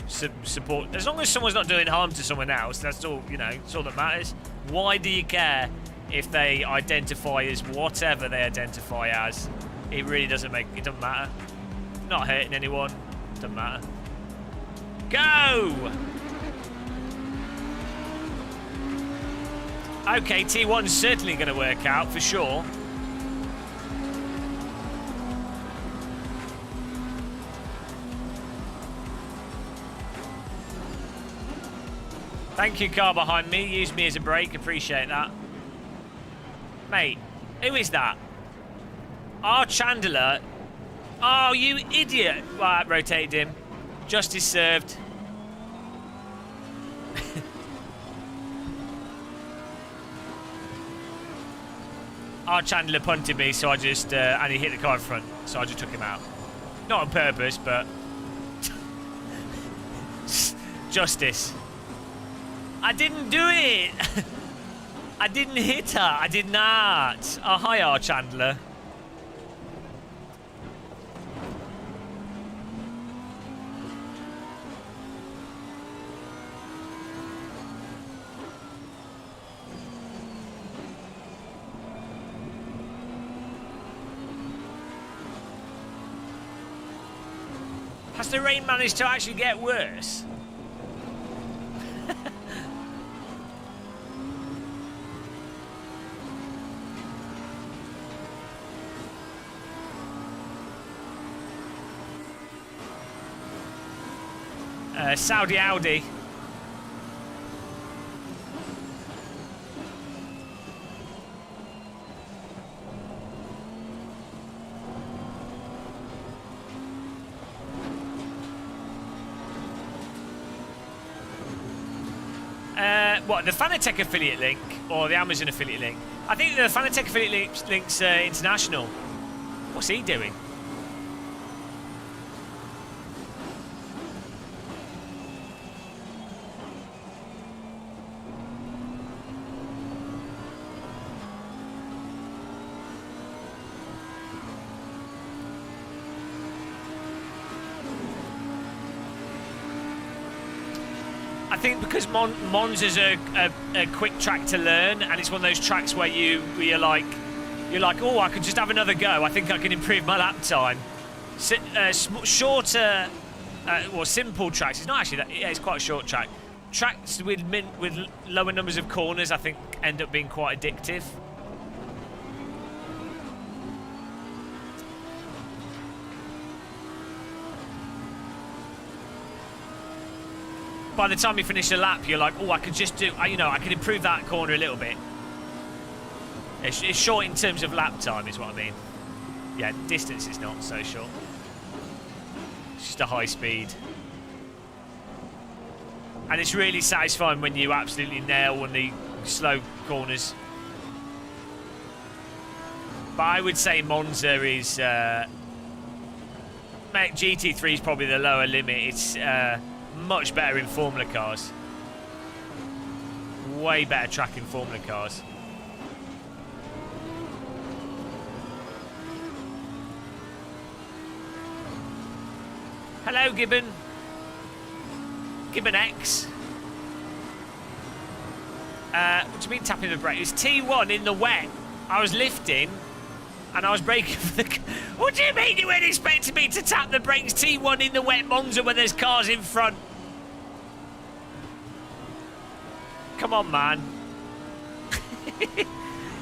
Support, as long as someone's not doing harm to someone else, that's all, you know, that's all that matters. Why do you care if they identify as whatever they identify as? It really doesn't matter. Not hurting anyone. Doesn't matter. Go! Okay, T1's certainly going to work out for sure. Thank you, car behind me. Use me as a brake. Appreciate that. Mate, who is that? Our Chandler. Oh, you idiot. Right, rotated him. Justice served. Our Chandler punted me, so I just, and he hit the car in front, so I just took him out. Not on purpose, but... Justice. I didn't do it! I didn't hit her, I did not. Oh, hi, our Chandler. Has the rain managed to actually get worse? Saudi Audi. What, the Fanatec affiliate link or the Amazon affiliate link? I think the Fanatec affiliate link's international. What's he doing? I think because Monza's a quick track to learn, and it's one of those tracks where you're like, oh, I could just have another go. I think I can improve my lap time. Shorter, well, simple tracks. It's not actually that. Yeah, it's quite a short track. Tracks with lower numbers of corners, I think, end up being quite addictive. By the time you finish a lap, you're like, oh, I could just do, you know, I can improve that corner a little bit. It's short in terms of lap time, is what I mean. Yeah, distance is not so short. It's just a high speed. And it's really satisfying when you absolutely nail one of the slow corners. But I would say Monza is... GT3 is probably the lower limit. It's... much better in Formula cars. Way better track in Formula cars. Hello, Gibbon. Gibbon X. What do you mean tapping the brake? It's T1 in the wet. I was lifting and I was braking for the... What do you mean you weren't expecting me to tap the brakes? T1 in the wet Monza when there's cars in front. Come on, man.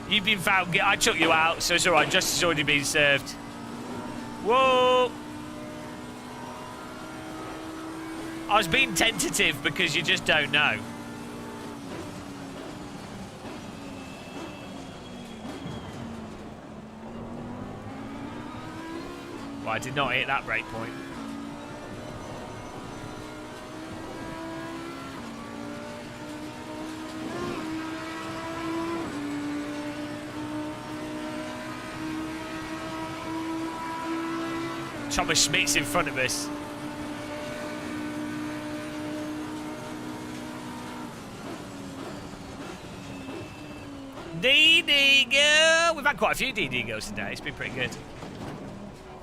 You've been found... I took you out, so it's alright. Justice has already been served. Whoa! I was being tentative because you just don't know. Well, I did not hit that break point. Thomas Schmidt's in front of us. DD girl! We've had quite a few DD girls today. It's been pretty good.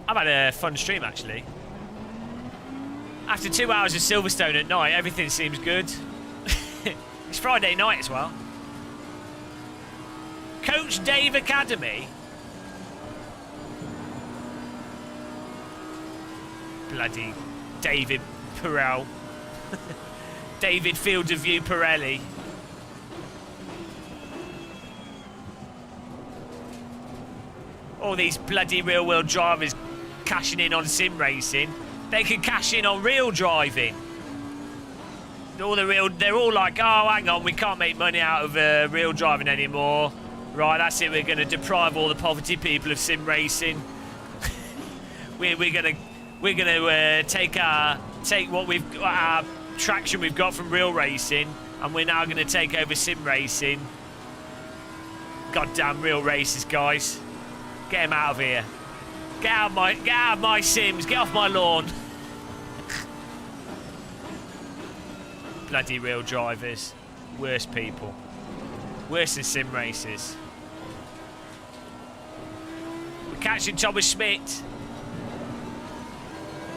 I've had a fun stream, actually. After 2 hours of Silverstone at night, everything seems good. It's Friday night as well. Coach Dave Academy. Bloody David Perel. David Field of View Pirelli. All these bloody real-world drivers cashing in on sim racing. They can cash in on real driving. They're all like, oh, hang on, we can't make money out of real driving anymore. Right, that's it. We're going to deprive all the poverty people of sim racing. we're going to take what our traction we've got from real racing, and we're now going to take over sim racing. Goddamn real races, guys. Get him out of here. Get out of my sims. Get off my lawn. Bloody real drivers. Worst people. Worse than sim racers. We're catching Thomas Schmidt.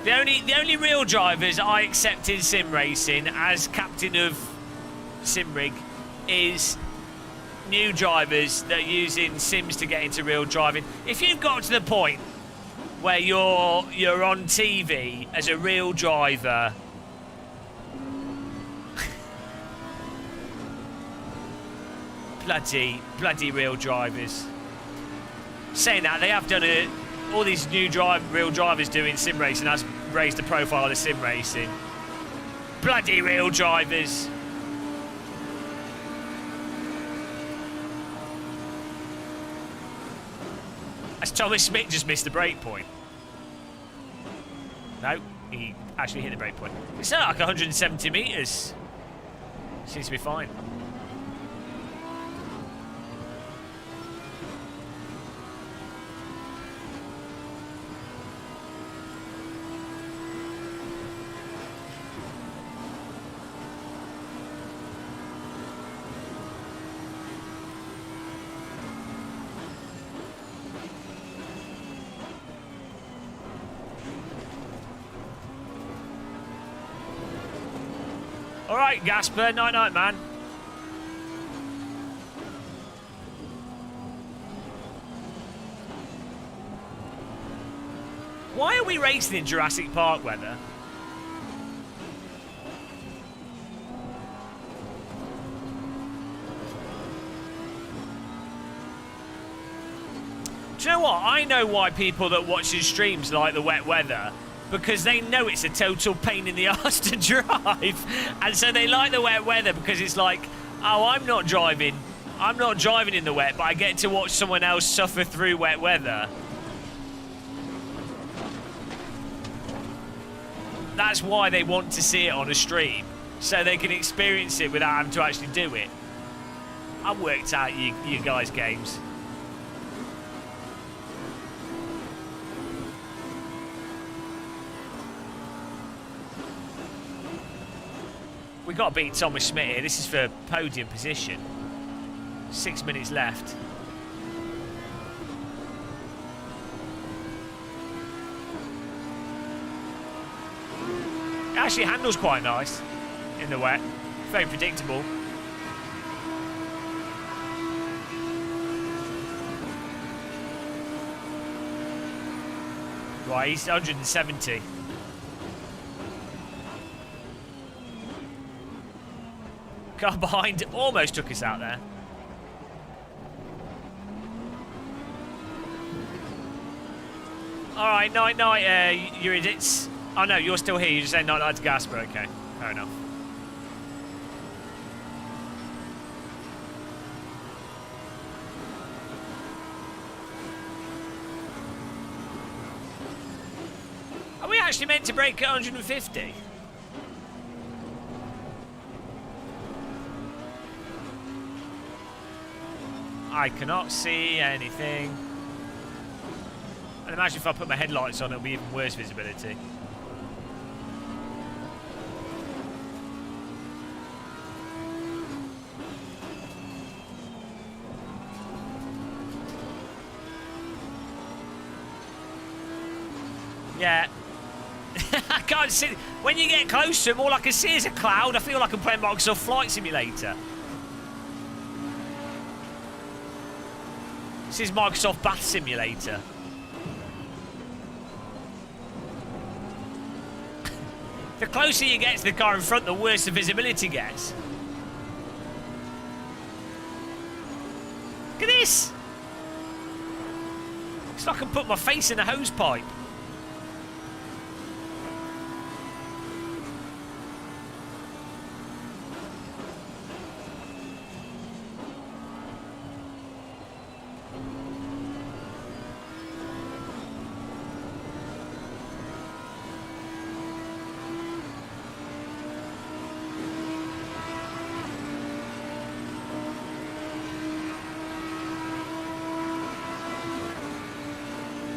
The only real drivers I accept in sim racing as captain of Simrig is new drivers that are using sims to get into real driving. If you've got to the point where you're on TV as a real driver, bloody real drivers. Saying that, they have done it. All these new real drivers doing sim racing has raised the profile of sim racing. Bloody real drivers. As Thomas Smith just missed the break point. No, he actually hit the break point. It's like 170 metres. Seems to be fine. All right, Gašper. Night, night, man. Why are we racing in Jurassic Park weather? Do you know what? I know why people that watch his streams like the wet weather, because they know it's a total pain in the arse to drive, and so they like the wet weather because it's like, oh, I'm not driving in the wet, but I get to watch someone else suffer through wet weather. That's why they want to see it on a stream, so they can experience it without having to actually do it. I've worked out you guys' games. We've got to beat Thomas Schmidt here. This is for podium position. 6 minutes left. It actually handles quite nice in the wet. Very predictable. Right, he's 170. Car behind almost took us out there. All right, night, night, you're idiots. Oh no, you're still here. You just say night, night to Gašper. Okay, fair enough. Are we actually meant to break at 150? I cannot see anything. And imagine if I put my headlights on, it'll be even worse visibility. Yeah. I can't see. When you get close to them, all I can see is a cloud. I feel like I'm playing Microsoft Flight Simulator. This is Microsoft Bath Simulator. The closer you get to the car in front, the worse the visibility gets. Look at this! It's like I can put my face in a hose pipe.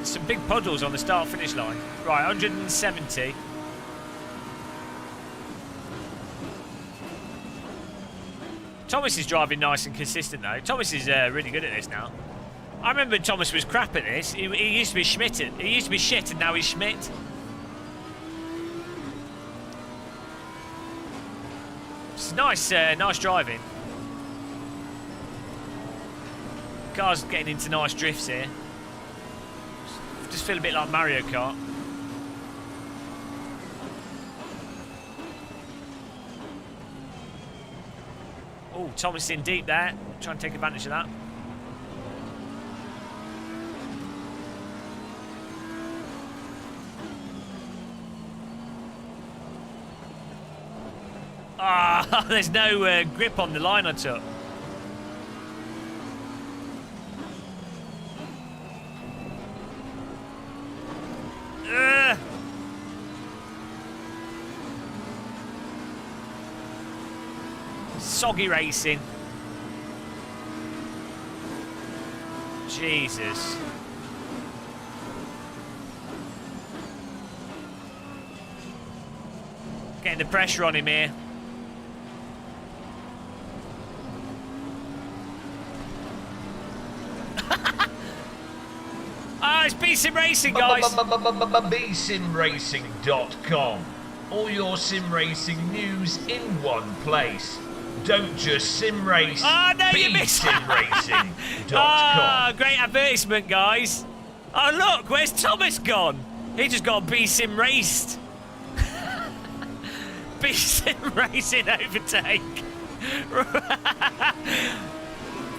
Some big puddles on the start-finish line. Right, 170. Thomas is driving nice and consistent though. Thomas is really good at this now. I remember Thomas was crap at this. He used to be Schmidt. He used to be shit, and now he's Schmidt. It's nice, nice driving. Car's getting into nice drifts here. Just feel a bit like Mario Kart. Oh, Thomas in deep there. Try and take advantage of that. Ah, there's no grip on the line I took. Soggy racing. Jesus. Getting the pressure on him here. Ah, it's BSimRacing, guys. BSimRacing.com. All your sim racing news in one place. Don't just sim race. Oh, no, you missed simracing.com. Ah, great advertisement, guys. Oh, look, where's Thomas gone? He just got B sim raced. B sim racing overtake.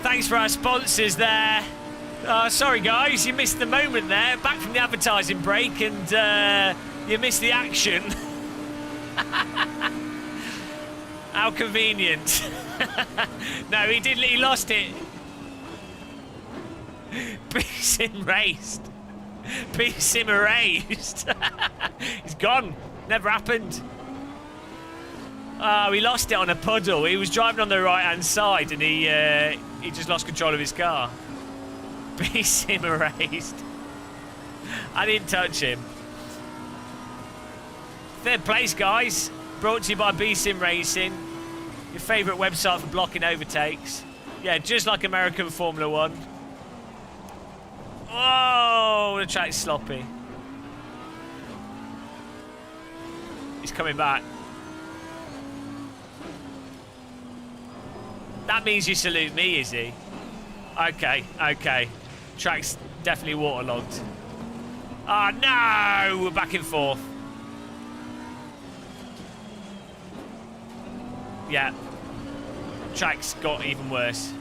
Thanks for our sponsors there. Sorry, guys, you missed the moment there. Back from the advertising break, and you missed the action. How convenient. No, he didn't. He lost it. B-Sim raced. B-Sim erased. He's gone. Never happened. Oh, he lost it on a puddle. He was driving on the right-hand side, and he just lost control of his car. B-Sim erased. I didn't touch him. Third place, guys. Brought to you by B-Sim Racing. Your favourite website for blocking overtakes. Yeah, just like American Formula 1. Oh, the track's sloppy. He's coming back. That means you salute me, Izzie. Okay, okay. Track's definitely waterlogged. Oh, no! We're back and forth. Yeah. Track's got even worse.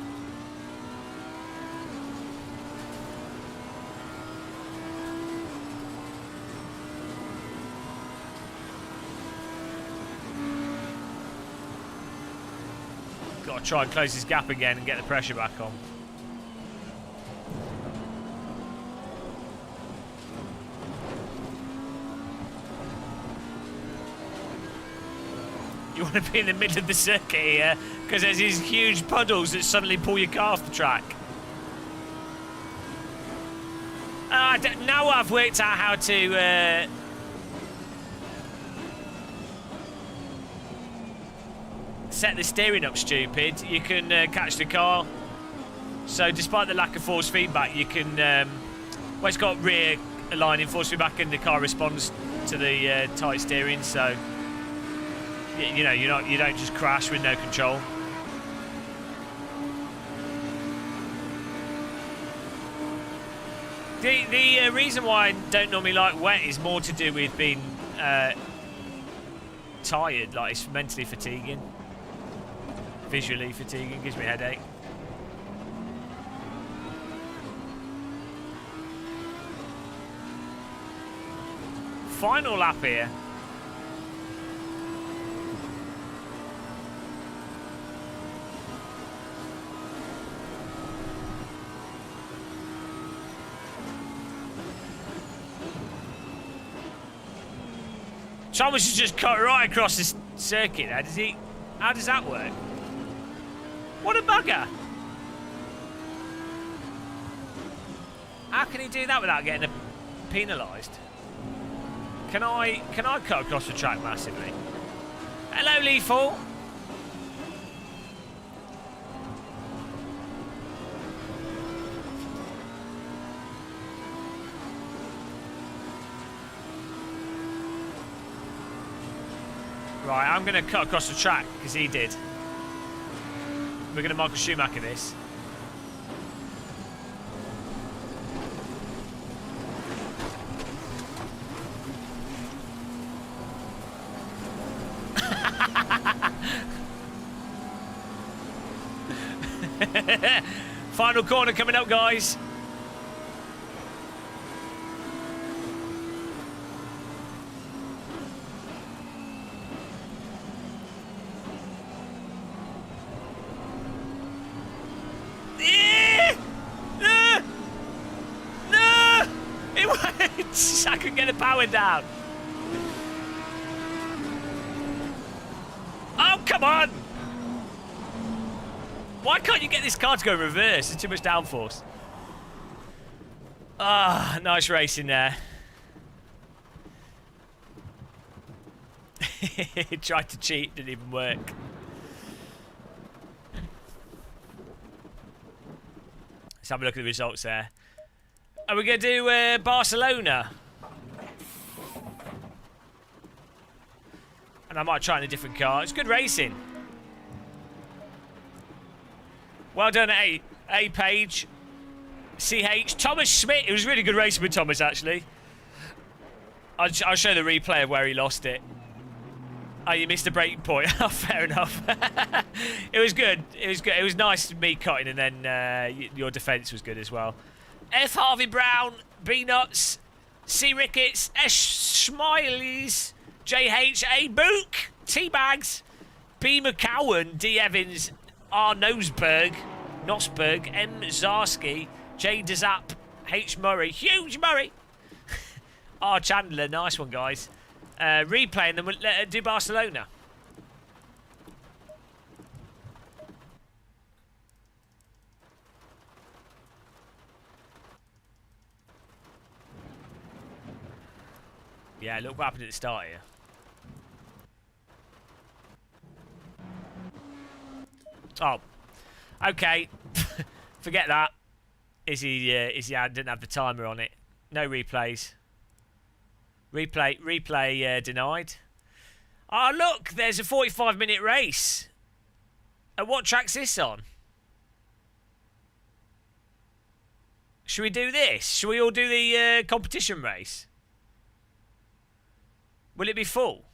Got to try and close this gap again and get the pressure back on. You want to be in the middle of the circuit here because there's these huge puddles that suddenly pull your car off the track. Now I've worked out how to set the steering up stupid. You can catch the car. So despite the lack of force feedback, you can... well, it's got rear aligning force feedback and the car responds to the tight steering, so... You know, you don't just crash with no control. The reason why I don't normally like wet is more to do with being tired. Like, it's mentally fatiguing, visually fatiguing, gives me a headache. Final lap here. Thomas has just cut right across this circuit there. Does he? How does that work? What a bugger! How can he do that without getting penalised? Can I cut across the track massively? Hello, Lethal. Right, I'm going to cut across the track, because he did. We're going to Michael Schumacher this. Final corner coming up, guys. I couldn't get the power down. Oh, come on! Why can't you get this car to go in reverse? There's too much downforce. Ah, nice racing there. Tried to cheat, didn't even work. Let's have a look at the results there. Are we going to do Barcelona? And I might try in a different car. It's good racing. Well done, A Page. CH. Thomas Schmidt. It was really good racing with Thomas, actually. I'll show the replay of where he lost it. Oh, you missed the breaking point. Oh, fair enough. It was good. It was good. It was nice me cutting, and then your defence was good as well. F. Harvey Brown, B. Nuts, C. Ricketts, S. Smileys, JH. A. Book, T. Bags, B. McCowan, D. Evans, R. Nosberg, M. Zarski, J. Dezap, H. Murray, Huge Murray, R. Chandler. Nice one, guys. Replay, and then we'll do Barcelona. Yeah, look what happened at the start here. Oh, okay. Forget that. Izzie didn't have the timer on it. No replays. Replay denied. Oh, look, there's a 45-minute race. And what track's this on? Should we do this? Should we all do the competition race? Will it be full?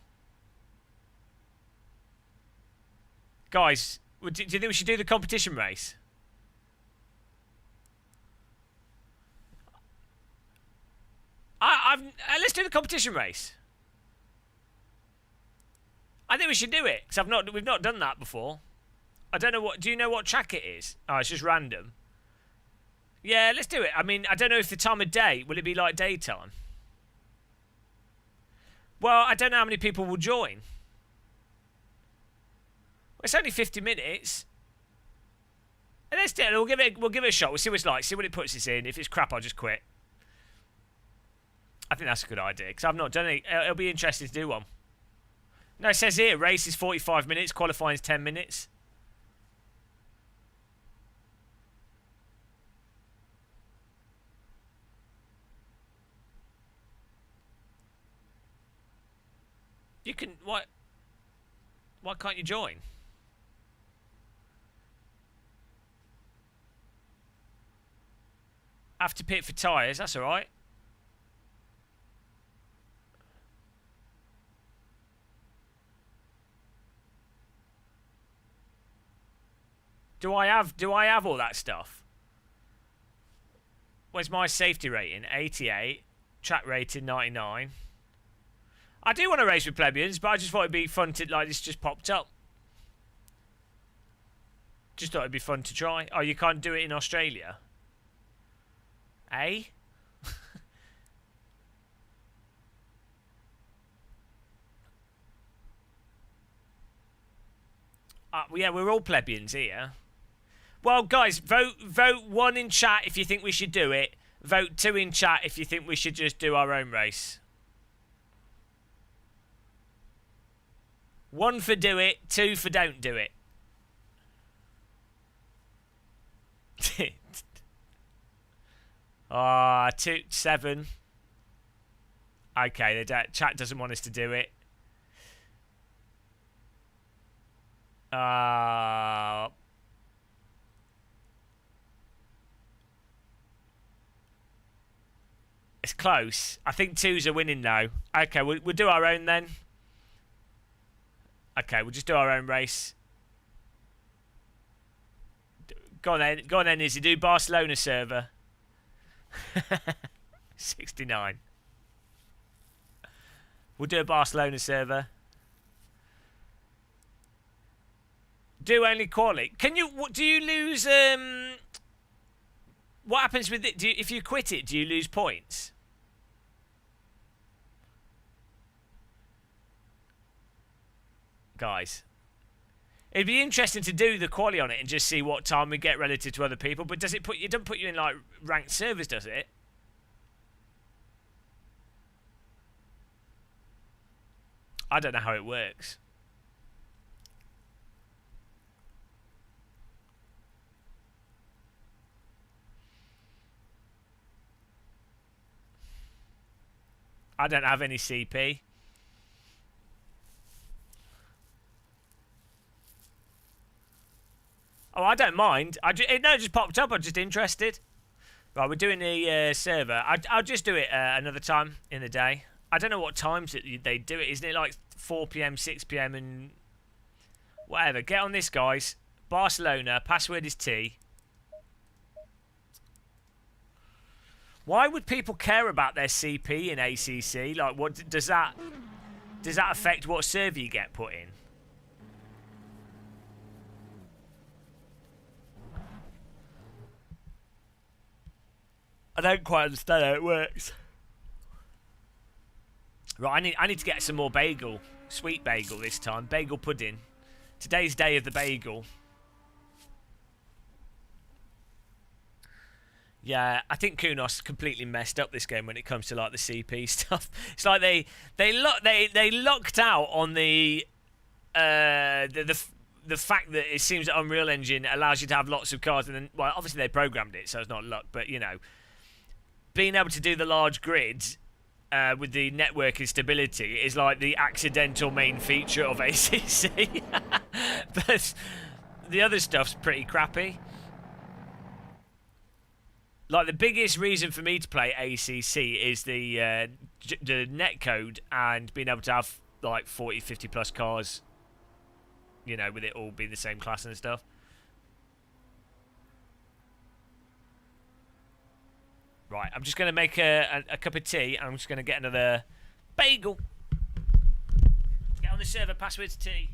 Guys, do you think we should do the competition race? Let's do the competition race. I think we should do it because we've not done that before. I don't know what. Do you know what track it is? Oh, it's just random. Yeah, let's do it. I mean, I don't know if the time of day will it be like daytime. Well, I don't know how many people will join. Well, it's only 50 minutes. And let's do it. We'll give it a shot. We'll see what it's like. See what it puts us in. If it's crap, I'll just quit. I think that's a good idea because I've not done it. It'll be interesting to do one. No, it says here race is 45 minutes, qualifying is 10 minutes. You can why can't you join? Have to pit for tyres. That's all right. Do I have all that stuff? Where's my safety rating? 88. Track rating 99. I do want to race with plebeians, but I just thought it'd be fun to like this just popped up. Just thought it'd be fun to try. Oh, you can't do it in Australia? Eh? Yeah, we're all plebeians here. Well, guys, vote 1 in chat if you think we should do it. Vote 2 in chat if you think we should just do our own race. 1 for do it, 2 for don't do it. 7. Okay, chat doesn't want us to do it. It's close. I think 2's are winning though. Okay, we'll do our own then. Okay, we'll just do our own race. Go on then, Izzie. Do Barcelona server. 69. We'll do a Barcelona server. Do only quali. Can you? Do you lose? What happens with it? If you quit it, do you lose points? Guys, it'd be interesting to do the quali on it and just see what time we get relative to other people. But does it put you? It doesn't put you in like ranked servers, does it? I don't know how it works. I don't have any CP. Oh, I don't mind. It just popped up. I'm just interested. Right, we're doing the server. I'll just do it another time in the day. I don't know what times they do it. Isn't it like 4 p.m., 6 p.m. and whatever? Get on this, guys. Barcelona. Password is T. Why would people care about their CP in ACC? Like, what does that affect what server you get put in? I don't quite understand how it works. Right, I need to get some more bagel. Sweet bagel this time. Bagel pudding. Today's day of the bagel. Yeah, I think Kunos completely messed up this game when it comes to like the CP stuff. It's like they locked out on the fact that it seems that Unreal Engine allows you to have lots of cars, and then, well, obviously they programmed it, so it's not luck, but you know, being able to do the large grids with the network instability is like the accidental main feature of ACC. But the other stuff's pretty crappy. Like, the biggest reason for me to play ACC is the netcode and being able to have like 40, 50 plus cars, you know, with it all being the same class and stuff. Right, I'm just going to make a cup of tea, and I'm just going to get another bagel. Get on the server, password's tea.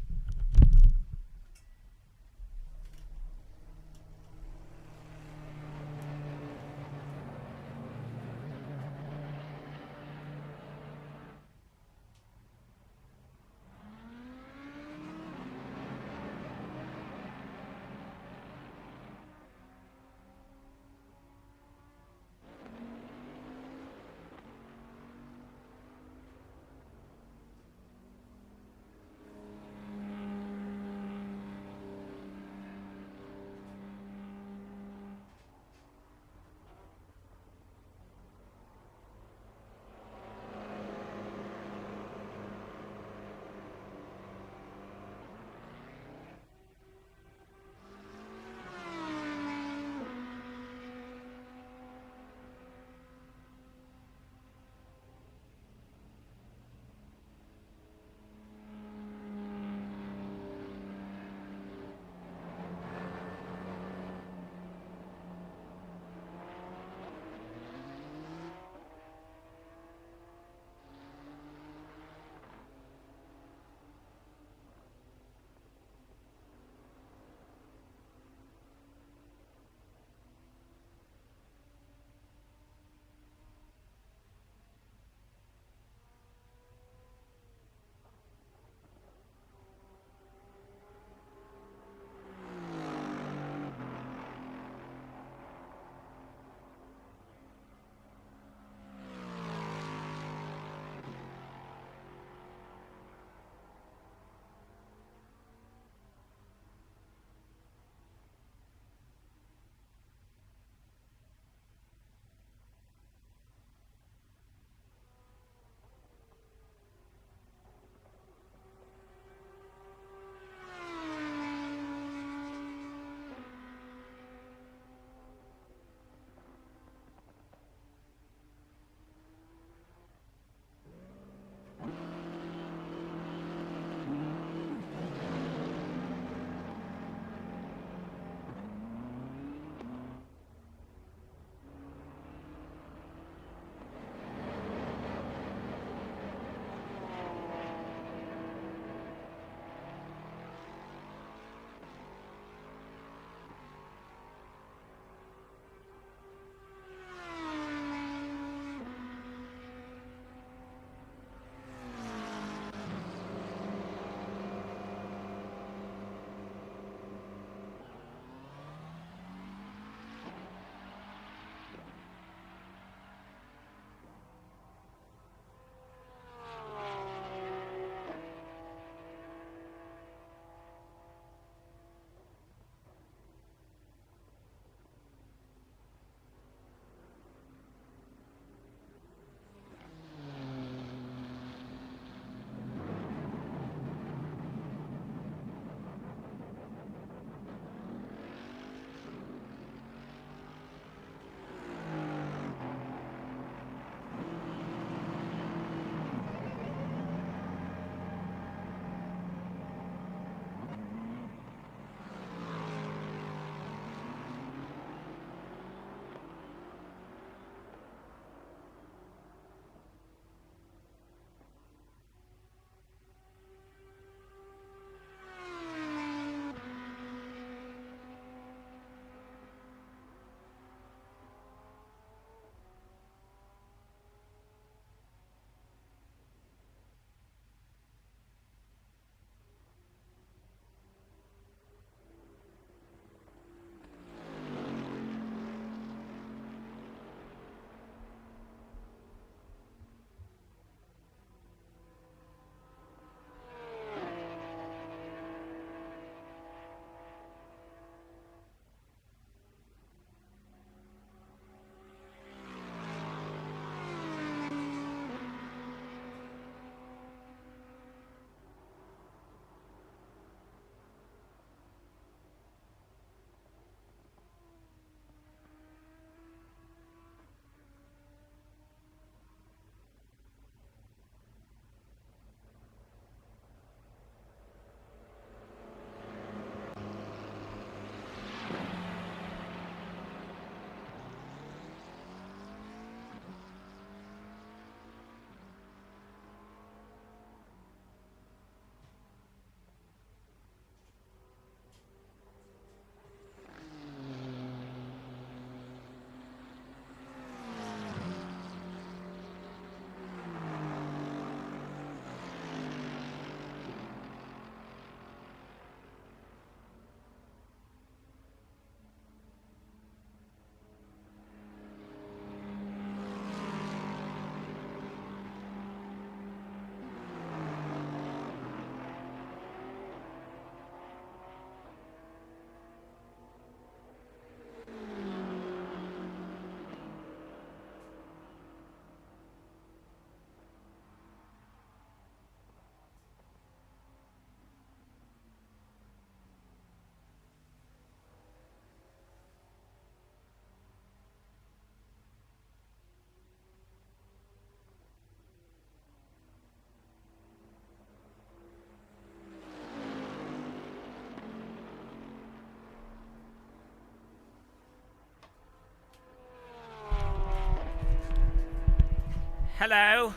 Hello.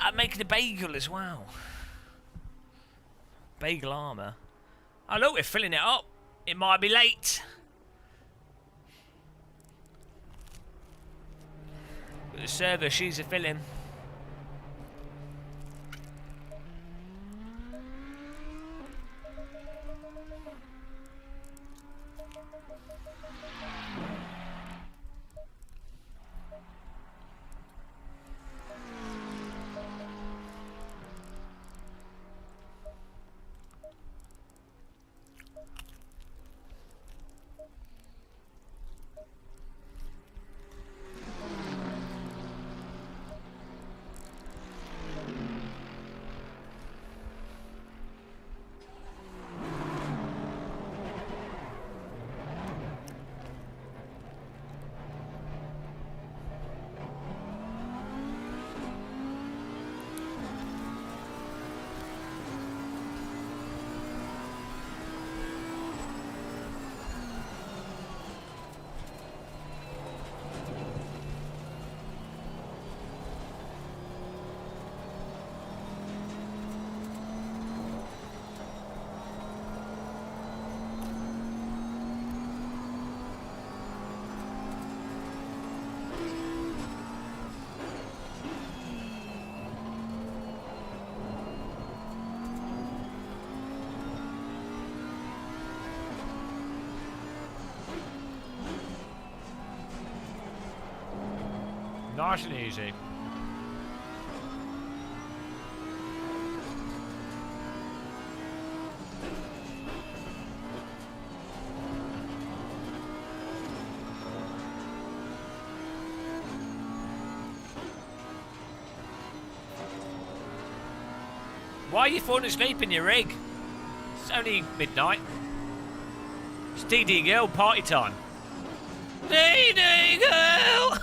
I'm making a bagel as well. Bagel armour. Oh look, we're filling it up. It might be late. The server, she's a filling. Nice and easy. Why are you falling asleep in your rig? It's only midnight. It's DD girl party time. DD girl!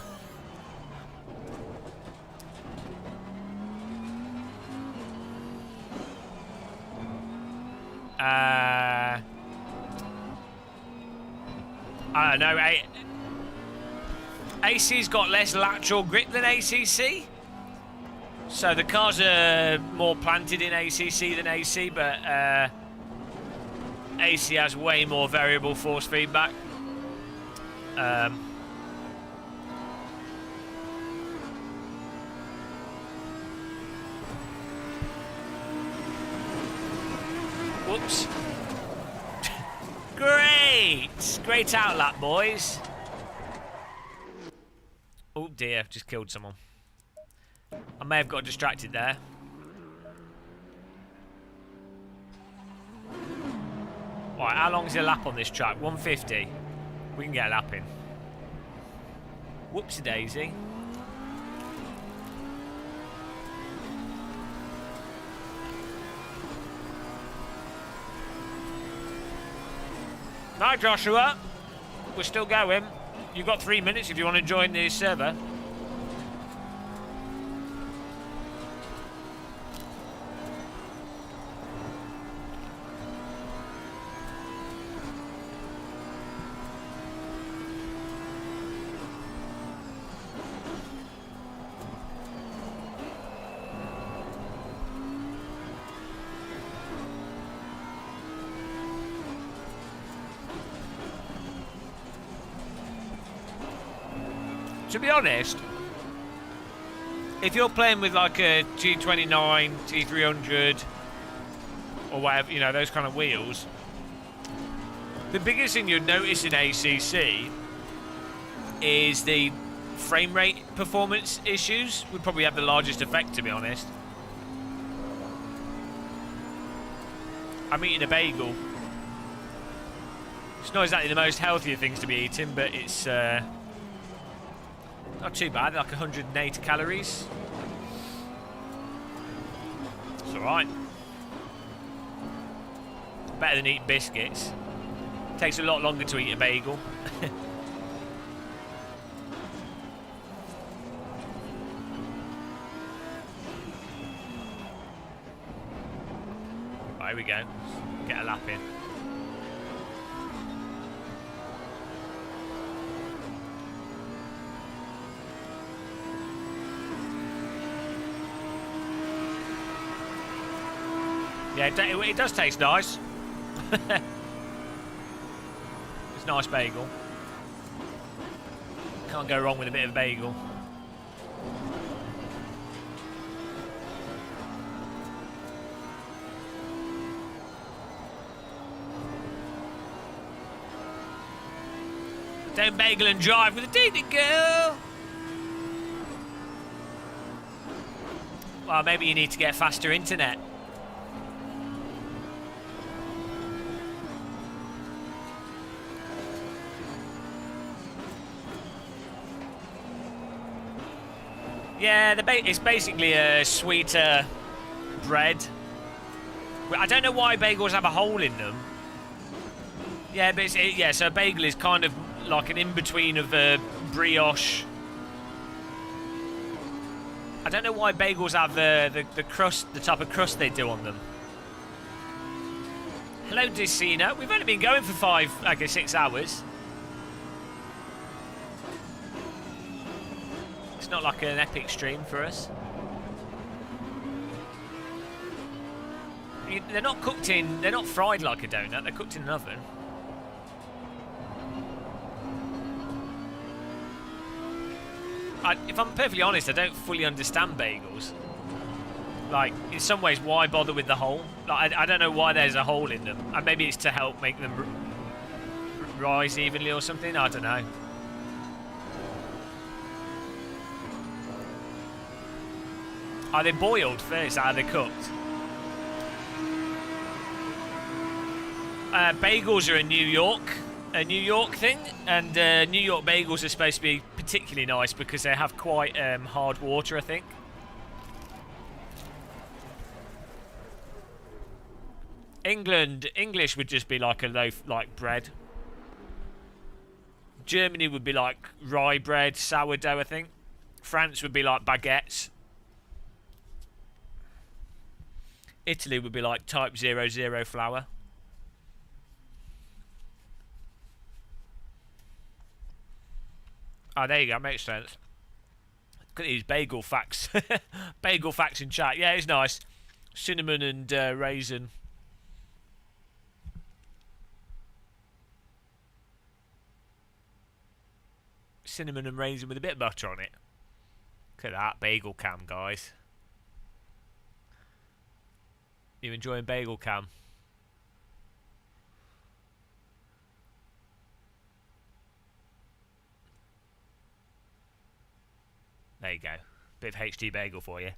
I don't know. AC's got less lateral grip than ACC, so the cars are more planted in ACC than AC, but AC has way more variable force feedback. Whoops. Great outlap, boys. Oh dear, just killed someone. I may have got distracted there. Right, how long is a lap on this track? 150. We can get a lap in. Whoopsie daisy. Hi Joshua, we're still going. You've got 3 minutes if you want to join the server. To be honest, if you're playing with like a G29, T300, or whatever, you know, those kind of wheels, the biggest thing you'd notice in ACC is the frame rate performance issues would probably have the largest effect, to be honest. I'm eating a bagel. It's not exactly the most healthy of things to be eating, but it's not too bad, like 180 calories. It's alright. Better than eating biscuits. Takes a lot longer to eat a bagel. Right, here we go. Get a lap in. Yeah, it does taste nice. It's a nice bagel. Can't go wrong with a bit of bagel. Don't bagel and drive with a dating girl. Well, maybe you need to get faster internet. Yeah, it's basically a sweeter bread. I don't know why bagels have a hole in them. Yeah, but so a bagel is kind of like an in-between of a brioche. I don't know why bagels have the crust, the type of crust they do on them. Hello, Dicina. We've only been going for 6 hours. It's not like an epic stream for us. They're not cooked in, they're not fried like a donut, they're cooked in an oven. If I'm perfectly honest, I don't fully understand bagels. Like, in some ways, why bother with the hole? Like, I don't know why there's a hole in them. And maybe it's to help make them rise evenly or something, I don't know. Are they boiled first? Are they cooked? Bagels are a New York thing, and New York bagels are supposed to be particularly nice because they have quite hard water, I think. English would just be like a loaf, like bread. Germany would be like rye bread, sourdough, I think. France would be like baguettes. Italy would be like type 00 flour. Oh, there you go. Makes sense. Look at these bagel facts. Bagel facts in chat. Yeah, it's nice. Cinnamon and raisin. Cinnamon and raisin with a bit of butter on it. Look at that bagel cam, guys. You enjoying bagel cam? There you go. Bit of HD bagel for you.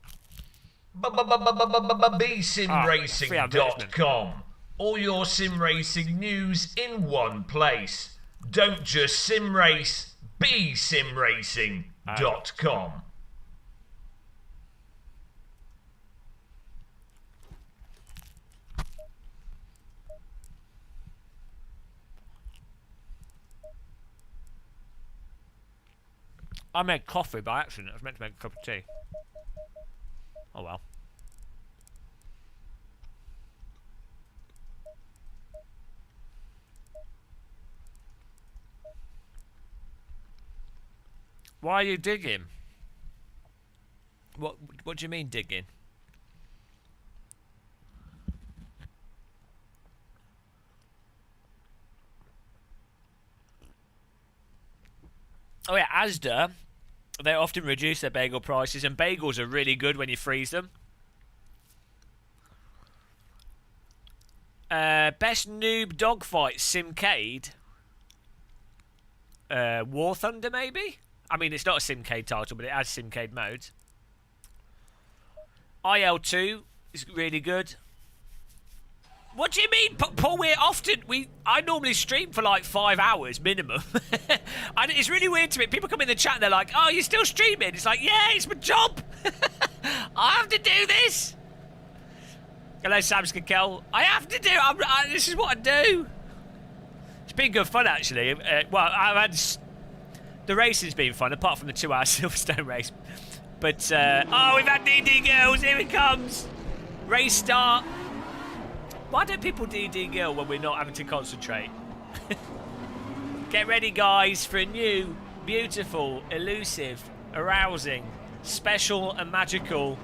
BSimRacing.com. All your sim racing news in one place. Don't just sim race, be simracing.com. I made coffee by accident. I was meant to make a cup of tea. Oh well. Why are you digging? What do you mean digging? Oh yeah, Asda, they often reduce their bagel prices, and bagels are really good when you freeze them. Best noob dogfight, Simcade. War Thunder, maybe? I mean, it's not a Simcade title, but it has Simcade modes. IL2 is really good. What do you mean, Paul? I normally stream for like 5 hours minimum. And it's really weird to me. People come in the chat and they're like, "Oh, you're still streaming?" It's like, yeah, it's my job. I have to do this. Hello, Sam Skakel. I have to do. This is what I do. It's been good fun actually. Well, I've had the racing's been fun, apart from the 2-hour Silverstone race. But oh, we've had DD girls. Here it comes. Race start. Why don't people DD girl when we're not having to concentrate? Get ready, guys, for a new, beautiful, elusive, arousing, special and magical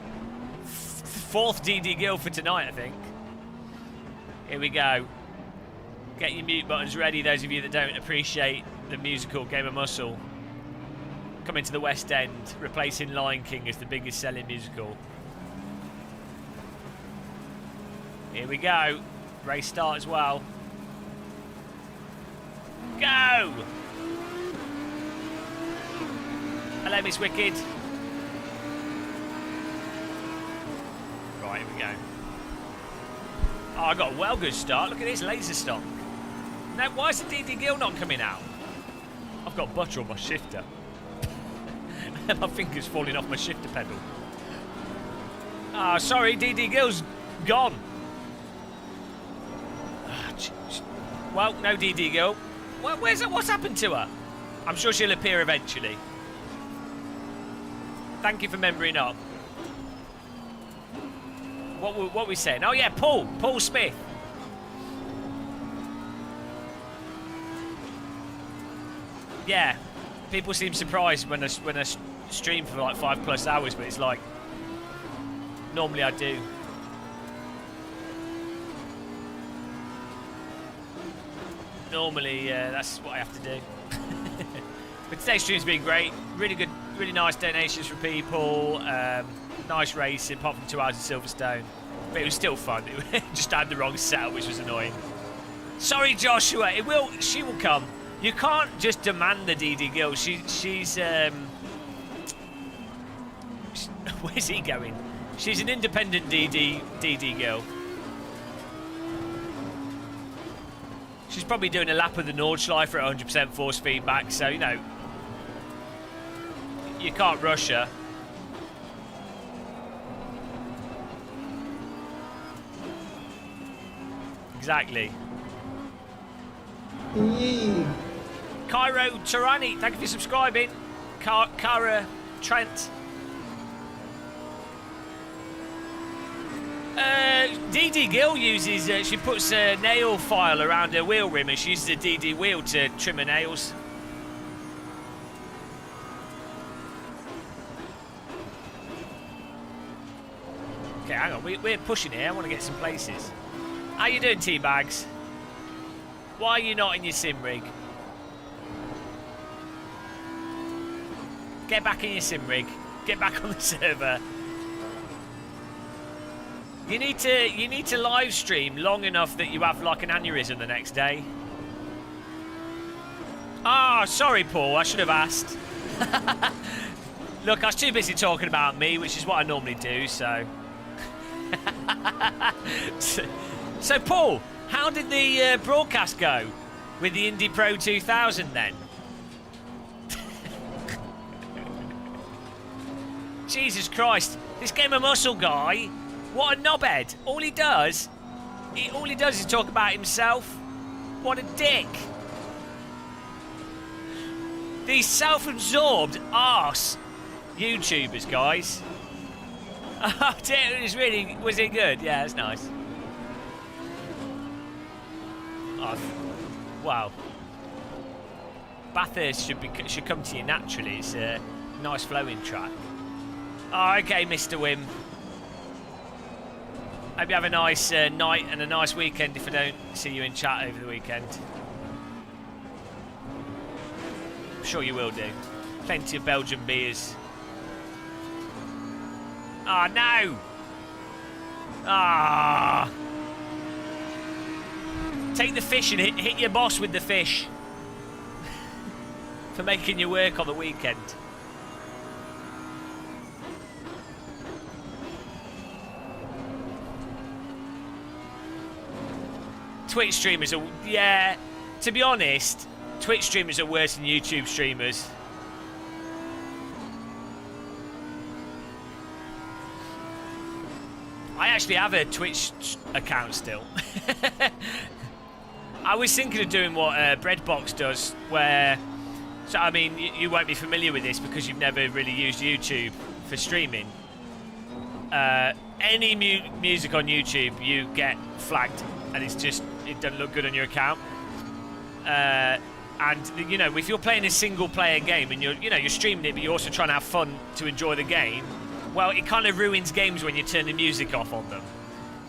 4th DD girl for tonight, I think. Here we go. Get your mute buttons ready, those of you that don't appreciate the musical Game of Muscle. Coming to the West End, replacing Lion King as the biggest selling musical. Here we go. Race start as well. Go! Hello, Miss Wicked. Right, here we go. Oh, I got a well good start. Look at this laser stock. Now, why is the DD Gill not coming out? I've got butter on my shifter. And my finger's falling off my shifter pedal. Ah, sorry, DD Gill's gone. Well, no DD Gill. Well, what's happened to her? I'm sure she'll appear eventually. Thank you for membering up. What were we saying? Oh yeah, Paul Smith. Yeah, people seem surprised when I stream for like 5+ hours, but it's like normally I do. Normally, that's what I have to do. But today's stream's been great. Really good, really nice donations from people. Nice racing, apart from 2 hours in Silverstone. But it was still fun. It just had the wrong setup, which was annoying. Sorry, Joshua. She will come. You can't just demand the DD Gill. She's where's he going? She's an independent DD Gill. She's probably doing a lap of the Nordschleife at 100% force feedback, so, you know, you can't rush her. Exactly. Cairo Tarani, thank you for subscribing. Cara Trent. DD Gill uses, she puts a nail file around her wheel rim and she uses a DD wheel to trim her nails. Okay, hang on, we're pushing here, I want to get some places. How you doing, Teabags? Why are you not in your sim rig? Get back in your sim rig. Get back on the server. You need to live stream long enough that you have like an aneurysm the next day. Ah, oh, sorry, Paul. I should have asked. Look, I was too busy talking about me, which is what I normally do. So, so Paul, how did the broadcast go with the Indy Pro 2000 then? Jesus Christ, this Game of Muscle guy. What a knobhead. All he does is talk about himself. What a dick. These self-absorbed arse YouTubers, guys. Oh dear, was it good? Yeah, it's nice. Oh, wow. Bathurst should come to you naturally. It's a nice flowing track. Oh, okay, Mr. Wim. Hope you have a nice night and a nice weekend if I don't see you in chat over the weekend. I'm sure you will do. Plenty of Belgian beers. Ah, oh, no! Ah! Take the fish and hit your boss with the fish. For making you work on the weekend. Twitch streamers are, yeah, to be honest, Twitch streamers are worse than YouTube streamers. I actually have a Twitch account still. I was thinking of doing what Breadbox does, where, so I mean, you won't be familiar with this because you've never really used YouTube for streaming. Any music on YouTube, you get flagged. And it's just, it doesn't look good on your account. And, you know, if you're playing a single-player game and you're streaming it, but you're also trying to have fun to enjoy the game, well, it kind of ruins games when you turn the music off on them.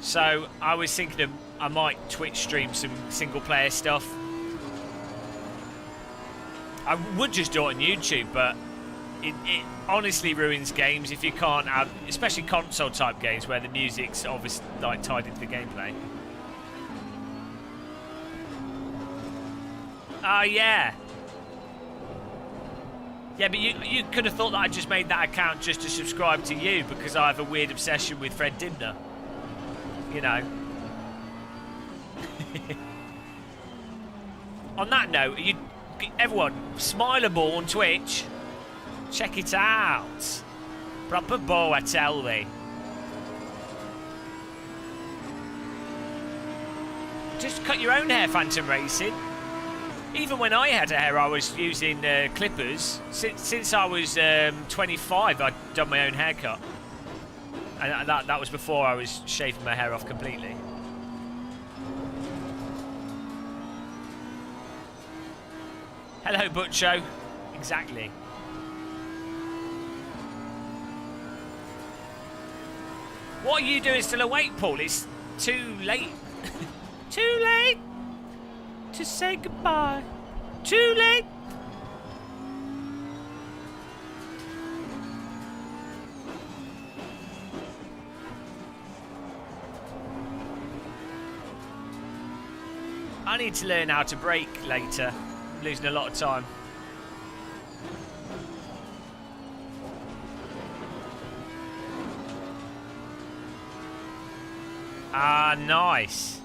So I was thinking of I might Twitch stream some single player stuff. I would just do it on YouTube, but it honestly ruins games if you can't have, especially console type games where the music's obviously like tied into the gameplay. Oh yeah. Yeah, but you could have thought that I just made that account just to subscribe to you because I have a weird obsession with Fred Dibner. You know. On that note, everyone, Smileable on Twitch. Check it out. Proper bow, I tell thee. Just cut your own hair, Phantom Racing. Even when I had hair, I was using clippers. Since I was 25, I'd done my own haircut. And that was before I was shaving my hair off completely. Hello, Butcho. Exactly. What are you doing still awake, Paul? It's too late. Too late to say goodbye. Too late. I need to learn how to brake later. I'm losing a lot of time. Ah, nice.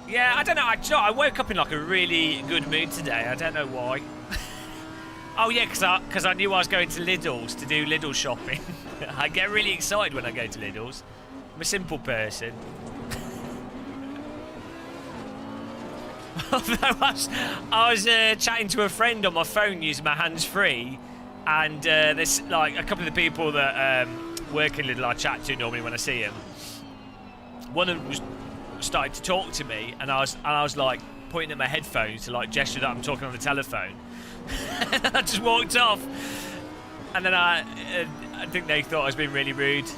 Yeah, I don't know. I woke up in like a really good mood today. I don't know why. Oh yeah, because I knew I was going to Lidl's to do Lidl shopping. I get really excited when I go to Lidl's. I'm a simple person. I was chatting to a friend on my phone using my hands-free, and there's like a couple of the people that work in Lidl I chat to normally when I see them. One of them was started to talk to me, and I was like pointing at my headphones to like gesture that I'm talking on the telephone. I just walked off, and then I think they thought I was being really rude.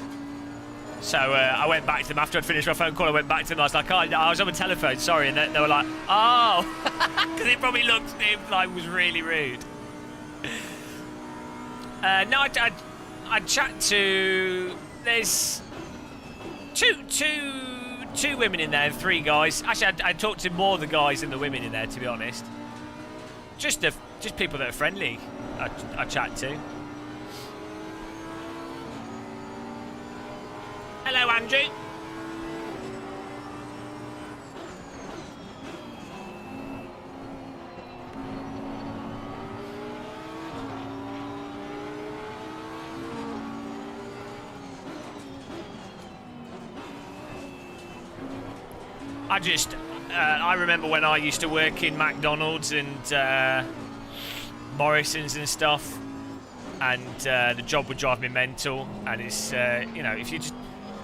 So I went back to them after I'd finished my phone call. I went back to them. I was like, "Oh, I was on the telephone, sorry," and they were like, "Oh," because it probably looked like it was really rude. No, I chat to. There's two women in there and 3 guys. Actually, I talked to more of the guys than the women in there, to be honest. Just people that are friendly. I chat to. Hello, Andrew. I remember when I used to work in McDonald's and Morrison's and stuff, and the job would drive me mental. And it's you know, if you just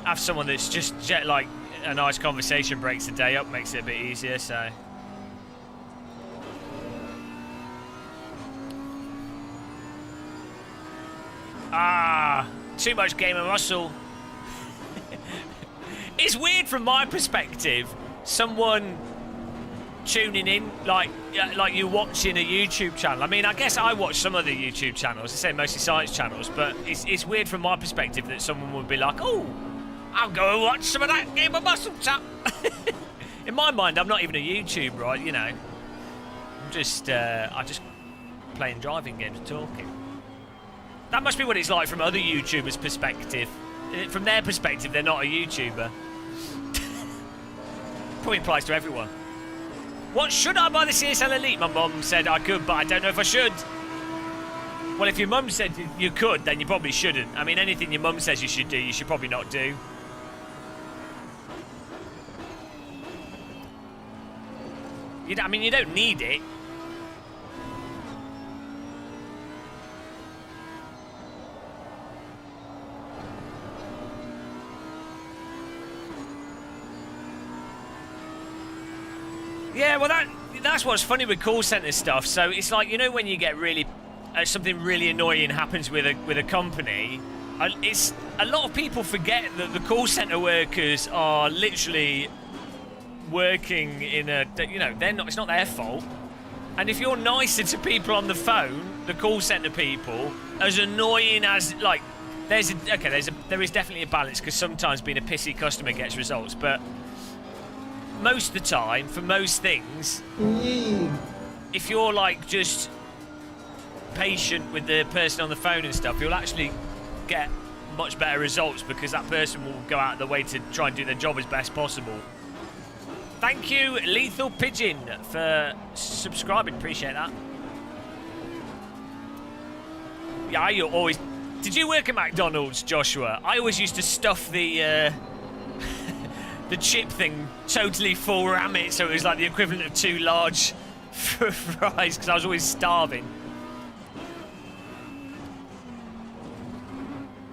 have someone that's just like a nice conversation breaks the day up, makes it a bit easier. So too much gamer muscle. It's weird from my perspective. Someone tuning in like you're watching a YouTube channel. I mean, I guess I watch some other YouTube channels. I say mostly science channels, but it's weird from my perspective that someone would be like, "Oh, I'll go and watch some of that Game of Muscle Chat." In my mind, I'm not even a YouTuber, right? You know, I'm just playing driving games and talking. That must be what it's like from other YouTubers' perspective. From their perspective, they're not a YouTuber. Probably applies to everyone. What, should I buy the CSL Elite? My mum said I could, but I don't know if I should. Well, if your mum said you could, then you probably shouldn't. I mean, anything your mum says you should do, you should probably not do. I mean, you don't need it. Yeah, well, that's what's funny with call centre stuff. So it's like, you know, when you get really something really annoying happens with a company, it's a lot of people forget that the call centre workers are literally working in a, you know, they're not. It's not their fault. And if you're nicer to people on the phone, the call centre people, as annoying as like, there is definitely a balance, because sometimes being a pissy customer gets results, but most of the time, for most things, if you're like just patient with the person on the phone and stuff, you'll actually get much better results, because that person will go out of the way to try and do their job as best possible. Thank you, Lethal Pigeon, for subscribing. Appreciate that. Yeah, you always... Did you work at McDonald's, Joshua? I always used to stuff the the chip thing totally full, ram it, so it was like the equivalent of 2 large fries, because I was always starving.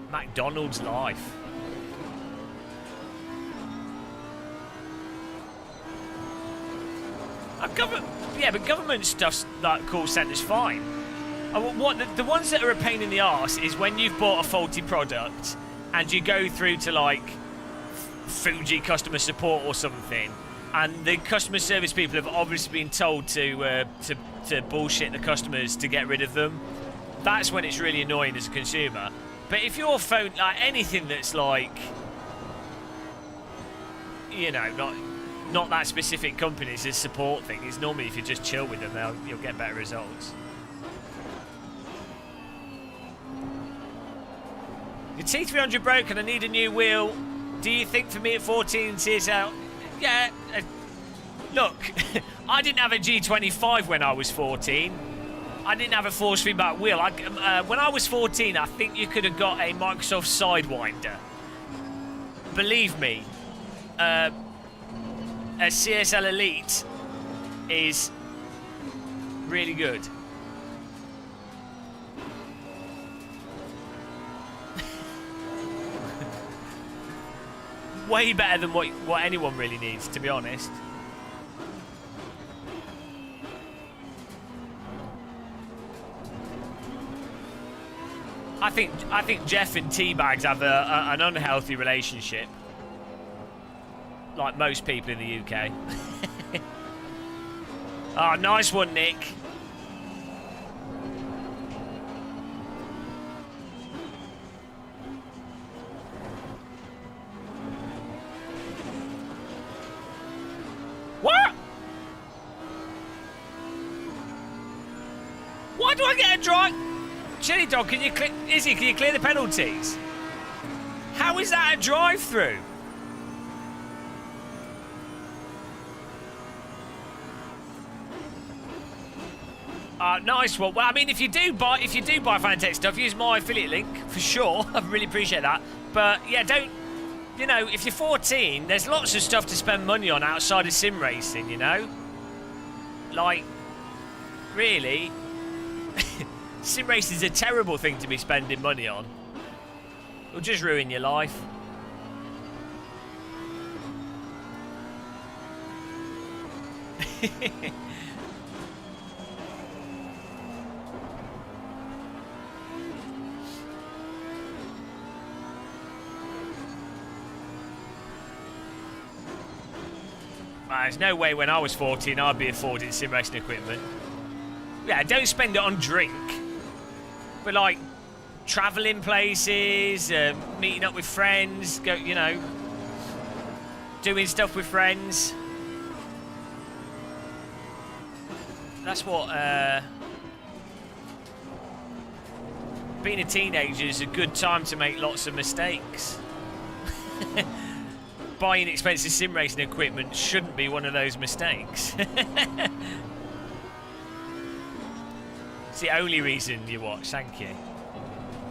McDonald's life. But government stuff's like call centre's fine. The ones that are a pain in the arse is when you've bought a faulty product and you go through to like Fuji customer support or something, and the customer service people have obviously been told to bullshit the customers to get rid of them. That's when it's really annoying as a consumer. But if your phone, like anything that's like, you know, not that specific company, it's a support thing. It's normally if you just chill with them, you'll get better results. Your T300 broke and I need a new wheel. Do you think for me at 14 CSL? Yeah. Look, I didn't have a G25 when I was 14. I didn't have a force feedback wheel. When I was 14, I think you could have got a Microsoft Sidewinder. Believe me, a CSL Elite is really good. Way better than what anyone really needs, to be honest. I think Jeff and Teabags have an unhealthy relationship, like most people in the UK. Oh, nice one, Nick. What? Why do I get a drive? Chiledog, can you clear? Izzie, can you clear the penalties? How is that a drive-through? Nice one. Well, I mean, if you do buy Fanatec stuff, use my affiliate link for sure. I really appreciate that. But yeah, don't. You know, if you're 14, there's lots of stuff to spend money on outside of sim racing. You know, like really. Sim racing is a terrible thing to be spending money on. It'll just ruin your life. There's no way when I was 14 I'd be affording sim racing equipment. Yeah, don't spend it on drink. But like travelling places, meeting up with friends, you know, doing stuff with friends. That's what being a teenager is a good time to make lots of mistakes. Buying expensive sim racing equipment shouldn't be one of those mistakes. It's the only reason you watch, thank you.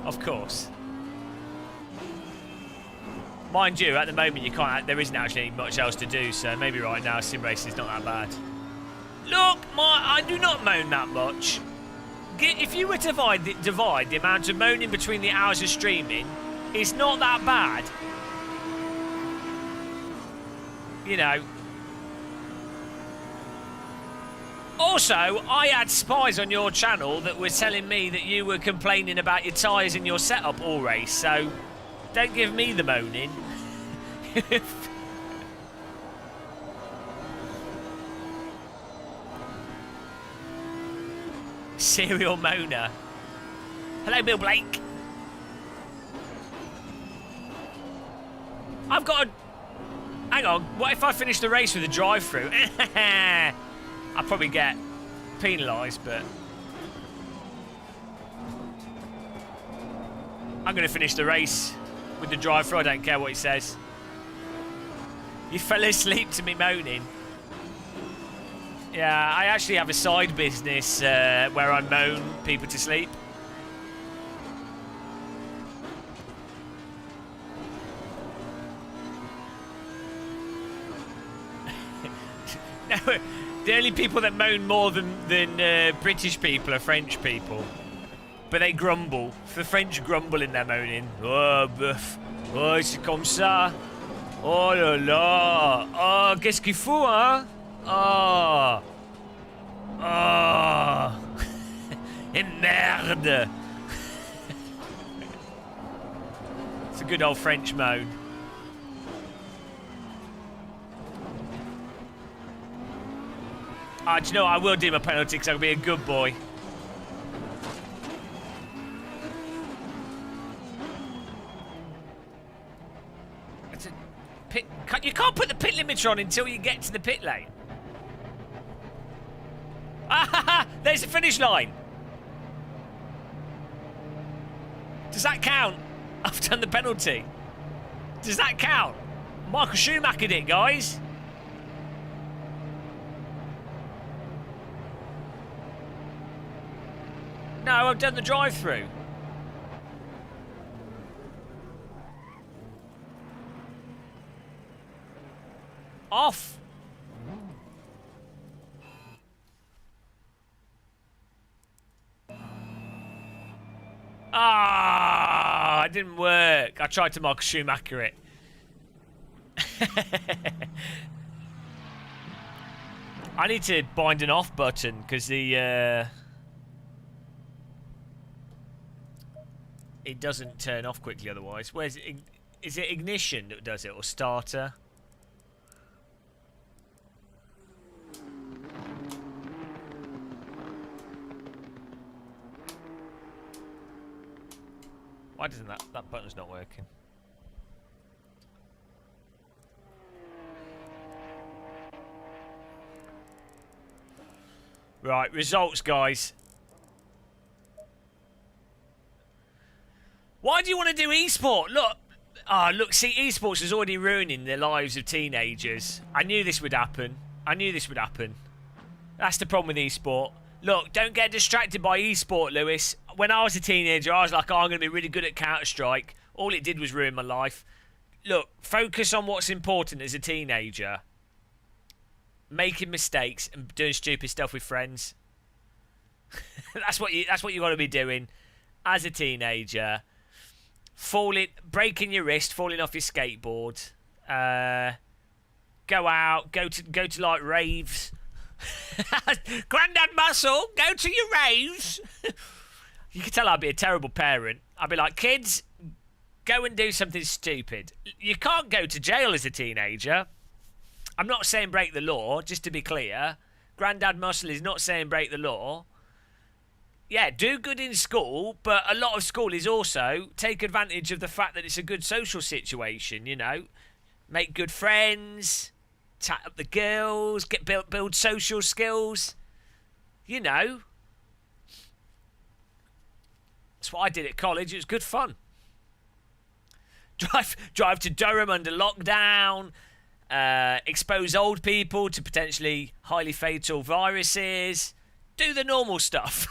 Of course. Mind you, at the moment you can't. There isn't actually much else to do, so maybe right now sim racing is not that bad. Look, I do not moan that much. If you were to divide the amount of moaning between the hours of streaming, it's not that bad. You know. Also, I had spies on your channel that were telling me that you were complaining about your tyres in your setup all race, so don't give me the moaning. Serial moaner. Hello, Bill Blake. I've got a... Hang on, what if I finish the race with a drive-through? I'll probably get penalised, but... I'm going to finish the race with the drive-through. I don't care what he says. You fell asleep to me moaning. Yeah, I actually have a side business where I moan people to sleep. No, the only people that moan more than British people are French people. But they grumble. The French grumble in their moaning. Oh, boeuf. Oh, c'est comme ça. Oh là là. Oh, qu'est-ce qu'il faut, hein? Oh. Oh. Et merde. It's a good old French moan. Do you know what? I will do my penalty because I'll be a good boy. It's a pit. You can't put the pit limiter on until you get to the pit lane. Ah, there's the finish line. Does that count? I've done the penalty. Does that count? Michael Schumacher did it, guys. No, I've done the drive-through. Off. Ah, it didn't work. I tried to Michael Schumacher it. I need to bind an off button because the it doesn't turn off quickly otherwise. Where's it? Is it ignition that does it or starter? Why doesn't that button's not working? Right, results, guys. Why do you want to do esport? Look, see, esports is already ruining the lives of teenagers. I knew this would happen. That's the problem with esport. Look, don't get distracted by esport, Lewis. When I was a teenager, I was like, oh, I'm going to be really good at Counter-Strike. All it did was ruin my life. Look, focus on what's important as a teenager. Making mistakes and doing stupid stuff with friends. That's what you got to be doing as a teenager. Breaking your wrist, falling off your skateboard. Go out, go to like raves. Grandad Muscle, go to your raves. You can tell I'd be a terrible parent. I'd be like, kids, go and do something stupid. You can't go to jail as a teenager. I'm not saying break the law, just to be clear. Grandad Muscle is not saying break the law. Yeah, do good in school, but a lot of school is also take advantage of the fact that it's a good social situation, you know. Make good friends, chat up the girls, build social skills, you know. That's what I did at college. It was good fun. Drive to Durham under lockdown, expose old people to potentially highly fatal viruses. Do the normal stuff.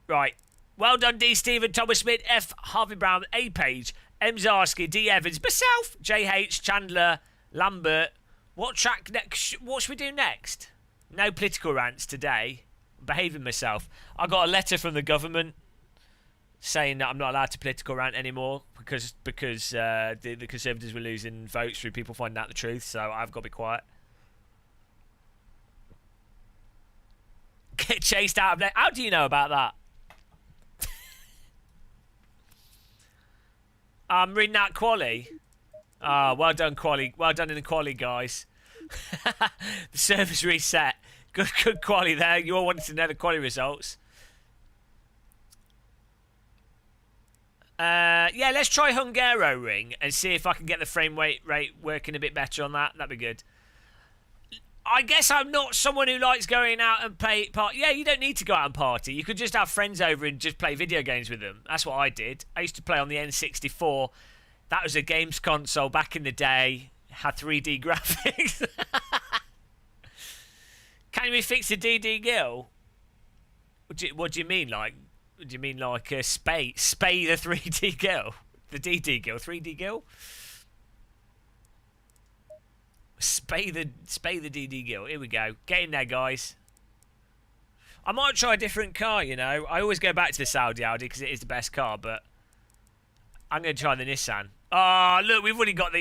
Right. Well done, D. Stephen, Thomas Smith, F. Harvey Brown, A. Page, M. Zarski, D. Evans, myself, J. H. Chandler, Lambert. What track next? What should we do next? No political rants today. Behaving myself. I got a letter from the government saying that I'm not allowed to political rant anymore because the Conservatives were losing votes through people finding out the truth. So I've got to be quiet. Get chased out of there. How do you know about that? I'm reading that quali. Ah, well done, quali. Well done in the quali, guys. The server's reset. Good quali there. You all wanted to know the quali results. Yeah, let's try Hungaro Ring and see if I can get the frame rate working a bit better on that. That'd be good. I guess I'm not someone who likes going out and play party. Yeah, you don't need to go out and party. You could just have friends over and just play video games with them. That's what I did. I used to play on the N64. That was a games console back in the day. Had 3D graphics. Can we fix the DD Gill? What do you mean, like? Do you mean like spay the 3D Gill? The DD Gill, 3D Gill? Spay the DD Gill. Here we go. Get in there, guys. I might try a different car, you know. I always go back to the Saudi Audi because it is the best car, but I'm going to try the Nissan. Oh, look, we've already got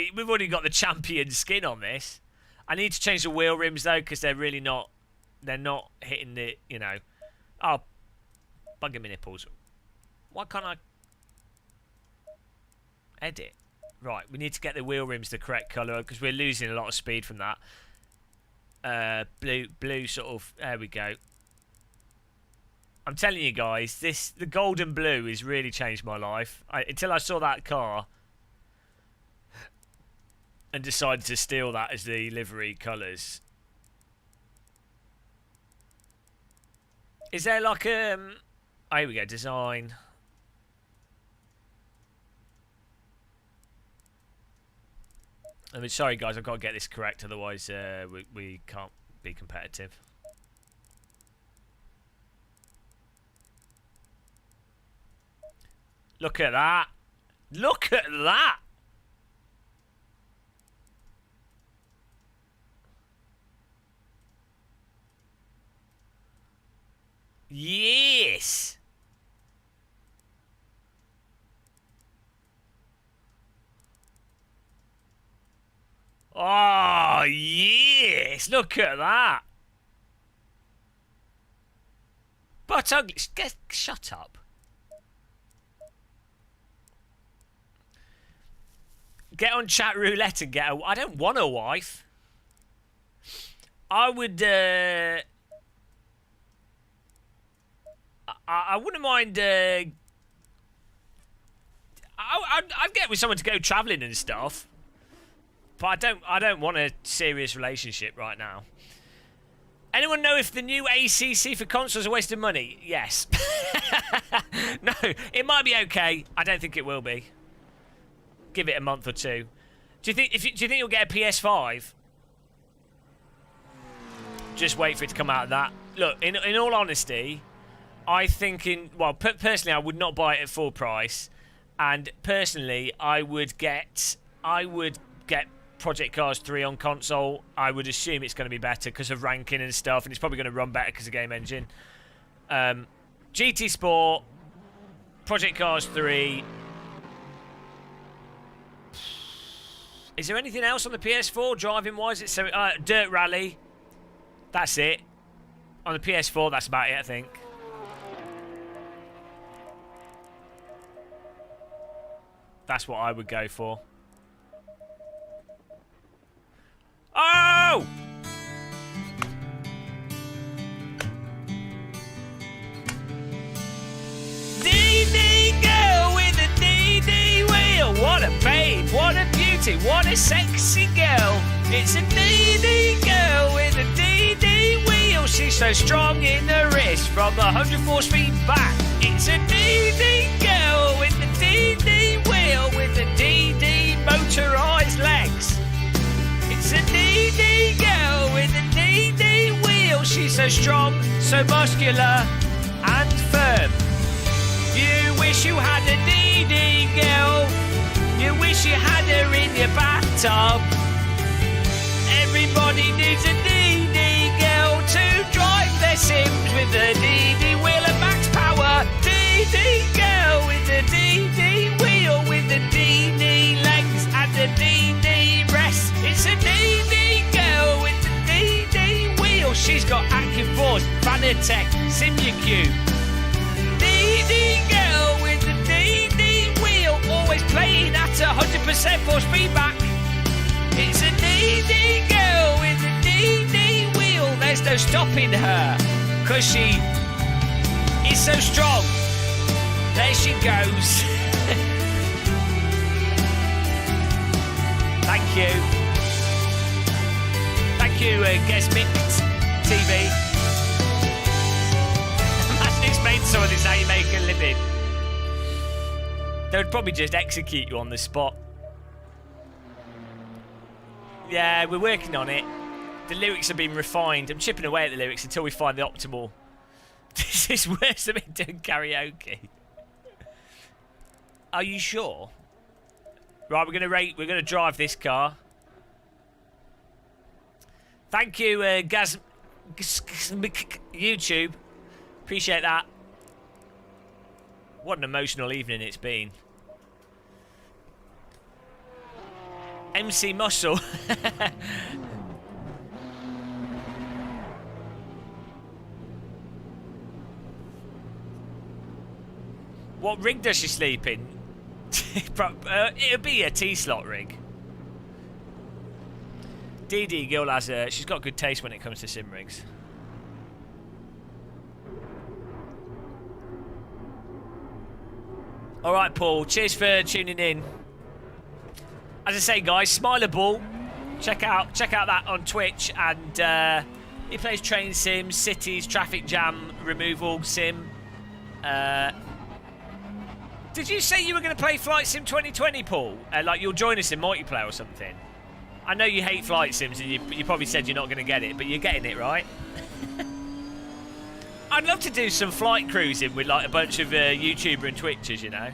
the champion skin on this. I need to change the wheel rims though because they're really not. They're not hitting the, you know. Oh, bugger my nipples. Why can't I edit? Right, we need to get the wheel rims the correct colour because we're losing a lot of speed from that. Blue sort of. There we go. I'm telling you guys, the golden blue has really changed my life. Until I saw that car and decided to steal that as the livery colours. Is there like a... Oh, here we go, design. I mean, sorry guys, I've got to get this correct, otherwise we can't be competitive. Look at that. Look at that. Yes. Oh, yes. Look at that. But ugly. Shut up. Get on chat roulette and get a... I don't want a wife. I would... I wouldn't mind... I'd get with someone to go travelling and stuff. But I don't want a serious relationship right now. Anyone know if the new ACC for consoles are a waste of money? Yes. No, it might be okay. I don't think it will be. Give it a month or two. Do you think you'll get a PS5? Just wait for it to come out of that. Look, in all honesty, I think personally I would not buy it at full price, and personally I would get Project Cars 3 on console. I would assume it's going to be better because of ranking and stuff, and it's probably going to run better because of game engine. GT Sport, Project Cars 3. Is there anything else on the PS4 driving wise? It's Dirt Rally. That's it. On the PS4, that's about it, I think. That's what I would go for. Oh! DD girl with a DD wheel. What a babe, what a beauty, what a sexy girl. It's a DD girl with a DD wheel. She's so strong in the wrist from 104 speed back. It's a DD girl with a DD wheel with a DD motorised legs. It's a DD girl with a DD wheel. She's so strong, so muscular and firm. You wish you had a DD girl. You wish you had her in your bathtub. Everybody needs a DD girl to drive their Sims with a DD wheel and max power. DD girl with a DD wheel with a DD legs and a DD breast. It's a DD girl with a DD wheel. She's got active force, vanilla Tech SimRacing. DD girl with the DD wheel, always playing at 100% force feedback. It's a DD girl with the DD wheel. There's no stopping her, cause she is so strong. There she goes. Thank you. Thank you, Gašper TV. Imagine explaining to someone this how you make a living. They would probably just execute you on the spot. Yeah, we're working on it. The lyrics have been refined. I'm chipping away at the lyrics until we find the optimal. This is worse than me doing karaoke. Are you sure? Right, we're gonna drive this car. Thank you, YouTube. Appreciate that. What an emotional evening it's been. MC Muscle. What rig does she sleep in? It'll be a T-slot rig. DD Gill has she's got good taste when it comes to sim rigs. All right, Paul. Cheers for tuning in. As I say, guys, Smileable. Check out that on Twitch, and he plays train sims, cities, traffic jam removal sim. Did you say you were going to play Flight Sim 2020, Paul? Like you'll join us in multiplayer or something? I know you hate flight sims, and you probably said you're not going to get it, but you're getting it, right? I'd love to do some flight cruising with like a bunch of YouTuber and Twitchers, you know.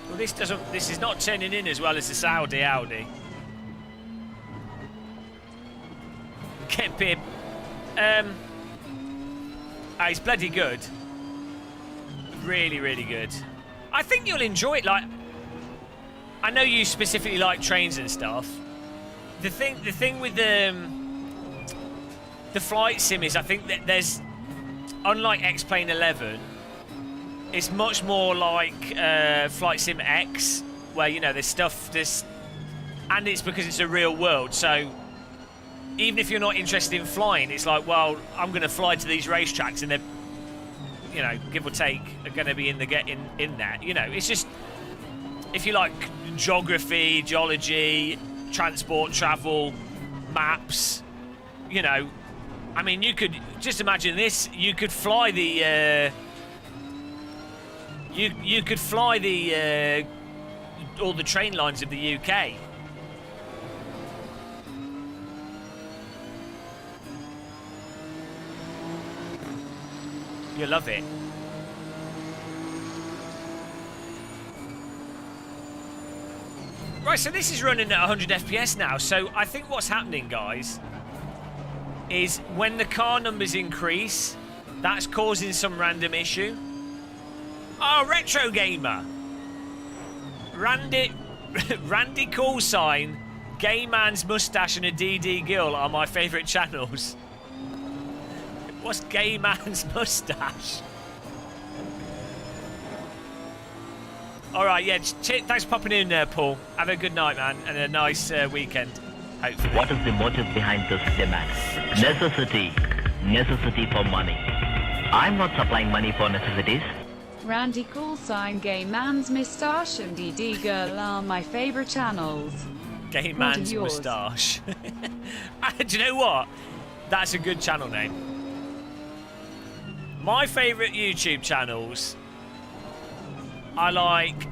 Well, this is not turning in as well as the Saudi Audi. Get Pip. He's bloody good. Really, really good. I think you'll enjoy it. Like, I know you specifically like trains and stuff. The thing with the flight sim is, I think that there's, unlike X-Plane 11, it's much more like Flight Sim X, where, you know, there's stuff, and it's because it's a real world. So even if you're not interested in flying, it's like, well, I'm going to fly to these racetracks, and they're, you know, give or take, are going to be in that. You know, it's just, if you like geography, geology, transport, travel, maps, you know, I mean, you could just imagine this. You could fly the. You could fly the all the train lines of the UK. You'll love it. Right, so this is running at 100 FPS now. So I think what's happening, guys, is when the car numbers increase, that's causing some random issue. Oh, Retro Gamer. Randy Call Sign, Gay Man's Mustache, and a DD Gill are my favourite channels. What's Gay Man's Mustache? Alright, yeah, thanks for popping in there, Paul. Have a good night, man, and a nice weekend, hopefully. What is the motive behind this demand? Necessity. Necessity for money. I'm not supplying money for necessities. Randy Call Sign, Gay Man's Moustache, and DD Girl are my favourite channels. Gay Man's Moustache. Do you know what? That's a good channel name. My favourite YouTube channels, I like.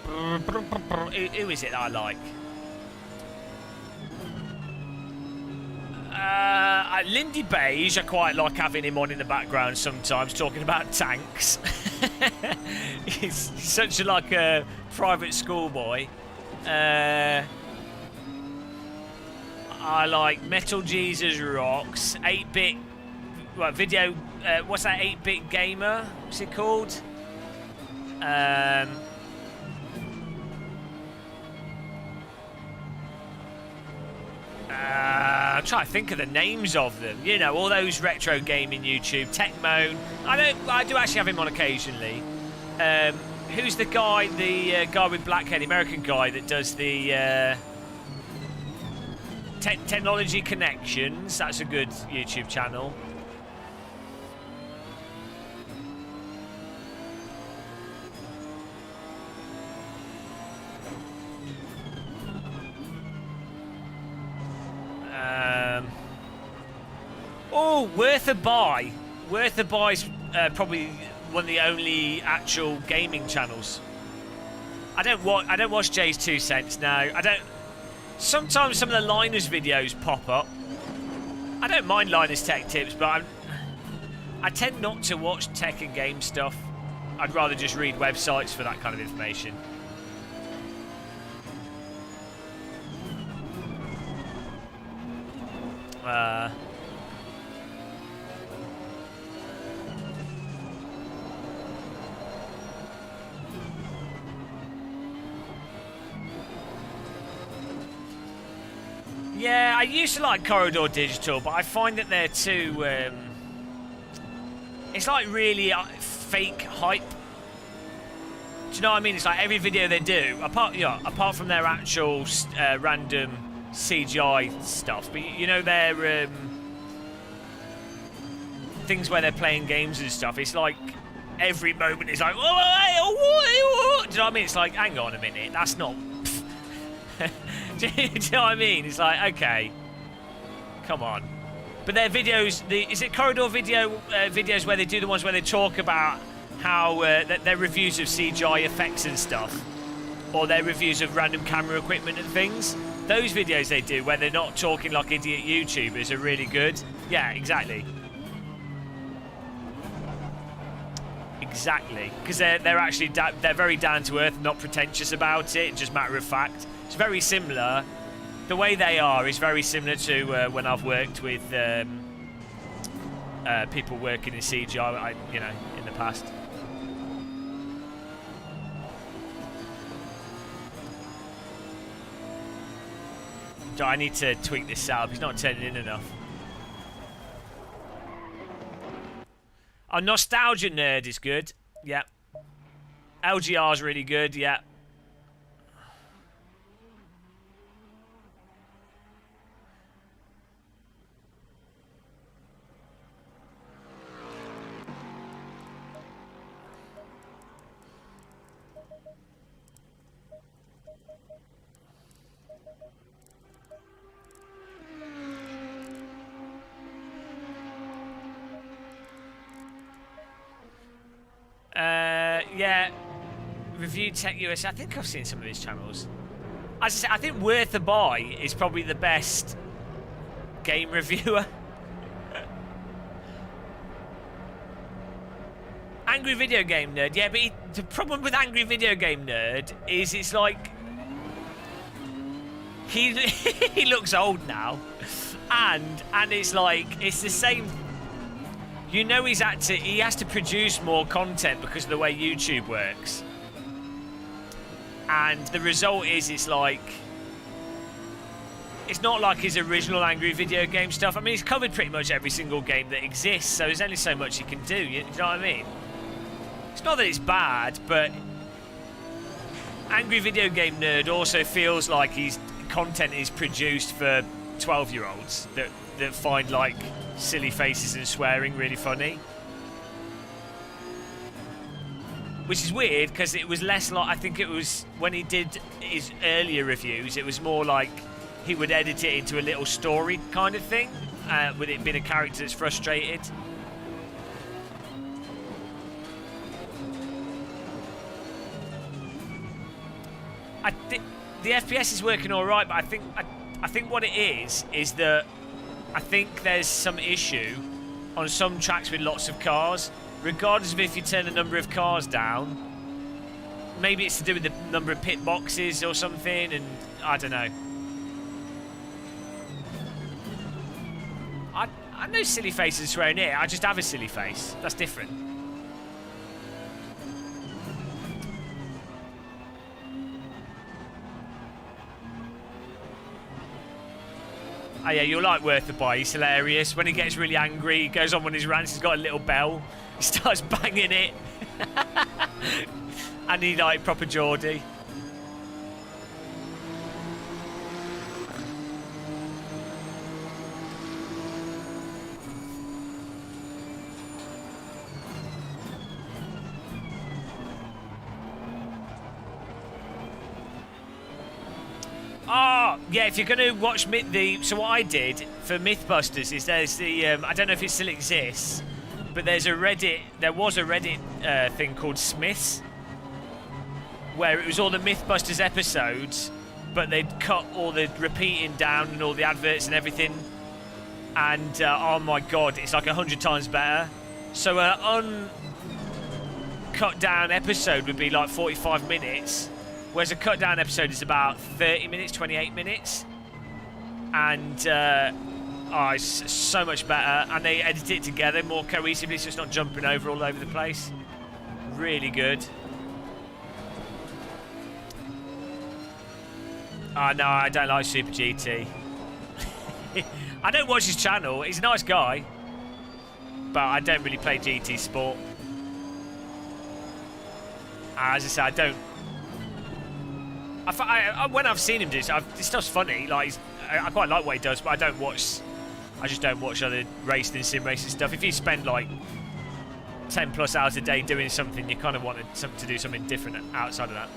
Who is it that I like? Lindy Beige, I quite like having him on in the background sometimes, talking about tanks. He's such a private schoolboy. I like Metal Jesus Rocks, 8-bit video. What's that? 8-bit gamer? What's it called? I'm trying to think of the names of them. You know, all those retro gaming YouTube. Techmoan. I do actually have him on occasionally. Who's the guy? The guy with black hair, the American guy that does the Technology Connections. That's a good YouTube channel. Oh, Worth a Buy. Worth a Buy's probably one of the only actual gaming channels. I don't watch Jay's 2 cents now. I don't. Sometimes some of the Linus videos pop up. I don't mind Linus Tech Tips, but I tend not to watch tech and game stuff. I'd rather just read websites for that kind of information. Yeah, I used to like Corridor Digital, but I find that they're too... it's like really fake hype. Do you know what I mean? It's like every video they do, apart from their actual random CGI stuff, but you know their things where they're playing games and stuff, it's like every moment is like, oh, do you know what I mean? It's like, hang on a minute, that's not... Do you know what I mean? It's like, okay, come on. But their videos, is it Corridor videos where they do the ones where they talk about how their reviews of CGI effects and stuff, or their reviews of random camera equipment and things? Those videos they do where they're not talking like idiot YouTubers are really good. Yeah, exactly. Exactly, because they're actually they're very down to earth, not pretentious about it, just matter of fact. It's very similar. The way they are is very similar to when I've worked with people working in CGI, you know, in the past. So I need to tweak this setup. He's not turning in enough. Oh, Nostalgia Nerd is good. Yeah. LGR's really good. Yeah. Yeah, Review Tech USA. I think I've seen some of his channels. As I say, I think Worth a Buy is probably the best game reviewer. Angry Video Game Nerd. Yeah, but the problem with Angry Video Game Nerd is it's like he looks old now, and it's like it's the same. You know, he has to produce more content because of the way YouTube works. And the result is it's like... It's not like his original Angry Video Game stuff. I mean, he's covered pretty much every single game that exists, so there's only so much he can do, you know what I mean? It's not that it's bad, but... Angry Video Game Nerd also feels like his content is produced for 12-year-olds that find, like... silly faces and swearing really funny, which is weird because it was less like, I think it was when he did his earlier reviews, it was more like he would edit it into a little story kind of thing, with it being a character that's frustrated. I think the FPS is working all right, but I think what it is that I think there's some issue on some tracks with lots of cars, regardless of if you turn the number of cars down. Maybe it's to do with the number of pit boxes or something, and I don't know. no silly faces swearing here. I just have a silly face. That's different. Oh yeah, you'll like Worth the Buy. He's hilarious. When he gets really angry, he goes on one of his rants. He's got a little bell. He starts banging it. And he like proper Geordie. Oh, yeah, if you're going to watch so what I did for Mythbusters is there's the, I don't know if it still exists, but there was a Reddit thing called Smiths, where it was all the Mythbusters episodes, but they'd cut all the repeating down and all the adverts and everything, and oh my god, it's like 100 times better. So an uncut down episode would be like 45 minutes, whereas a cut down episode is about 30 minutes, 28 minutes. And it's so much better. And they edit it together more cohesively, so it's not jumping over all over the place. Really good. Oh, no, I don't like Super GT. I don't watch his channel. He's a nice guy. But I don't really play GT Sport. As I say, I don't... when I've seen him do this stuff's funny. Like I quite like what he does, but I just don't watch other racing and sim racing stuff. If you spend like 10+ hours a day doing something, you kind of want to do something different outside of that.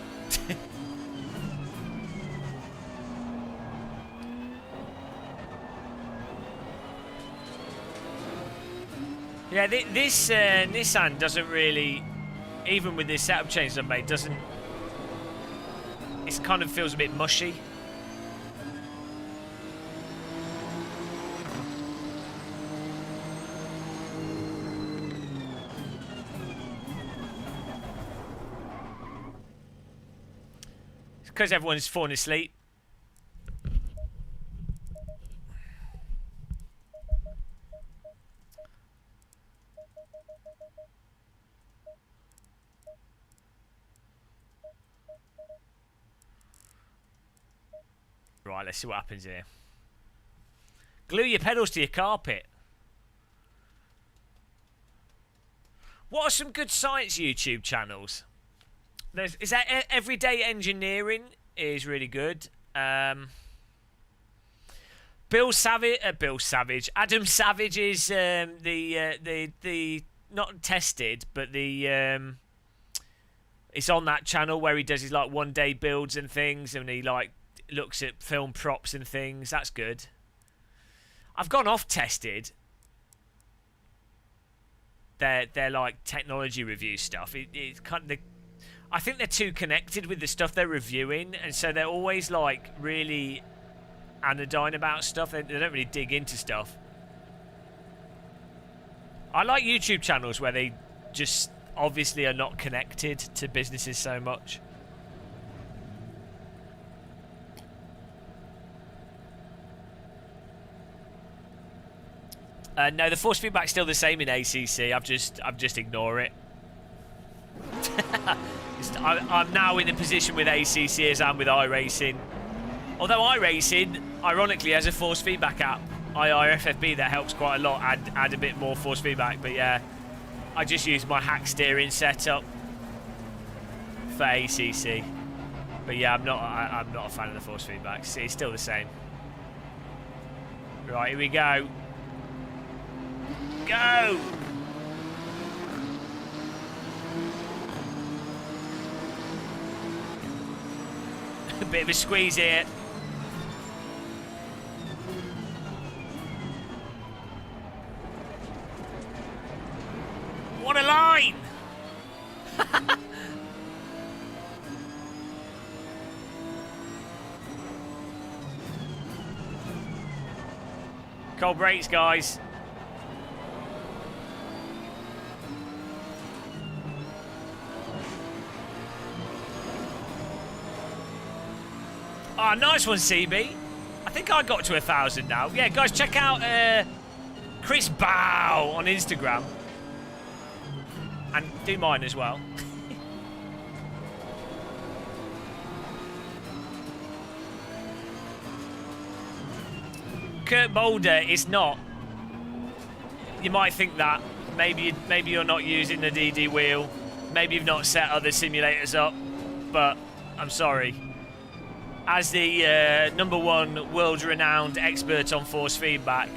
Yeah, this Nissan doesn't really, even with the setup changes I've made, doesn't. It kind of feels a bit mushy. It's because everyone's falling asleep. Right, let's see what happens here. Glue your pedals to your carpet. What are some good science YouTube channels? Is that Everyday Engineering is really good. Adam Savage is the not tested, but the it's on that channel where he does his like 1-day builds and things, and he like looks at film props and things. That's good. I've gone off tested. They're like technology review stuff. It's kind of, I think they're too connected with the stuff they're reviewing, and so they're always like really anodyne about stuff. They don't really dig into stuff. I like YouTube channels where they just obviously are not connected to businesses so much. No, the force feedback's still the same in ACC. I've just ignore it. I'm now in the position with ACC as I'm with iRacing. Although iRacing, ironically, has a force feedback app, IRFFB, that helps quite a lot, add a bit more force feedback. But yeah, I just use my hack steering setup for ACC. But yeah, I'm not a fan of the force feedback. It's still the same. Right, here we go. Go! A bit of a squeeze here. What a line! Cold brakes, guys. Oh, nice one, CB. I think I got to 1,000 now. Yeah, guys, check out Chris Bow on Instagram. And do mine as well. Kurt Boulder is not. You might think that. Maybe you're not using the DD wheel. Maybe you've not set other simulators up. But I'm sorry. As the #1 world-renowned expert on force feedback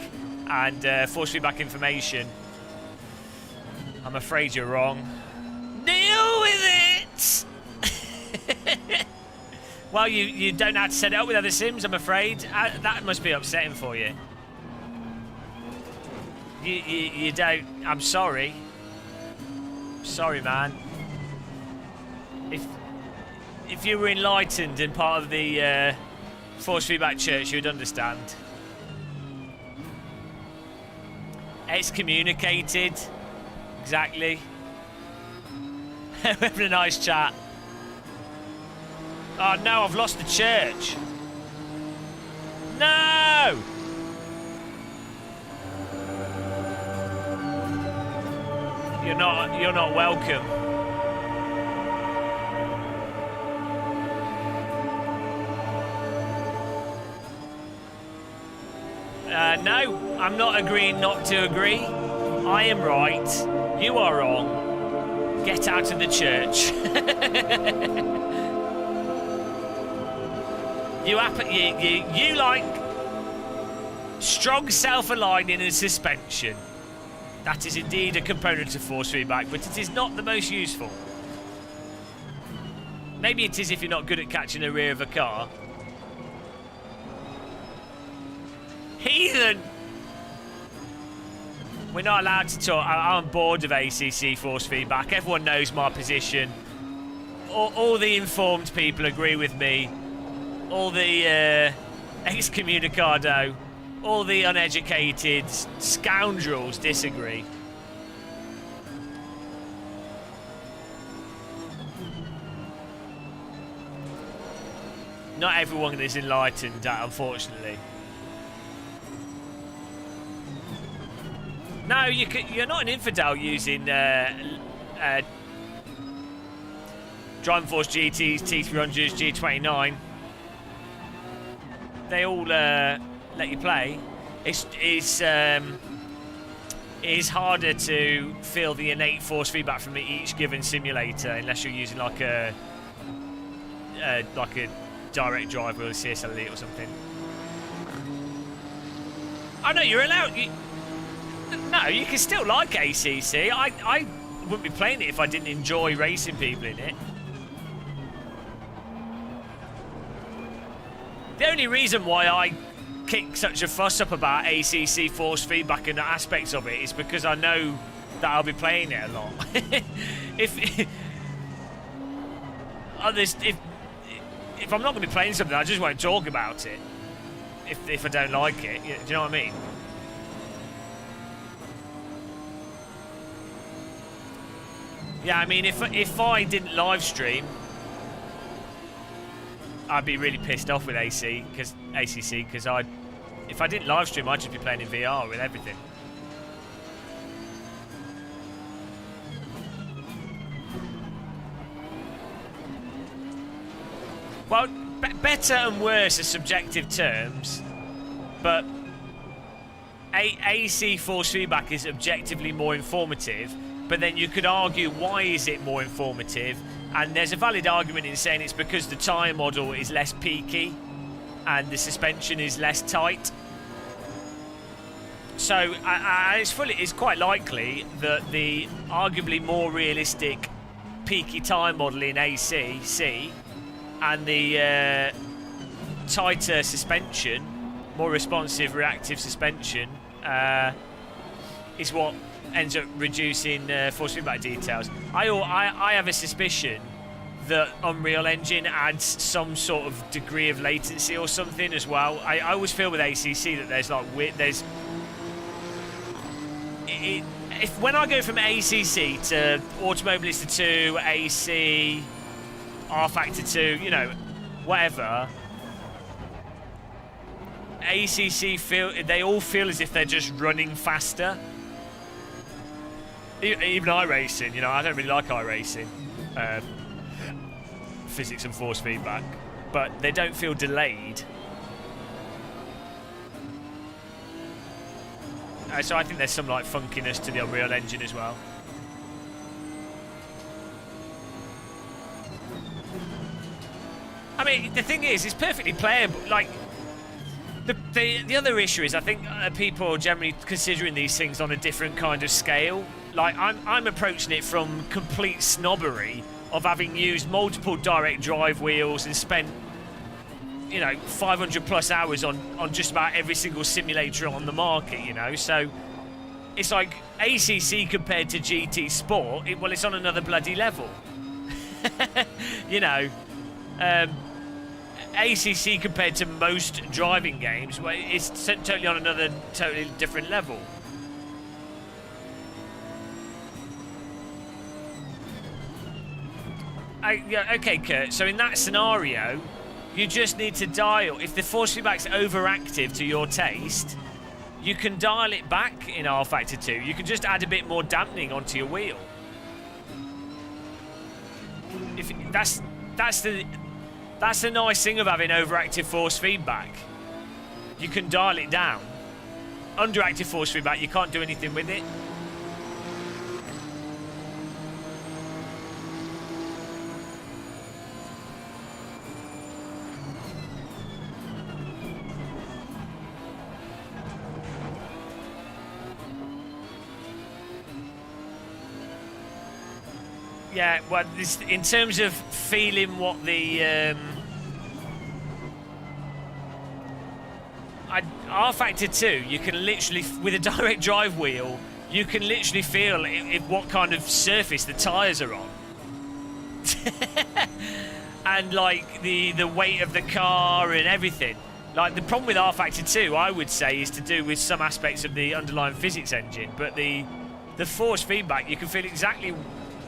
and force feedback information, I'm afraid you're wrong. Deal with it! Well, you don't have to set it up with other sims, I'm afraid. That must be upsetting for you. You don't... I'm sorry. Sorry, man. If you were enlightened and part of the force feedback church, you'd understand. Excommunicated. Exactly. We're having a nice chat. Oh no, I've lost the church. No! You're not welcome. No, I'm not agreeing not to agree. I am right. You are wrong. Get out of the church. You like strong self-aligning and suspension. That is indeed a component of force feedback, but it is not the most useful. Maybe it is if you're not good at catching the rear of a car. Heathen! We're not allowed to talk. I'm bored of ACC force feedback. Everyone knows my position. All the informed people agree with me. All the excommunicado, all the uneducated scoundrels disagree. Not everyone is enlightened, unfortunately. No, you're not an infidel using Driving Force GTs, T300s, G29. They all let you play. It's harder to feel the innate force feedback from each given simulator unless you're using like a direct drive with a CSL Elite or something. Oh no, you're allowed. No, you can still like ACC. I wouldn't be playing it if I didn't enjoy racing people in it. The only reason why I kick such a fuss up about ACC force feedback and aspects of it is because I know that I'll be playing it a lot. if I'm not going to be playing something, I just won't talk about it. If I don't like it, do you know what I mean? Yeah, I mean, if I didn't live stream, I'd be really pissed off with ACC because if I didn't live stream, I'd just be playing in VR with everything. Well, better and worse are subjective terms, but AC force feedback is objectively more informative. But then you could argue, why is it more informative? And there's a valid argument in saying it's because the tyre model is less peaky and the suspension is less tight. So it's quite likely that the arguably more realistic peaky tyre model in ACC and the tighter suspension, more responsive reactive suspension, is what ends up reducing force feedback details. I have a suspicion that Unreal Engine adds some sort of degree of latency or something as well. I always feel with ACC that there's like if when I go from ACC to Automobilista 2, AC, R Factor 2, you know, whatever, ACC they all feel as if they're just running faster. Even iRacing, you know, I don't really like iRacing. Physics and force feedback. But they don't feel delayed. So I think there's some like funkiness to the Unreal Engine as well. I mean, the thing is, it's perfectly playable. Like, the other issue is, I think people are generally considering these things on a different kind of scale. Like, I'm approaching it from complete snobbery of having used multiple direct drive wheels and spent, you know, 500 plus hours on just about every single simulator on the market, you know. So it's like ACC compared to GT Sport, well, it's on another bloody level. You know, ACC compared to most driving games, well, it's totally on another totally different level. Yeah, okay, Kurt, so in that scenario, you just need to dial, if the force feedback's overactive to your taste, you can dial it back in R Factor 2. You can just add a bit more dampening onto your wheel. If that's the nice thing of having overactive force feedback. You can dial it down. Underactive force feedback, you can't do anything with it. Yeah, well, in terms of feeling what the R Factor 2, you can literally, with a direct drive wheel, you can literally feel what kind of surface the tyres are on. And like the weight of the car and everything. Like, the problem with R Factor 2, I would say, is to do with some aspects of the underlying physics engine, but the force feedback, you can feel exactly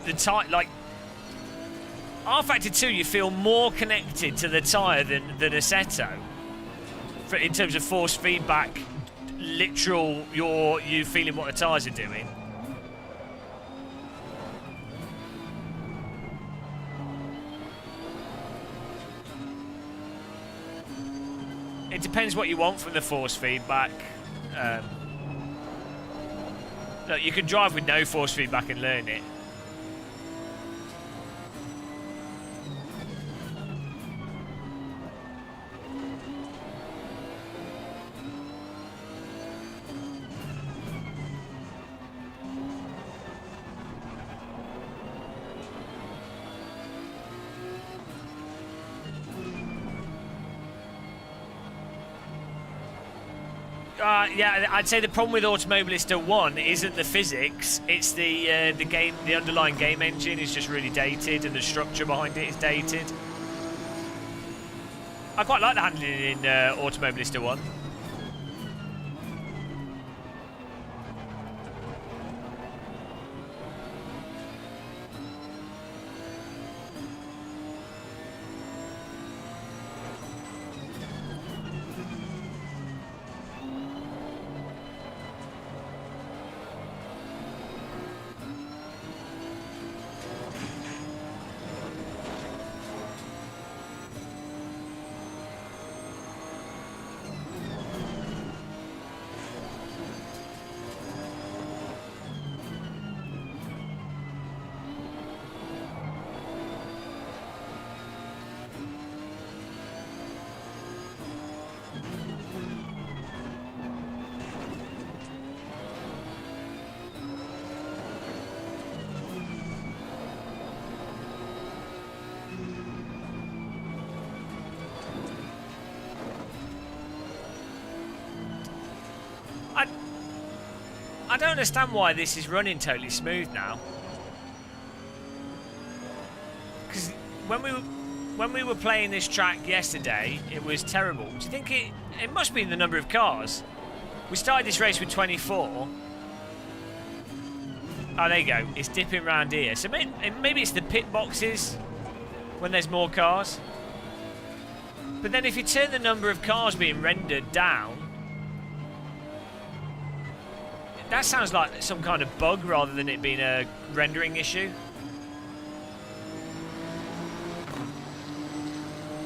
the tyre. Like, R Factor 2, you feel more connected to the tyre than Assetto. In terms of force feedback, literal, you feeling what the tyres are doing. It depends what you want from the force feedback. Look, you can drive with no force feedback and learn it. Yeah, I'd say the problem with Automobilista 1 isn't the physics, it's the game, the underlying game engine is just really dated, and the structure behind it is dated. I quite like the handling in Automobilista 1. I don't understand why this is running totally smooth now. Because when we were playing this track yesterday, it was terrible. Do you think it must be the number of cars? We started this race with 24. Oh, there you go. It's dipping around here. So maybe it's the pit boxes when there's more cars. But then if you turn the number of cars being rendered down, that sounds like some kind of bug rather than it being a rendering issue.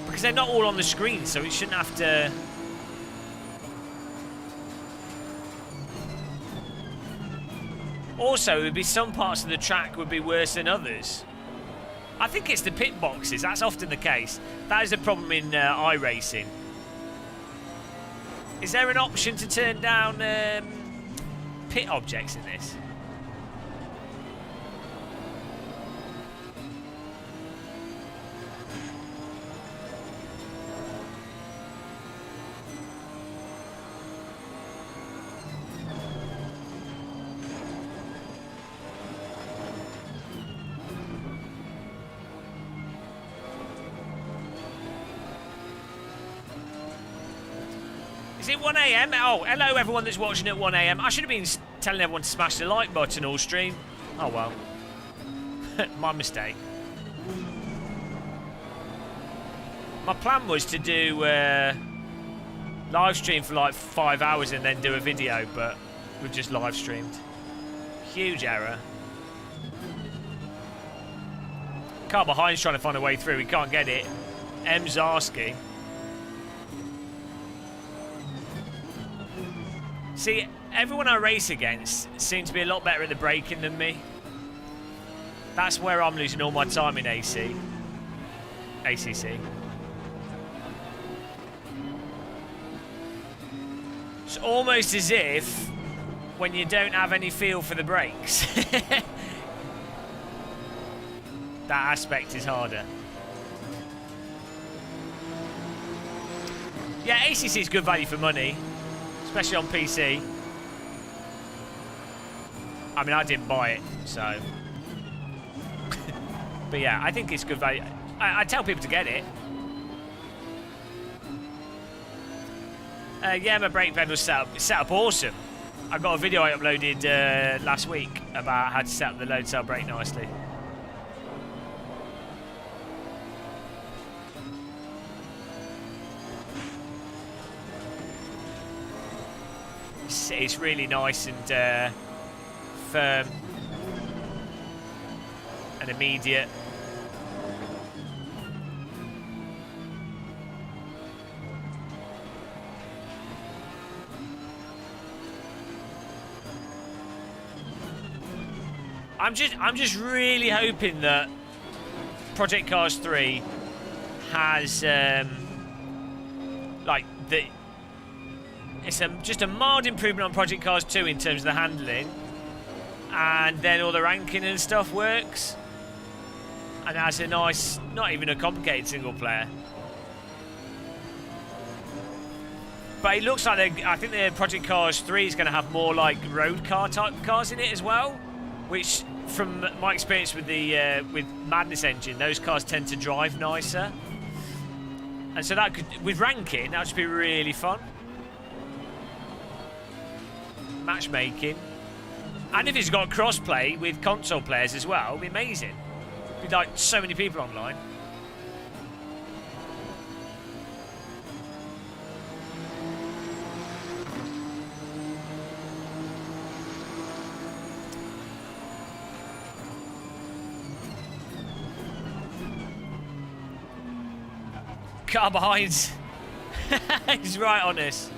Because they're not all on the screen, so it shouldn't have to... Also, there would be some parts of the track would be worse than others. I think it's the pit boxes. That's often the case. That is a problem in iRacing. Is there an option to turn down pit objects in this? Is it 1 AM? Oh, hello everyone that's watching at 1 AM. I should have been telling everyone to smash the like button all stream. Oh well. My mistake. My plan was to do live stream for like 5 hours and then do a video, but we've just live streamed. Huge error. Car behind's trying to find a way through. We can't get it. Zarski. See, everyone I race against seems to be a lot better at the braking than me. That's where I'm losing all my time in ACC. It's almost as if when you don't have any feel for the brakes. That aspect is harder. Yeah, ACC is good value for money. Especially on PC. I mean, I didn't buy it, so... But yeah, I think it's good value. I tell people to get it. Yeah, my brake pedal's set up awesome. I got a video I uploaded last week about how to set up the load cell brake nicely. It's really nice and firm and immediate. I'm just really hoping that Project Cars 3 has like the. It's just a mild improvement on Project Cars 2 in terms of the handling, and then all the ranking and stuff works, and it has a nice, not even a complicated single player. But it looks like I think the Project Cars 3 is going to have more like road car type cars in it as well, which, from my experience with the with Madness Engine, those cars tend to drive nicer, and so that could, with ranking, that would just be really fun. Matchmaking, and if it's got crossplay with console players as well, it'll be amazing. It'll be like so many people online. Car behind. He's right on us.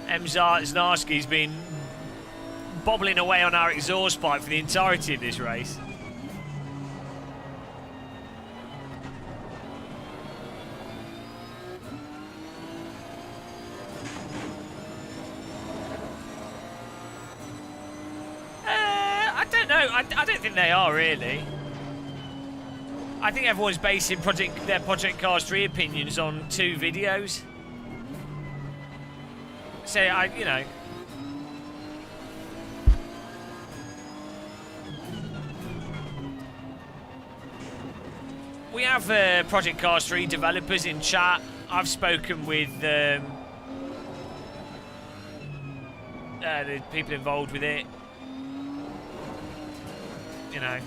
Zarski's been bobbling away on our exhaust pipe for the entirety of this race. I don't know. I don't think they are really. I think everyone's basing their Project Cars 3 opinions on 2 videos. So, you know. We have Project Cars 3 developers in chat. I've spoken with the people involved with it. You know,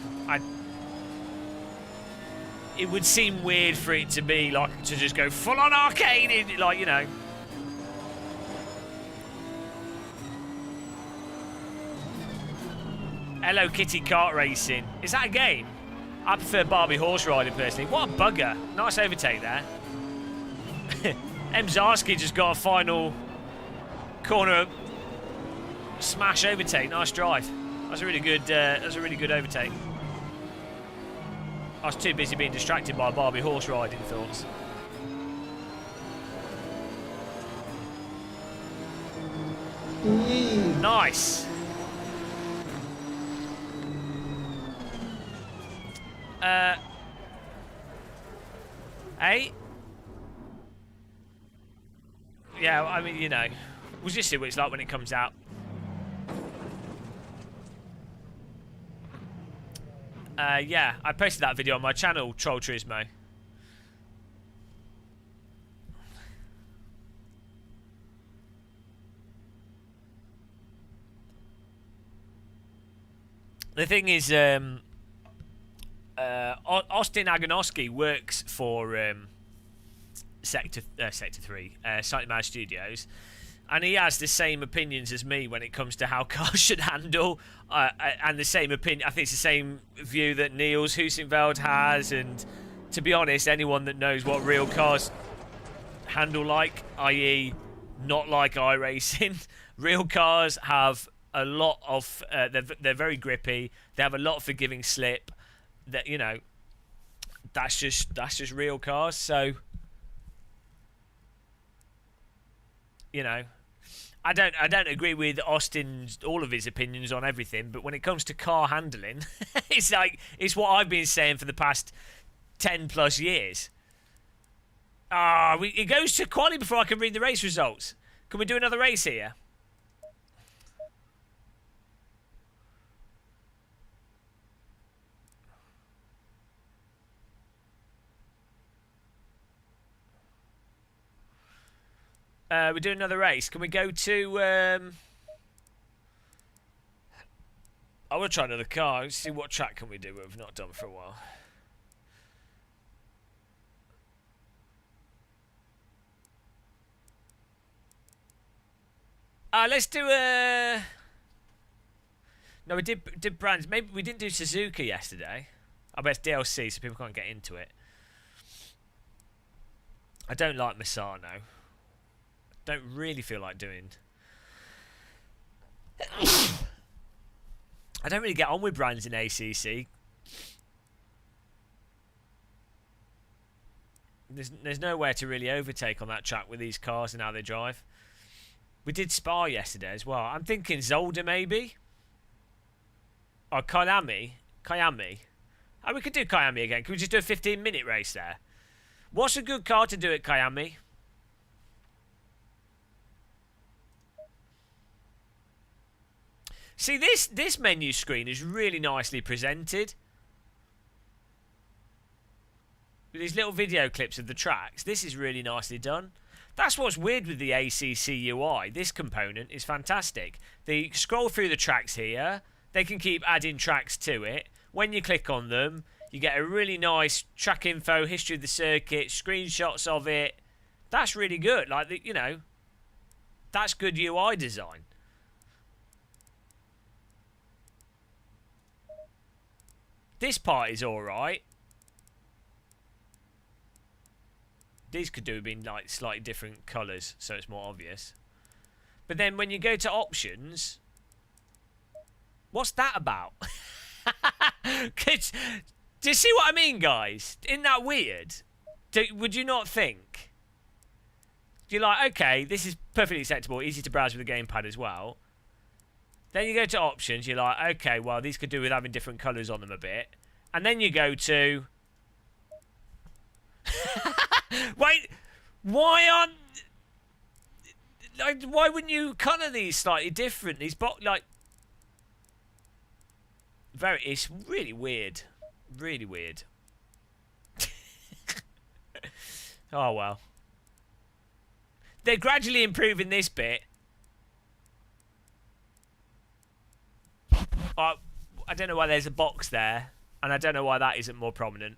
it would seem weird for it to be like to just go full on arcade, like, you know. Hello Kitty kart racing. Is that a game? I prefer Barbie horse riding personally. What a bugger. Nice overtake there. M. Zarski just got a final corner smash overtake. Nice drive. That's a really good overtake. I was too busy being distracted by Barbie horse riding thoughts. Nice. Hey? Yeah, I mean, you know, we'll just see what it's like when it comes out. Yeah, I posted that video on my channel, Troll Turismo. The thing is, Austin Agonoski works for Sector 3, Slightly Mad Studios, and he has the same opinions as me when it comes to how cars should handle, and the same opinion. I think it's the same view that Niels Hussenveld has, and to be honest, anyone that knows what real cars handle like, i.e., not like iRacing, real cars have a lot of. They're very grippy. They have a lot of forgiving slip. That, you know, that's just real cars. So, you know, I don't agree with Austin's all of his opinions on everything, but when it comes to car handling, it's what I've been saying for the past 10+ years. It goes to quali before I can read the race results. Can we do another race here? We do another race. Can we go to? I want to try another car. Let's see what track can we do. We've not done for a while. Let's do a. No, we did brands. Maybe we didn't do Suzuka yesterday. I bet it's DLC, so people can't get into it. I don't like Misano. Don't really feel like doing. I don't really get on with brands in ACC. There's nowhere to really overtake on that track with these cars and how they drive. We did Spa yesterday as well. I'm thinking Zolder maybe. Or Kyami. Oh, we could do Kyami again. Can we just do a 15-minute race there? What's a good car to do at Kyami? See, this menu screen is really nicely presented. With these little video clips of the tracks, this is really nicely done. That's what's weird with the ACC UI. This component is fantastic. They scroll through the tracks here. They can keep adding tracks to it. When you click on them, you get a really nice track info, history of the circuit, screenshots of it. That's really good. Like, you know, that's good UI design. This part is alright. These could do being like slightly different colours, so it's more obvious. But then when you go to options, what's that about? Do you see what I mean, guys? Isn't that weird? Would you not think? You're like, okay, this is perfectly acceptable, easy to browse with the gamepad as well. Then you go to options, you're like, okay, well, these could do with having different colours on them a bit. And then you go to... Wait, why wouldn't you colour these slightly different? These it's really weird. Really weird. Oh, well. They're gradually improving this bit. I don't know why there's a box there, and I don't know why that isn't more prominent.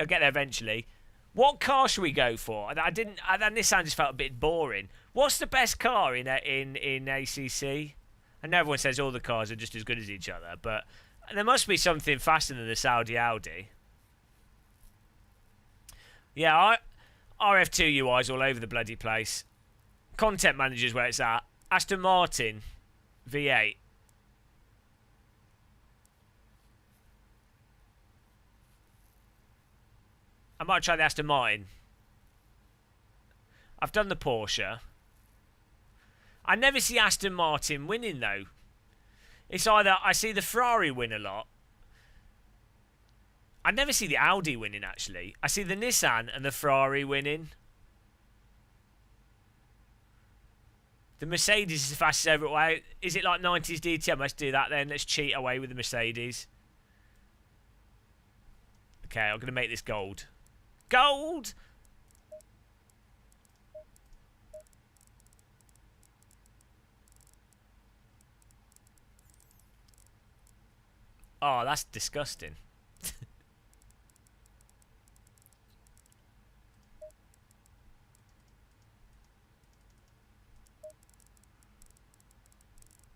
They'll get there eventually. What car should we go for? That Nissan just felt a bit boring. What's the best car in ACC? I know everyone says all the cars are just as good as each other, but there must be something faster than the Saudi Audi. Yeah, RF2 UI's all over the bloody place. Content manager's where it's at. Aston Martin V8. I might try the Aston Martin. I've done the Porsche. I never see Aston Martin winning, though. It's either I see the Ferrari win a lot. I never see the Audi winning, actually. I see the Nissan and the Ferrari winning. The Mercedes is the fastest overall way. Is it like 90s DTM? Let's do that then. Let's cheat away with the Mercedes. Okay, I'm going to make this gold. Gold! Oh, that's disgusting.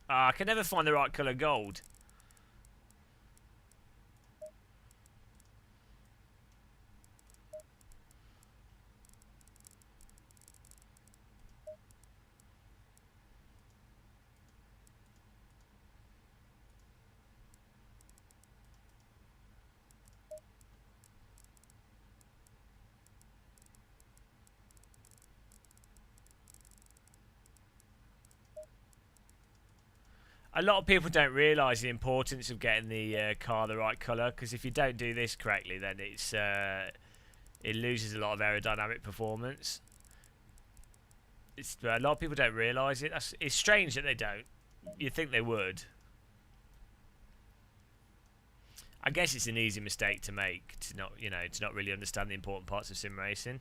I can never find the right colour gold. A lot of people don't realise the importance of getting the car the right colour, because if you don't do this correctly, then it loses a lot of aerodynamic performance. A lot of people don't realise it. It's strange that they don't. You'd think they would. I guess it's an easy mistake to make, to not really understand the important parts of sim racing.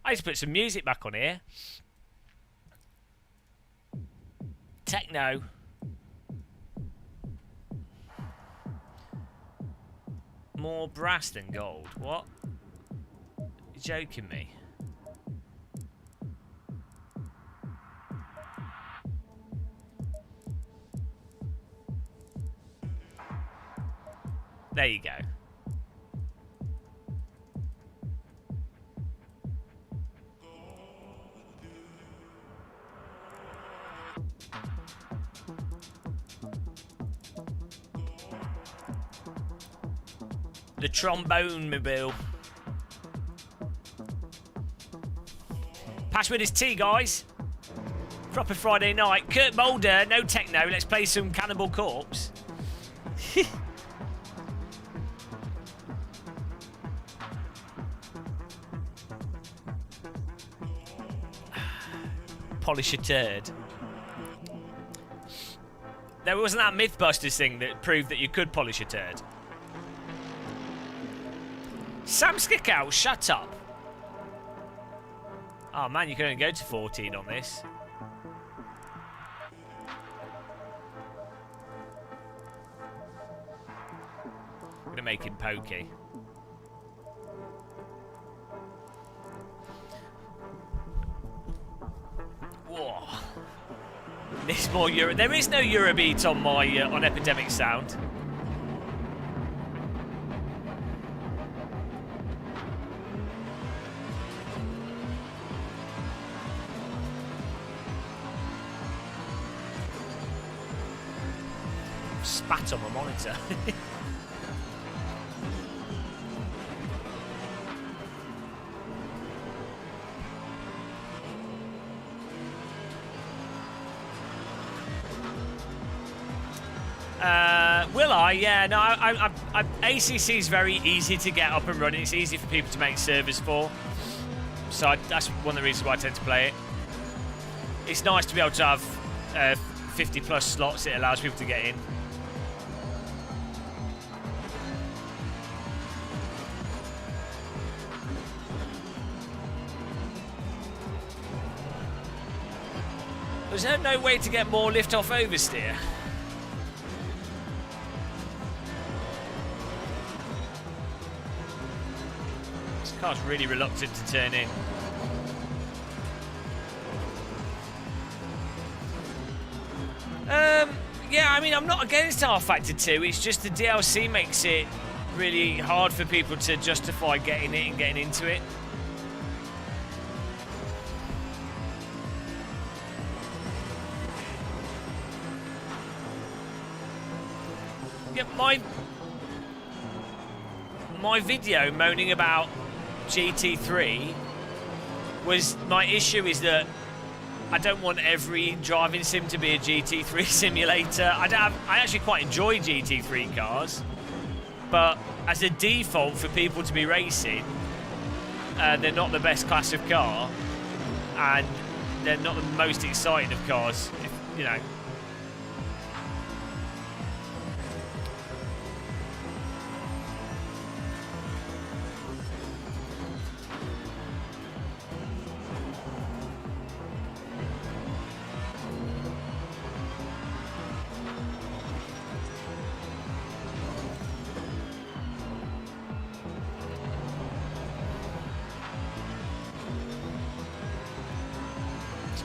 I just put some music back on here. Techno. More brass than gold. What? You're joking me. There you go. The trombone mobile. Pass with his tea, guys. Proper Friday night. Kurt Mulder, no techno. Let's play some Cannibal Corpse. Polish a turd. There wasn't that Mythbusters thing that proved that you could polish a turd. Sam Skickow, shut up. Oh man, you can only go to 14 on this. I'm gonna make him pokey. Whoa. There's more Euro. There is no Eurobeat on my on Epidemic Sound. Spat on my monitor. Will I? Yeah, no, ACC is very easy to get up and running. It's easy for people to make servers for. So that's one of the reasons why I tend to play it. It's nice to be able to have 50 plus slots. It allows people to get in. Was there no way to get more lift-off oversteer? This car's really reluctant to turn in. Yeah, I mean, I'm not against R-Factor 2. It's just the DLC makes it really hard for people to justify getting it and getting into it. Yeah, my video moaning about GT3 was, my issue is that I don't want every driving sim to be a GT3 simulator. I actually quite enjoy GT3 cars, but as a default for people to be racing, they're not the best class of car, and they're not the most exciting of cars, if, you know.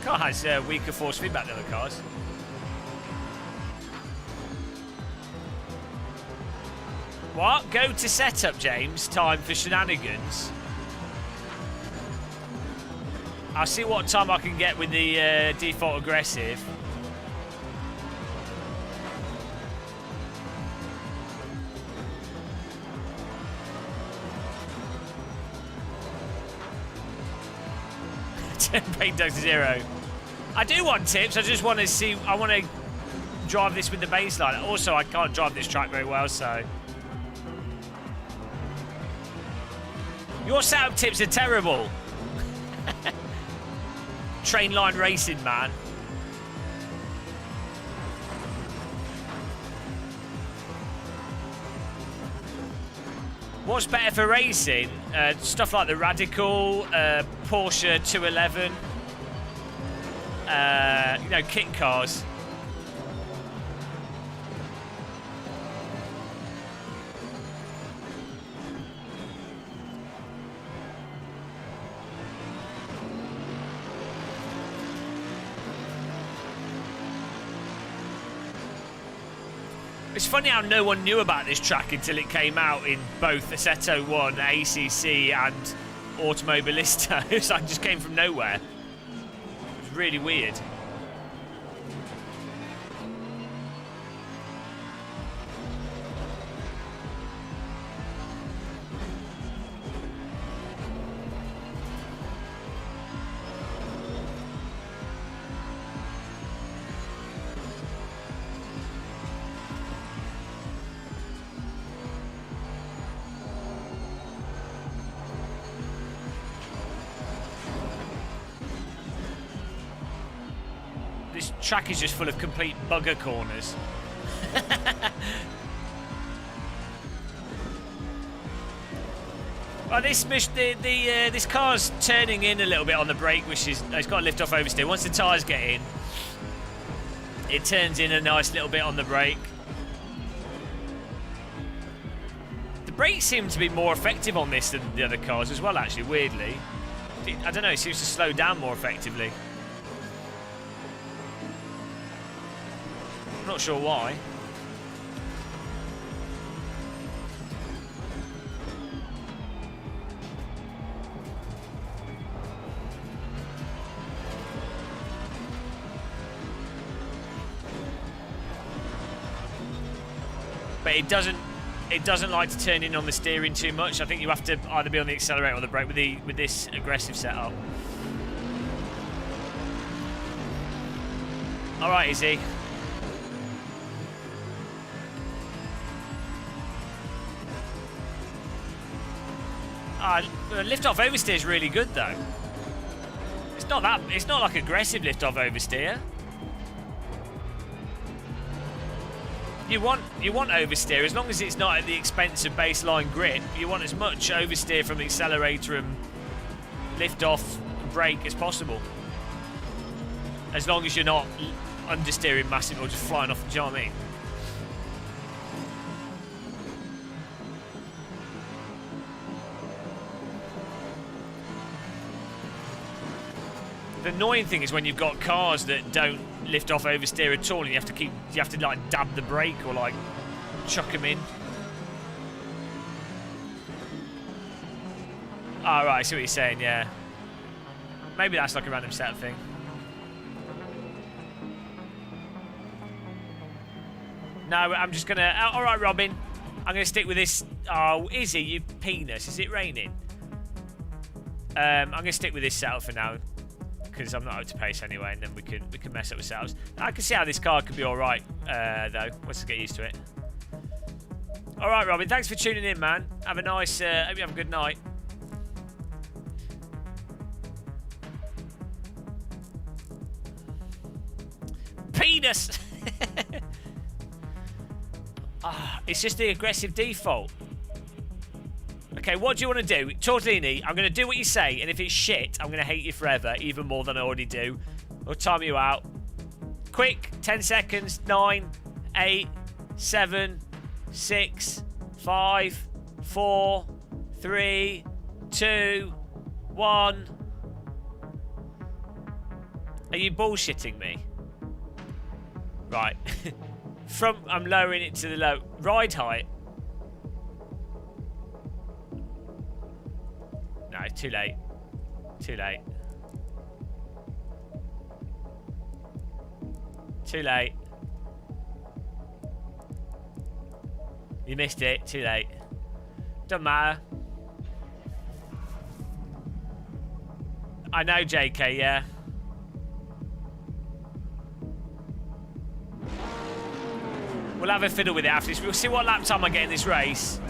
Car has weaker force feedback than other cars. What? Go to setup, James. Time for shenanigans. I'll see what time I can get with the default aggressive. Brake down to 0. I do want tips. I just want to see. I want to drive this with the baseline. Also, I can't drive this track very well, so. Your setup tips are terrible. Train line racing, man. What's better for racing? Stuff like the Radical, Porsche 211, you know, kit cars. It's funny how no one knew about this track until it came out in both Assetto 1, ACC and Automobilista. It's like just came from nowhere. It was really weird. This track is just full of complete bugger corners. Well, this car's turning in a little bit on the brake, which is, it's got a lift off oversteer. Once the tyres get in, it turns in a nice little bit on the brake. The brakes seem to be more effective on this than the other cars as well, actually, weirdly. I don't know, it seems to slow down more effectively. I'm not sure why. But it doesn't like to turn in on the steering too much. I think you have to either be on the accelerator or the brake with this aggressive setup. All right, Izzie. Lift off oversteer is really good though. It's not like aggressive lift off oversteer. You want oversteer as long as it's not at the expense of baseline grip. You want as much oversteer from accelerator and lift off and brake as possible. As long as you're not understeering massive or just flying off. Do you know what I mean? The annoying thing is when you've got cars that don't lift off oversteer at all, and you have to like dab the brake or like chuck them in. Oh, right, I see what you're saying. Yeah, maybe that's like a random setup thing. No, I'm just gonna. All right, Robin, I'm gonna stick with this. Oh, Izzie, you penis! Is it raining? I'm gonna stick with this setup for now, because I'm not out to pace anyway, and then we can mess up with setups. I can see how this car could be all right, though. Let's get used to it. All right, Robin. Thanks for tuning in, man. Have a nice. Hope you have a good night. Penis. It's just the aggressive default. Okay, what do you want to do? Tortellini, I'm going to do what you say, and if it's shit, I'm going to hate you forever, even more than I already do. I'll time you out. Quick, 10 seconds. 9, 8, 7, 6, 5, 4, 3, 2, 1. Are you bullshitting me? Right. I'm lowering it to the low. Ride height. No, too late. Too late. Too late. You missed it. Too late. Doesn't matter. I know, JK, yeah. We'll have a fiddle with it after this. We'll see what lap time I get in this race,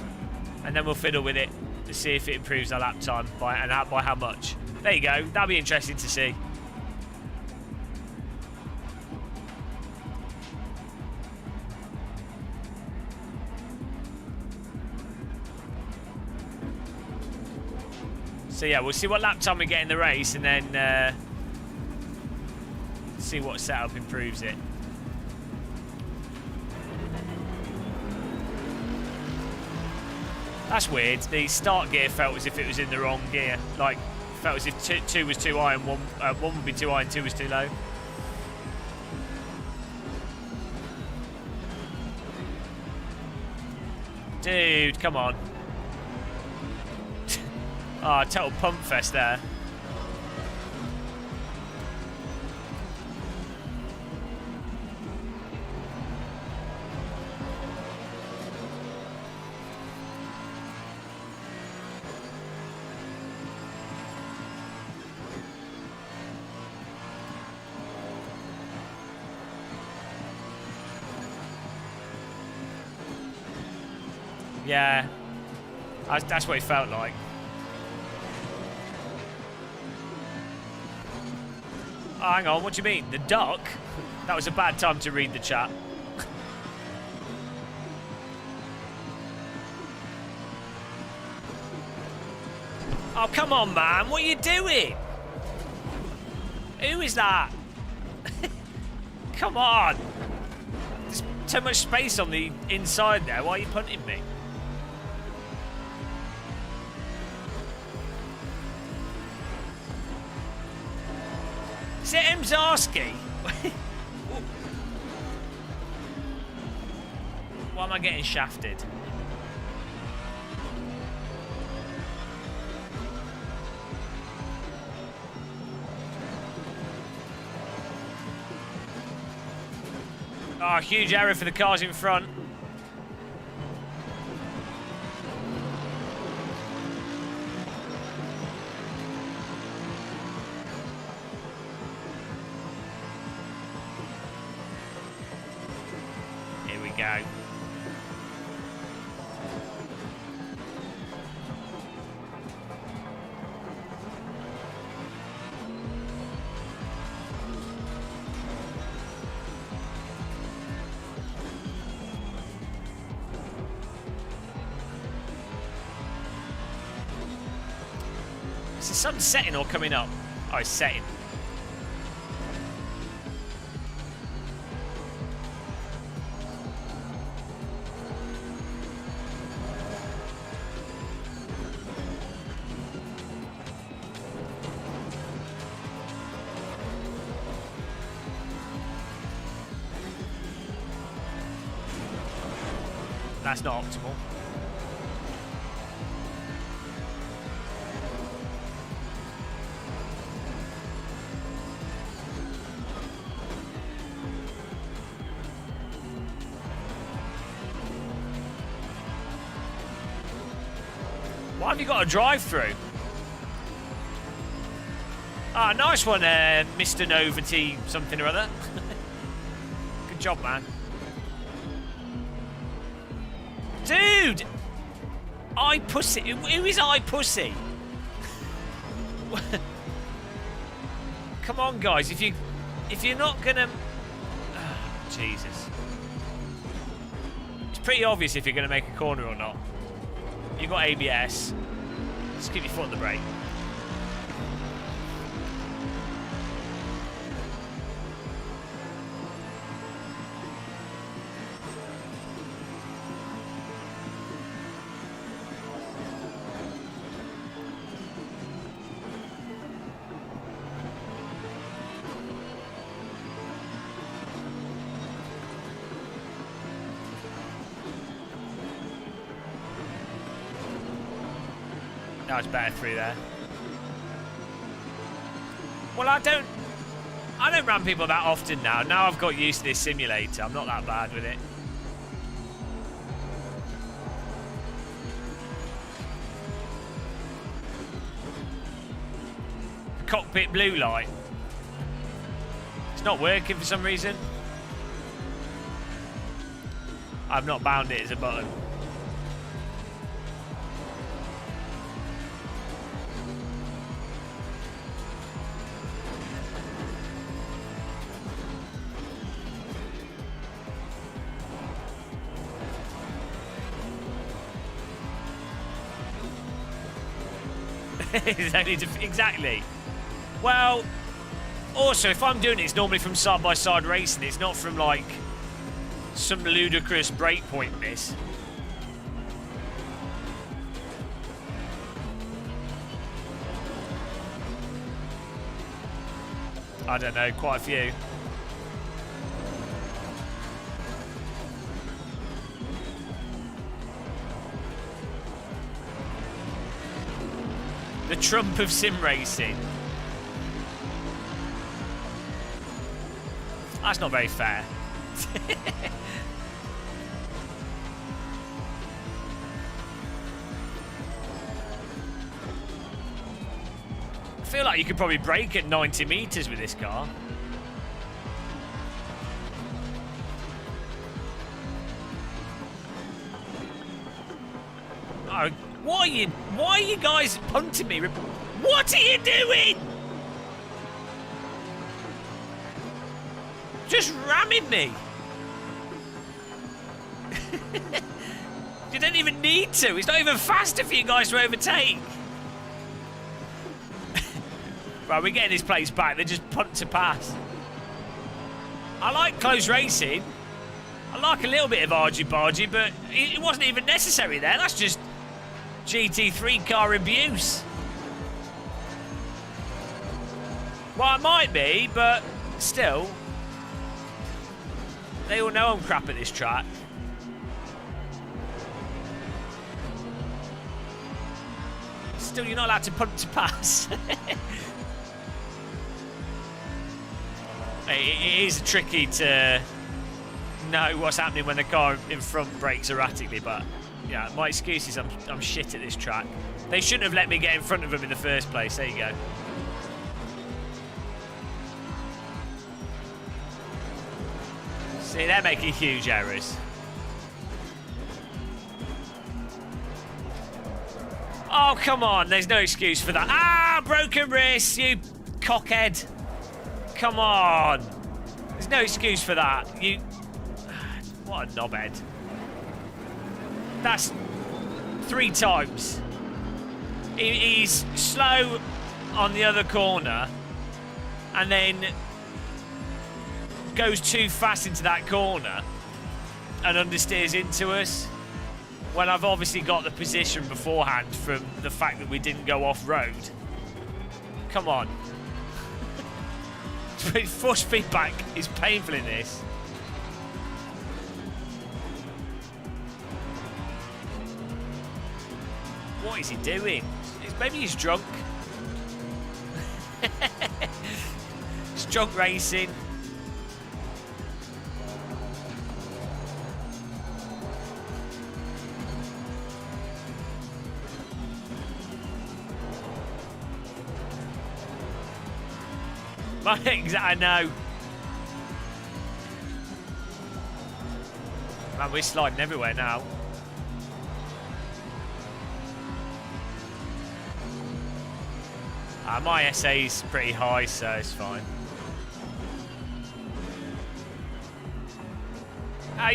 and then we'll fiddle with it to see if it improves our lap time by how much. There you go. That'll be interesting to see. So yeah, we'll see what lap time we get in the race, and then see what setup improves it. That's weird. The start gear felt as if it was in the wrong gear. Like, felt as if 2 was too high and 1 would be too high and 2 was too low. Dude, come on. Total pump fest there. Yeah, that's what it felt like. Oh, hang on, what do you mean? The duck? That was a bad time to read the chat. Oh, come on, man. What are you doing? Who is that? Come on. There's too much space on the inside there. Why are you punting me? Is it Mzarski? Why am I getting shafted? Oh, huge error for the cars in front. Here we go. Is the sun setting or coming up? Oh, it's setting. That's not optimal. Why have you got a drive-through? Ah, nice one, Mr. Novity something or other. Good job, man. Dude! I pussy. Who is I pussy? Come on, guys. If you're not gonna, Jesus. It's pretty obvious if you're gonna make a corner or not. You got ABS. Just keep your foot on the brake. That was better through there. Well, I don't ram people that often now. Now I've got used to this simulator. I'm not that bad with it. Cockpit blue light. It's not working for some reason. I've not bound it as a button. Exactly. Well, also, if I'm doing it, it's normally from side-by-side racing. It's not from, like, some ludicrous breakpoint miss. I don't know, quite a few. The Trump of sim racing. That's not very fair. I feel like you could probably brake at 90 meters with this car. Oh, why are you guys punting me? What are you doing? Just ramming me. You don't even need to. It's not even faster for you guys to overtake. Right, we're getting this place back. They just punt to pass. I like close racing. I like a little bit of argy-bargy, but it wasn't even necessary there. That's just GT3 car abuse. Well, it might be, but still. They all know I'm crap at this track. Still, you're not allowed to punt to pass. It is tricky to know what's happening when the car in front brakes erratically, but yeah, my excuse is I'm shit at this track. They shouldn't have let me get in front of them in the first place. There you go. See, they're making huge errors. Oh, come on. There's no excuse for that. Ah, broken wrist, you cockhead. Come on. There's no excuse for that. You... What a knobhead. That's 3 times. He's slow on the other corner and then goes too fast into that corner and understeers into us when I've obviously got the position beforehand from the fact that we didn't go off-road. Come on. Force feedback is painful in this. What is he doing? Maybe he's drunk. It's drunk racing. I know. Man, we're sliding everywhere now. My SA's pretty high, so it's fine. I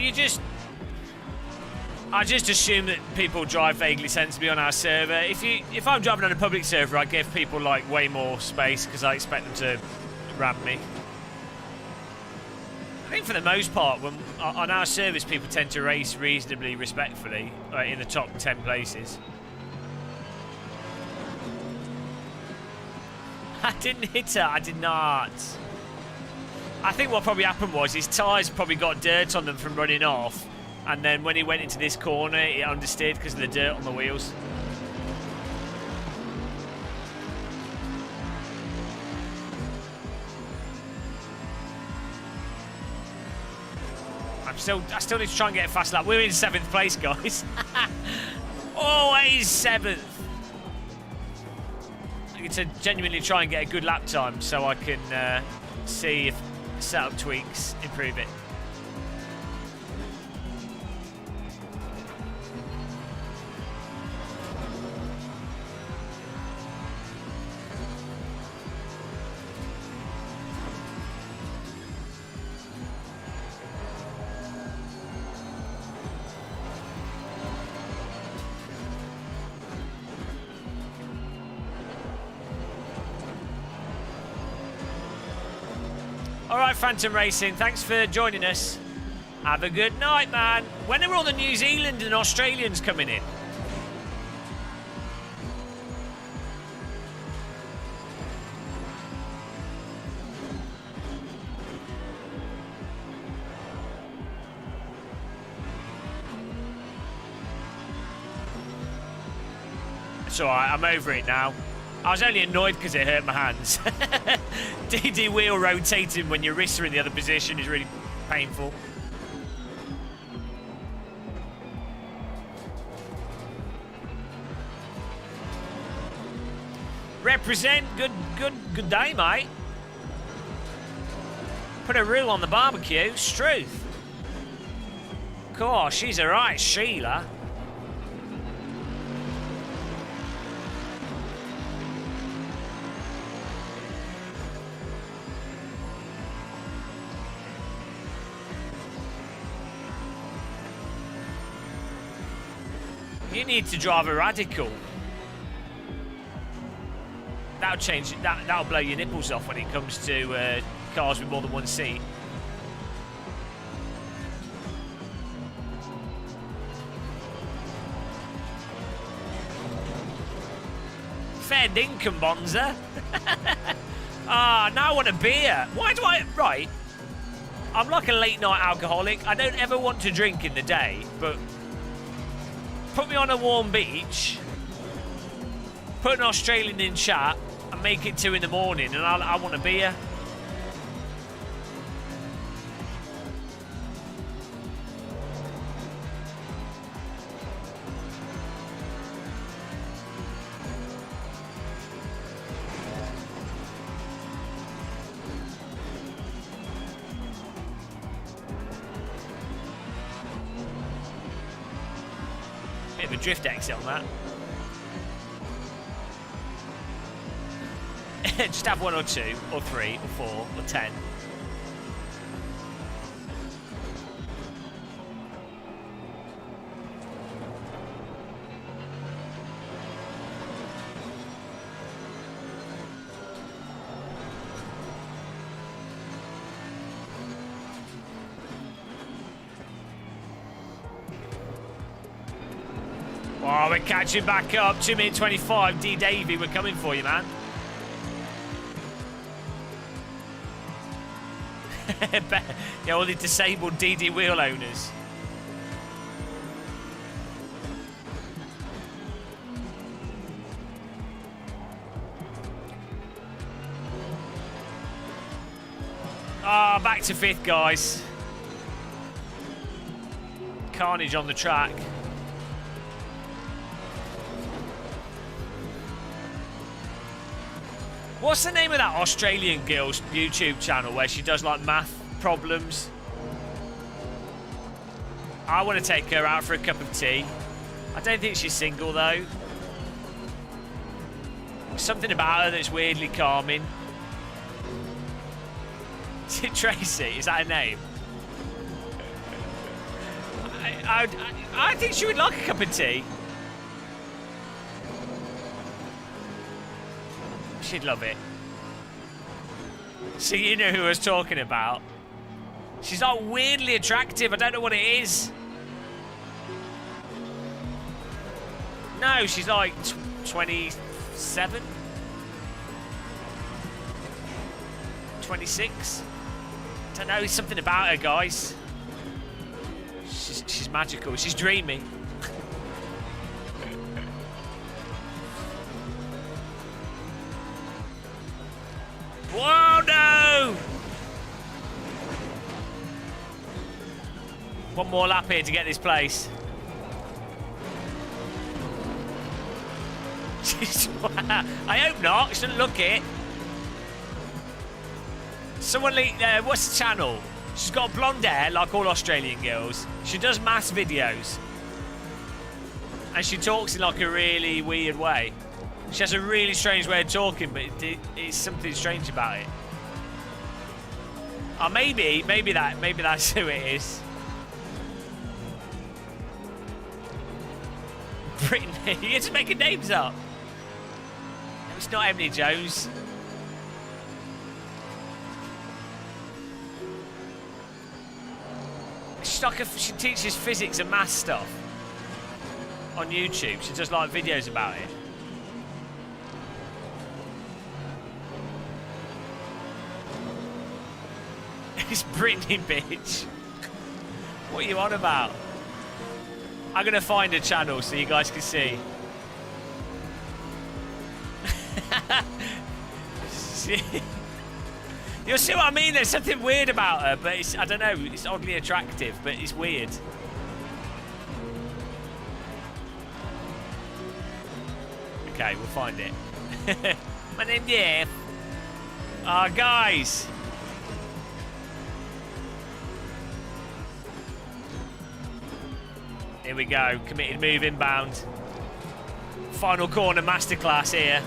just assume that people drive vaguely sensibly on our server. If I'm driving on a public server, I give people like way more space because I expect them to ram me. I think for the most part, when on our service, people tend to race reasonably respectfully in the top 10 places. I didn't hit her. I did not. I think what probably happened was his tyres probably got dirt on them from running off, and then when he went into this corner, it understeered because of the dirt on the wheels. I still need to try and get a fast lap. We're in 7th place, guys. Always 7th. I need to genuinely try and get a good lap time so I can see if setup tweaks improve it. Alright, Phantom Racing, thanks for joining us. Have a good night, man. When are all the New Zealand and Australians coming in? It's alright, I'm over it now. I was only annoyed because it hurt my hands. DD wheel rotating when your wrists are in the other position is really painful. Represent, good day, mate. Put a roux on the barbecue, Struth. Gosh, she's alright, Sheila. You need to drive a Radical. That'll change it. That'll blow your nipples off when it comes to cars with more than one seat. Fair dinkum, Bonza. Ah, now I want a beer. Why do I... Right. I'm like a late night alcoholic. I don't ever want to drink in the day, but... Put me on a warm beach, put an Australian in chat, and make it 2 in the morning, and I want a beer. Bit of a drift exit on that. Just have 1 or 2 or 3 or 4 or 10. Oh, we're catching back up. 2 minute 25. D Davey, we're coming for you, man. Yeah, all the disabled DD wheel owners. Ah, back to 5th, guys. Carnage on the track. What's the name of that Australian girl's YouTube channel where she does like math problems? I want to take her out for a cup of tea. I don't think she's single though. Something about her that's weirdly calming. Is it Tracy? Is that her name? I think she would like a cup of tea. She'd love it. So you know who I was talking about. She's like weirdly attractive. I don't know what it is. No, she's like 27? 26? Don't know, something about her, guys. She's magical. She's dreamy. Whoa, no! One more lap here to get this place. I hope not. Shouldn't look it. Someone leak. What's the channel? She's got blonde hair, like all Australian girls. She does maths videos. And she talks in like a really weird way. She has a really strange way of talking, but it's something strange about it. Oh, maybe that's who it is. Brittany, you're just making names up. No, it's not Emily Jones. She's like she teaches physics and math stuff on YouTube. She does like videos about it. It's Brittany, bitch. What are you on about? I'm going to find a channel so you guys can see. You'll see what I mean? There's something weird about her, but it's, I don't know, it's oddly attractive, but it's weird. Okay, we'll find it. My name's Jeff. Guys. Here we go, committed move inbound. Final corner masterclass here.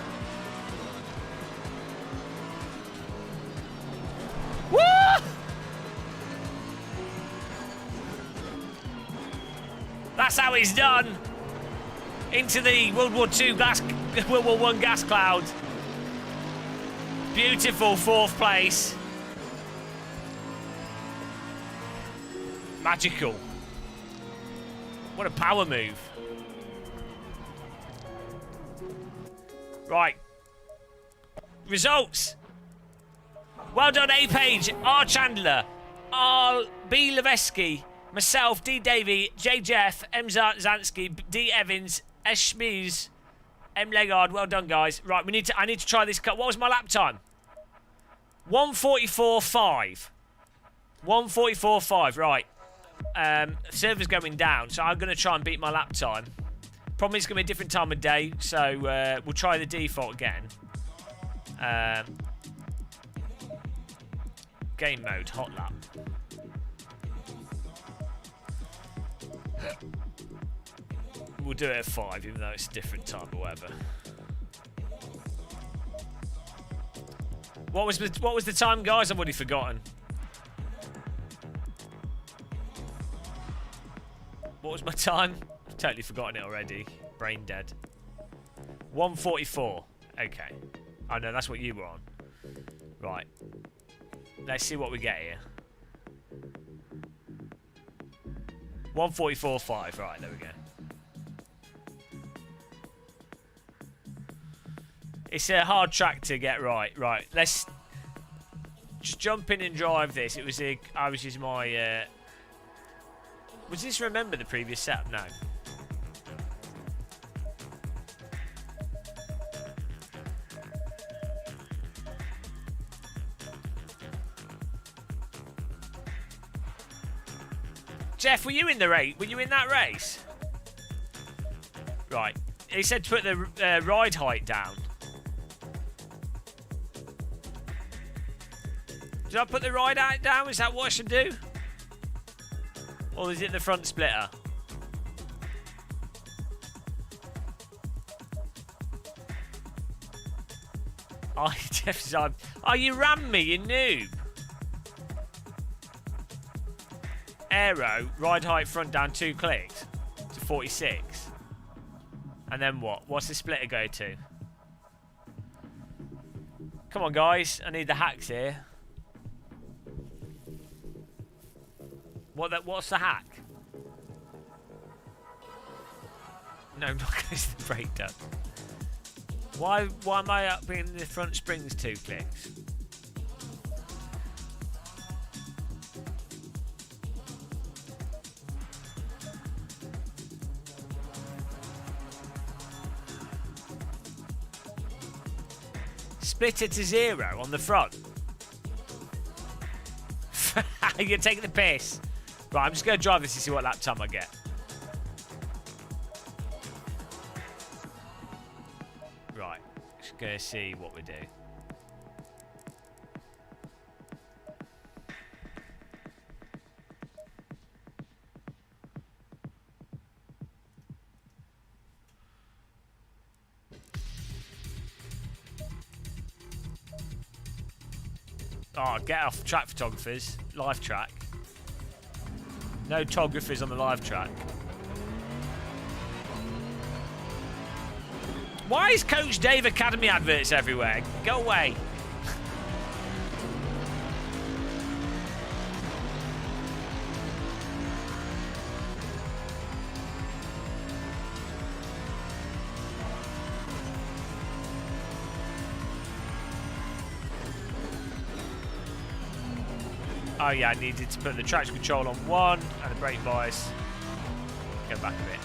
Woo! That's how it's done. Into the World War II World War I gas cloud. Beautiful 4th place. Magical. What a power move. Right. Results. Well done, A Page, R Chandler, R B Levesky, myself, D Davey, J Jeff, M Zansky, D Evans, S Schmees, M Legard. Well done, guys. Right, I need to try this cut. What was my lap time? 1:44.5. 1:44.5. Right. Server's going down, so I'm going to try and beat my lap time. Problem is, it's going to be a different time of day, so we'll try the default again. Game mode, hot lap. We'll do it at 5, even though it's a different time or whatever. What was the time, guys? I've already forgotten. What was my time? I've totally forgotten it already. Brain dead. 1:44. Okay. Oh no, that's what you were on. Right. Let's see what we get here. 1:44.5. Right, there we go. It's a hard track to get right. Right, let's just jump in and drive this. It was I was using my. Was this remember the previous setup? No. Jeff, were you in the race? Were you in that race? Right. He said to put the ride height down. Did I put the ride height down? Is that what I should do? Or is it the front splitter? Oh, Jeff said, oh, you rammed me, you noob. Aero, ride height front down 2 clicks to 46. And then what? What's the splitter go to? Come on, guys. I need the hacks here. What's the hack? No, not because the brake does. Why am I up in the front springs 2 clicks? Split it to 0 on the front. You're taking the piss. Right, I'm just going to drive this to see what lap time I get. Right, just going to see what we do. Oh, get off track photographers. Live track. No photographers on the live track. Why is Coach Dave Academy adverts everywhere? Go away. Oh yeah, I needed to put the traction control on 1 and the brake bias. Go back a bit.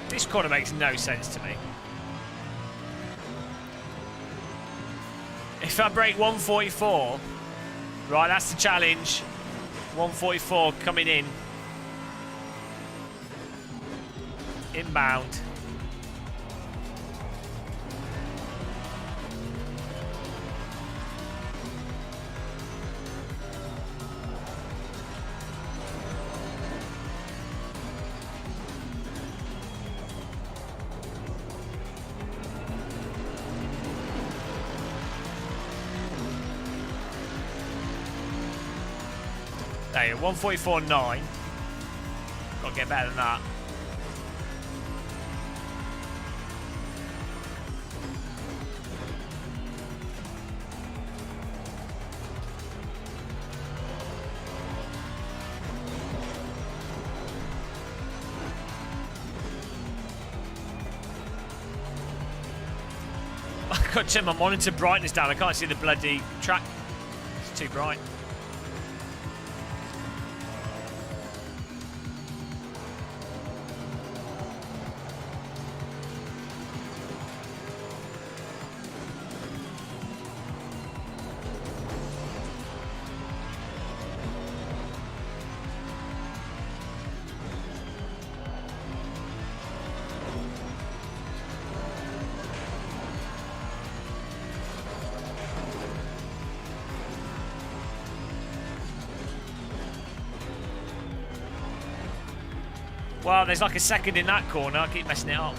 This corner makes no sense to me. If I break 144, right, that's the challenge. 144 coming in. Inbound. There you go, 144.9. Gotta get better than that. I've got to turn my monitor brightness down. I can't see the bloody track. It's too bright. Well, there's like a second in that corner. I keep messing it up.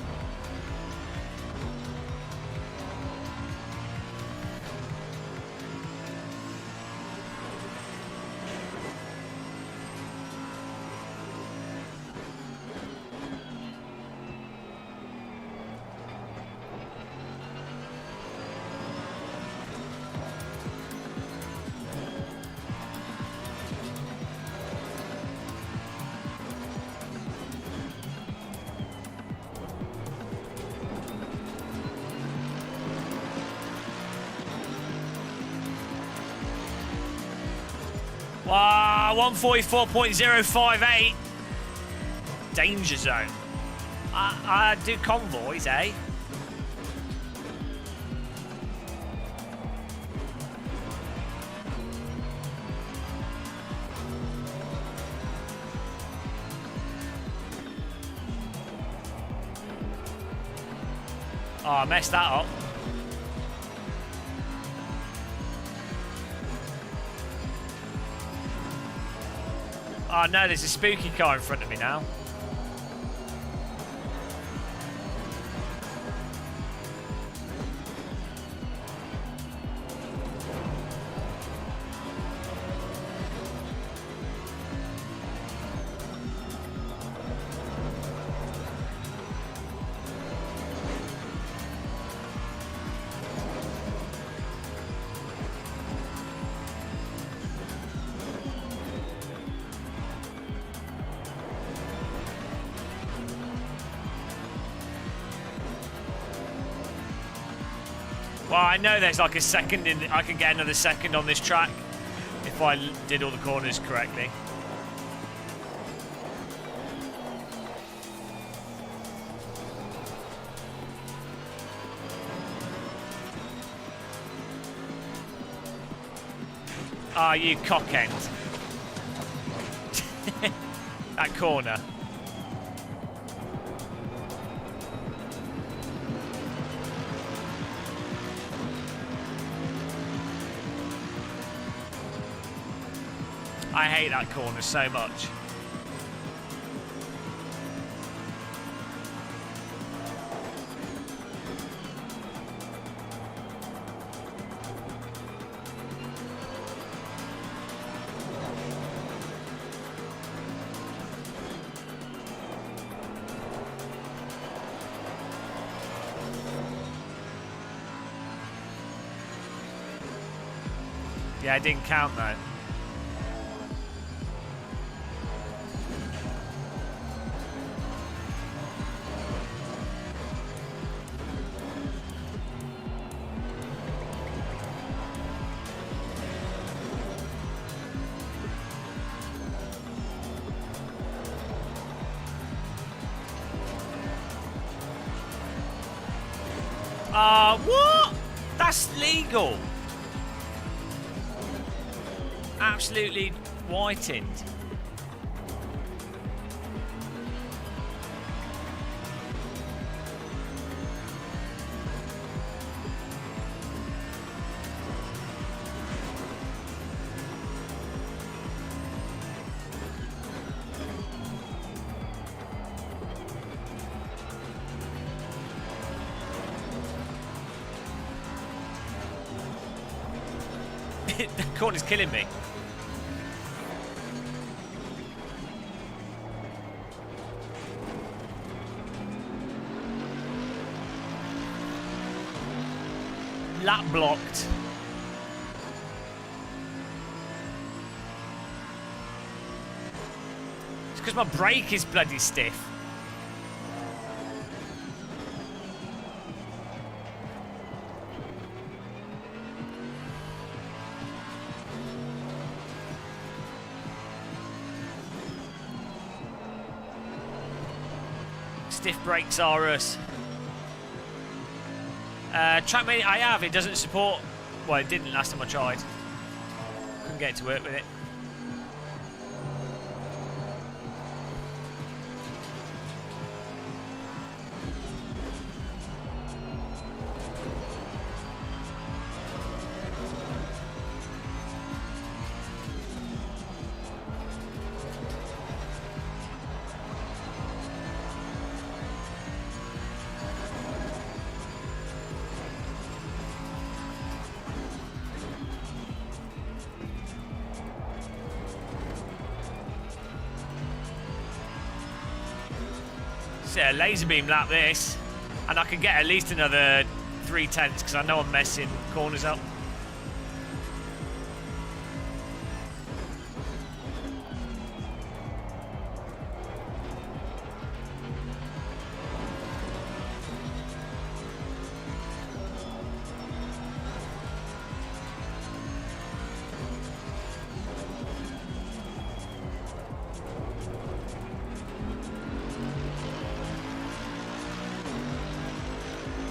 Wow, 144.058. Danger zone. I do convoys, eh? Oh, I messed that up. Oh no, there's a spooky car in front of me now. Well, I know there's like a second in. I can get another second on this track if I did all the corners correctly. Ah, you cockend. That corner. I hate that corner so much. Yeah, I didn't count though. What? That's legal. Absolutely whitened. The corner's killing me. Lap blocked. It's because my brake is bloody stiff. Stiff brakes are us. TrackMania, I have. It doesn't support. Well, it didn't last time I tried. Couldn't get it to work with it. It's a laser beam lap this, and I can get at least another 3/10 because I know I'm messing corners up.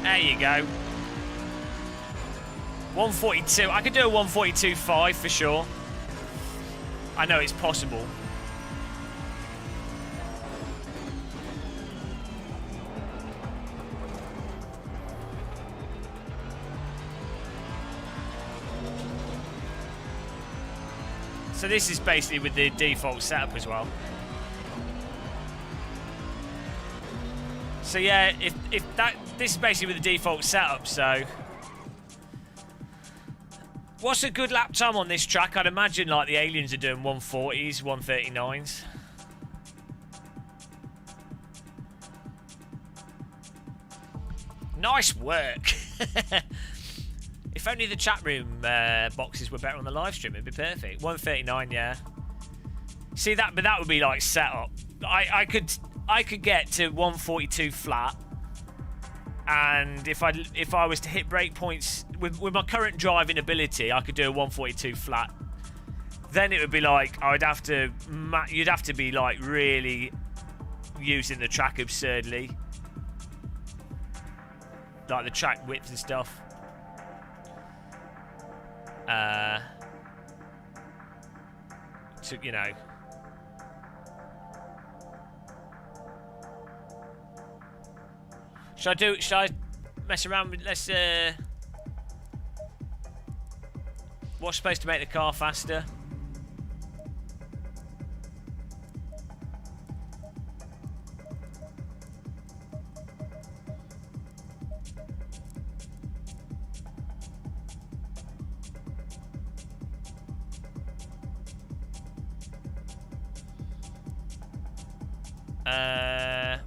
There you go. 142. I could do a 142.5 for sure. I know it's possible. So this is basically with the default setup as well. So yeah, this is basically with the default setup, so what's a good lap time on this track? I'd imagine like the aliens are doing 140s, 139s. Nice work. If only the chat room boxes were better on the live stream, it'd be perfect. 139, yeah. See that, but that would be like setup. I could get to 142 flat, and if I was to hit break points with my current driving ability, I could do a 142 flat. Then it would be like you'd have to be like really using the track absurdly, like the track width and stuff. To, you know. Should I mess around with, let's, what's supposed to make the car faster?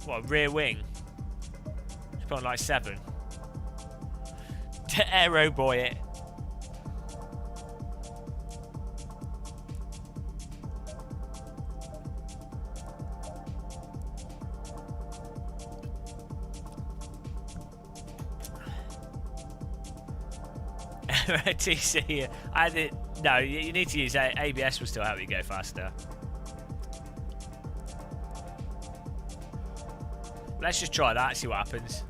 What, rear wing? Put on like 7. To aero boy it. TC, no, you need to use ABS will still help you go faster. Let's just try that, see what happens.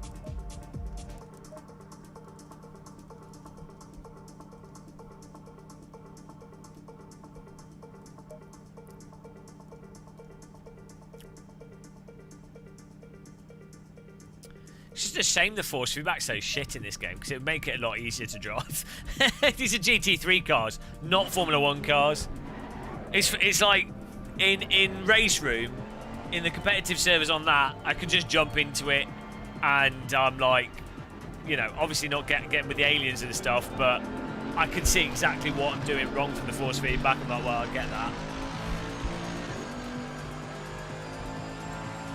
It's just a shame the force feedback's so shit in this game because it would make it a lot easier to drive. These are GT3 cars, not Formula 1 cars. It's like in race room, in the competitive servers on that, I could just jump into it and I'm like, you know, obviously not getting with the aliens and stuff, but I can see exactly what I'm doing wrong from the force feedback. I'm like, well, I get that.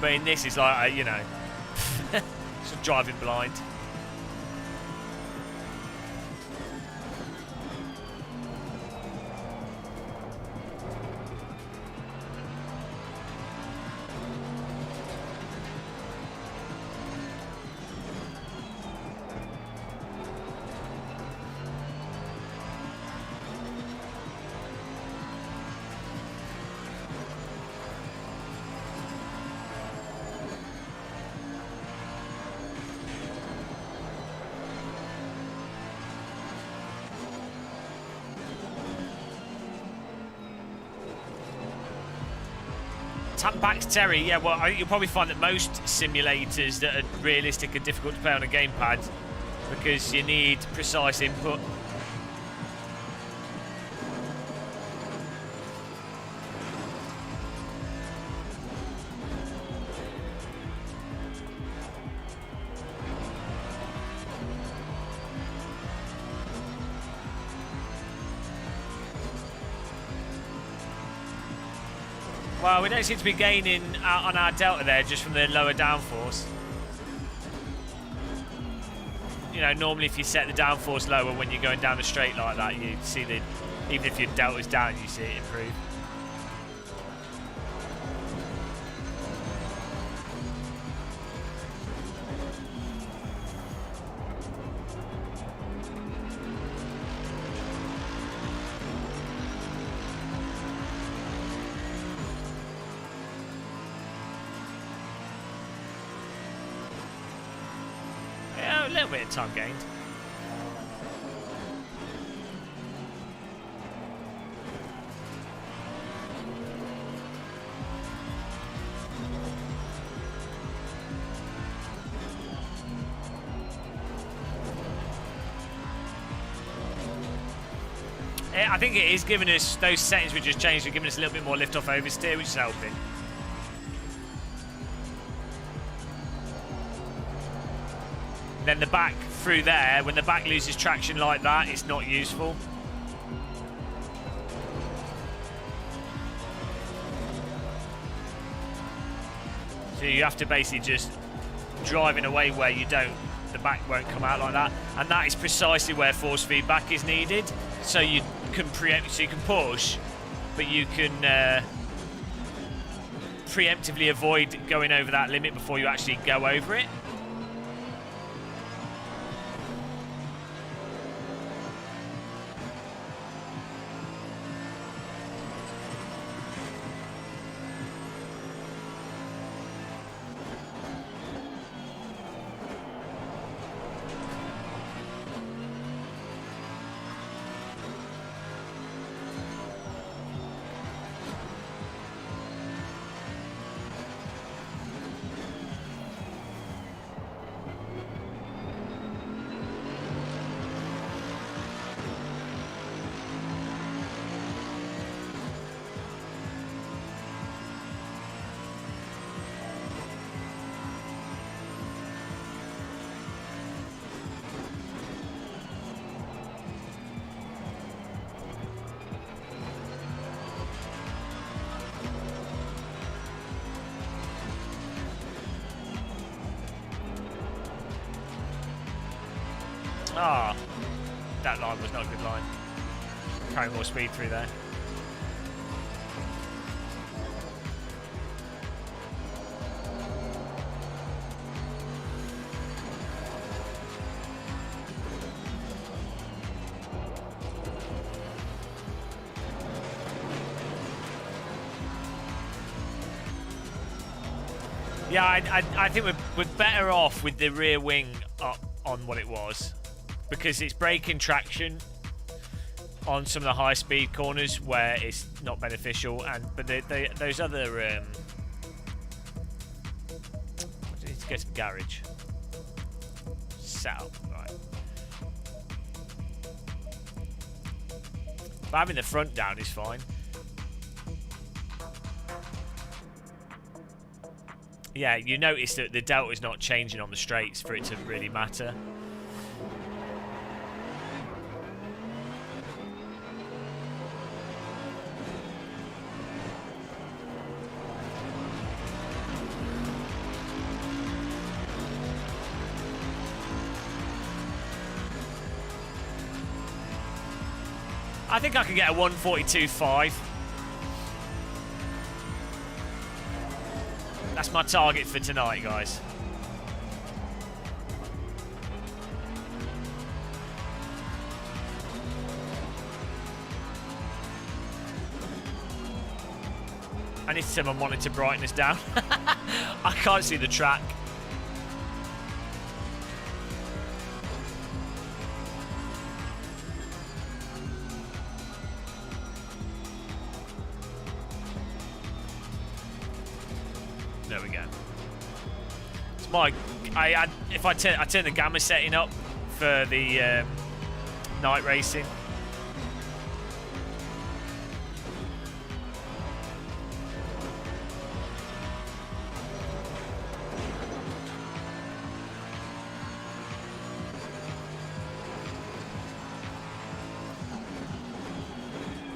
But in this, it's like, you know, just driving blind. Back to Terry, yeah, well, you'll probably find that most simulators that are realistic are difficult to play on a gamepad because you need precise input. Well, we don't seem to be gaining out on our delta there just from the lower downforce. You know, normally if you set the downforce lower when you're going down the straight like that, you see the, even if your delta's down, you see it improve. Yeah, a little bit of time gained. I think it is giving us, those settings we just changed are giving us a little bit more lift off oversteer, which is helping. Then the back through there, when the back loses traction like that, it's not useful. So you have to basically just drive in a way where you don't, the back won't come out like that. And that is precisely where force feedback is needed. So you can preempt, so you can push, but you can preemptively avoid going over that limit before you actually go over it. Ah, that line was not a good line. Carry more speed through there. Yeah, I think we're better off with the rear wing up on what it was, because it's braking traction on some of the high speed corners where it's not beneficial, and but those other I need to go to the garage. Setup, right. But having the front down is fine. Yeah, you notice that the delta is not changing on the straights for it to really matter. I think I can get a 142.5. That's my target for tonight, guys. I need to turn my monitor brightness down. I can't see the track. There we go. It's my. If I turn the gamma setting up for the night racing.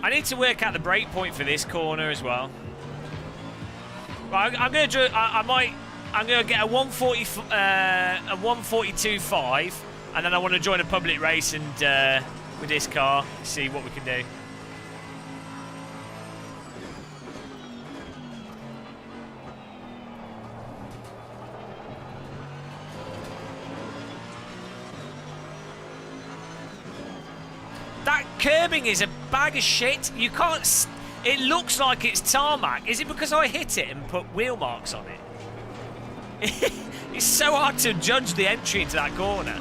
I need to work out the brake point for this corner as well. Right, I'm going to. I'm going to get a 140, a 142.5, and then I want to join a public race and with this car, see what we can do. That curbing is a bag of shit. You can't. It looks like it's tarmac. Is it because I hit it and put wheel marks on it? It's so hard to judge the entry into that corner.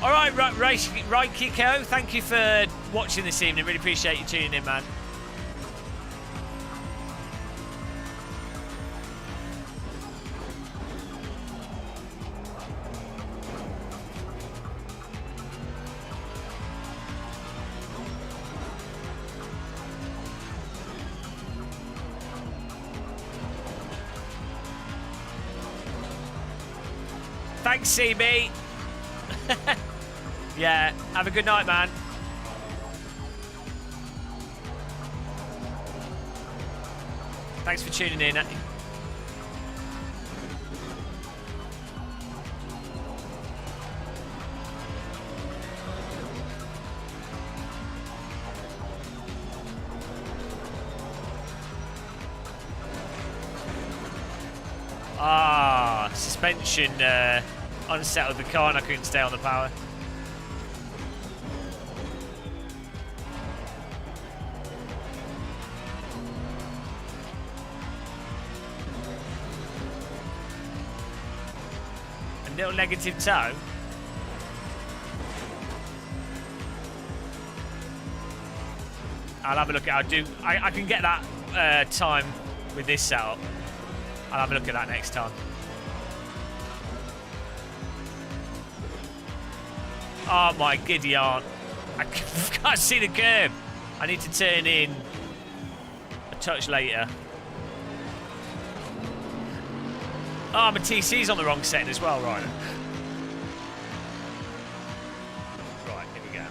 All right, Kiko. Thank you for watching this evening. Really appreciate you tuning in, man. Thanks, CB. Yeah, have a good night, man. Thanks for tuning in. Suspension unsettled the car and I couldn't stay on the power. A little negative toe. I'll have a look at it. I can get that time with this setup. I'll have a look at that next time. Oh my giddy aunt. I can't see the curb. I need to turn in a touch later. Oh, my TC's on the wrong setting as well, right? Right, here we go.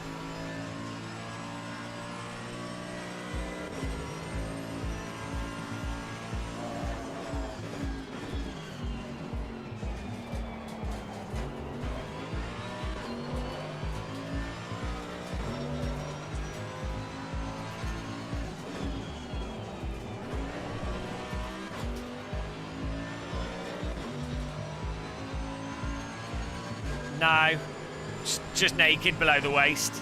No, just naked below the waist.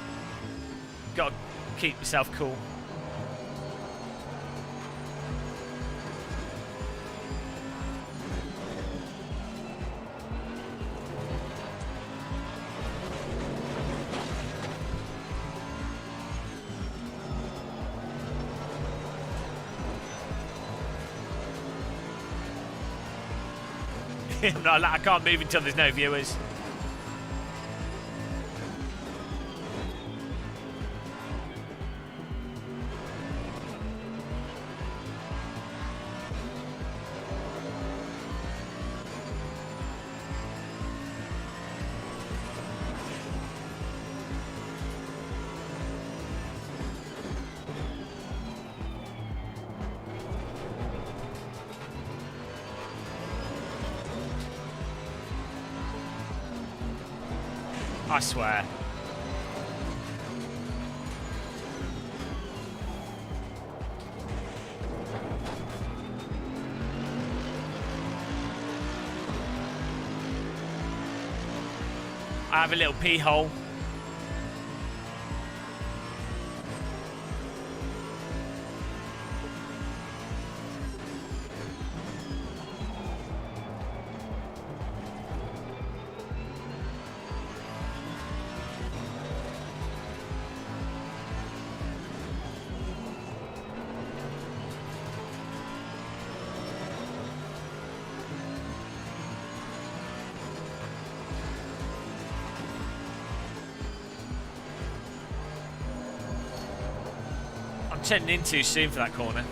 Got to keep yourself cool. No, I can't move until there's no viewers. I swear. I have a little pee hole. Turning in too soon for that corner.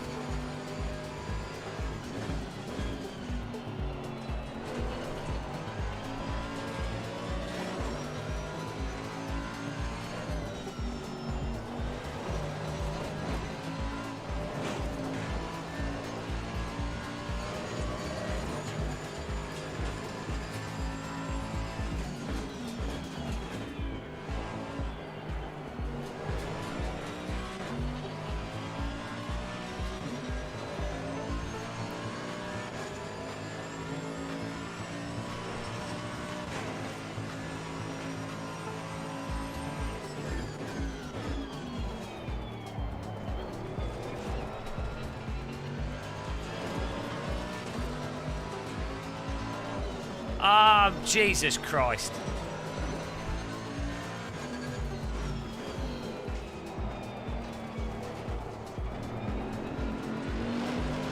Jesus Christ.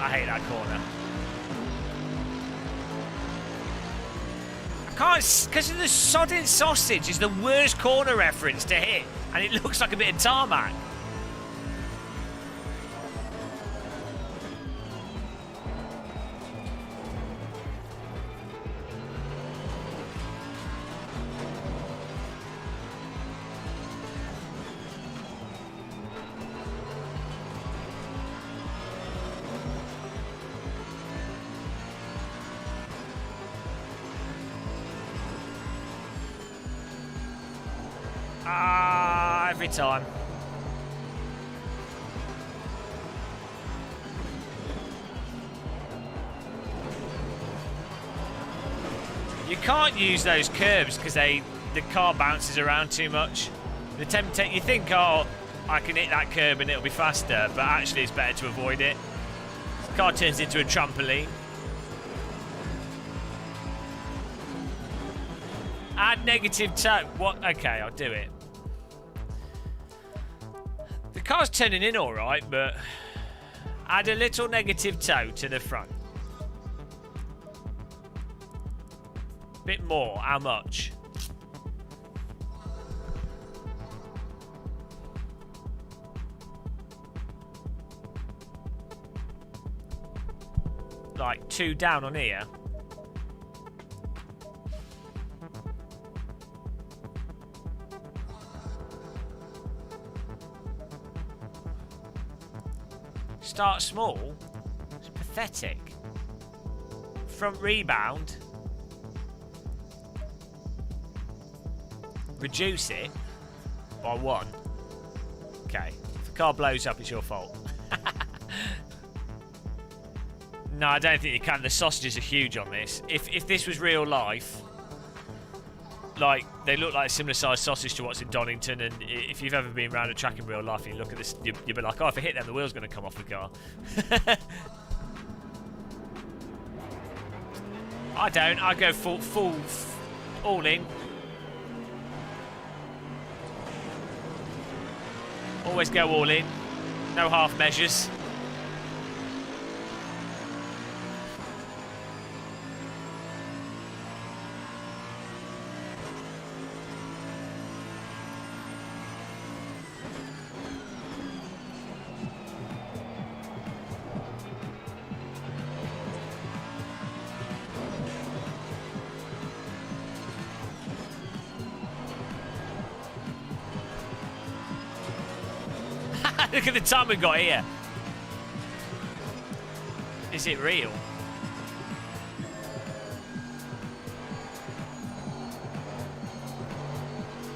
I hate that corner. I can't, because of the sodding sausage is the worst corner reference to hit, and it looks like a bit of tarmac. Every time. You can't use those curbs because the car bounces around too much. The you think, oh, I can hit that curb and it'll be faster, but actually it's better to avoid it. The car turns into a trampoline. Add negative toe. What? Okay, I'll do it. The car's turning in all right, but add a little negative toe to the front. Bit more. How much? Like 2 down on here. Start small. It's pathetic. Front rebound. Reduce it by 1. Okay. If the car blows up, it's your fault. No, I don't think you can. The sausages are huge on this. If this was real life, like, they look like a similar sized sausage to what's in Donington, and if you've ever been around a track in real life and you look at this, you'll be like, oh, if I hit them, the wheel's going to come off the car. I don't. I go full all in. Always go all in. No half measures. Look at the time we've got here. Is it real?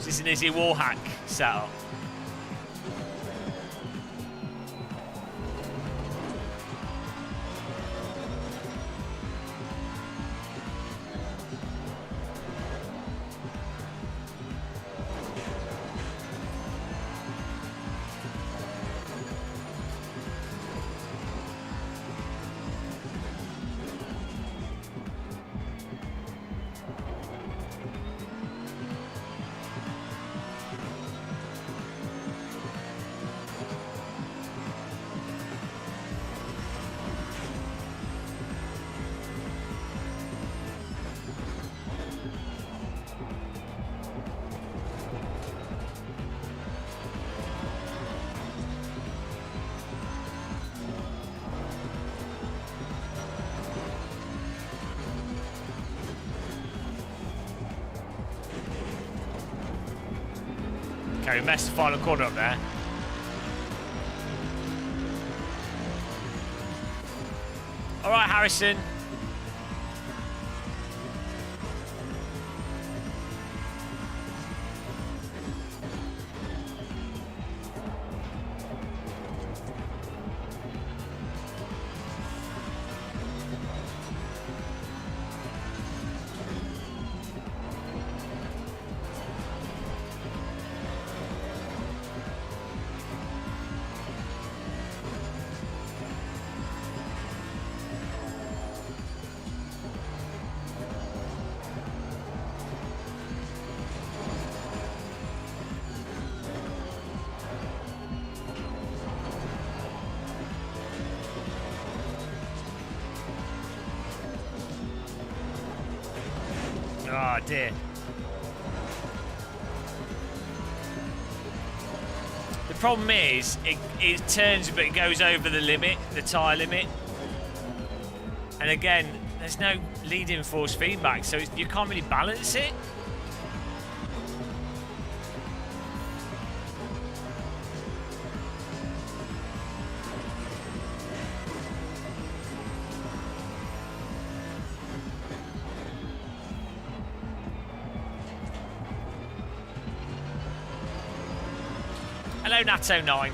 Is this an Izzie wallhack setup? Okay, we messed the final corner up there. All right, Harrison. idea. The problem is, it turns but it goes over the limit, the tyre limit. And again, there's no leading force feedback, so you can't really balance it. Hello, Nato9.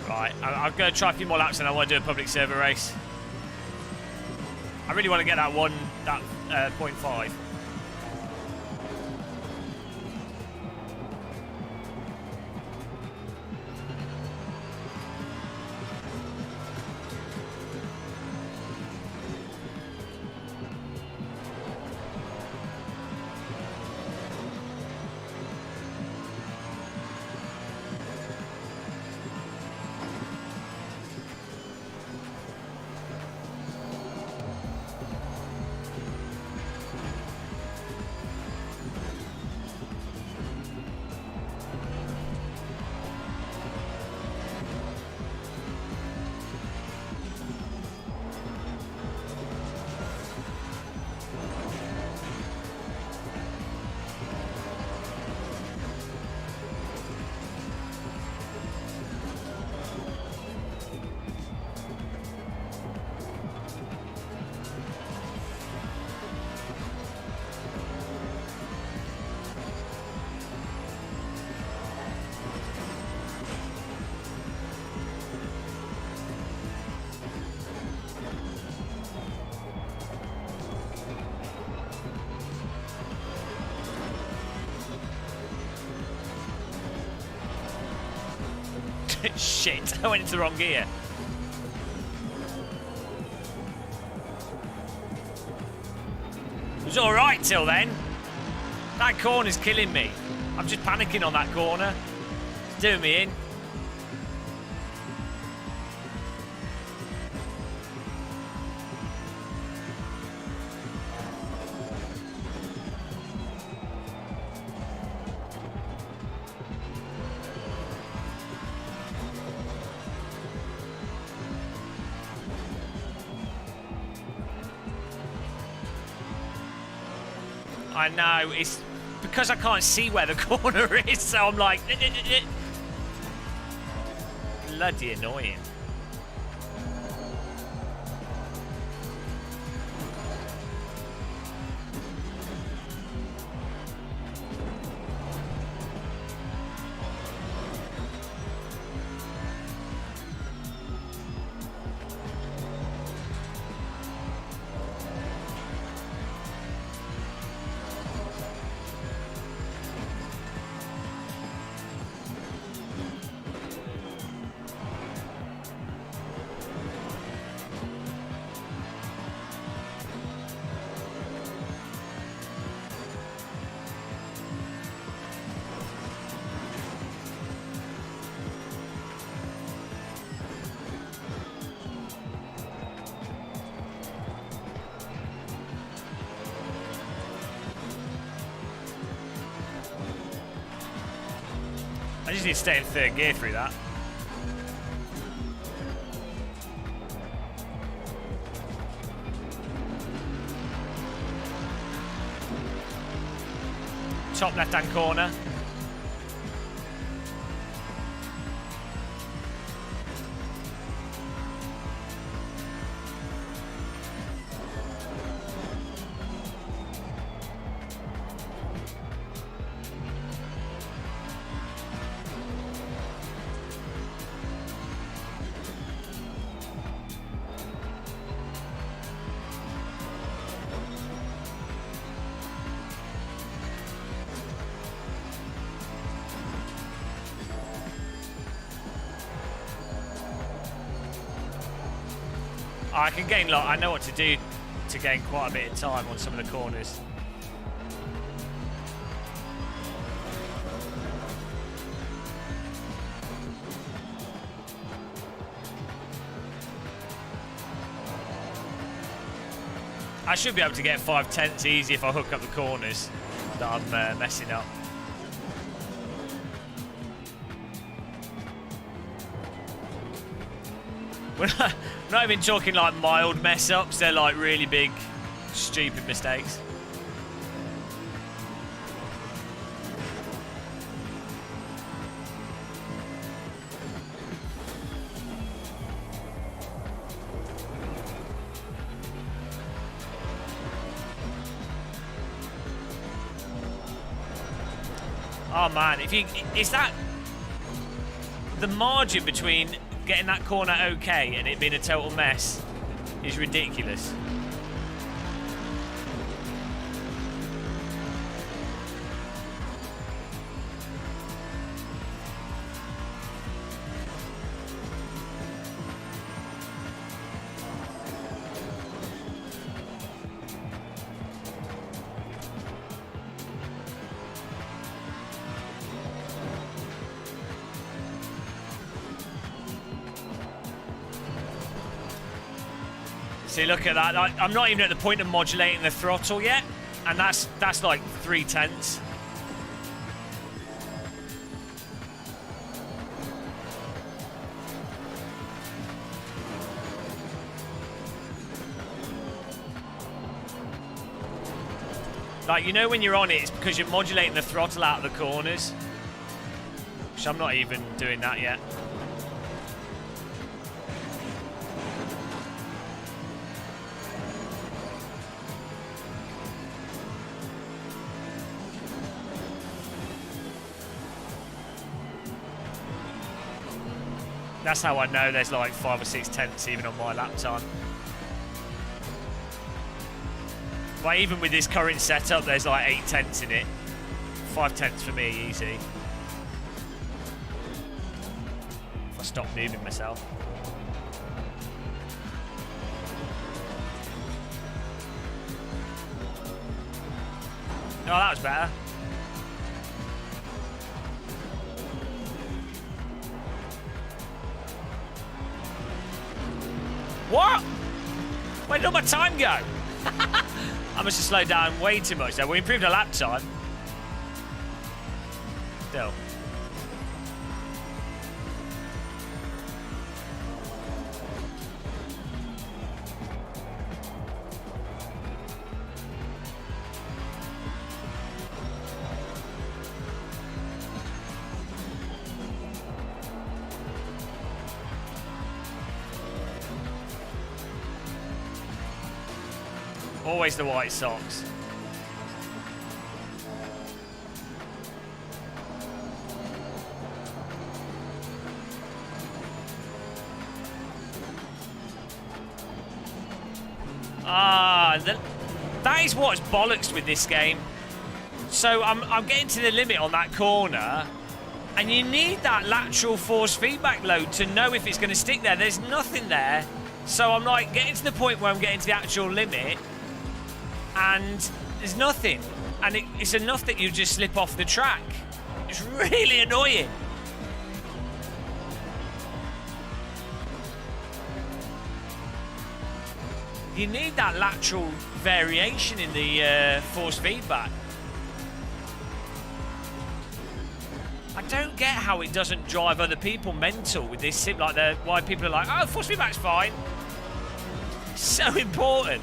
Right, I'm going to try a few more laps and I want to do a public server race. I really want to get that 0.5. Shit, I went into the wrong gear. It was alright till then. That corner's killing me. I'm just panicking on that corner. It's doing me in. I know, it's because I can't see where the corner is, so I'm like... Bloody annoying. I just need to stay in third gear through that. Top left-hand corner. I can gain lot. I know what to do. to gain quite a bit of time on some of the corners. I should be able to get 5/10 easy if I hook up the corners that I'm messing up. We're not even talking like mild mess ups, they're like really big, stupid mistakes. Oh man, is that the margin between getting that corner okay and it being a total mess is ridiculous. See, look at that. I'm not even at the point of modulating the throttle yet, and that's like 3/10. Like, you know when you're on it, it's because you're modulating the throttle out of the corners. Which I'm not even doing that yet. That's how I know there's like 5 or 6/10 even on my lap time. But even with this current setup, there's like 8/10 in it. 5/10 for me, easy. If I stop moving myself. Oh, that was better. What? Where did all my time go? I must have slowed down way too much there. We improved our lap time. Still. Always the white socks. That is what's bollocks with this game. So I'm getting to the limit on that corner, and you need that lateral force feedback load to know if it's going to stick there. There's nothing there. So I'm like getting to the point where I'm getting to the actual limit, and there's nothing, and it's enough that you just slip off the track. It's really annoying. You need that lateral variation in the force feedback. I don't get how it doesn't drive other people mental with this sim, like why people are like, oh, force feedback's fine. So important.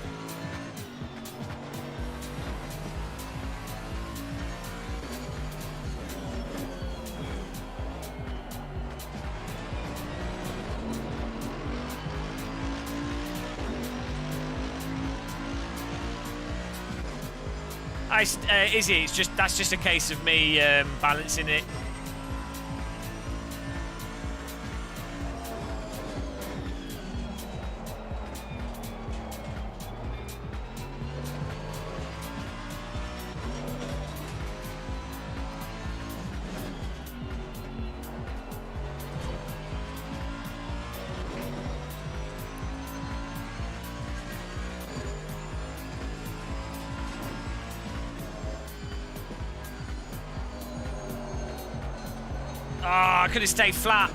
Izzie, that's just a case of me balancing it. I could have stayed flat.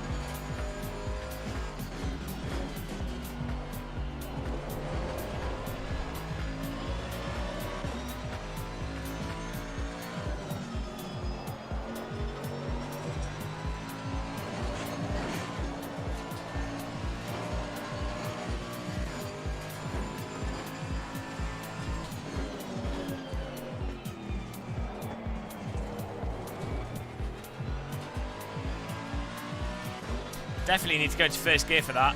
Definitely need to go to first gear for that.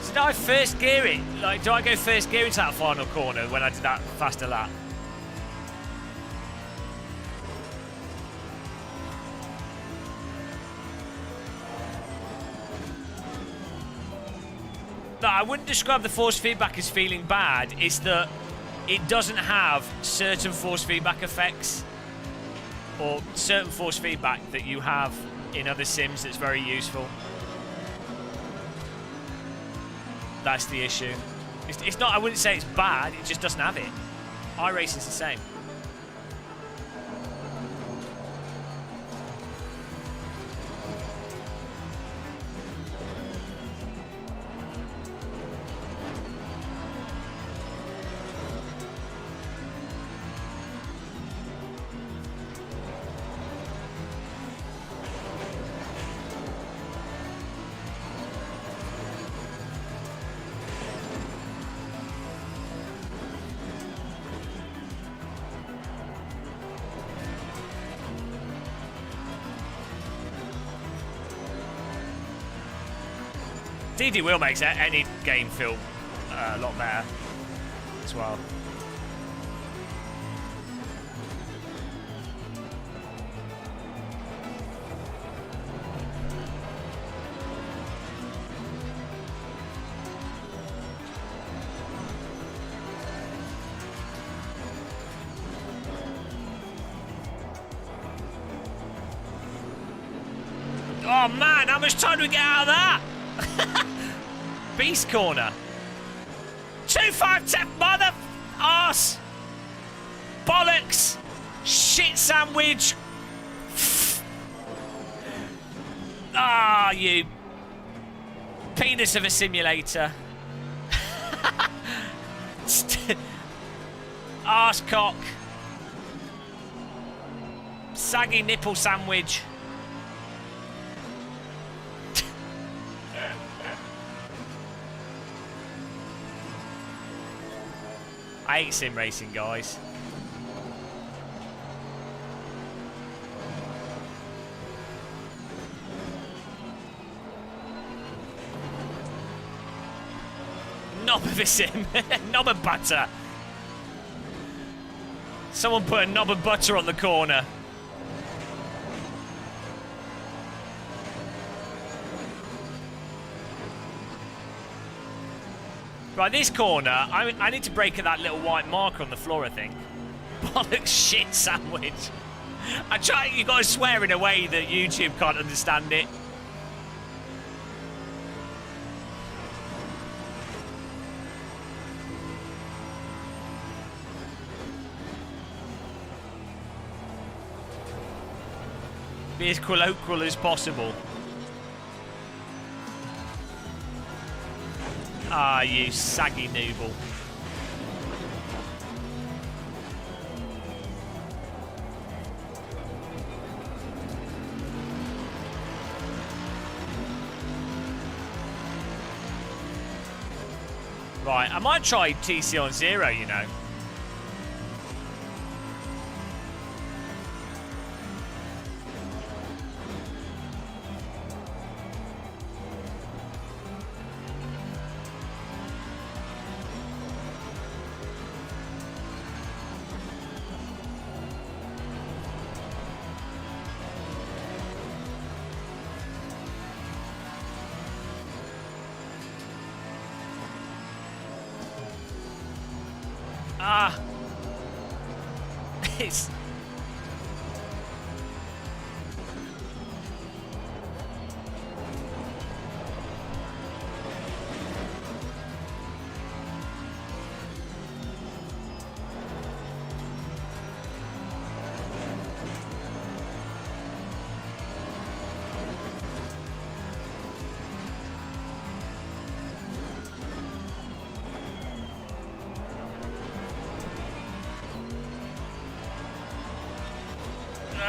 Did I first gear it? Like, do I go first gear into that final corner when I did that faster lap? No, I wouldn't describe the force feedback as feeling bad. It's that it doesn't have certain force feedback effects or certain force feedback that you have in other sims that's very useful. That's the issue. It's not, I wouldn't say it's bad, it just doesn't have it. iRacing's the same. DD Wheel makes any game feel a lot better as well. Oh man, how much time do we get out of that? Beast corner. 2-5-10 mother arse. Bollocks. Shit sandwich. Ah, you penis of a simulator. Arse cock. Saggy nipple sandwich. I hate sim racing, guys. Knob of a sim. Knob of butter. Someone put a knob of butter on the corner. Right, this corner, I need to break at that little white marker on the floor, I think. Bollocks shit sandwich. I try, you gotta swear in a way that YouTube can't understand it. Be as colloquial as possible. Ah, you saggy nooble. Right, I might try TC on 0, you know.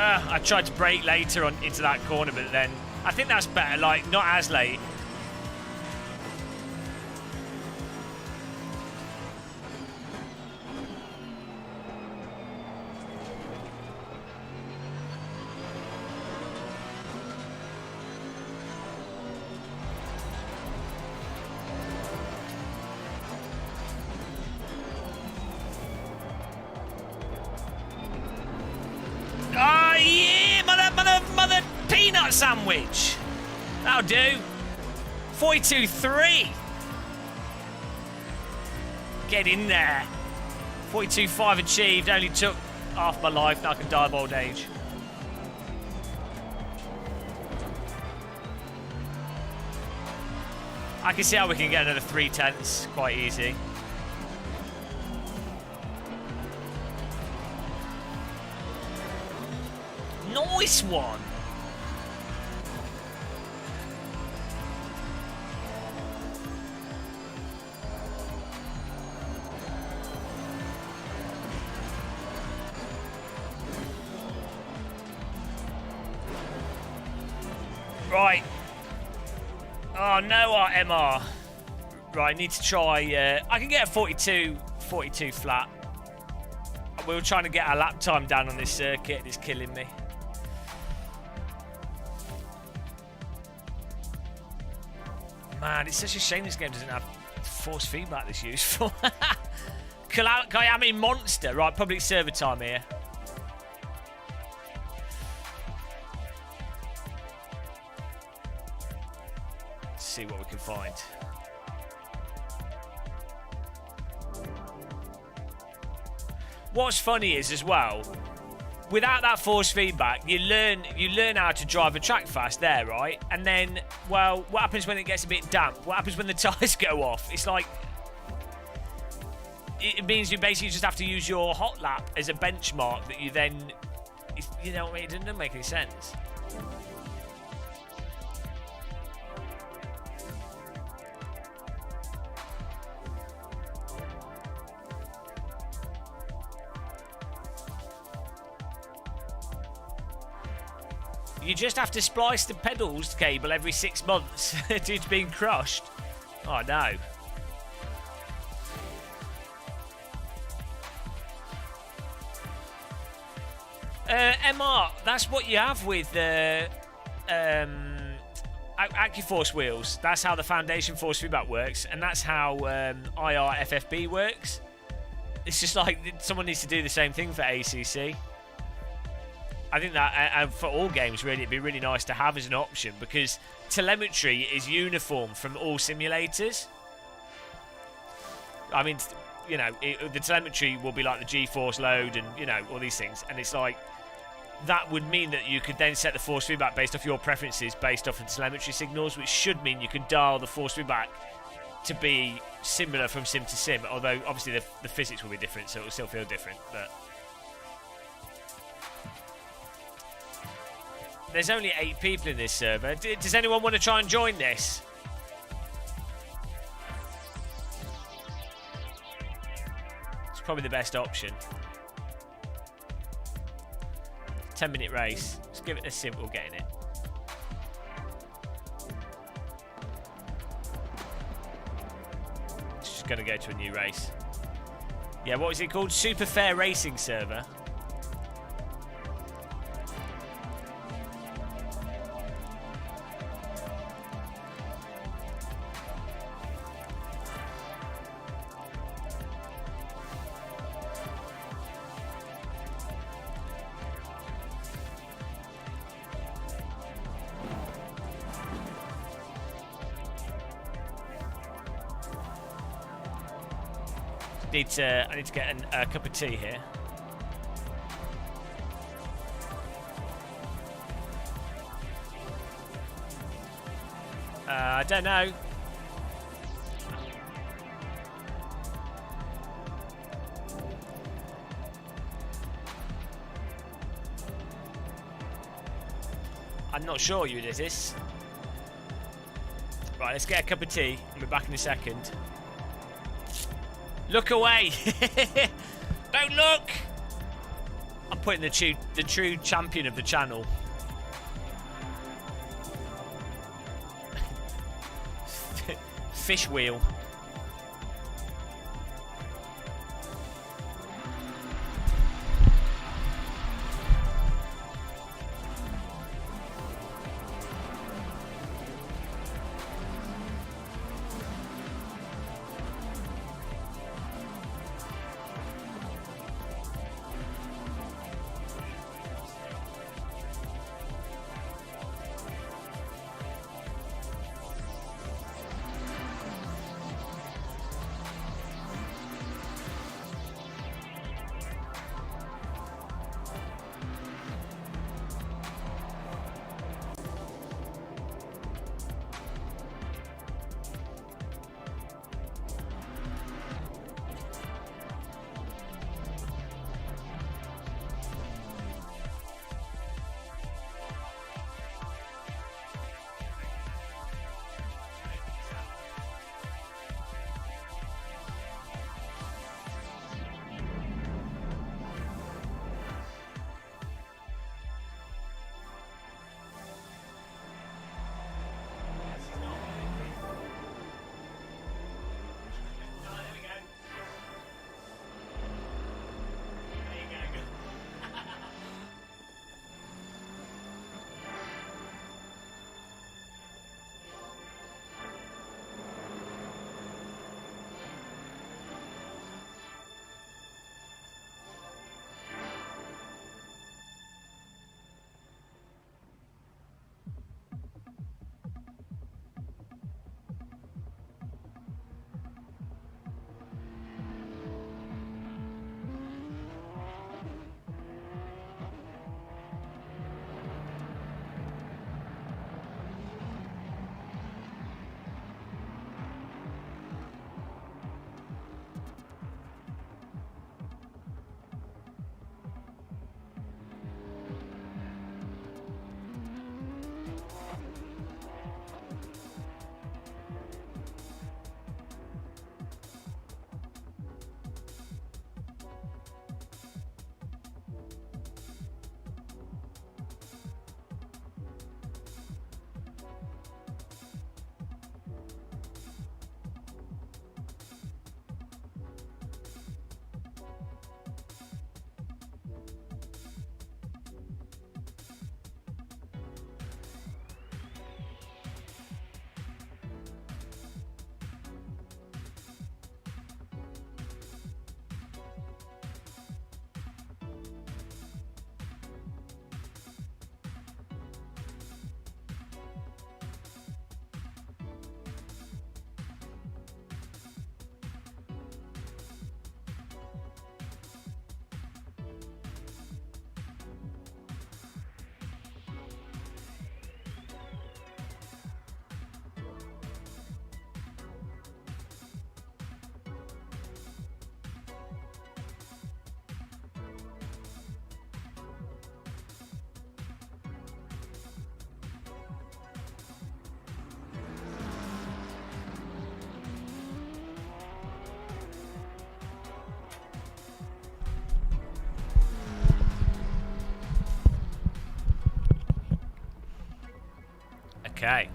I tried to brake later on into that corner, but then I think that's better, like, not as late. Oh, yeah! Mother peanut sandwich! That'll do. 42.3. Get in there. 42.5 achieved. Only took half my life. Now I can die of old age. I can see how we can get another 3/10 quite easy. Nice one. Right. Oh no, our MR. Right, need to try. I can get a 42 flat. We were trying to get our lap time down on this circuit. It's killing me. Man, it's such a shame this game doesn't have force feedback that's useful. Kayami Monster. Right, public server time here. Let's see what we can find. What's funny is, as well, without that force feedback, you learn how to drive a track fast there, right? And then, well, what happens when it gets a bit damp? What happens when the tyres go off? It's like, it means you basically just have to use your hot lap as a benchmark that you then, you know what I mean? It doesn't make any sense. You just have to splice the pedals cable every 6 months due to being crushed. Oh no. MR, that's what you have with AccuForce wheels. That's how the foundation force feedback works, and that's how IR FFB works. It's just like someone needs to do the same thing for ACC. I think that, and for all games, really, it'd be really nice to have as an option, because telemetry is uniform from all simulators. I mean, you know, the telemetry will be like the G-force load and, you know, all these things. And it's like, that would mean that you could then set the force feedback based off your preferences, based off of telemetry signals, which should mean you can dial the force feedback to be similar from sim to sim. Although, obviously, the physics will be different, so it will still feel different. But there's only 8 people in this server. Does anyone want to try and join this? It's probably the best option. 10-minute race. Let's give it a simple getting it. It's just going to go to a new race. Yeah, what is it called? Super Fair Racing server. I need to get a cup of tea here. I don't know. I'm not sure, Ulysses. Right, let's get a cup of tea and we're back in a second. Look away! Don't look! I'm putting the true champion of the channel. Fish wheel. Okay.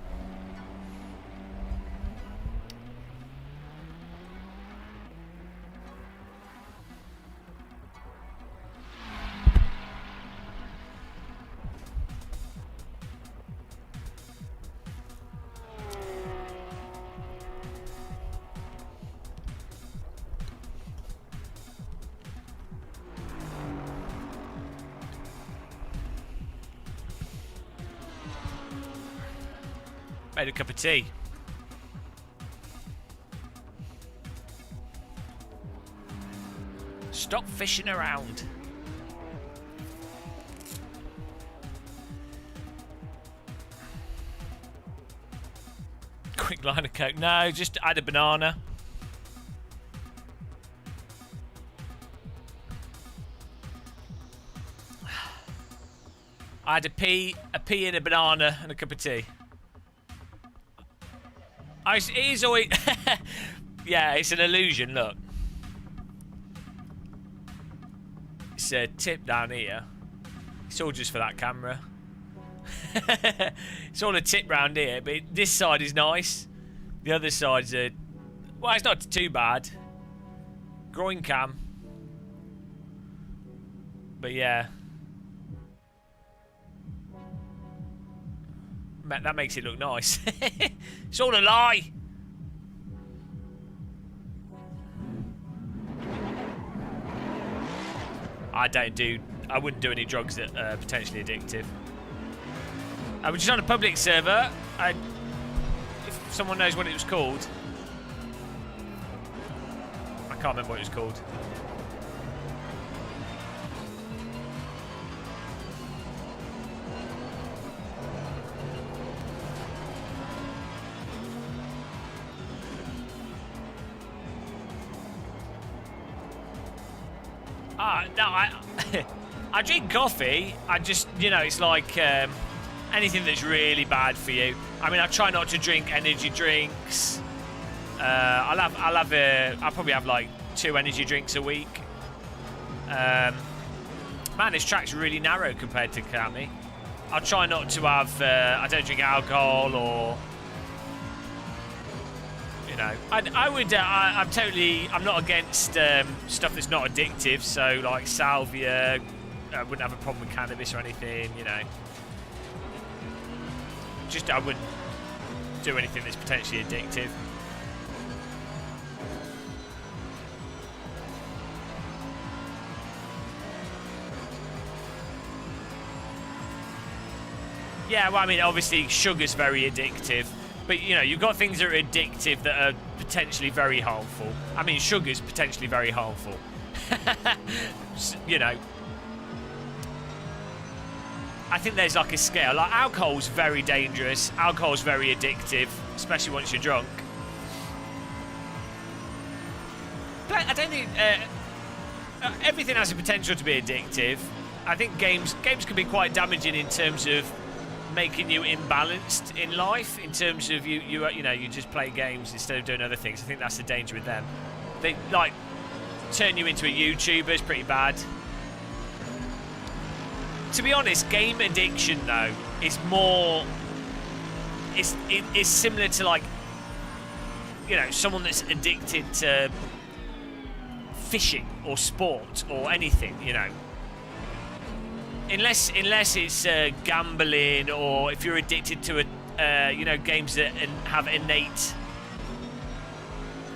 Made a cup of tea. Stop fishing around. Quick line of coke. No, just add a banana. I had a pea and a banana and a cup of tea. He's always... yeah, it's an illusion, look. It's a tip down here. It's all just for that camera. It's all a tip round here, but this side is nice. The other side's a... Well, it's not too bad. Groin cam. But yeah. That makes it look nice. It's all a lie. I wouldn't do any drugs that are potentially addictive. We're just on a public server. If someone knows what it was called. I can't remember what it was called. No, I drink coffee. I just, you know, it's like anything that's really bad for you. I mean, I try not to drink energy drinks. I'll probably have like 2 energy drinks a week. Man, this track's really narrow compared to Cami. I'll try not to have. I don't drink alcohol or. You know, I'm not against stuff that's not addictive. So like salvia, I wouldn't have a problem with cannabis or anything. You know, just I wouldn't do anything that's potentially addictive. Yeah, well, I mean, obviously sugar's very addictive. But, you know, you've got things that are addictive that are potentially very harmful. I mean, sugar's potentially very harmful. You know. I think there's like a scale. Like, alcohol's very dangerous. Alcohol's very addictive, especially once you're drunk. But I don't think... everything has the potential to be addictive. I think games can be quite damaging in terms of making you imbalanced in life, in terms of you just play games instead of doing other things. I think that's the danger with them. They like turn you into a YouTuber. It's pretty bad. To be honest, game addiction though is more. It's similar to like, you know, someone that's addicted to fishing or sport or anything. You know. Unless it's gambling, or if you're addicted to you know, games that have innate,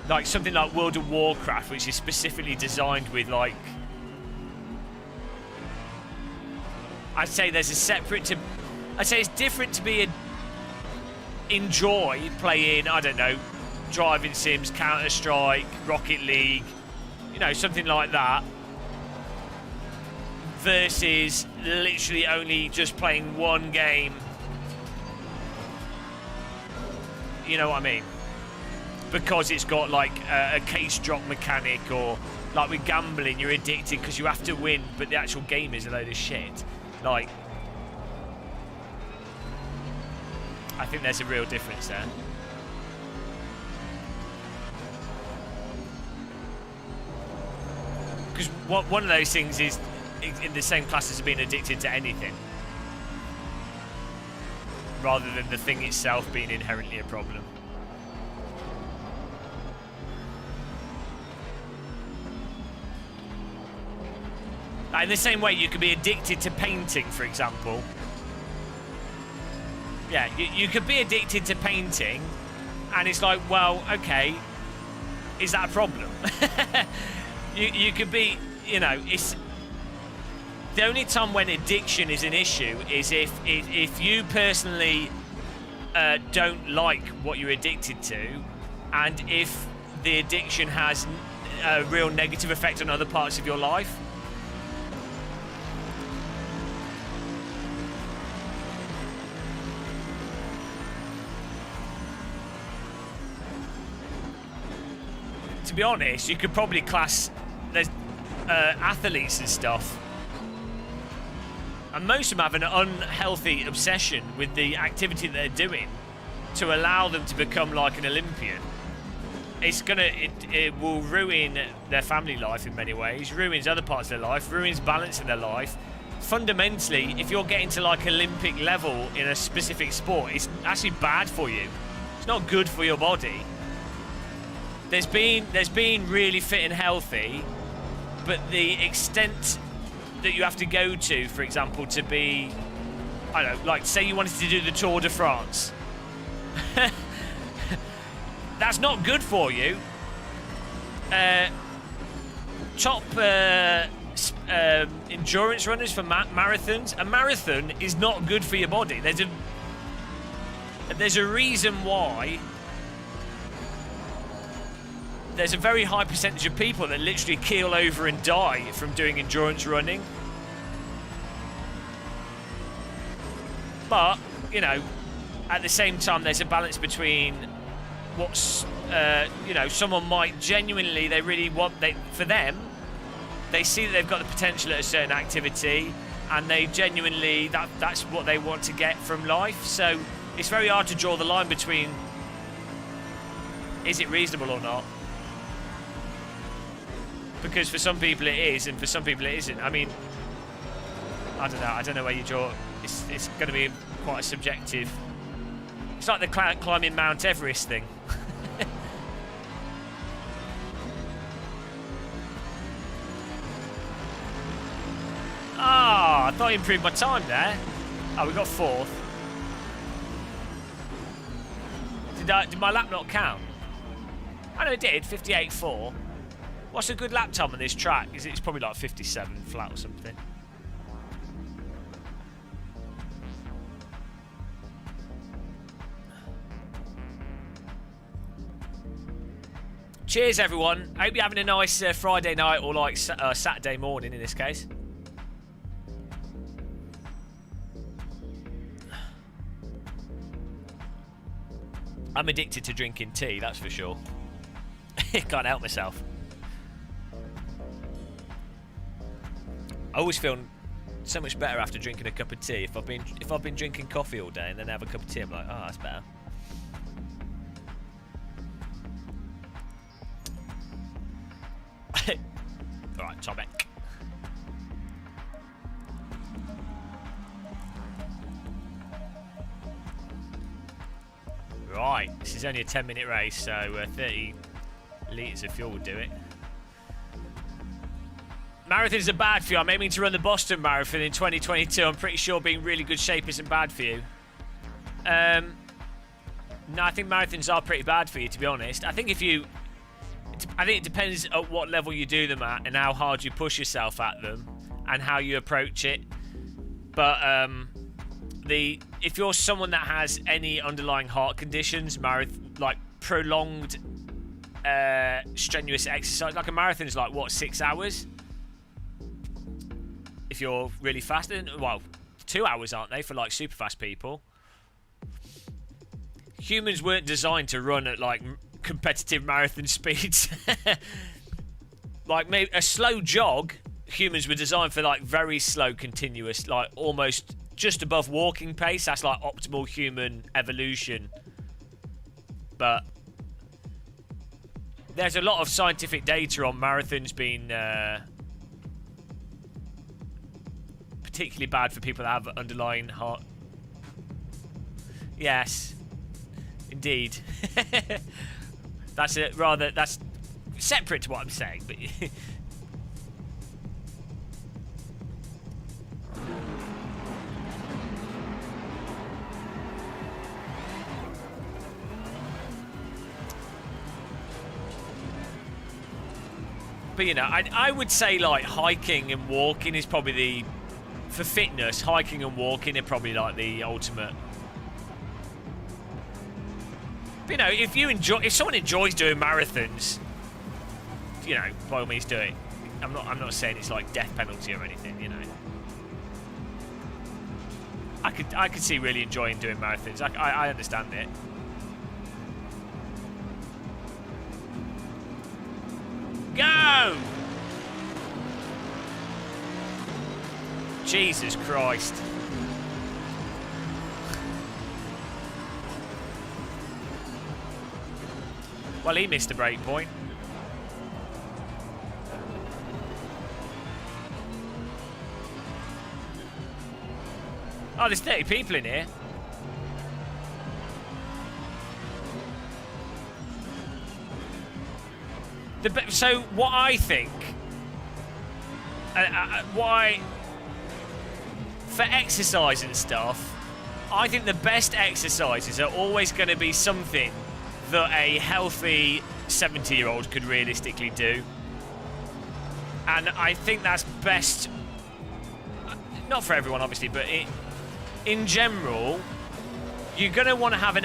like something like World of Warcraft, which is specifically designed with like, I'd say there's a separate I'd say it's different to enjoy playing, I don't know, driving sims, Counter-Strike, Rocket League, you know, something like that. Versus literally only just playing one game. You know what I mean? Because it's got like a case drop mechanic, or like with gambling, you're addicted because you have to win, but the actual game is a load of shit. Like, I think there's a real difference there. Because one of those things is in the same class as being addicted to anything, rather than the thing itself being inherently a problem. Like in the same way you could be addicted to painting, for example. Yeah, you could be addicted to painting, and it's like, well, okay, is that a problem? you could be, you know, it's... The only time when addiction is an issue is if you personally don't like what you're addicted to, and if the addiction has a real negative effect on other parts of your life. To be honest, you could probably class there's athletes and stuff. And most of them have an unhealthy obsession with the activity that they're doing to allow them to become like an Olympian. it will ruin their family life in many ways, ruins other parts of their life, ruins balance in their life. Fundamentally, if you're getting to like Olympic level in a specific sport, it's actually bad for you. It's not good for your body. There's been really fit and healthy, but the extent that you have to go to, for example, to be, I don't know, like say you wanted to do the Tour de France. That's not good for you. Top endurance runners for marathons. A marathon is not good for your body. There's a reason why there's a very high percentage of people that literally keel over and die from doing endurance running. But, you know, at the same time, there's a balance between what's, you know, someone might genuinely, they really want, for them, they see that they've got the potential at a certain activity, and they genuinely, that's what they want to get from life. So it's very hard to draw the line between, is it reasonable or not? Because for some people it is, and for some people it isn't. I mean, I don't know where you draw. It's going to be quite a subjective. It's like the climbing Mount Everest thing. Ah, I thought I improved my time there. Oh, we got 4th. Did my lap not count? I know it did, 58.4. What's a good lap time on this track? It's probably like 57 flat or something. Cheers, everyone. I hope you're having a nice Friday night, or like Saturday morning in this case. I'm addicted to drinking tea, that's for sure. Can't help myself. I always feel so much better after drinking a cup of tea. If I've been drinking coffee all day and then have a cup of tea, I'm like, oh, that's better. Alright, Tomek. Right, this is only a 10-minute race, so 30 litres of fuel will do it. Marathons are bad for you. I'm aiming to run the Boston Marathon in 2022. I'm pretty sure being in really good shape isn't bad for you. No, I think marathons are pretty bad for you, to be honest. I think it depends at what level you do them at and how hard you push yourself at them and how you approach it. But if you're someone that has any underlying heart conditions, like prolonged strenuous exercise, like a marathon is like what, 6 hours? If you're really fast, well, 2 hours, aren't they, for like super fast people? Humans weren't designed to run at like competitive marathon speeds. Like maybe a slow jog, humans were designed for like very slow, continuous, like almost just above walking pace. That's like optimal human evolution. But there's a lot of scientific data on marathons being particularly bad for people that have underlying heart. Yes, indeed. That's separate to what I'm saying, but but you know, I would say like hiking and walking is probably for fitness, hiking and walking are probably like the ultimate. But, you know, if someone enjoys doing marathons, you know, by all means do it. I'm not saying it's like death penalty or anything, you know. I could see really enjoying doing marathons. I understand it. Go! Jesus Christ. Well, he missed a break point. Oh, there's 30 people in here. So what I think, why for exercise and stuff, I think the best exercises are always going to be something that a healthy 70-year-old could realistically do. And I think that's best, not for everyone obviously, but in general, you're going to want to have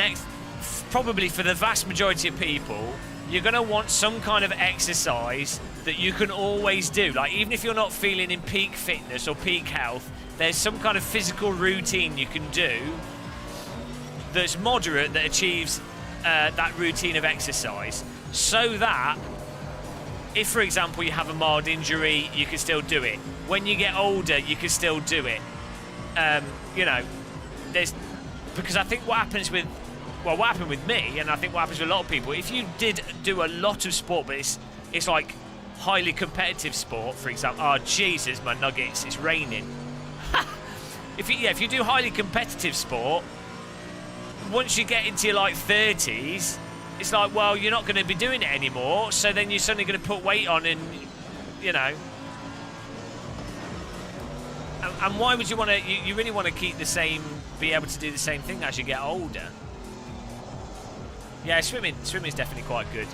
probably for the vast majority of people, you're going to want some kind of exercise that you can always do. Like, even if you're not feeling in peak fitness or peak health, there's some kind of physical routine you can do that's moderate, that achieves that routine of exercise, so that if, for example, you have a mild injury, you can still do it. When you get older, you can still do it. You know, because I think what happens with, well, what happened with me, and I think what happens with a lot of people, if you did do a lot of sport, but it's like highly competitive sport, for example. Oh, Jesus, my nuggets, it's raining. If you do highly competitive sport, once you get into your like 30s, it's like, well, you're not going to be doing it anymore, so then you're suddenly going to put weight on, and you know. And why would you want to? You really want to keep the same, be able to do the same thing as you get older. Yeah, swimming's definitely quite good.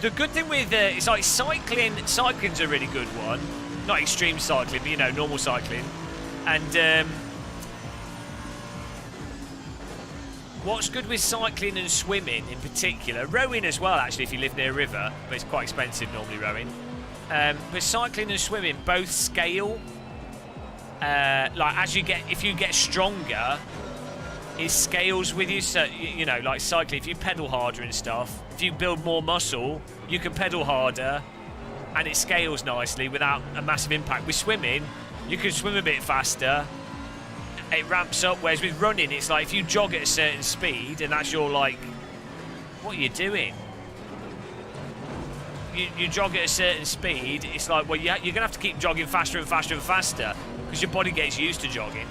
The good thing with it's like cycling's a really good one. Not extreme cycling, but you know, normal cycling. And what's good with cycling and swimming in particular, rowing as well actually if you live near a river, but it's quite expensive normally rowing. But cycling and swimming both scale. Like if you get stronger, it scales with you. So you know, like cycling, if you pedal harder and stuff, if you build more muscle, you can pedal harder, and it scales nicely without a massive impact. With swimming, you can swim a bit faster, it ramps up, whereas with running, it's like if you jog at a certain speed, and that's your like, what are you doing? You jog at a certain speed, it's like, well, you're going to have to keep jogging faster and faster and faster, because your body gets used to jogging.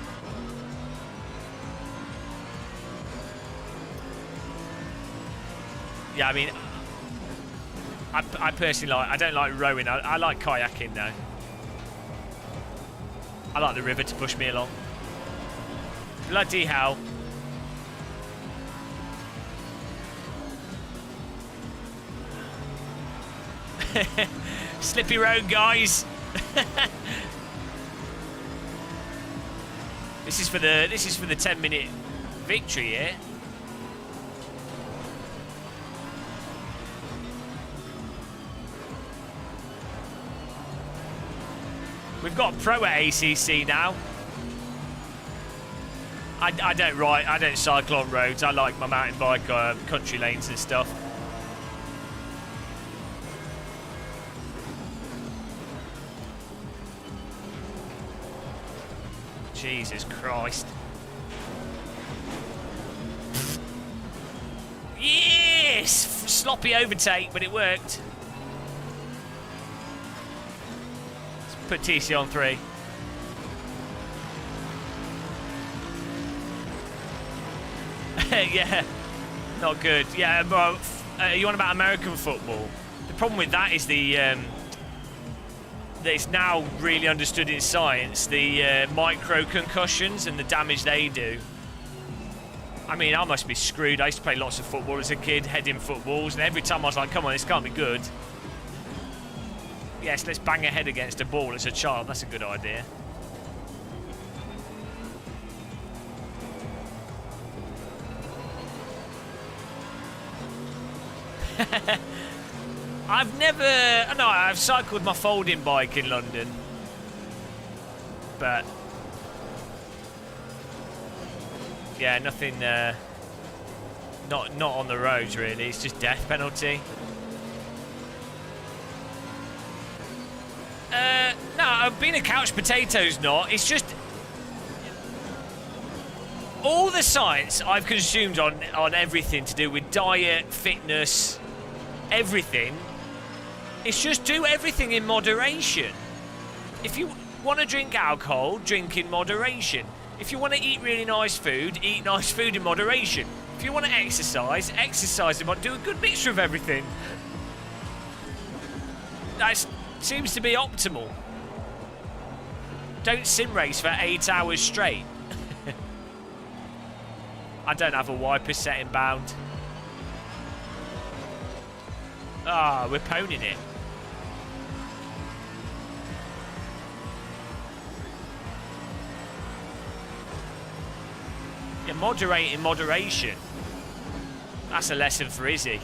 Yeah, I mean, I personally I don't like rowing. I like kayaking though. I like the river to push me along. Bloody hell. Slippy road, guys. This is for the 10-minute victory here. We've got a pro at ACC now. I don't cycle on roads. I like my mountain bike, country lanes and stuff. Jesus Christ. Yes! Sloppy overtake, but it worked. Put TC on 3. Yeah, not good. Yeah, but you on about American football? The problem with that is that it's now really understood in science, the micro concussions and the damage they do. I mean, I must be screwed. I used to play lots of football as a kid, heading footballs, and every time I was like, come on, this can't be good. Yes, let's bang a head against a ball as a child. That's a good idea. I've cycled my folding bike in London, but yeah, nothing, not on the roads really. It's just death penalty. No, being a couch potato's not. It's just all the science I've consumed on everything to do with diet, fitness, everything, it's just do everything in moderation. If you want to drink alcohol, drink in moderation. If you want to eat really nice food, eat nice food in moderation. If you want to exercise, exercise in moderation. Do a good mixture of everything. That seems to be optimal. Don't sim race for 8 hours straight. I don't have a wiper set inbound. Ah, we're poning it. Yeah, moderate in moderation. That's a lesson for Izzie.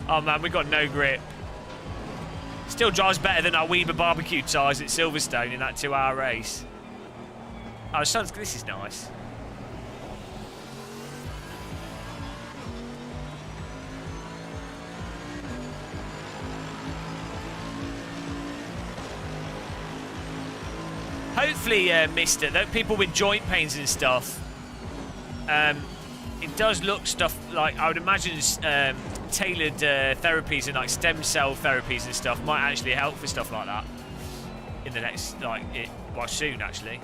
Oh man, we got no grip. Still drives better than our Weber barbecue tyres at Silverstone in that 2-hour race. Oh, this is nice. Hopefully, Mister, people with joint pains and stuff, it does look stuff like, I would imagine tailored therapies and like stem cell therapies and stuff might actually help for stuff like that in the next, well, soon actually.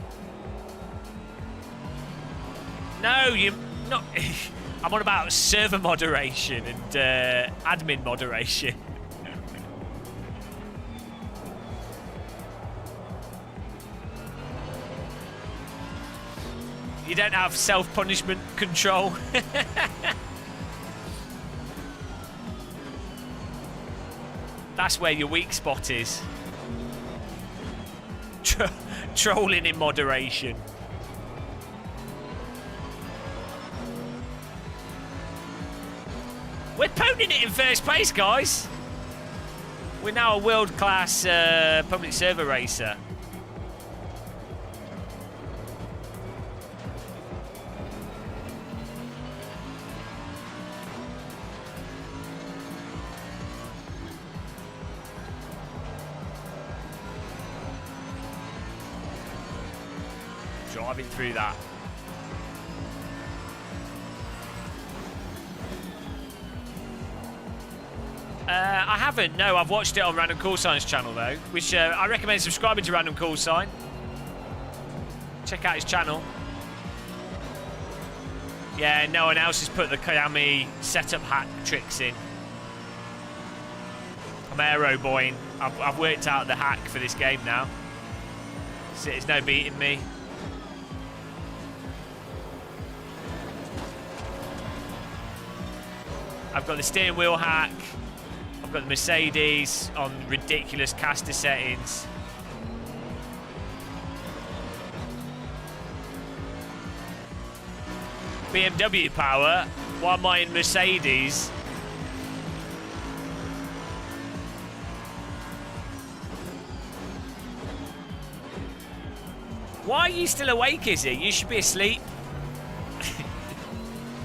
No, you're not. I'm on about server moderation and admin moderation. You don't have self-punishment control. That's where your weak spot is. Trolling in moderation. We're poning it in first place, guys. We're now a world-class public server racer. Driving through that. I haven't. No, I've watched it on Random Call Sign's channel though, which I recommend subscribing to Random Call Sign. Check out his channel. Yeah, no one else has put the Kiami setup hack tricks in. I'm aero boying. I've worked out the hack for this game now. So it's no beating me. I've got the steering wheel hack. I've got the Mercedes on ridiculous caster settings. BMW power, why am I in Mercedes? Why are you still awake, Izzie? You should be asleep.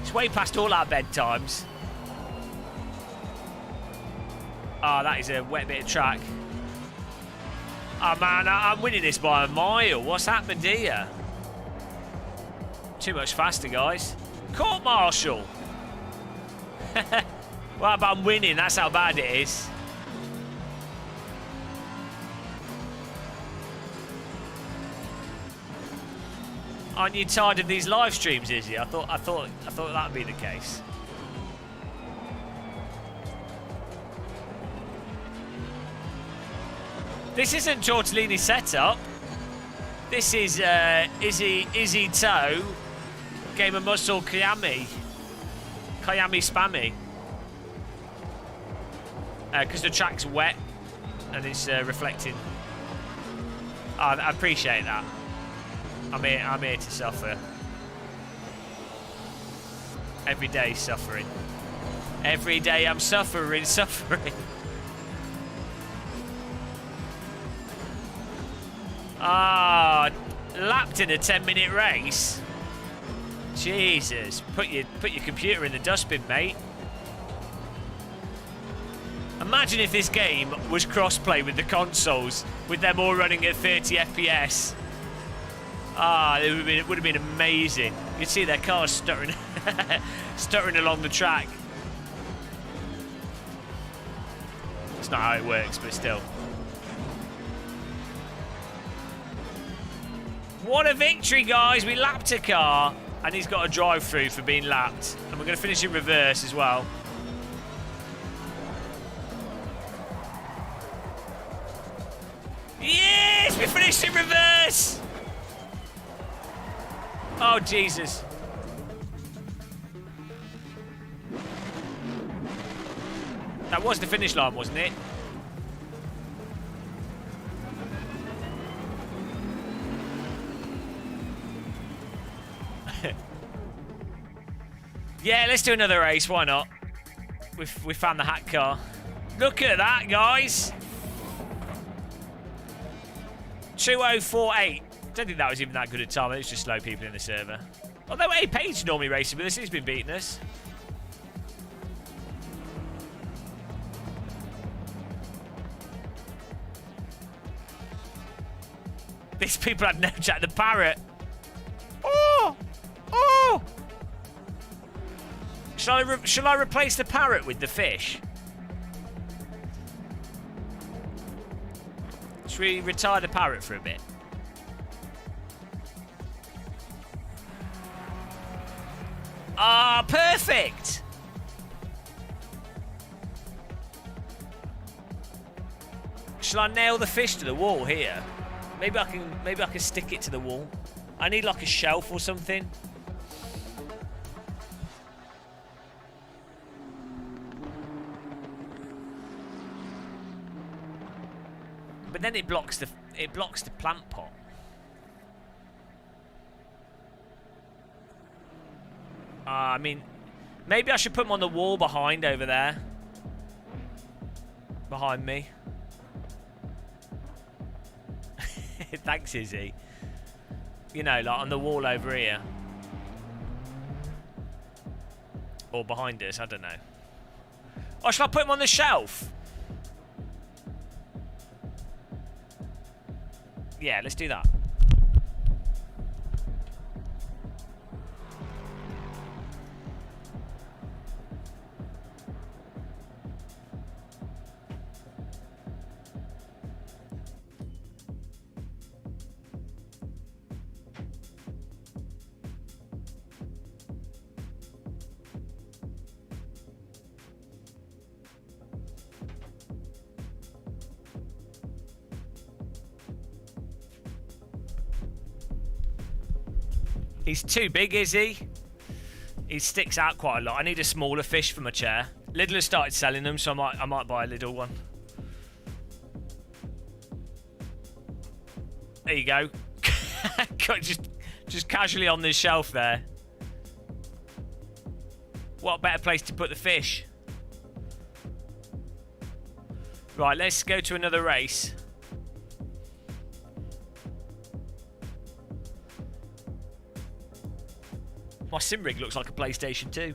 It's way past all our bedtimes. Oh, that is a wet bit of track. Oh man, I'm winning this by a mile. What's happened here? Too much faster, guys. Court martial. Well, but I'm winning. That's how bad it is. Aren't you tired of these live streams, Izzie? I thought that'd be the case. This isn't Tortellini's setup. This is Izzie Toe, Game of Muscle Kiami Spammy. Because the track's wet and it's reflecting. Oh, I appreciate that. I'm here to suffer. Every day suffering. Every day I'm suffering. Ah, lapped in a 10-minute race. Jesus, put your computer in the dustbin, mate. Imagine if this game was cross-play with the consoles, with them all running at 30 FPS. Ah, it would have been amazing. You'd see their cars stuttering, stuttering along the track. That's not how it works, but still. What a victory, guys! We lapped a car, and he's got a drive-through for being lapped, and we're going to finish in reverse as well. Yes, we finished in reverse. Oh, Jesus. That was the finish line, wasn't it? Yeah, let's do another race. Why not? We found the hat car. Look at that, guys. 2048. Don't think that was even that good a time. It was just slow people in the server. Although A Page normally racing with us, he's been beating us. These people had no chat. The parrot. Oh! Oh! Shall I replace the parrot with the fish? Should we retire the parrot for a bit? Ah, perfect! Shall I nail the fish to the wall here? Maybe I can stick it to the wall. I need like a shelf or something. But then it blocks the plant pot. I mean, maybe I should put them on the wall behind over there. Behind me. Thanks, Izzie. You know, like on the wall over here. Or behind us, I don't know. Or shall I put them on the shelf? Yeah, let's do that. He's too big, is he? He sticks out quite a lot. I need a smaller fish for my chair. Lidl has started selling them, so I might buy a Lidl one. There you go. just casually on this shelf there. What better place to put the fish? Right, let's go to another race. My sim rig looks like a PlayStation 2.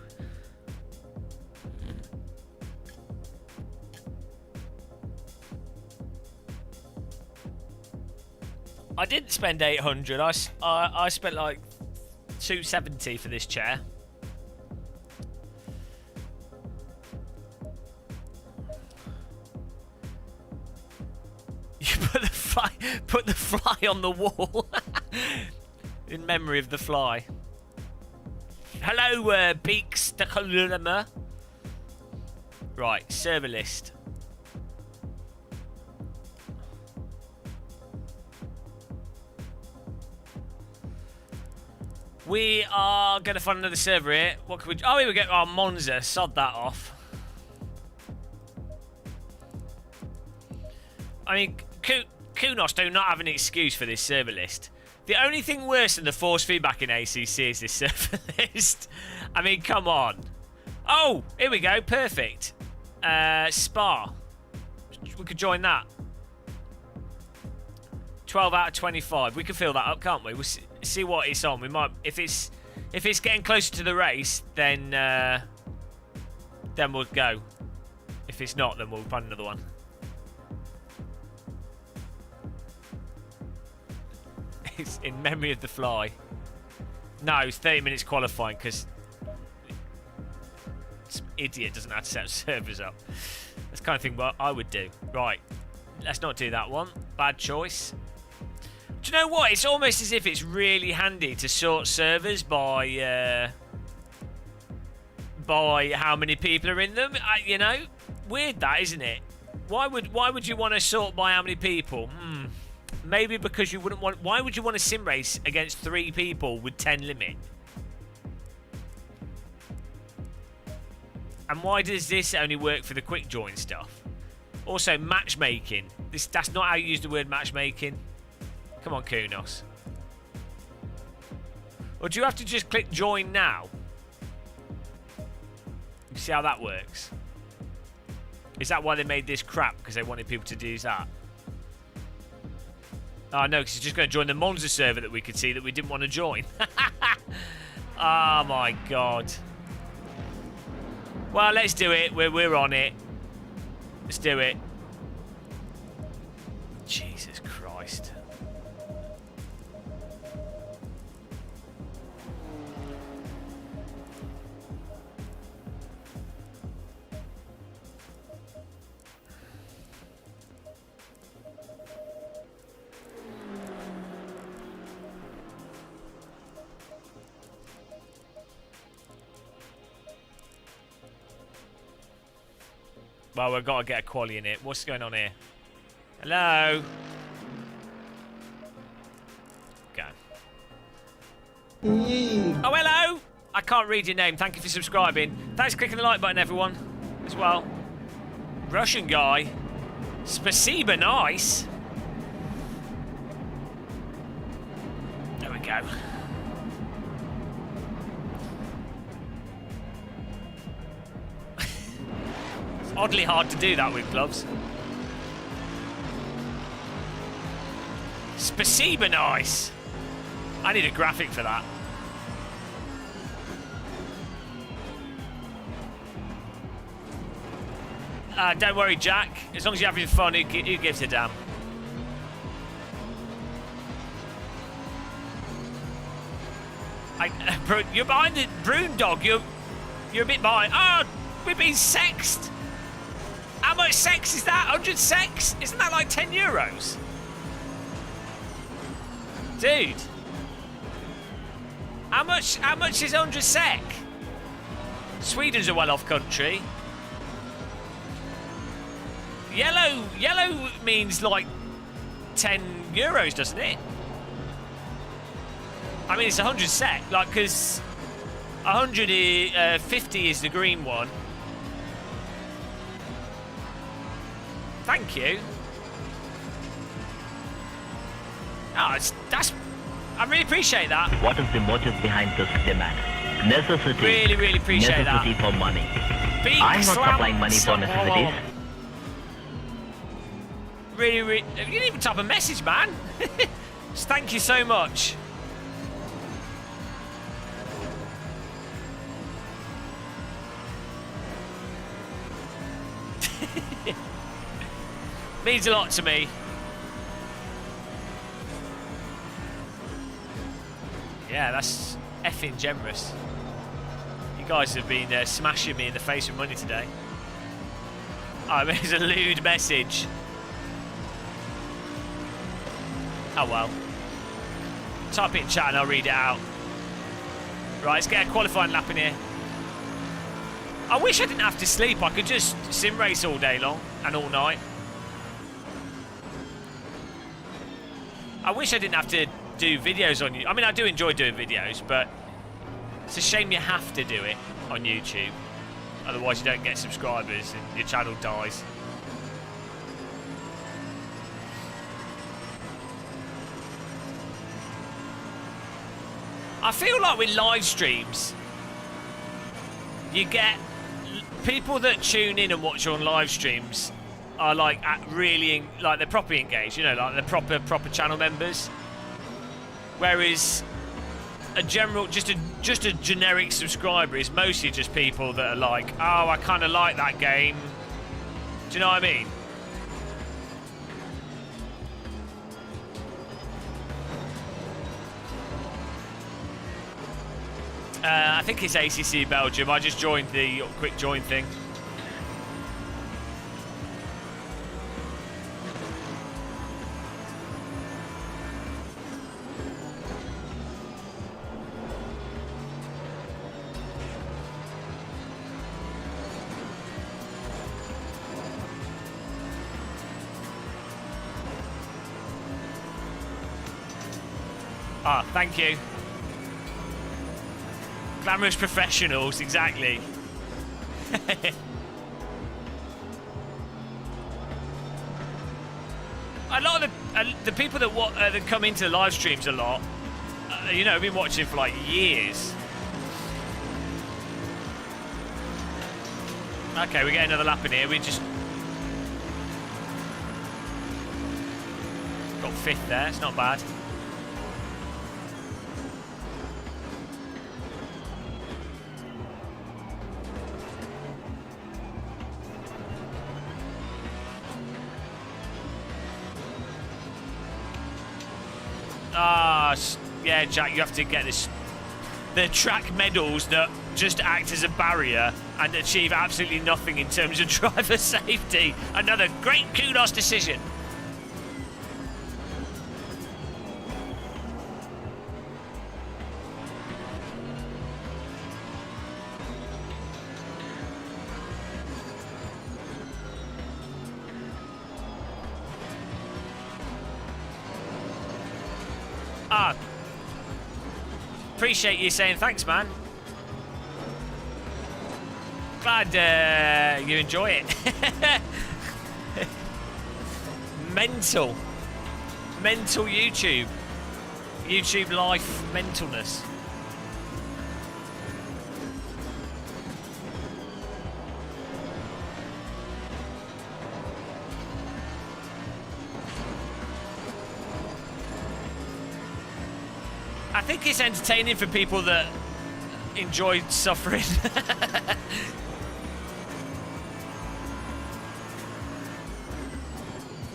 I didn't spend 800. I spent like 270 for this chair. You put the fly on the wall in memory of the fly. Hello, Beaks the Holhubner. Right, server list. We are going to find another server here. What can we... Oh, here we go. Oh, Monza. Sod that off. I mean, Kunos do not have an excuse for this server list. The only thing worse than the force feedback in ACC is this server list. I mean, come on. Oh, here we go. Perfect. Spa. We could join that. 12 out of 25. We can fill that up, can't we? We'll see what it's on. We might, if it's getting closer to the race, then we'll go. If it's not, then we'll find another one. It's in memory of the fly. No, it's 30 minutes qualifying because some idiot doesn't have to set servers up. That's the kind of thing what I would do. Right, let's not do that one. Bad choice. Do you know what? It's almost as if it's really handy to sort servers by how many people are in them. You know, weird that, isn't it? Why would you want to sort by how many people? Maybe because you wouldn't want... Why would you want a sim race against 3 people with 10 limit? And why does this only work for the quick join stuff? Also, matchmaking. That's not how you use the word matchmaking. Come on, Kunos. Or do you have to just click join now? You see how that works? Is that why they made this crap? Because they wanted people to do that? Oh, no, because it's just going to join the Monza server that we could see that we didn't want to join. Oh, my God. Well, let's do it. We're on it. Let's do it. Jesus Christ. Well, we've got to get a quali in it. What's going on here? Hello? Go. Oh, hello! I can't read your name. Thank you for subscribing. Thanks for clicking the like button, everyone, as well. Russian guy. Spasiba, nice. There we go. Oddly hard to do that with gloves. Spasiba, nice. I need a graphic for that. Don't worry, Jack. As long as you're having fun, who gives a damn? You're behind the Broom Dog. You're a bit behind. Oh, we're being sexed. How much sex is that? 100 sex? Isn't that like 10 euros? Dude. How much is 100 sec? Sweden's a well-off country. Yellow means like 10 euros, doesn't it? I mean, it's 100 sec, like, because 150 is the green one. Thank you. Oh, I really appreciate that. What is the motive behind this demand? Necessity. Really appreciate that. Necessity for money. Big I'm not supplying money for necessities. Really, you didn't even type a message, man. Just thank you so much. Means a lot to me. Yeah, that's effing generous. You guys have been smashing me in the face with money today. Oh, there's a lewd message. Oh well. Type it in chat and I'll read it out. Right, let's get a qualifying lap in here. I wish I didn't have to sleep. I could just sim race all day long and all night. I wish I didn't have to do videos on YouTube. I mean, I do enjoy doing videos, but it's a shame you have to do it on YouTube. Otherwise, you don't get subscribers and your channel dies. I feel like with live streams, you get people that tune in and watch on live streams are like really like they're properly engaged, you know, like they're proper channel members. Whereas a general, just a generic subscriber is mostly just people that are like, oh, I kind of like that game. Do you know what I mean? I think it's ACC Belgium. I just joined the quick join thing. Ah, thank you. Glamorous professionals, exactly. A lot of the people that come into the live streams a lot, you know, I've been watching for like years. Okay, we get another lap in here. We just got 5th there. It's not bad. Yeah, Jack, you have to get this. The track medals that just act as a barrier and achieve absolutely nothing in terms of driver safety. Another great kudos decision. Appreciate you saying thanks, man. Glad you enjoy it. Mental YouTube life mentalness. I think it's entertaining for people that enjoy suffering.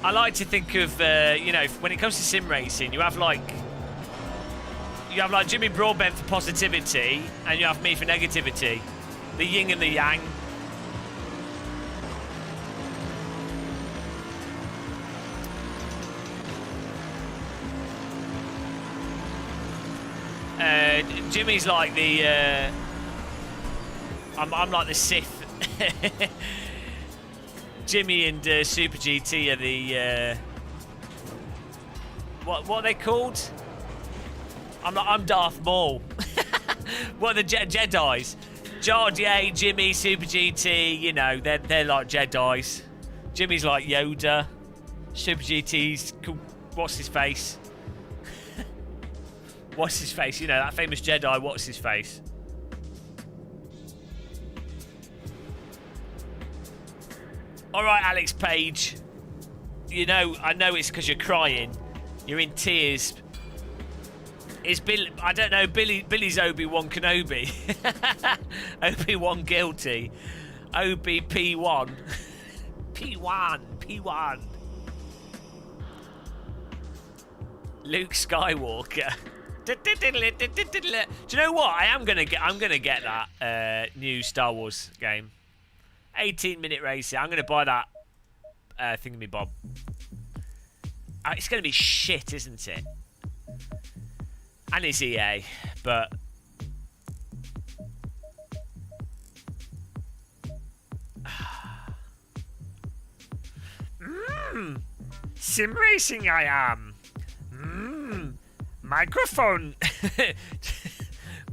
I like to think of, you know, when it comes to sim racing, you have like Jimmy Broadbent for positivity, and you have me for negativity, the yin and the yang. Jimmy's like the I'm like the Sith. Jimmy and Super GT are the what are they called? I'm Darth Maul. What are the Jedis? Jardier, Jimmy, Super GT, you know, they're like Jedis. Jimmy's like Yoda. Super GT's called, what's his face? What's his face? You know, that famous Jedi, what's his face? Alright, Alex Page. You know, I know it's because you're crying. You're in tears. It's Bill, I don't know, Billy's Obi-Wan Kenobi. Obi-Wan guilty. OBP1. P1. Luke Skywalker. Do you know what? I'm gonna get that new Star Wars game. 18-minute racing. I'm gonna buy that thingamabob. It's gonna be shit, isn't it? And it's EA, but sim racing I am. Microphone.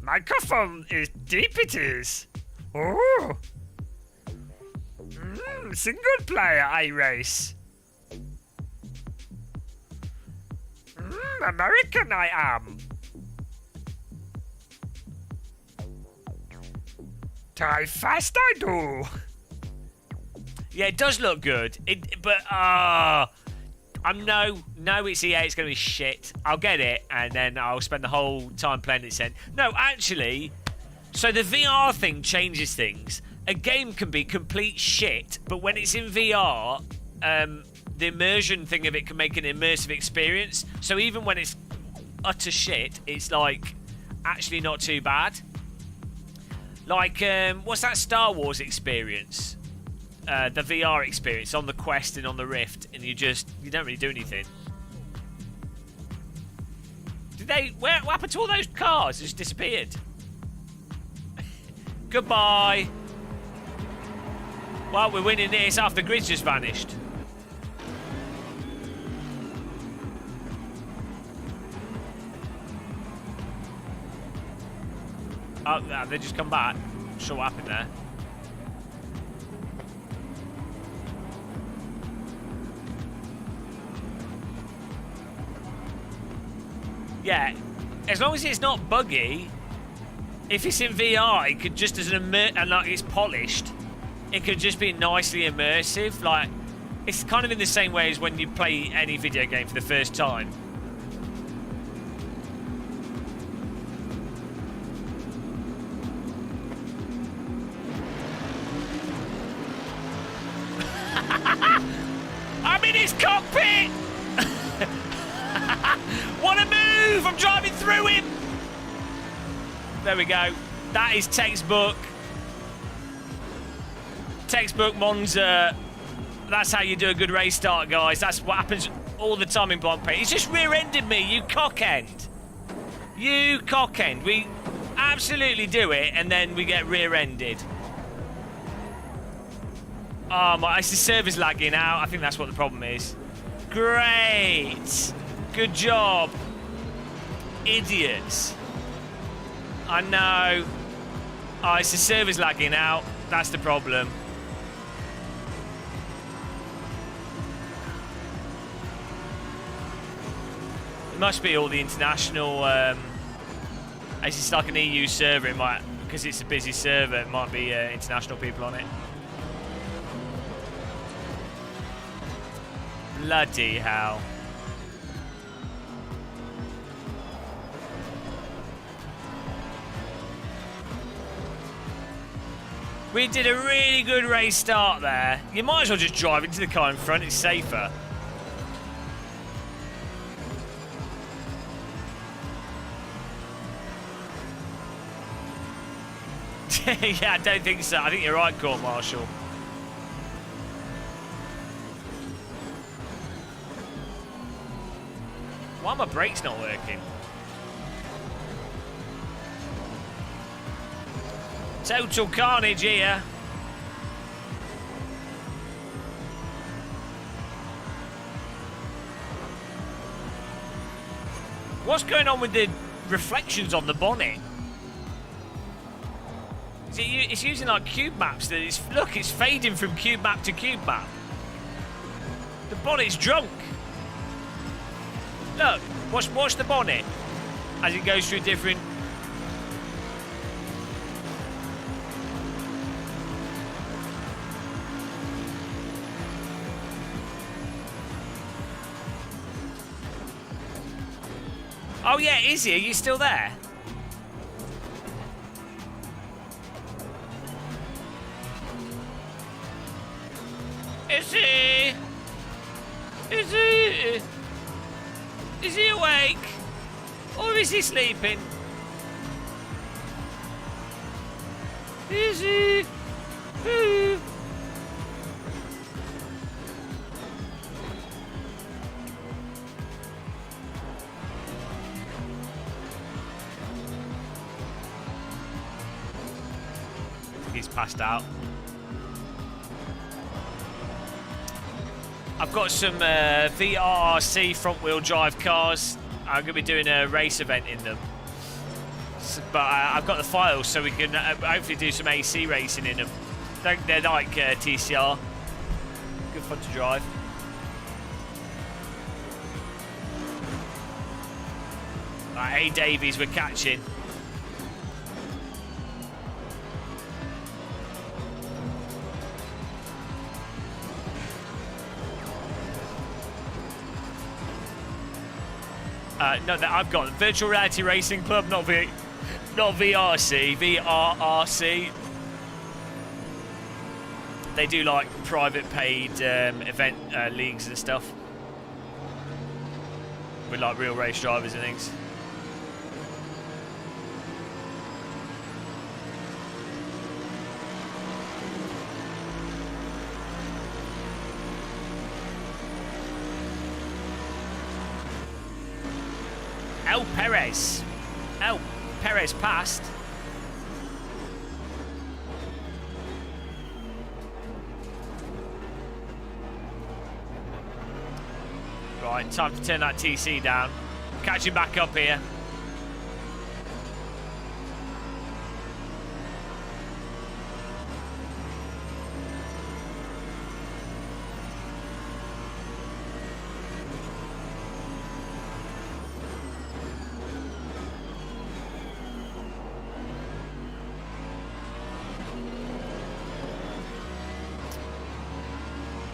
Microphone is deep. It is. Oh. Single player I race. American I am. How fast I do. Yeah, it does look good. No, it's EA, it's going to be shit. I'll get it, and then I'll spend the whole time playing it then. No, actually, so the VR thing changes things. A game can be complete shit, but when it's in VR, the immersion thing of it can make an immersive experience. So even when it's utter shit, it's, like, actually not too bad. Like, what's that Star Wars experience? The VR experience on the Quest and on the Rift, and you don't really do anything. What happened to all those cars? They just disappeared. Goodbye. Well, we're winning this. Half the grid's just vanished. Oh, they just come back. Not sure what happened there. Yeah, as long as it's not buggy. If it's in VR, it could just as and like it's polished. It could just be nicely immersive. Like, it's kind of in the same way as when you play any video game for the first time. I'm in his cockpit! What a move! I'm driving through him! There we go. That is textbook. Textbook Monza. That's how you do a good race start, guys. That's what happens all the time in blind paint. He's just rear-ended me, you cock-end. You cock-end. We absolutely do it, and then we get rear-ended. Oh, my server's lagging out. I think that's what the problem is. Great. Good job. Idiots. I know. Oh, it's the server's lagging out. That's the problem. It must be all the international. As it's like an EU server, it might, because it's a busy server, it might be international people on it. Bloody hell. We did a really good race start there. You might as well just drive into the car in front, it's safer. Yeah, I don't think so. I think you're right, Court Marshal. Why are my brakes not working? Total carnage here. What's going on with the reflections on the bonnet? It's using like cube maps. Look, it's fading from cube map to cube map. The bonnet's drunk. Look, watch the bonnet as it goes through different. Oh yeah, Izzie, are you still there? Izzie! Izzie! Is he awake? Or is he sleeping? Izzie! Ooh. He's passed out. I've got some VRRC front-wheel drive cars. I'm going to be doing a race event in them. But I've got the files so we can hopefully do some AC racing in them. They're like TCR. Good fun to drive. Right, hey Davies, we're catching. No, I've got Virtual Reality Racing Club, not VRC, VRRC. They do like private paid event leagues and stuff with like real race drivers and things. Perez. Oh, Perez passed. Right, time to turn that TC down. Catching back up here.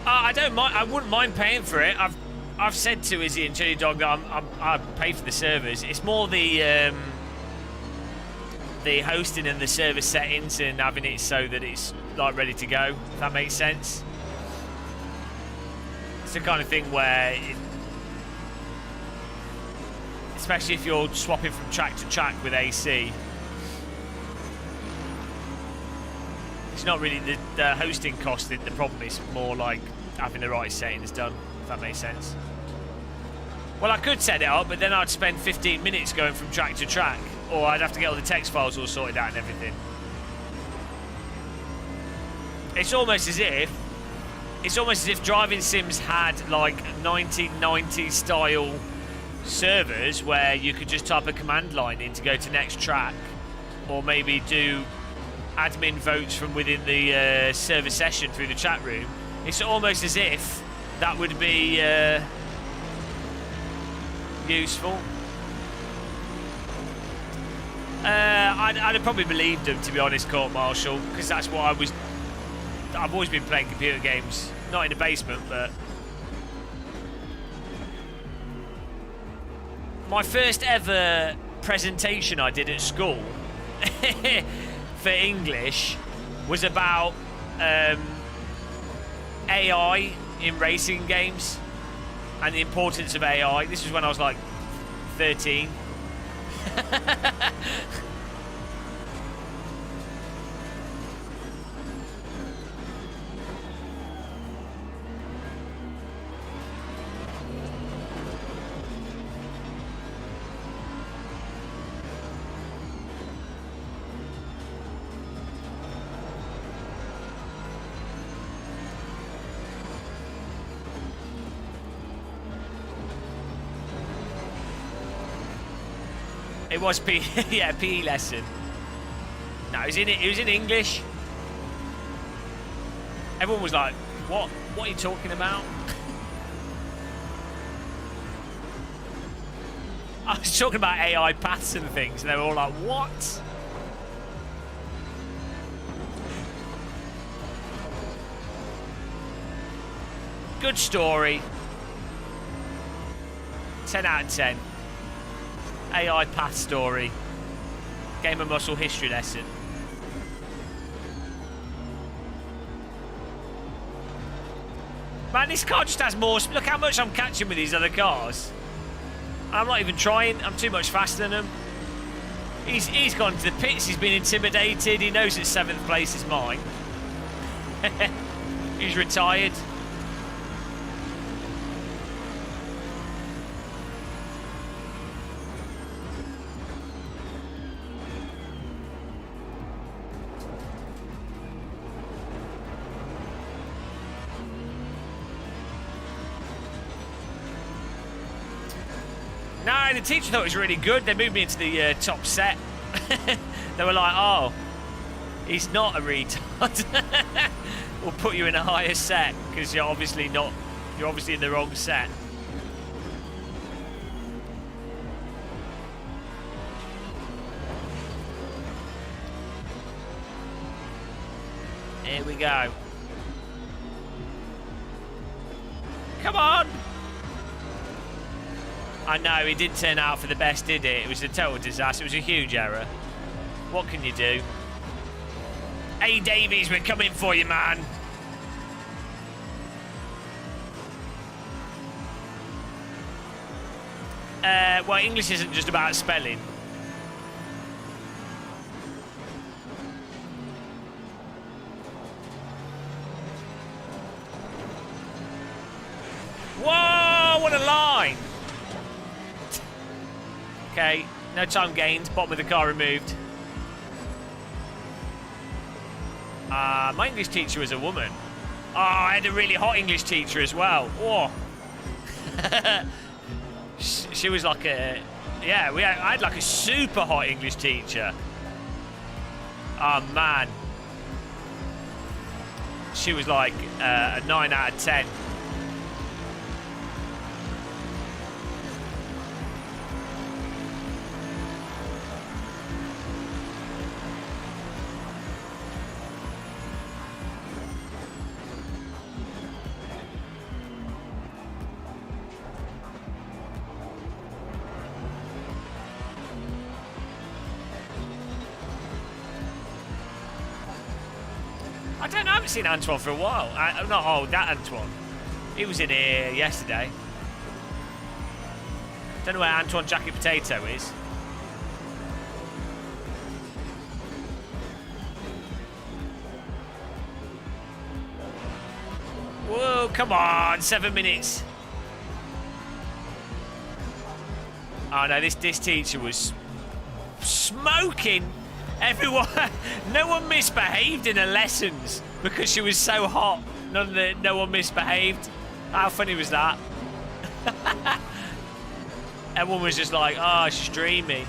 I don't mind. I wouldn't mind paying for it. I've said to Izzie and Chiledog that I pay for the servers. It's more the hosting and the server settings and having it so that it's like ready to go. If that makes sense. It's the kind of thing where, especially if you're swapping from track to track with AC, it's not really the hosting cost. The problem is more like having the right settings done. If that makes sense. Well, I could set it up, but then I'd spend 15 minutes going from track to track, or I'd have to get all the text files all sorted out and everything. It's almost as if driving sims had like 1990 style servers where you could just type a command line in to go to next track, or maybe do admin votes from within the server session through the chat room. It's almost as if that would be useful. I'd have probably believed them, to be honest, Court Marshal, because that's what I've always been playing computer games, not in the basement, but my first ever presentation I did at school for English was about AI in racing games and the importance of AI. This was when I was like 13. It was yeah, PE lesson. No, it was in English. Everyone was like, what are you talking about? I was talking about AI paths and things, and they were all like, what? Good story. 10 out of 10. AI path story. Game of Muscle history lesson. Man, this car just has more. Look how much I'm catching with these other cars. I'm not even trying. I'm too much faster than him. He's gone to the pits. He's been intimidated. He knows that 7th place is mine. He's retired. No, the teacher thought it was really good. They moved me into the top set. They were like, oh, he's not a retard. We'll put you in a higher set because you're obviously not, you're obviously in the wrong set. Here we go. Come on. I know, it didn't turn out for the best, did it? It was a total disaster. It was a huge error. What can you do? Hey, Davies, we're coming for you, man. Well, English isn't just about spelling. Whoa, what a line. Okay, no time gained. Bottom of the car removed. My English teacher was a woman. Oh, I had a really hot English teacher as well. Oh. She was like a... Yeah, I had like a super hot English teacher. Oh, man. She was like a 9 out of 10. I don't know, I haven't seen Antoine for a while. That Antoine. He was in here yesterday. Don't know where Antoine Jacket Potato is. Whoa, come on, 7 minutes. Oh no, this teacher was smoking. Everyone, no one misbehaved in her lessons because she was so hot. No one misbehaved. How funny was that? Everyone was just like, oh, she's dreamy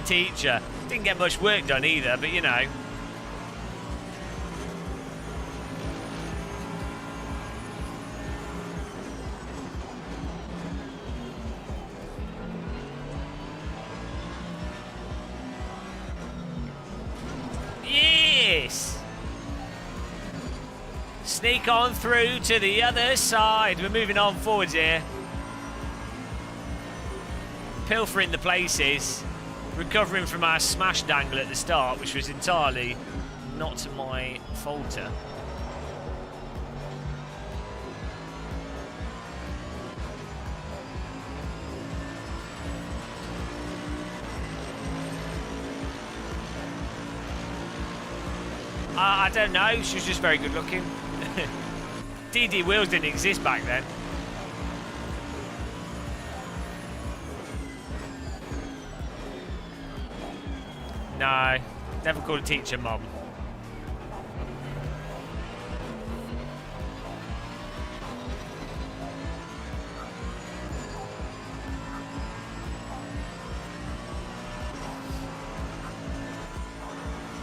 teacher. Didn't get much work done either, but you know. Sneak on through to the other side. We're moving on forwards here. Pilfering the places. Recovering from our smash dangle at the start, which was entirely not my falter. I don't know. She was just very good looking. DD wheels didn't exist back then. No, never called a teacher mum.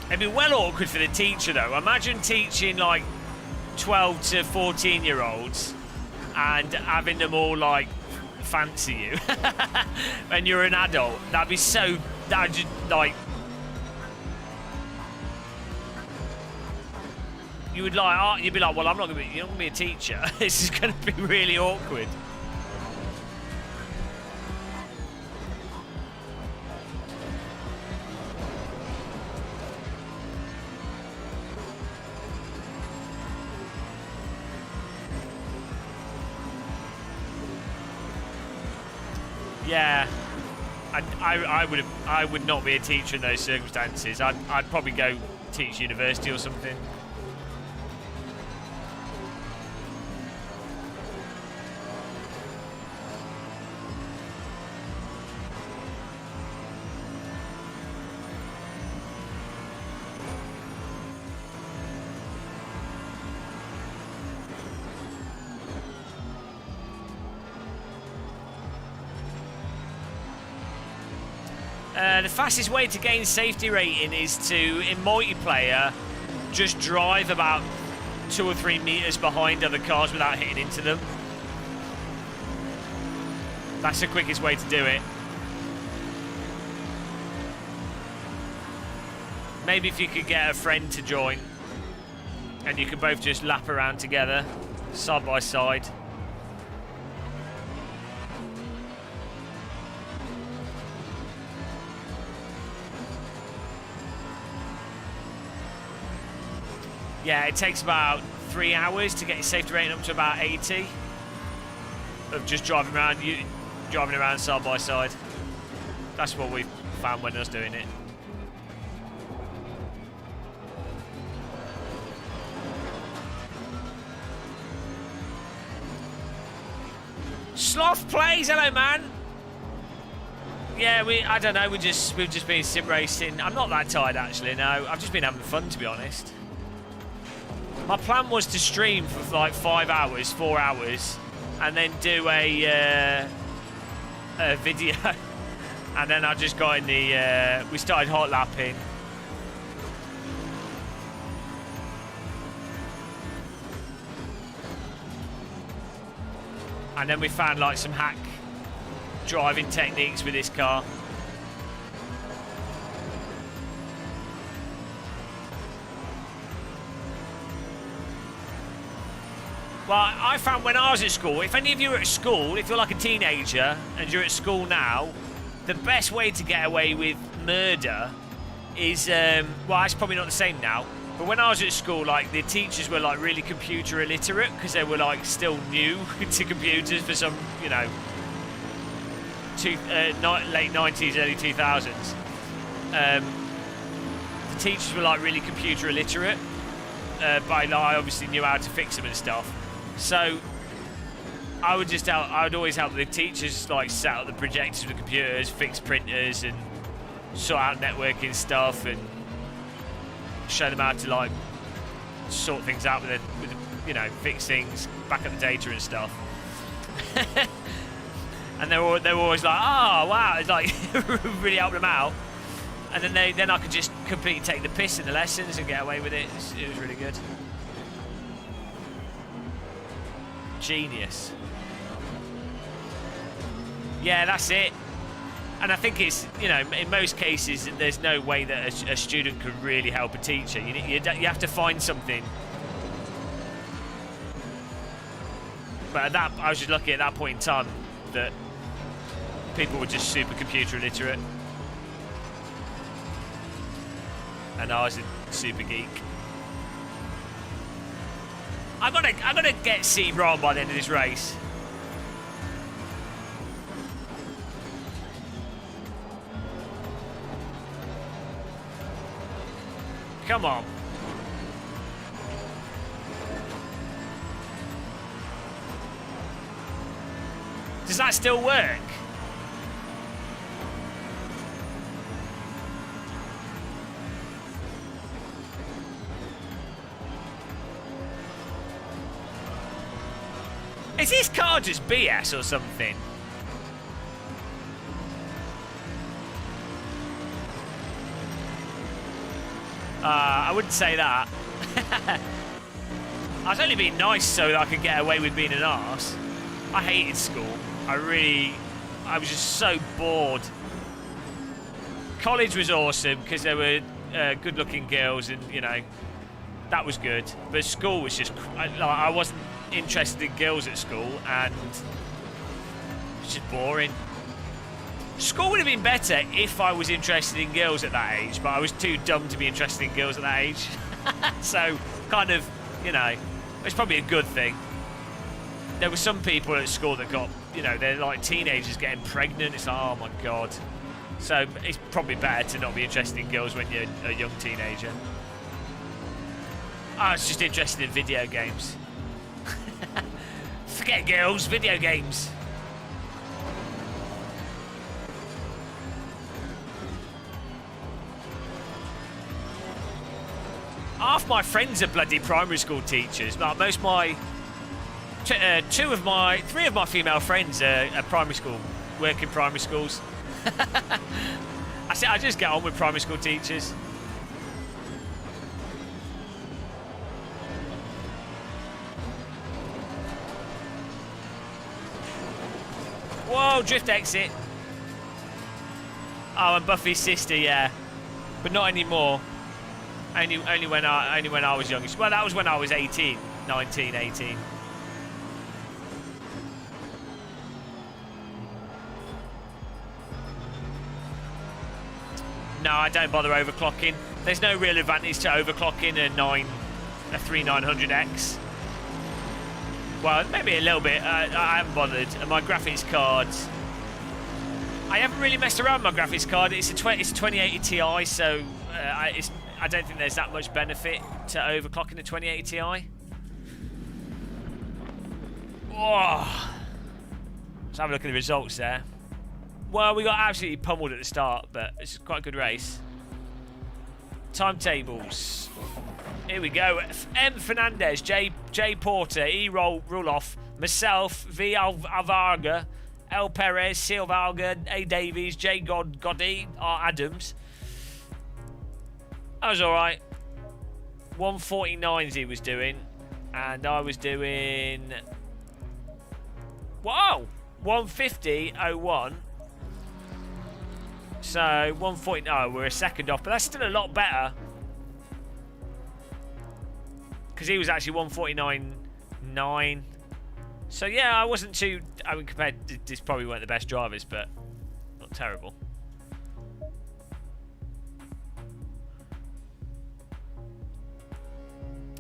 It'd be well awkward for the teacher though. Imagine teaching like 12 to 14-year-olds and having them all like fancy you when you're an adult. That'd just like, you'd be like, well, you're not gonna be a teacher. This is gonna be really awkward. Yeah, I would not be a teacher in those circumstances. I'd probably go teach university or something. The fastest way to gain safety rating is to, in multiplayer, just drive about 2 or 3 meters behind other cars without hitting into them. That's the quickest way to do it. Maybe if you could get a friend to join and you could both just lap around together, side by side. Yeah, it takes about 3 hours to get your safety rating up to about 80 of just driving around side by side. That's what we found when I was doing it. Sloth plays, hello man. Yeah, I don't know. We've just been sim racing. I'm not that tired actually. No, I've just been having fun, to be honest. My plan was to stream for like 5 hours, 4 hours, and then do a video. And then I just got in the. We started hot lapping. And then we found like some hack driving techniques with this car. Well, I found when I was at school, if any of you are at school, if you're like a teenager and you're at school now, the best way to get away with murder is, well, it's probably not the same now, but when I was at school, like, the teachers were, like, really computer illiterate because they were, like, still new to computers for some, you know, late 90s, early 2000s. The teachers were, like, really computer illiterate, but I obviously knew how to fix them and stuff. So I would always help the teachers, like, set up the projectors with the computers, fix printers, and sort out networking stuff, and show them how to, like, sort things out with you know, fix things, back up the data and stuff. And they were always like, oh wow, it's like really helped them out. And then I could just completely take the piss in the lessons and get away with it. It was really good. Genius. Yeah, that's it. And I think it's, you know, in most cases, there's no way that a student could really help a teacher. You have to find something. But I was just lucky at that point in time that people were just super computer illiterate. And I was a super geek. I'm gonna get C wrong by the end of this race. Come on. Does that still work? Is this car just BS or something? I wouldn't say that. I was only being nice so that I could get away with being an arse. I hated school. I was just so bored. College was awesome because there were good-looking girls, and you know, that was good. But school was just, I wasn't interested in girls at school, and it's just boring. School would have been better if I was interested in girls at that age, but I was too dumb to be interested in girls at that age. So, kind of, you know, it's probably a good thing. There were some people at school that got, you know, they're like teenagers getting pregnant. It's like, oh my God. So, it's probably better to not be interested in girls when you're a young teenager. I was just interested in video games. Forget girls, video games. Half my friends are bloody primary school teachers. Like most my, three of my female friends are primary school, work in primary schools. I just get on with primary school teachers. Whoa, drift exit. Oh, and Buffy's sister, yeah, but not anymore. Only when I was young. Well, that was when I was 18, 19, 18. No, I don't bother overclocking. There's no real advantage to overclocking a 3900X. Well, maybe a little bit. I haven't bothered. And my graphics cards, I haven't really messed around with my graphics card. It's a 2080 Ti, so I don't think there's that much benefit to overclocking the 2080 Ti. Whoa. Let's have a look at the results there. Well, we got absolutely pummeled at the start, but it's quite a good race. Timetables. Here we go. M. Fernandez, J. Porter, E. Ruloff, myself, V. Alvarga, L. Perez, C. Alvarga, A. Davies, J. Gotti, R. Adams. That was alright. 149s he was doing, and I was doing. Wow! 150.01. So 140. Oh, we're a second off, but that's still a lot better. Because he was actually 149.9. So yeah, I wasn't too. I mean, compared to this, probably weren't the best drivers, but not terrible.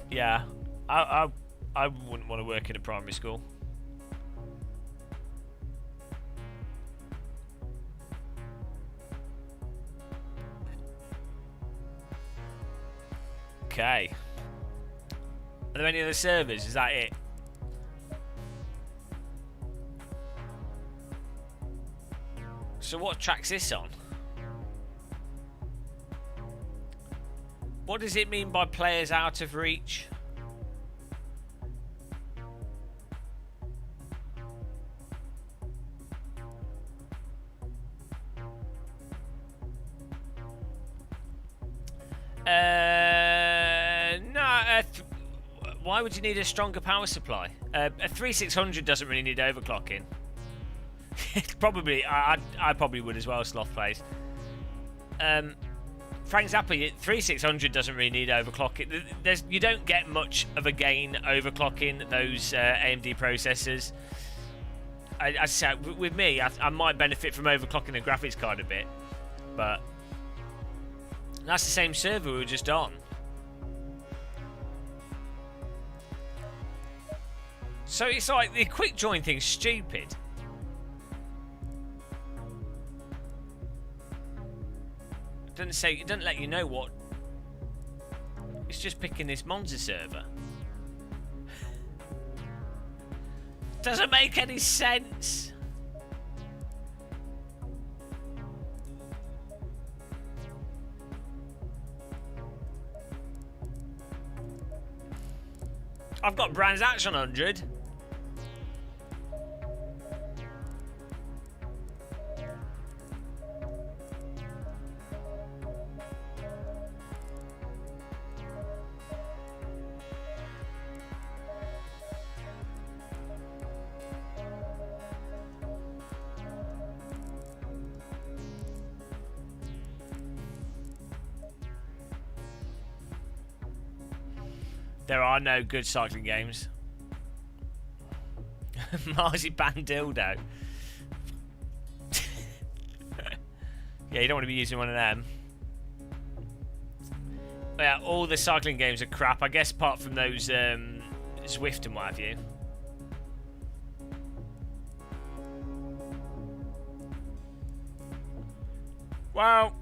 Yeah, I wouldn't want to work in a primary school. Okay. Are there any other servers? Is that it? So what track's this on? What does it mean by players out of reach? Why would you need a stronger power supply? A 3600 doesn't really need overclocking. Probably, I probably would as well, Sloth plays. Frank Zappa, 3600 doesn't really need overclocking. You don't get much of a gain overclocking those AMD processors. I say, with me, I might benefit from overclocking the graphics card a bit, but that's the same server we were just on. So it's like the quick join thing's stupid. It doesn't let you know what. It's just picking this Monza server. Doesn't make any sense. I've got Brands Action 100. There are no good cycling games. Marzipan dildo. Yeah, you don't want to be using one of them. But yeah, all the cycling games are crap, I guess, apart from those Zwift and what have you. Well,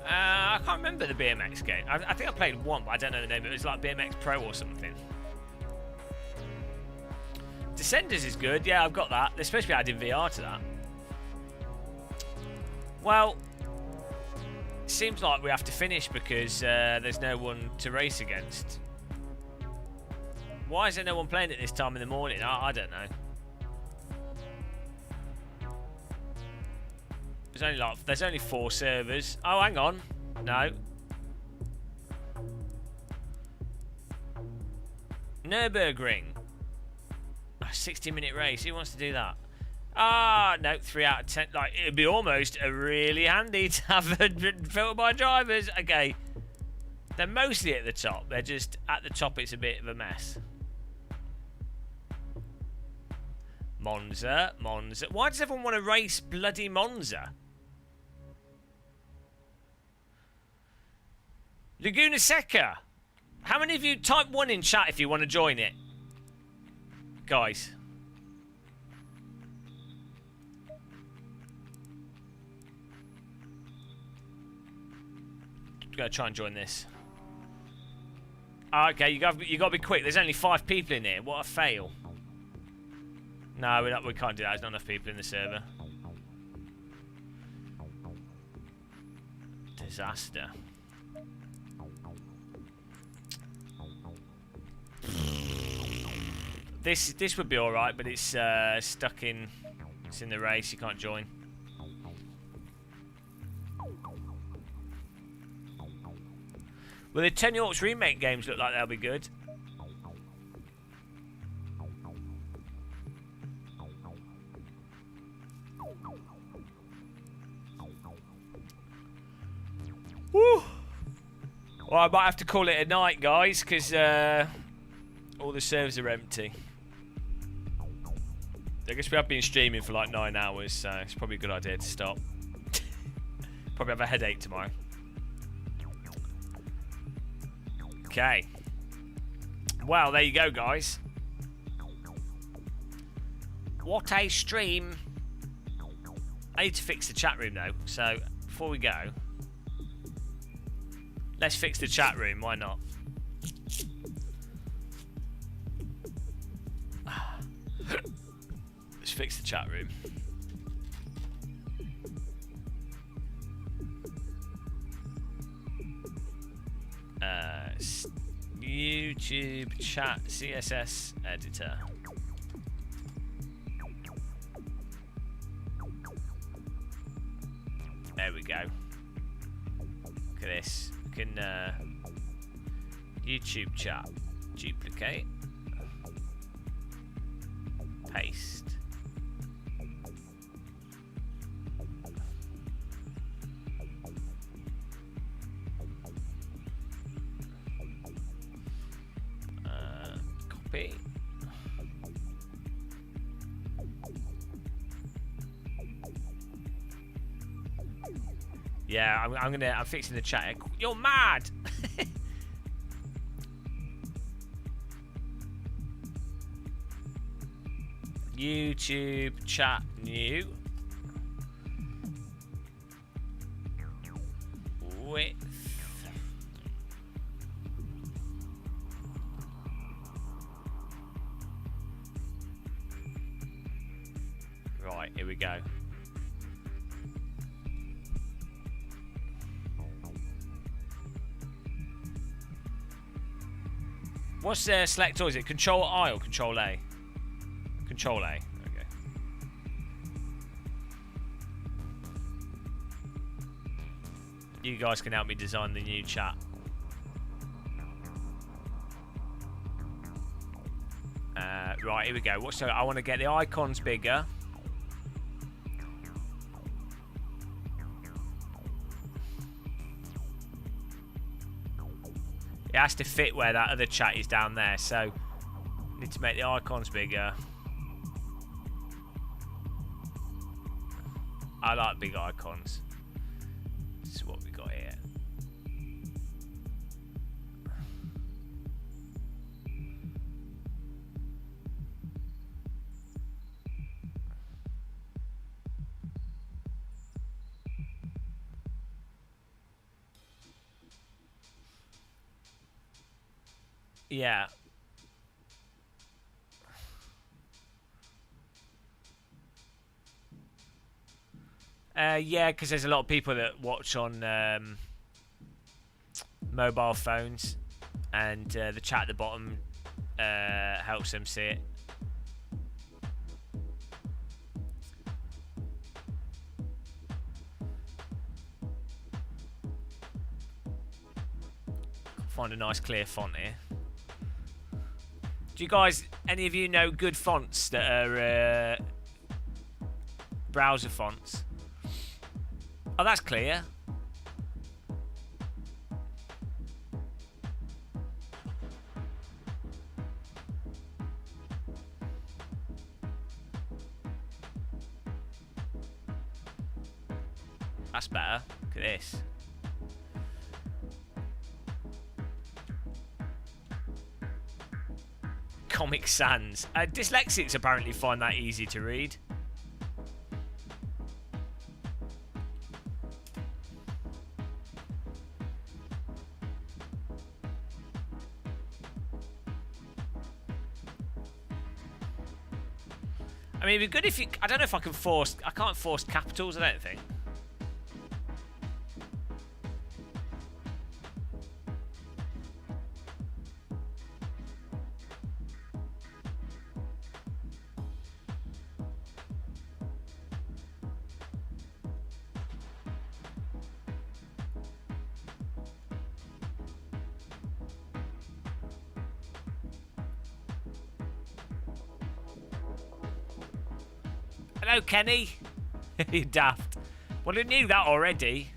I can't remember the BMX game. I think I played one, but I don't know the name. It was like BMX Pro or something. Descenders is good. Yeah, I've got that. They're supposed to be adding VR to that. Well, it seems like we have to finish because there's no one to race against. Why is there no one playing it this time in the morning? I don't know. There's only 4 servers. Oh, hang on. No. Nürburgring. A 60-minute race. Who wants to do that? Ah, no. 3 out of 10. Like, it'd be almost really handy to have a filter by drivers. Okay. They're mostly at the top. They're just at the top. It's a bit of a mess. Monza. Why does everyone want to race bloody Monza? Laguna Seca. How many of you type 1 in chat if you want to join it? Guys. I'm going to try and join this. Okay, you got to be quick. There's only 5 people in here. What a fail. No, we can't do that. There's not enough people in the server. Disaster. This would be all right, but it's stuck in. It's in the race. You can't join. Well, the Tony Hawk's remake games look like they'll be good. Woo! Well, I might have to call it a night, guys, because all the servers are empty. I guess we have been streaming for like 9 hours, so it's probably a good idea to stop. Probably have a headache tomorrow. Okay. Well, there you go, guys. What a stream. I need to fix the chat room, though. So, before we go, let's fix the chat room. Why not? Let's fix the chat room. YouTube chat CSS editor. There we go. Look at this. We can YouTube chat. Duplicate. Paste. Copy. Yeah, I'm fixing the chat. You're mad. YouTube chat new. Width. Right, here we go. What's select all? Is it Control I or Control A? Control A. Okay. You guys can help me design the new chat. Right, here we go. So I want to get the icons bigger. It has to fit where that other chat is down there, so need to make the icons bigger. I like big icons. This is what we got here. Yeah. Yeah, because there's a lot of people that watch on mobile phones, and the chat at the bottom helps them see it. Find a nice clear font here. Do you guys, any of you know good fonts that are browser fonts? Oh, that's clear. That's better. Look at this. Comic Sans. Dyslexics apparently find that easy to read. I mean, it'd be good if you... I don't know if I can force... I can't force capitals, I don't think. Hello, Kenny. You daft. Well, I knew that already.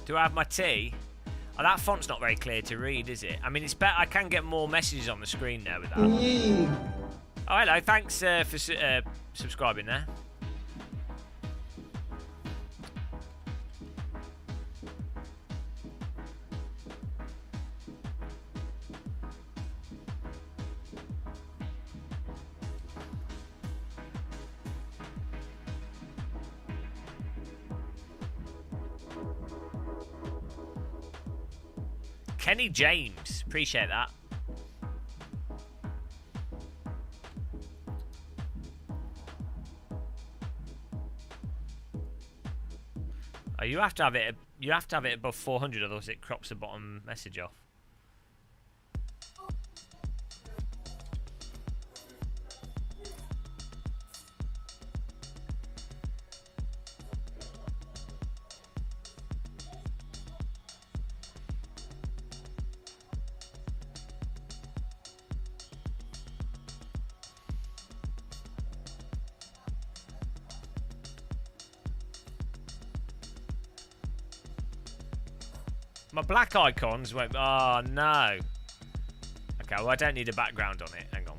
Do I have my tea? Oh, that font's not very clear to read, is it? I mean, it's better. I can get more messages on the screen now with that. Oh, hello. Thanks for subscribing there. Kenny James, appreciate that. Oh, you have to have it. You have to have it above 400, otherwise it crops the bottom message off. My black icons won't... Oh, no. Okay, well, I don't need a background on it. Hang on.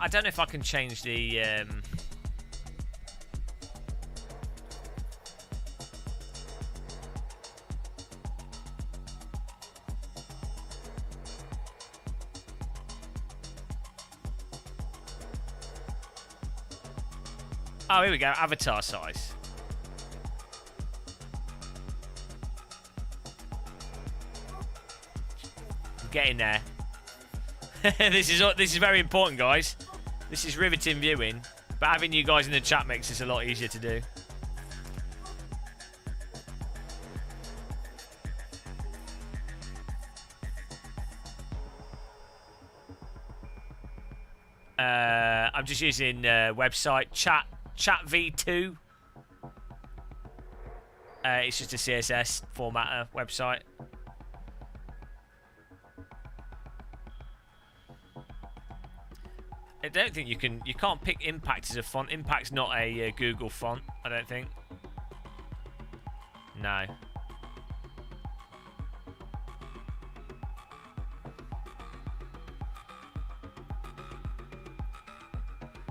I don't know if I can change the... Oh, here we go. Avatar size. I'm getting there. This is very important, guys. This is riveting viewing. But having you guys in the chat makes this a lot easier to do. I'm just using website chat v2. It's just a CSS formatter website. I don't think you can't pick Impact as a font. Impact's not a Google font, I don't think. No.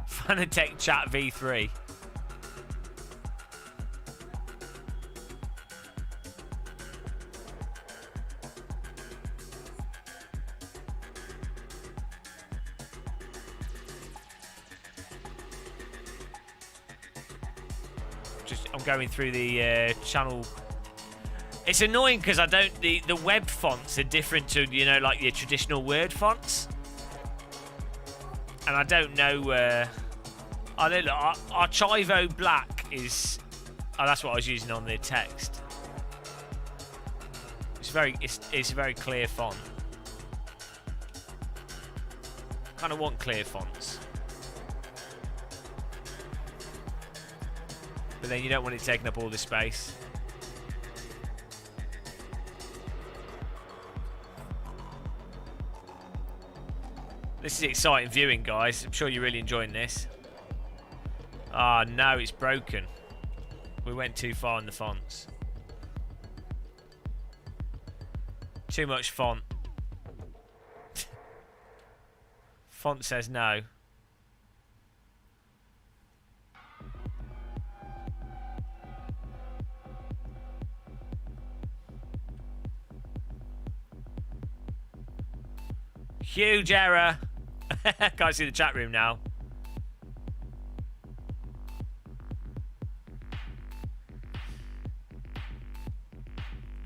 Fanatec Chat V3. I'm going through the channel. It's annoying because I don't. The web fonts are different to, you know, like your traditional Word fonts, and I don't know. I don't know. Archivo Black is. Oh, that's what I was using on the text. It's a very clear font. Kind of want clear fonts, but then you don't want it taking up all the space. This is exciting viewing, guys. I'm sure you're really enjoying this. Ah, no, it's broken. We went too far in the fonts. Too much font. Font says no. Huge error. Can't see the chat room now.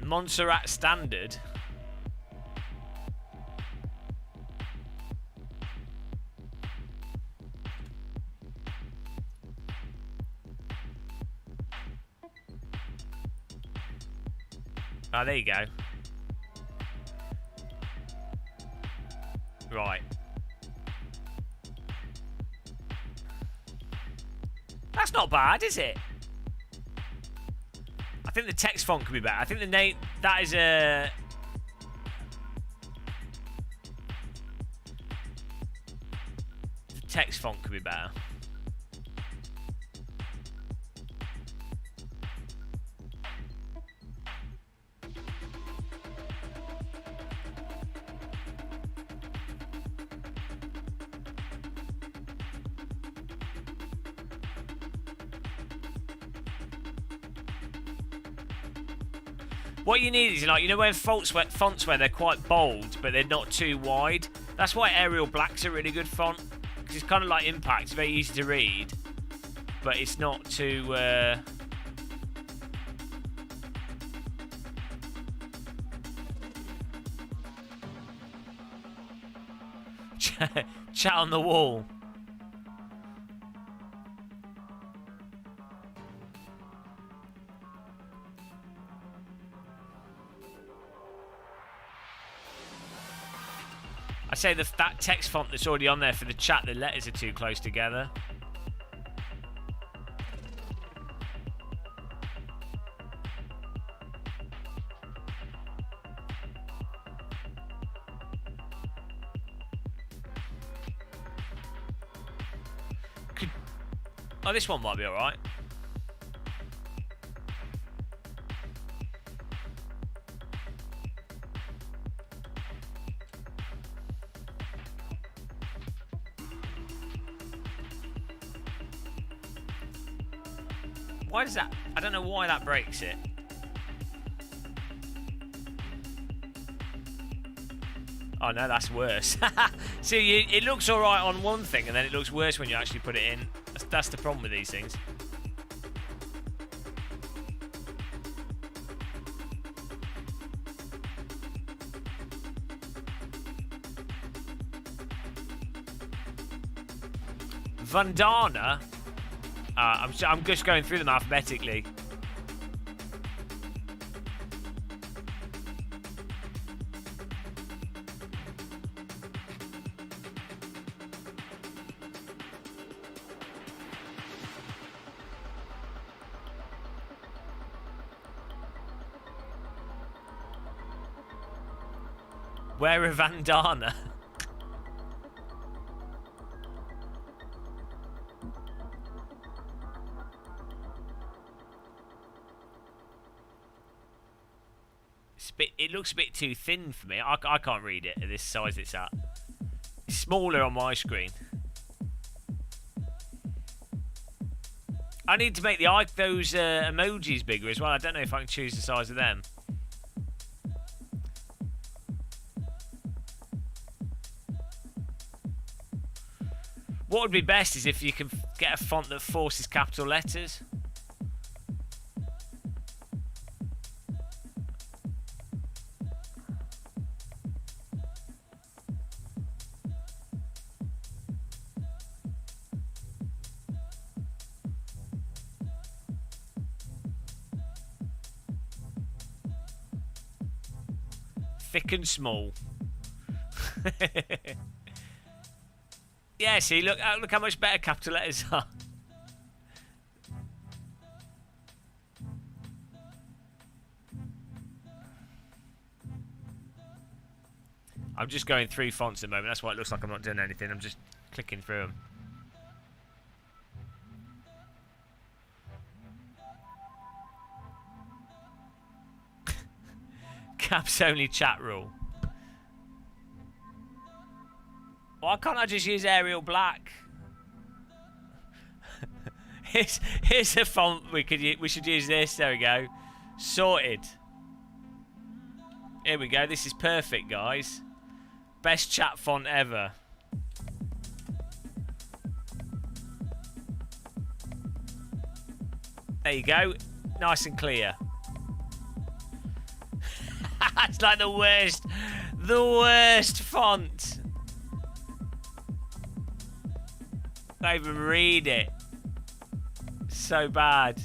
Montserrat Standard. Oh, there you go. Right. That's not bad, is it? I think the text font could be better. I think the name, that is a... The text font could be better. What you need is, like, you know, when fonts where they're quite bold, but they're not too wide. That's why Arial Black's a really good font, because it's kind of like Impact. It's very easy to read, but it's not too. Chat on the wall. I say that text font that's already on there for the chat, the letters are too close together. Oh, this one might be alright. Why does that? I don't know why that breaks it. Oh no, that's worse. See, it looks alright on one thing, and then it looks worse when you actually put it in. That's the problem with these things. Vandana. I'm just going through them alphabetically. Where are Vandana? It looks a bit too thin for me. I can't read it at this size it's at. It's smaller on my screen. I need to make those emojis bigger as well. I don't know if I can choose the size of them. What would be best is if you can get a font that forces capital letters. Thick and small. Yeah, see, look how much better capital letters are. I'm just going through fonts at the moment. That's why it looks like I'm not doing anything. I'm just clicking through them. Caps only chat rule. Why can't I just use Arial Black? here's a font we should use this. There we go. Sorted. Here we go. This is perfect, guys. Best chat font ever. There you go. Nice and clear. It's like the worst font. Can't even read it. So bad.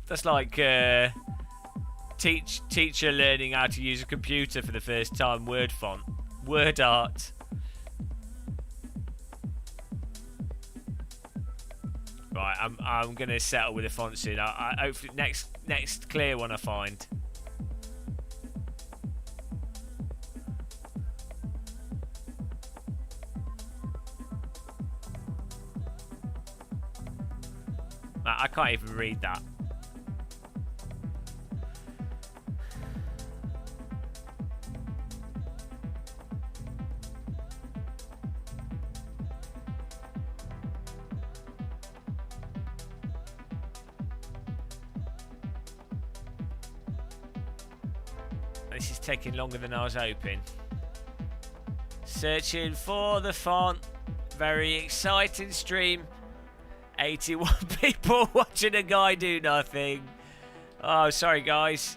That's like teacher learning how to use a computer for the first time. Word font, word art. Right, I'm gonna settle with the font soon. I hopefully next clear one I find. I can't even read that. This is taking longer than I was hoping. Searching for the font. Very exciting stream. 81 people watching a guy do nothing. Oh, sorry guys.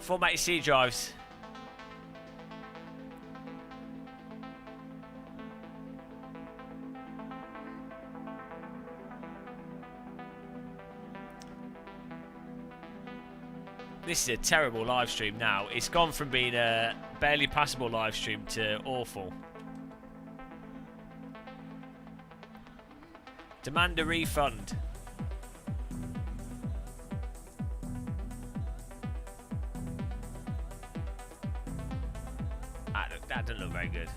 Format your C drives. This is a terrible live stream now. It's gone from being a barely passable live stream to awful. Demand a refund. That doesn't look very good.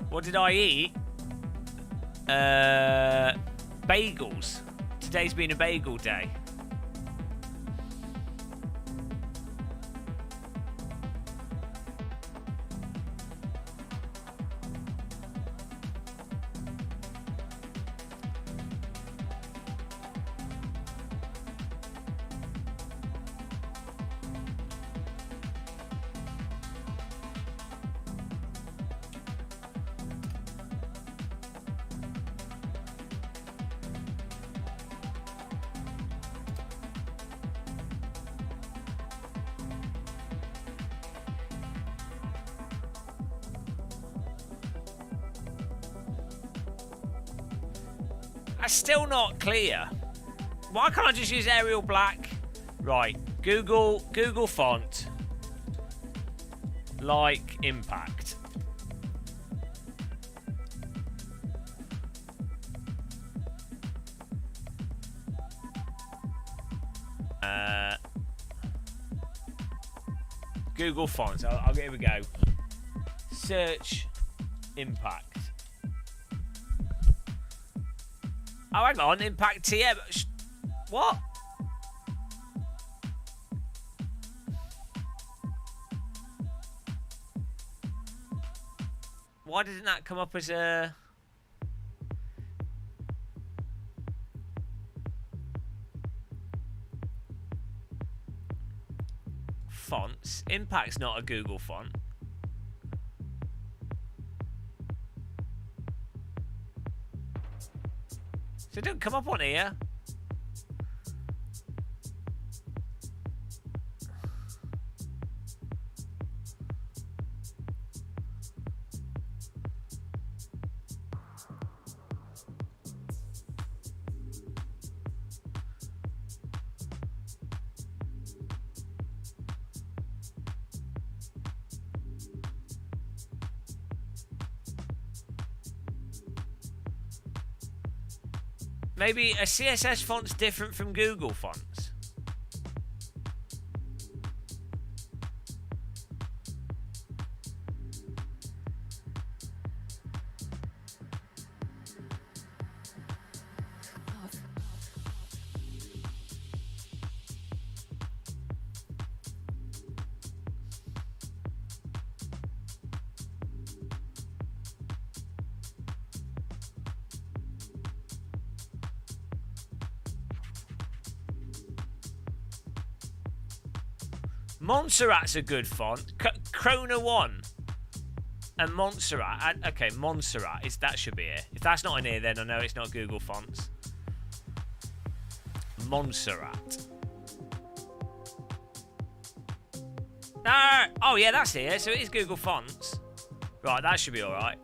What did I eat? Bagels. Today's been a bagel day. That's still not clear. Why can't I just use Arial Black? Right, Google font. Like impact. Google fonts. I'll give it a go. Search impact. Oh, hang on, Impact TM. What? Why didn't that come up as a... fonts? Impact's not a Google font. So it didn't come up on here. Maybe a CSS font's different from Google fonts. Montserrat's a good font. Krona 1 and Montserrat. Okay, Montserrat. That should be here. If that's not in here, then I know it's not Google Fonts. Montserrat. Oh, yeah, that's here. So it is Google Fonts. Right, that should be all right.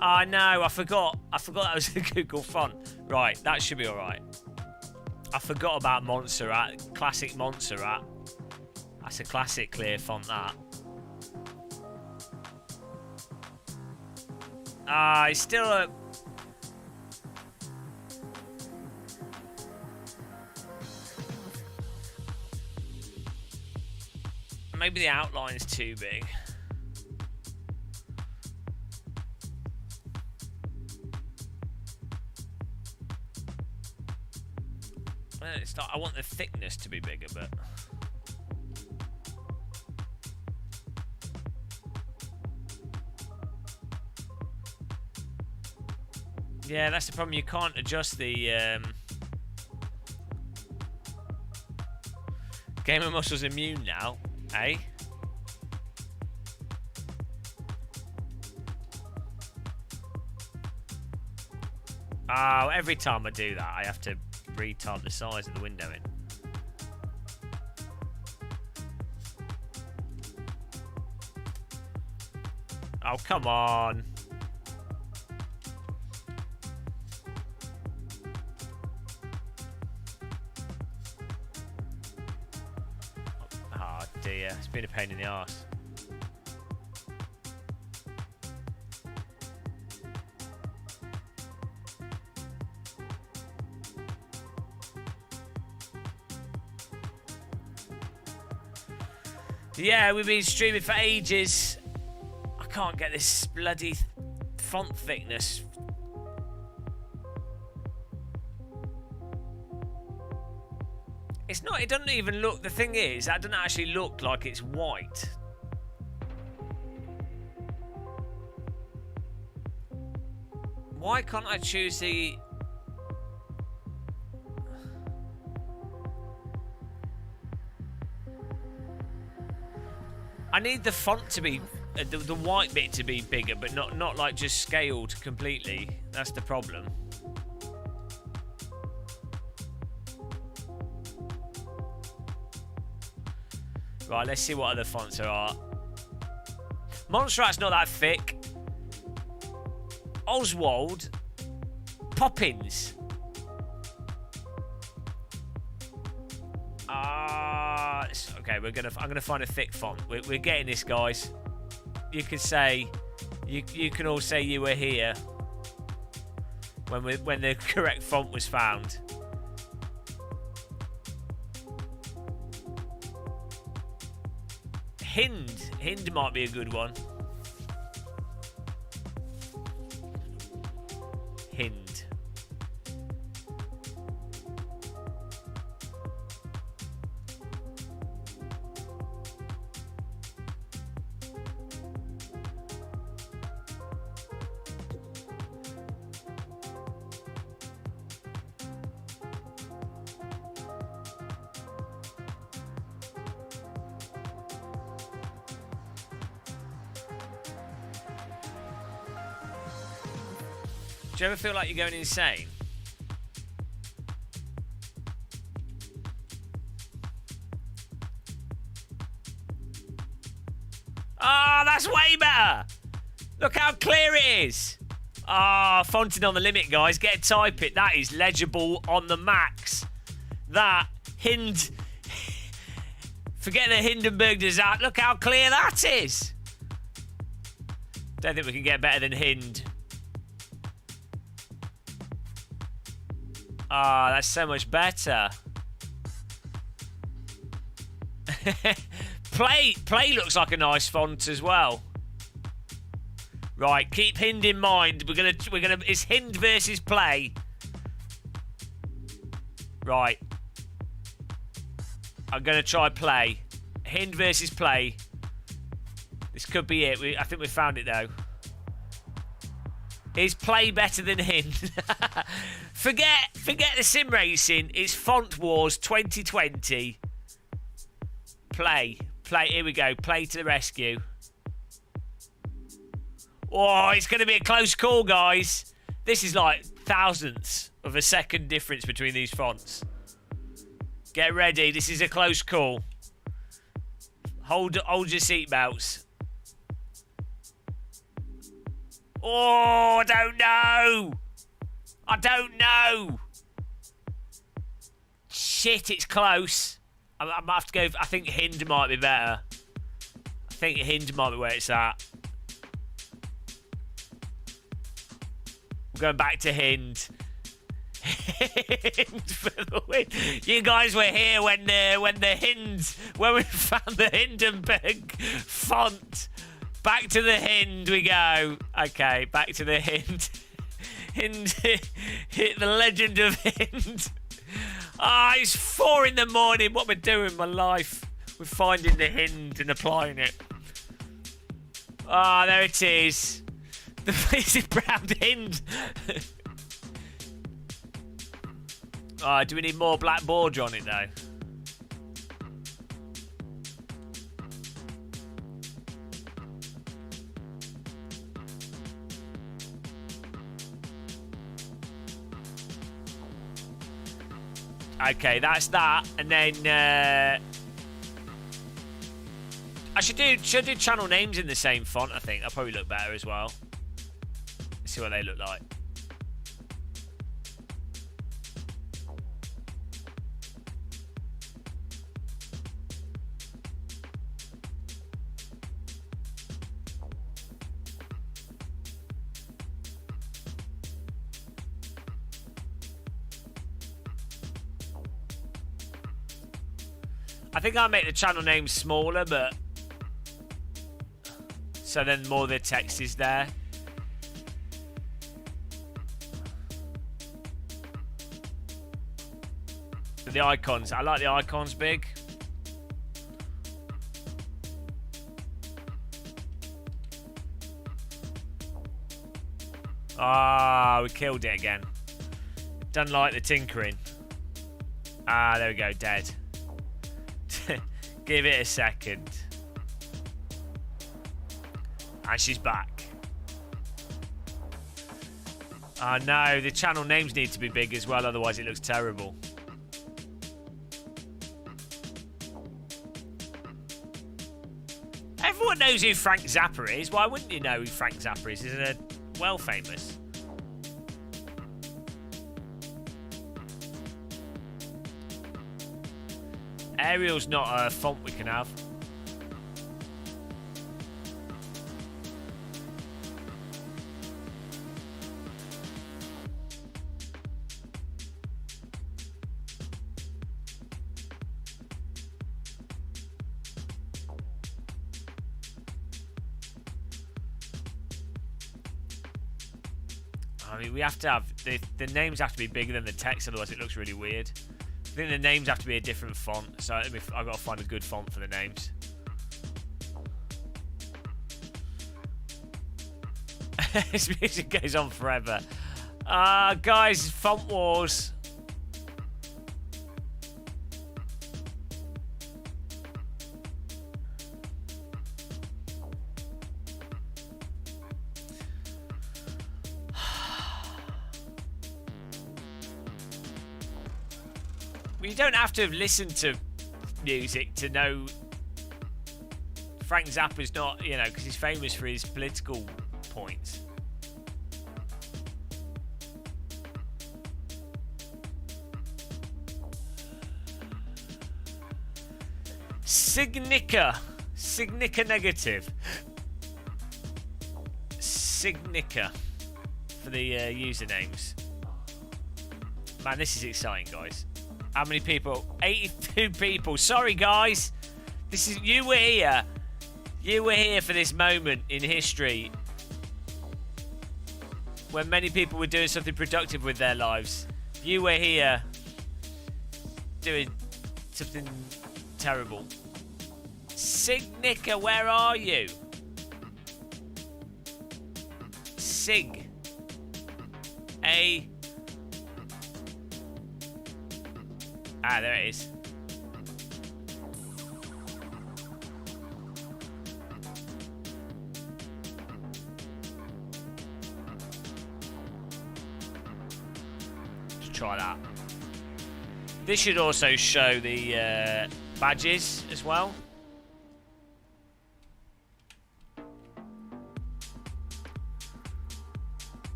Oh, no, I forgot. I forgot that was a Google font. Right, that should be all right. I forgot about Montserrat. Classic Montserrat. That's a classic clear font, that. It's still a... Maybe the outline's too big. It's not, I want the thickness to be bigger, but... Yeah, that's the problem. You can't adjust the... Gamer Muscle's immune now, eh? Oh, every time I do that, I have to retard the size of the window in. Oh, come on. Oh, dear. It's been a pain in the arse. Yeah, we've been streaming for ages. I can't get this bloody font thickness. It's not, it doesn't even look, the thing is, that doesn't actually look like it's white. Why can't I choose the... I need the font to be, the white bit to be bigger, but not like just scaled completely. That's the problem. Right, let's see what other fonts there are. Montserrat's not that thick. Oswald. Poppins. Okay, I'm gonna find a thick font. We're getting this, guys. You can say, you can all say you were here when the correct font was found. Hind might be a good one. Hind. Do you ever feel like you're going insane? Ah, oh, that's way better! Look how clear it is! Ah, oh, fonting on the limit, guys. Get a type it. That is legible on the max. That Hind... Forget the Hindenburg design. Look how clear that is! Don't think we can get better than Hind. Ah, that's so much better. Play looks like a nice font as well. Right, keep Hind in mind. We're gonna. It's Hind versus Play. Right. I'm gonna try Play. Hind versus Play. This could be it. I think we found it though. Is Play better than Hind? Forget the sim racing. It's Font Wars 2020. Play. Here we go. Play to the rescue. Oh, it's going to be a close call, guys. This is like thousandths of a second difference between these fonts. Get ready. This is a close call. Hold your seatbelts. Oh, I don't know. I don't know. Shit, it's close. I might have to go. I think Hind might be better. I think Hind might be where it's at. We're going back to Hind. Hind for the win. You guys were here when we found the Hindenburg font. Back to the Hind we go. Okay, back to the Hind. Hind, hit the legend of Hind. Ah, it's 4 in the morning. What we're doing in my life. We're finding the Hind and applying it. Ah, there it is. The basic brown Hind. Do we need more black border on it though? Okay, that's that, and then I should do channel names in the same font. I think that'll probably look better as well. Let's see what they look like. I think I'll make the channel name smaller, but so then more of the text is there. But the icons, I like the icons big. Ah, we killed it again. Don't like the tinkering. Ah, there we go, dead. Give it a second. And she's back. Oh no, the channel names need to be big as well, otherwise it looks terrible. Everyone knows who Frank Zappa is. Why wouldn't you know who Frank Zappa is? Isn't it well famous? Arial's not a font we can have. I mean, we have to have the names have to be bigger than the text, otherwise it looks really weird. I think the names have to be a different font, so I've got to find a good font for the names. This music goes on forever. Guys, font wars. You don't have to have listened to music to know Frank Zappa's not, you know, because he's famous for his political points. Signica negative. Signica for the usernames. Man, this is exciting, guys. How many people? 82 people. Sorry, guys. This is you were here. You were here for this moment in history when many people were doing something productive with their lives. You were here doing something terrible. Signica, where are you? Sig. A. Ah, there it is. Let's try that. This should also show the badges as well.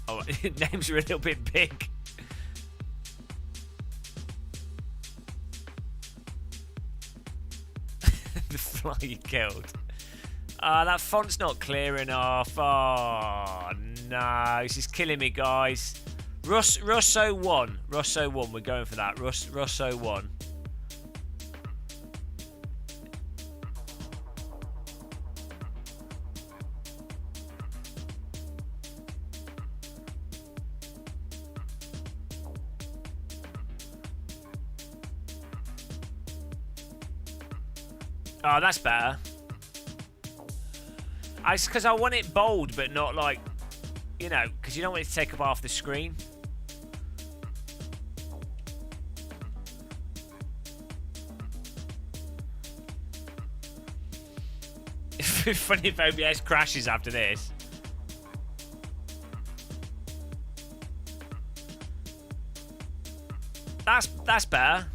Oh, names are a little bit big. The fly you killed. That font's not clear enough. Oh, no. This is killing me, guys. Russo 1. Russo 1. We're going for that. Russo 1. Oh, that's better. It's because I want it bold, but not like, you know, because you don't want it to take up half the screen. It's funny if OBS crashes after this. That's better.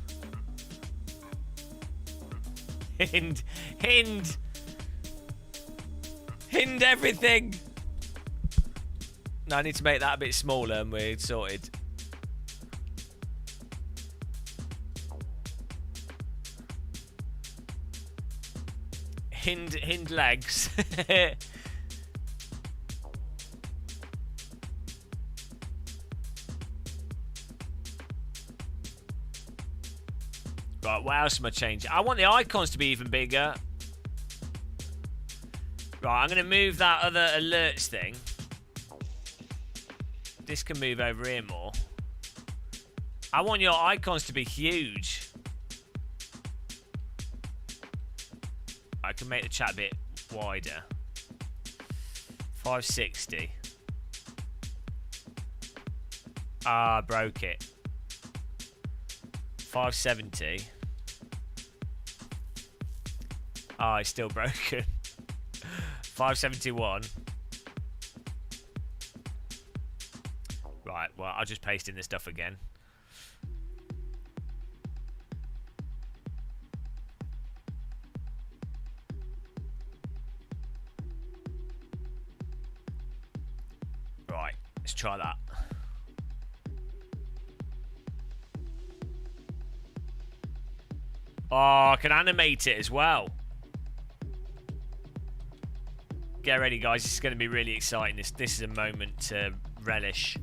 Hind everything. No, I need to make that a bit smaller and we're sorted. Hind legs. Right, what else am I changing? I want the icons to be even bigger. Right, I'm going to move that other alerts thing. This can move over here more. I want your icons to be huge. I can make the chat a bit wider. 560. Ah, broke it. 570. Ah, it's still broken. 571. Right, well, I'll just paste in the stuff again. Right, let's try that. Oh, I can animate it as well. Get ready, guys. This is going to be really exciting. This is a moment to relish.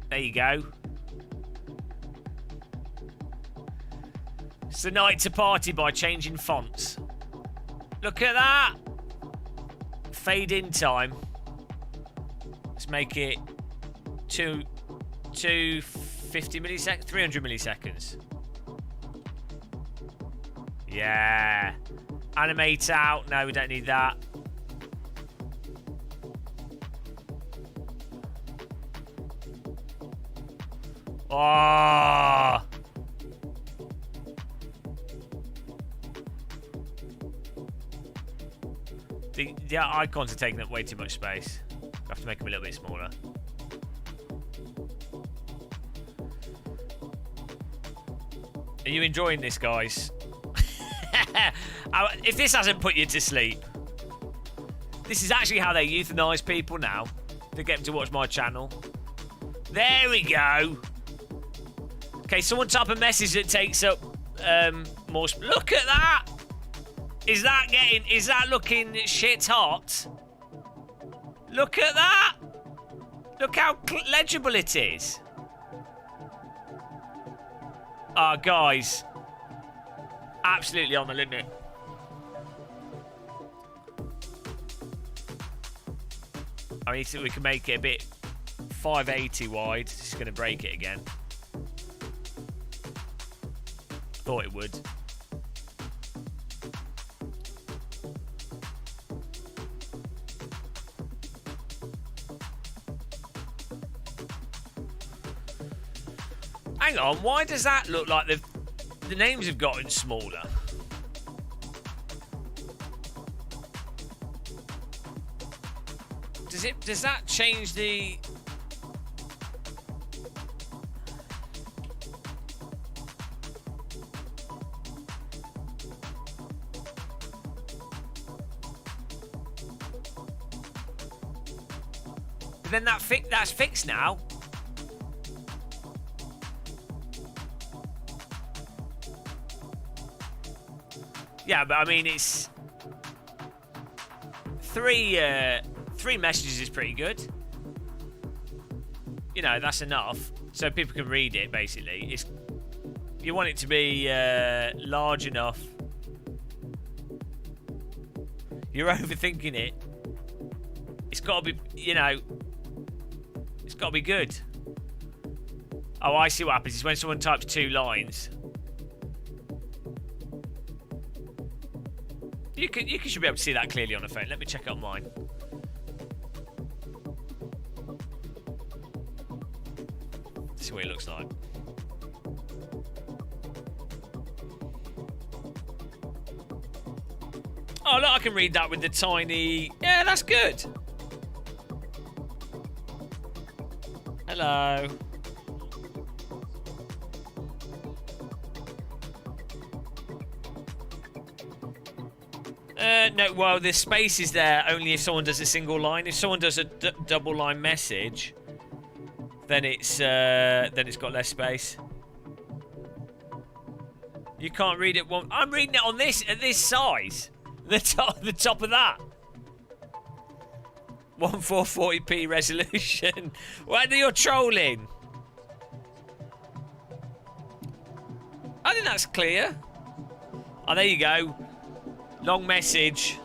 There you go. It's the night to party by changing fonts. Look at that. Fade in time. Let's make it 250 milliseconds, 300 milliseconds. Yeah. Animate out. No, we don't need that. Oh. The icons are taking up way too much space. I have to make them a little bit smaller. Are you enjoying this, guys? If this hasn't put you to sleep, this is actually how they euthanize people now. They get them to watch my channel. There we go. Okay, someone type a message that takes up more. Look at that. Is that looking shit hot? Look at that. Look how legible it is. Oh, guys. Absolutely on the limit. I mean, we can make it a bit 580 wide. This is going to break it again. Thought it would. Hang on, why does that look like the names have gotten smaller? Does that change the... Then that's fixed now. Yeah, but I mean, it's three messages is pretty good. You know, that's enough, so people can read it. Basically, you want it to be large enough. You're overthinking it. It's got to be, you know, it's got to be good. Oh, I see what happens. It's when someone types 2 lines. You should be able to see that clearly on a phone. Let me check it on mine. See what it looks like. Oh, look, I can read that with the tiny... Yeah, that's good. Hello. No, well, the space is there only if someone does a single line. If someone does a double line message, then it's got less space. You can't read it. Well, I'm reading it on this at this size. The top of that. 1440p resolution. Whether you're trolling. I think that's clear. Oh, there you go. Long message.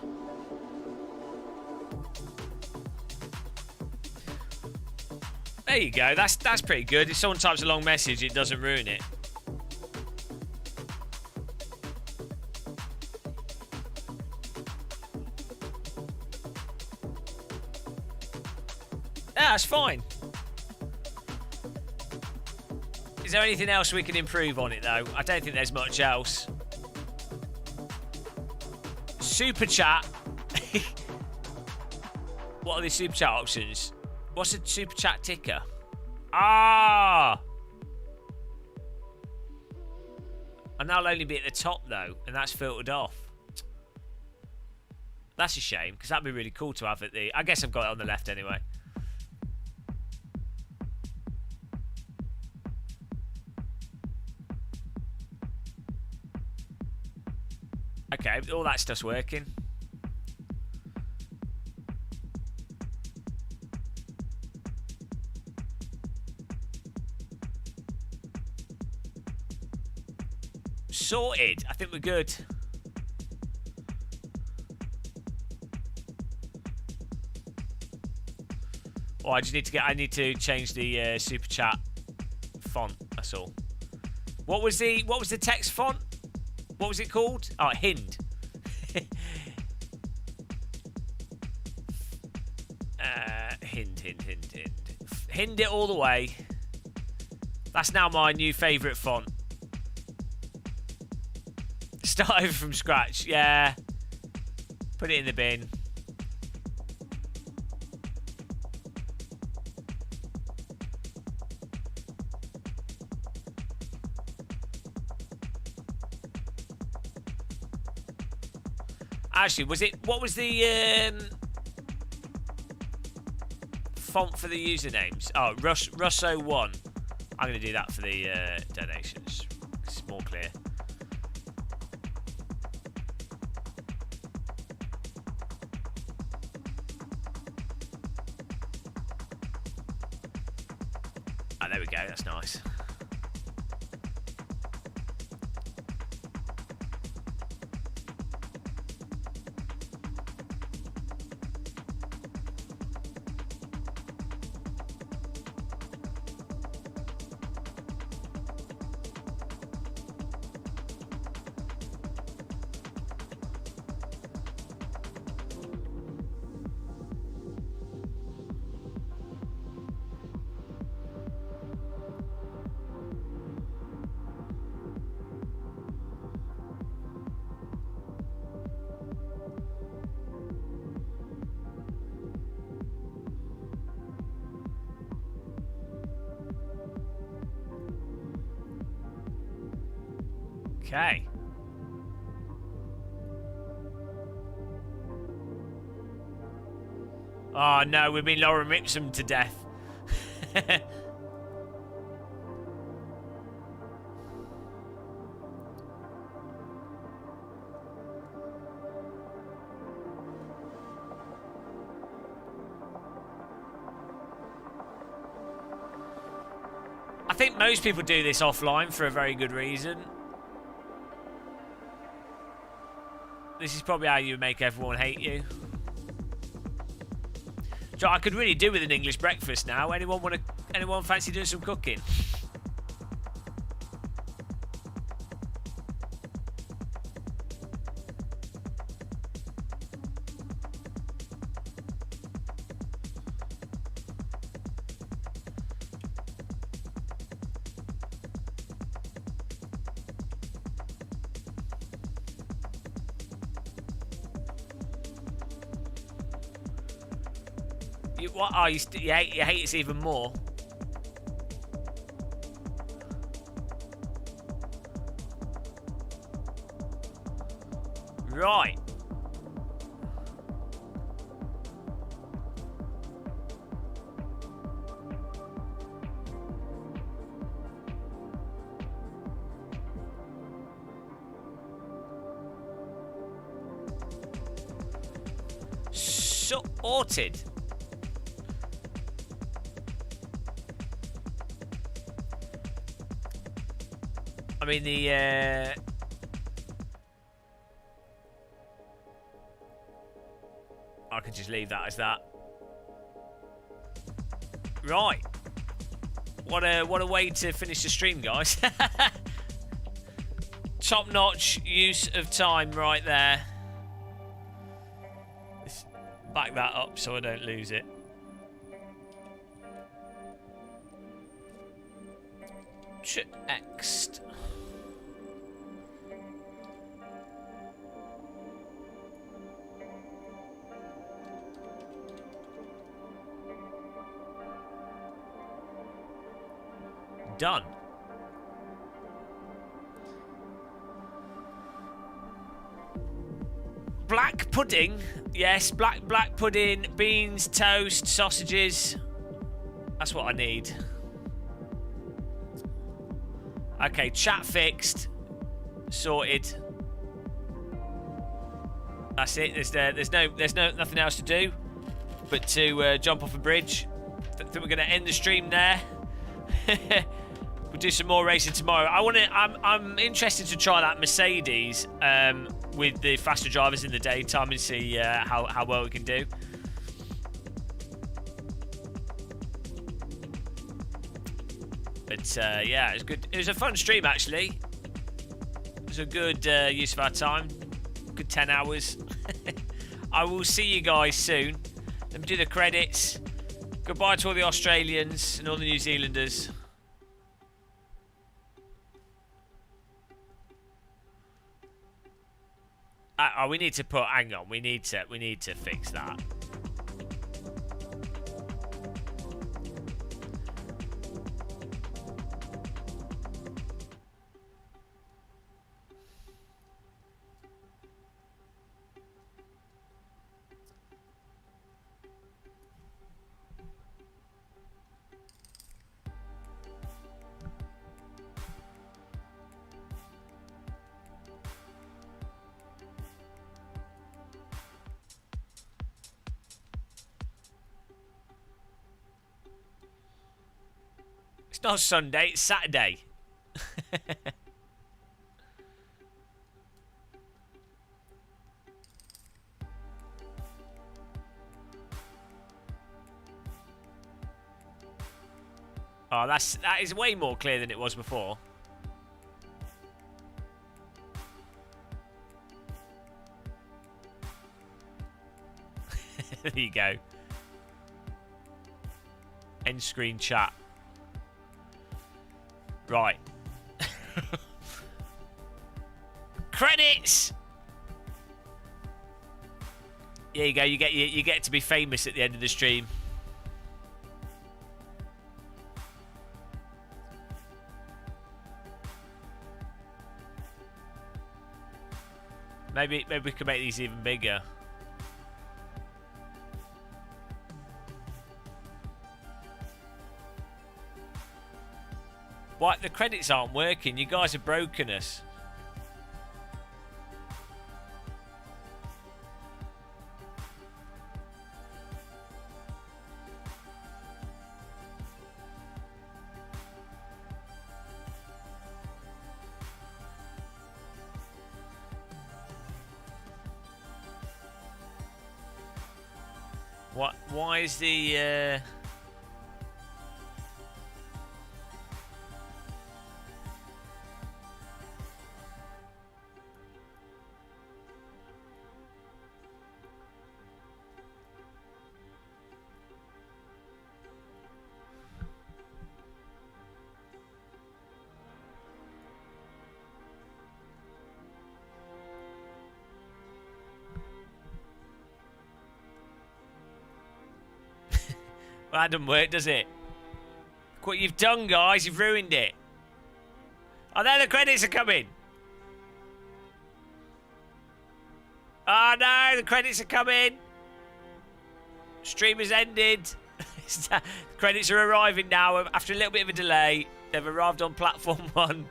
There you go. That's pretty good. If someone types a long message, it doesn't ruin it. Yeah, that's fine. Is there anything else we can improve on it, though? I don't think there's much else. Super chat. What are the super chat options? What's a super chat ticker? Ah! And that'll only be at the top, though, and that's filtered off. That's a shame, because that'd be really cool to have at the... I guess I've got it on the left anyway. Okay, all that stuff's working. Sorted. I think we're good. Oh, I need to change the super chat font. That's all. What was the text font? What was it called? Oh, Hind. Hind. Hind it all the way. That's now my new favourite font. Start over from scratch. Yeah. Put it in the bin. Actually, what was the font for the usernames? Oh, Russo1. I'm going to do that for the donations. It's more clear. Oh, there we go. That's nice. Okay. Oh no, we've been Lauren Ripsum to death. I think most people do this offline for a very good reason. This is probably how you make everyone hate you. So I could really do with an English breakfast now. Anyone fancy doing some cooking? What? Oh, you hate us even more. Right. Sorted. I mean, I could just leave that as that. Right. What a way to finish the stream, guys. Top-notch use of time right there. Let's back that up so I don't lose it. Next. Done. Black pudding, yes, black pudding, beans, toast, sausages. That's what I need. Okay, chat fixed, sorted. That's it. There's nothing else to do, but to jump off a bridge. I think we're going to end the stream there. We'll do some more racing tomorrow. I'm interested to try that Mercedes with the faster drivers in the daytime and see how well we can do. But yeah, it was good. It was a fun stream actually. It was a good use of our time. Good 10 hours. I will see you guys soon. Let me do the credits. Goodbye to all the Australians and all the New Zealanders. Oh, we need to put. Hang on, we need to fix that. It's not Sunday, it's Saturday. Oh, that is way more clear than it was before. There you go. End screen chat. Right. Credits. There you go. You get to be famous at the end of the stream. Maybe we can make these even bigger. What? The credits aren't working. You guys have broken us. What? Why is the... Well, that doesn't work, does it? Look what you've done, guys. You've ruined it. Oh, there the credits are coming. Oh, no. The credits are coming. Stream has ended. The credits are arriving now after a little bit of a delay. They've arrived on platform 1.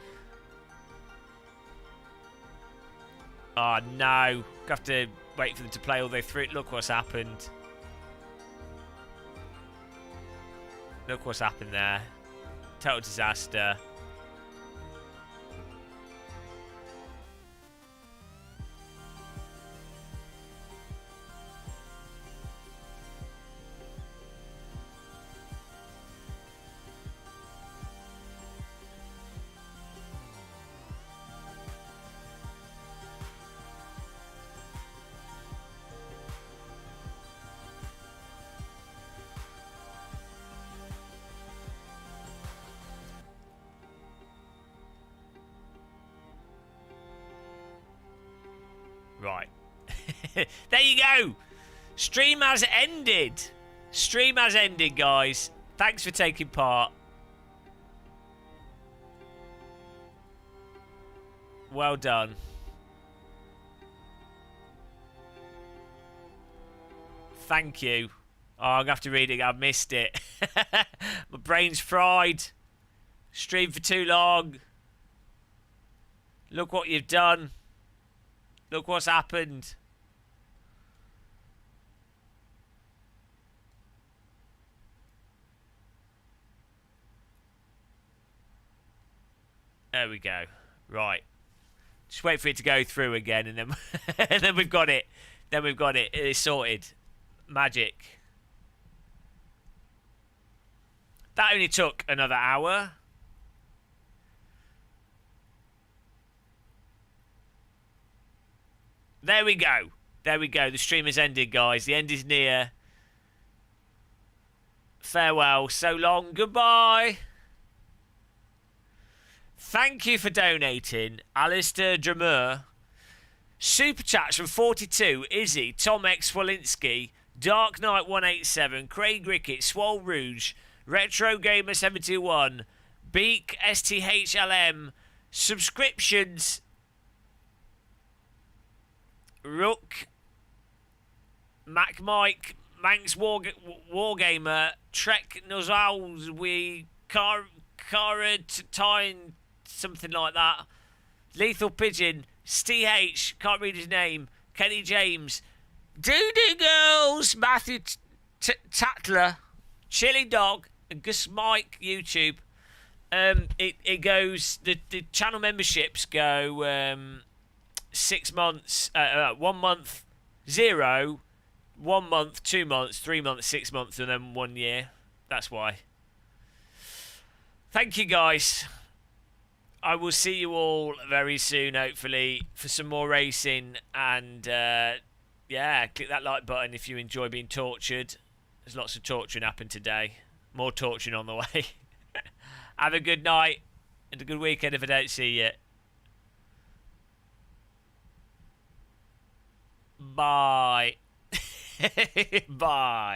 Oh, no. Have to wait for them to play all the way through. Look what's happened. Look what's happened there. Total disaster. Right. There you go. Stream has ended. Stream has ended, guys. Thanks for taking part. Well done. Thank you. Oh, I'm going to have to read it. I've missed it. My brain's fried. Streamed for too long. Look what you've done. Look what's happened. There we go. Right. Just wait for it to go through again and then and then we've got it. Then we've got it. It's sorted. Magic. That only took another hour. There we go. There we go. The stream has ended, guys. The end is near. Farewell. So long. Goodbye. Thank you for donating, Alistair Dramur. Super chats from 42, Izzie, Tom X Walensky, Dark Knight 187, Craig Rickett, Swole Rouge, Retro Gamer 71, Beak STHLM, subscriptions, Rook, Mac Mike, Manx Wargamer, Trek Nozalswi, Cara Tyne, something like that, Lethal Pigeon, STH, can't read his name, Kenny James, Doodoo Girls, Matthew Tatler, Chiledog, and Gus Mike YouTube, It goes. The channel memberships go 6 months, 1 month, 0, 1 month, 2 months, 3 months, 6 months, and then 1 year. That's why. Thank you, guys. I will see you all very soon, hopefully, for some more racing. And yeah, click that like button if you enjoy being tortured. There's lots of torturing happened today. More torturing on the way. Have a good night and a good weekend if I don't see you. Bye. Bye.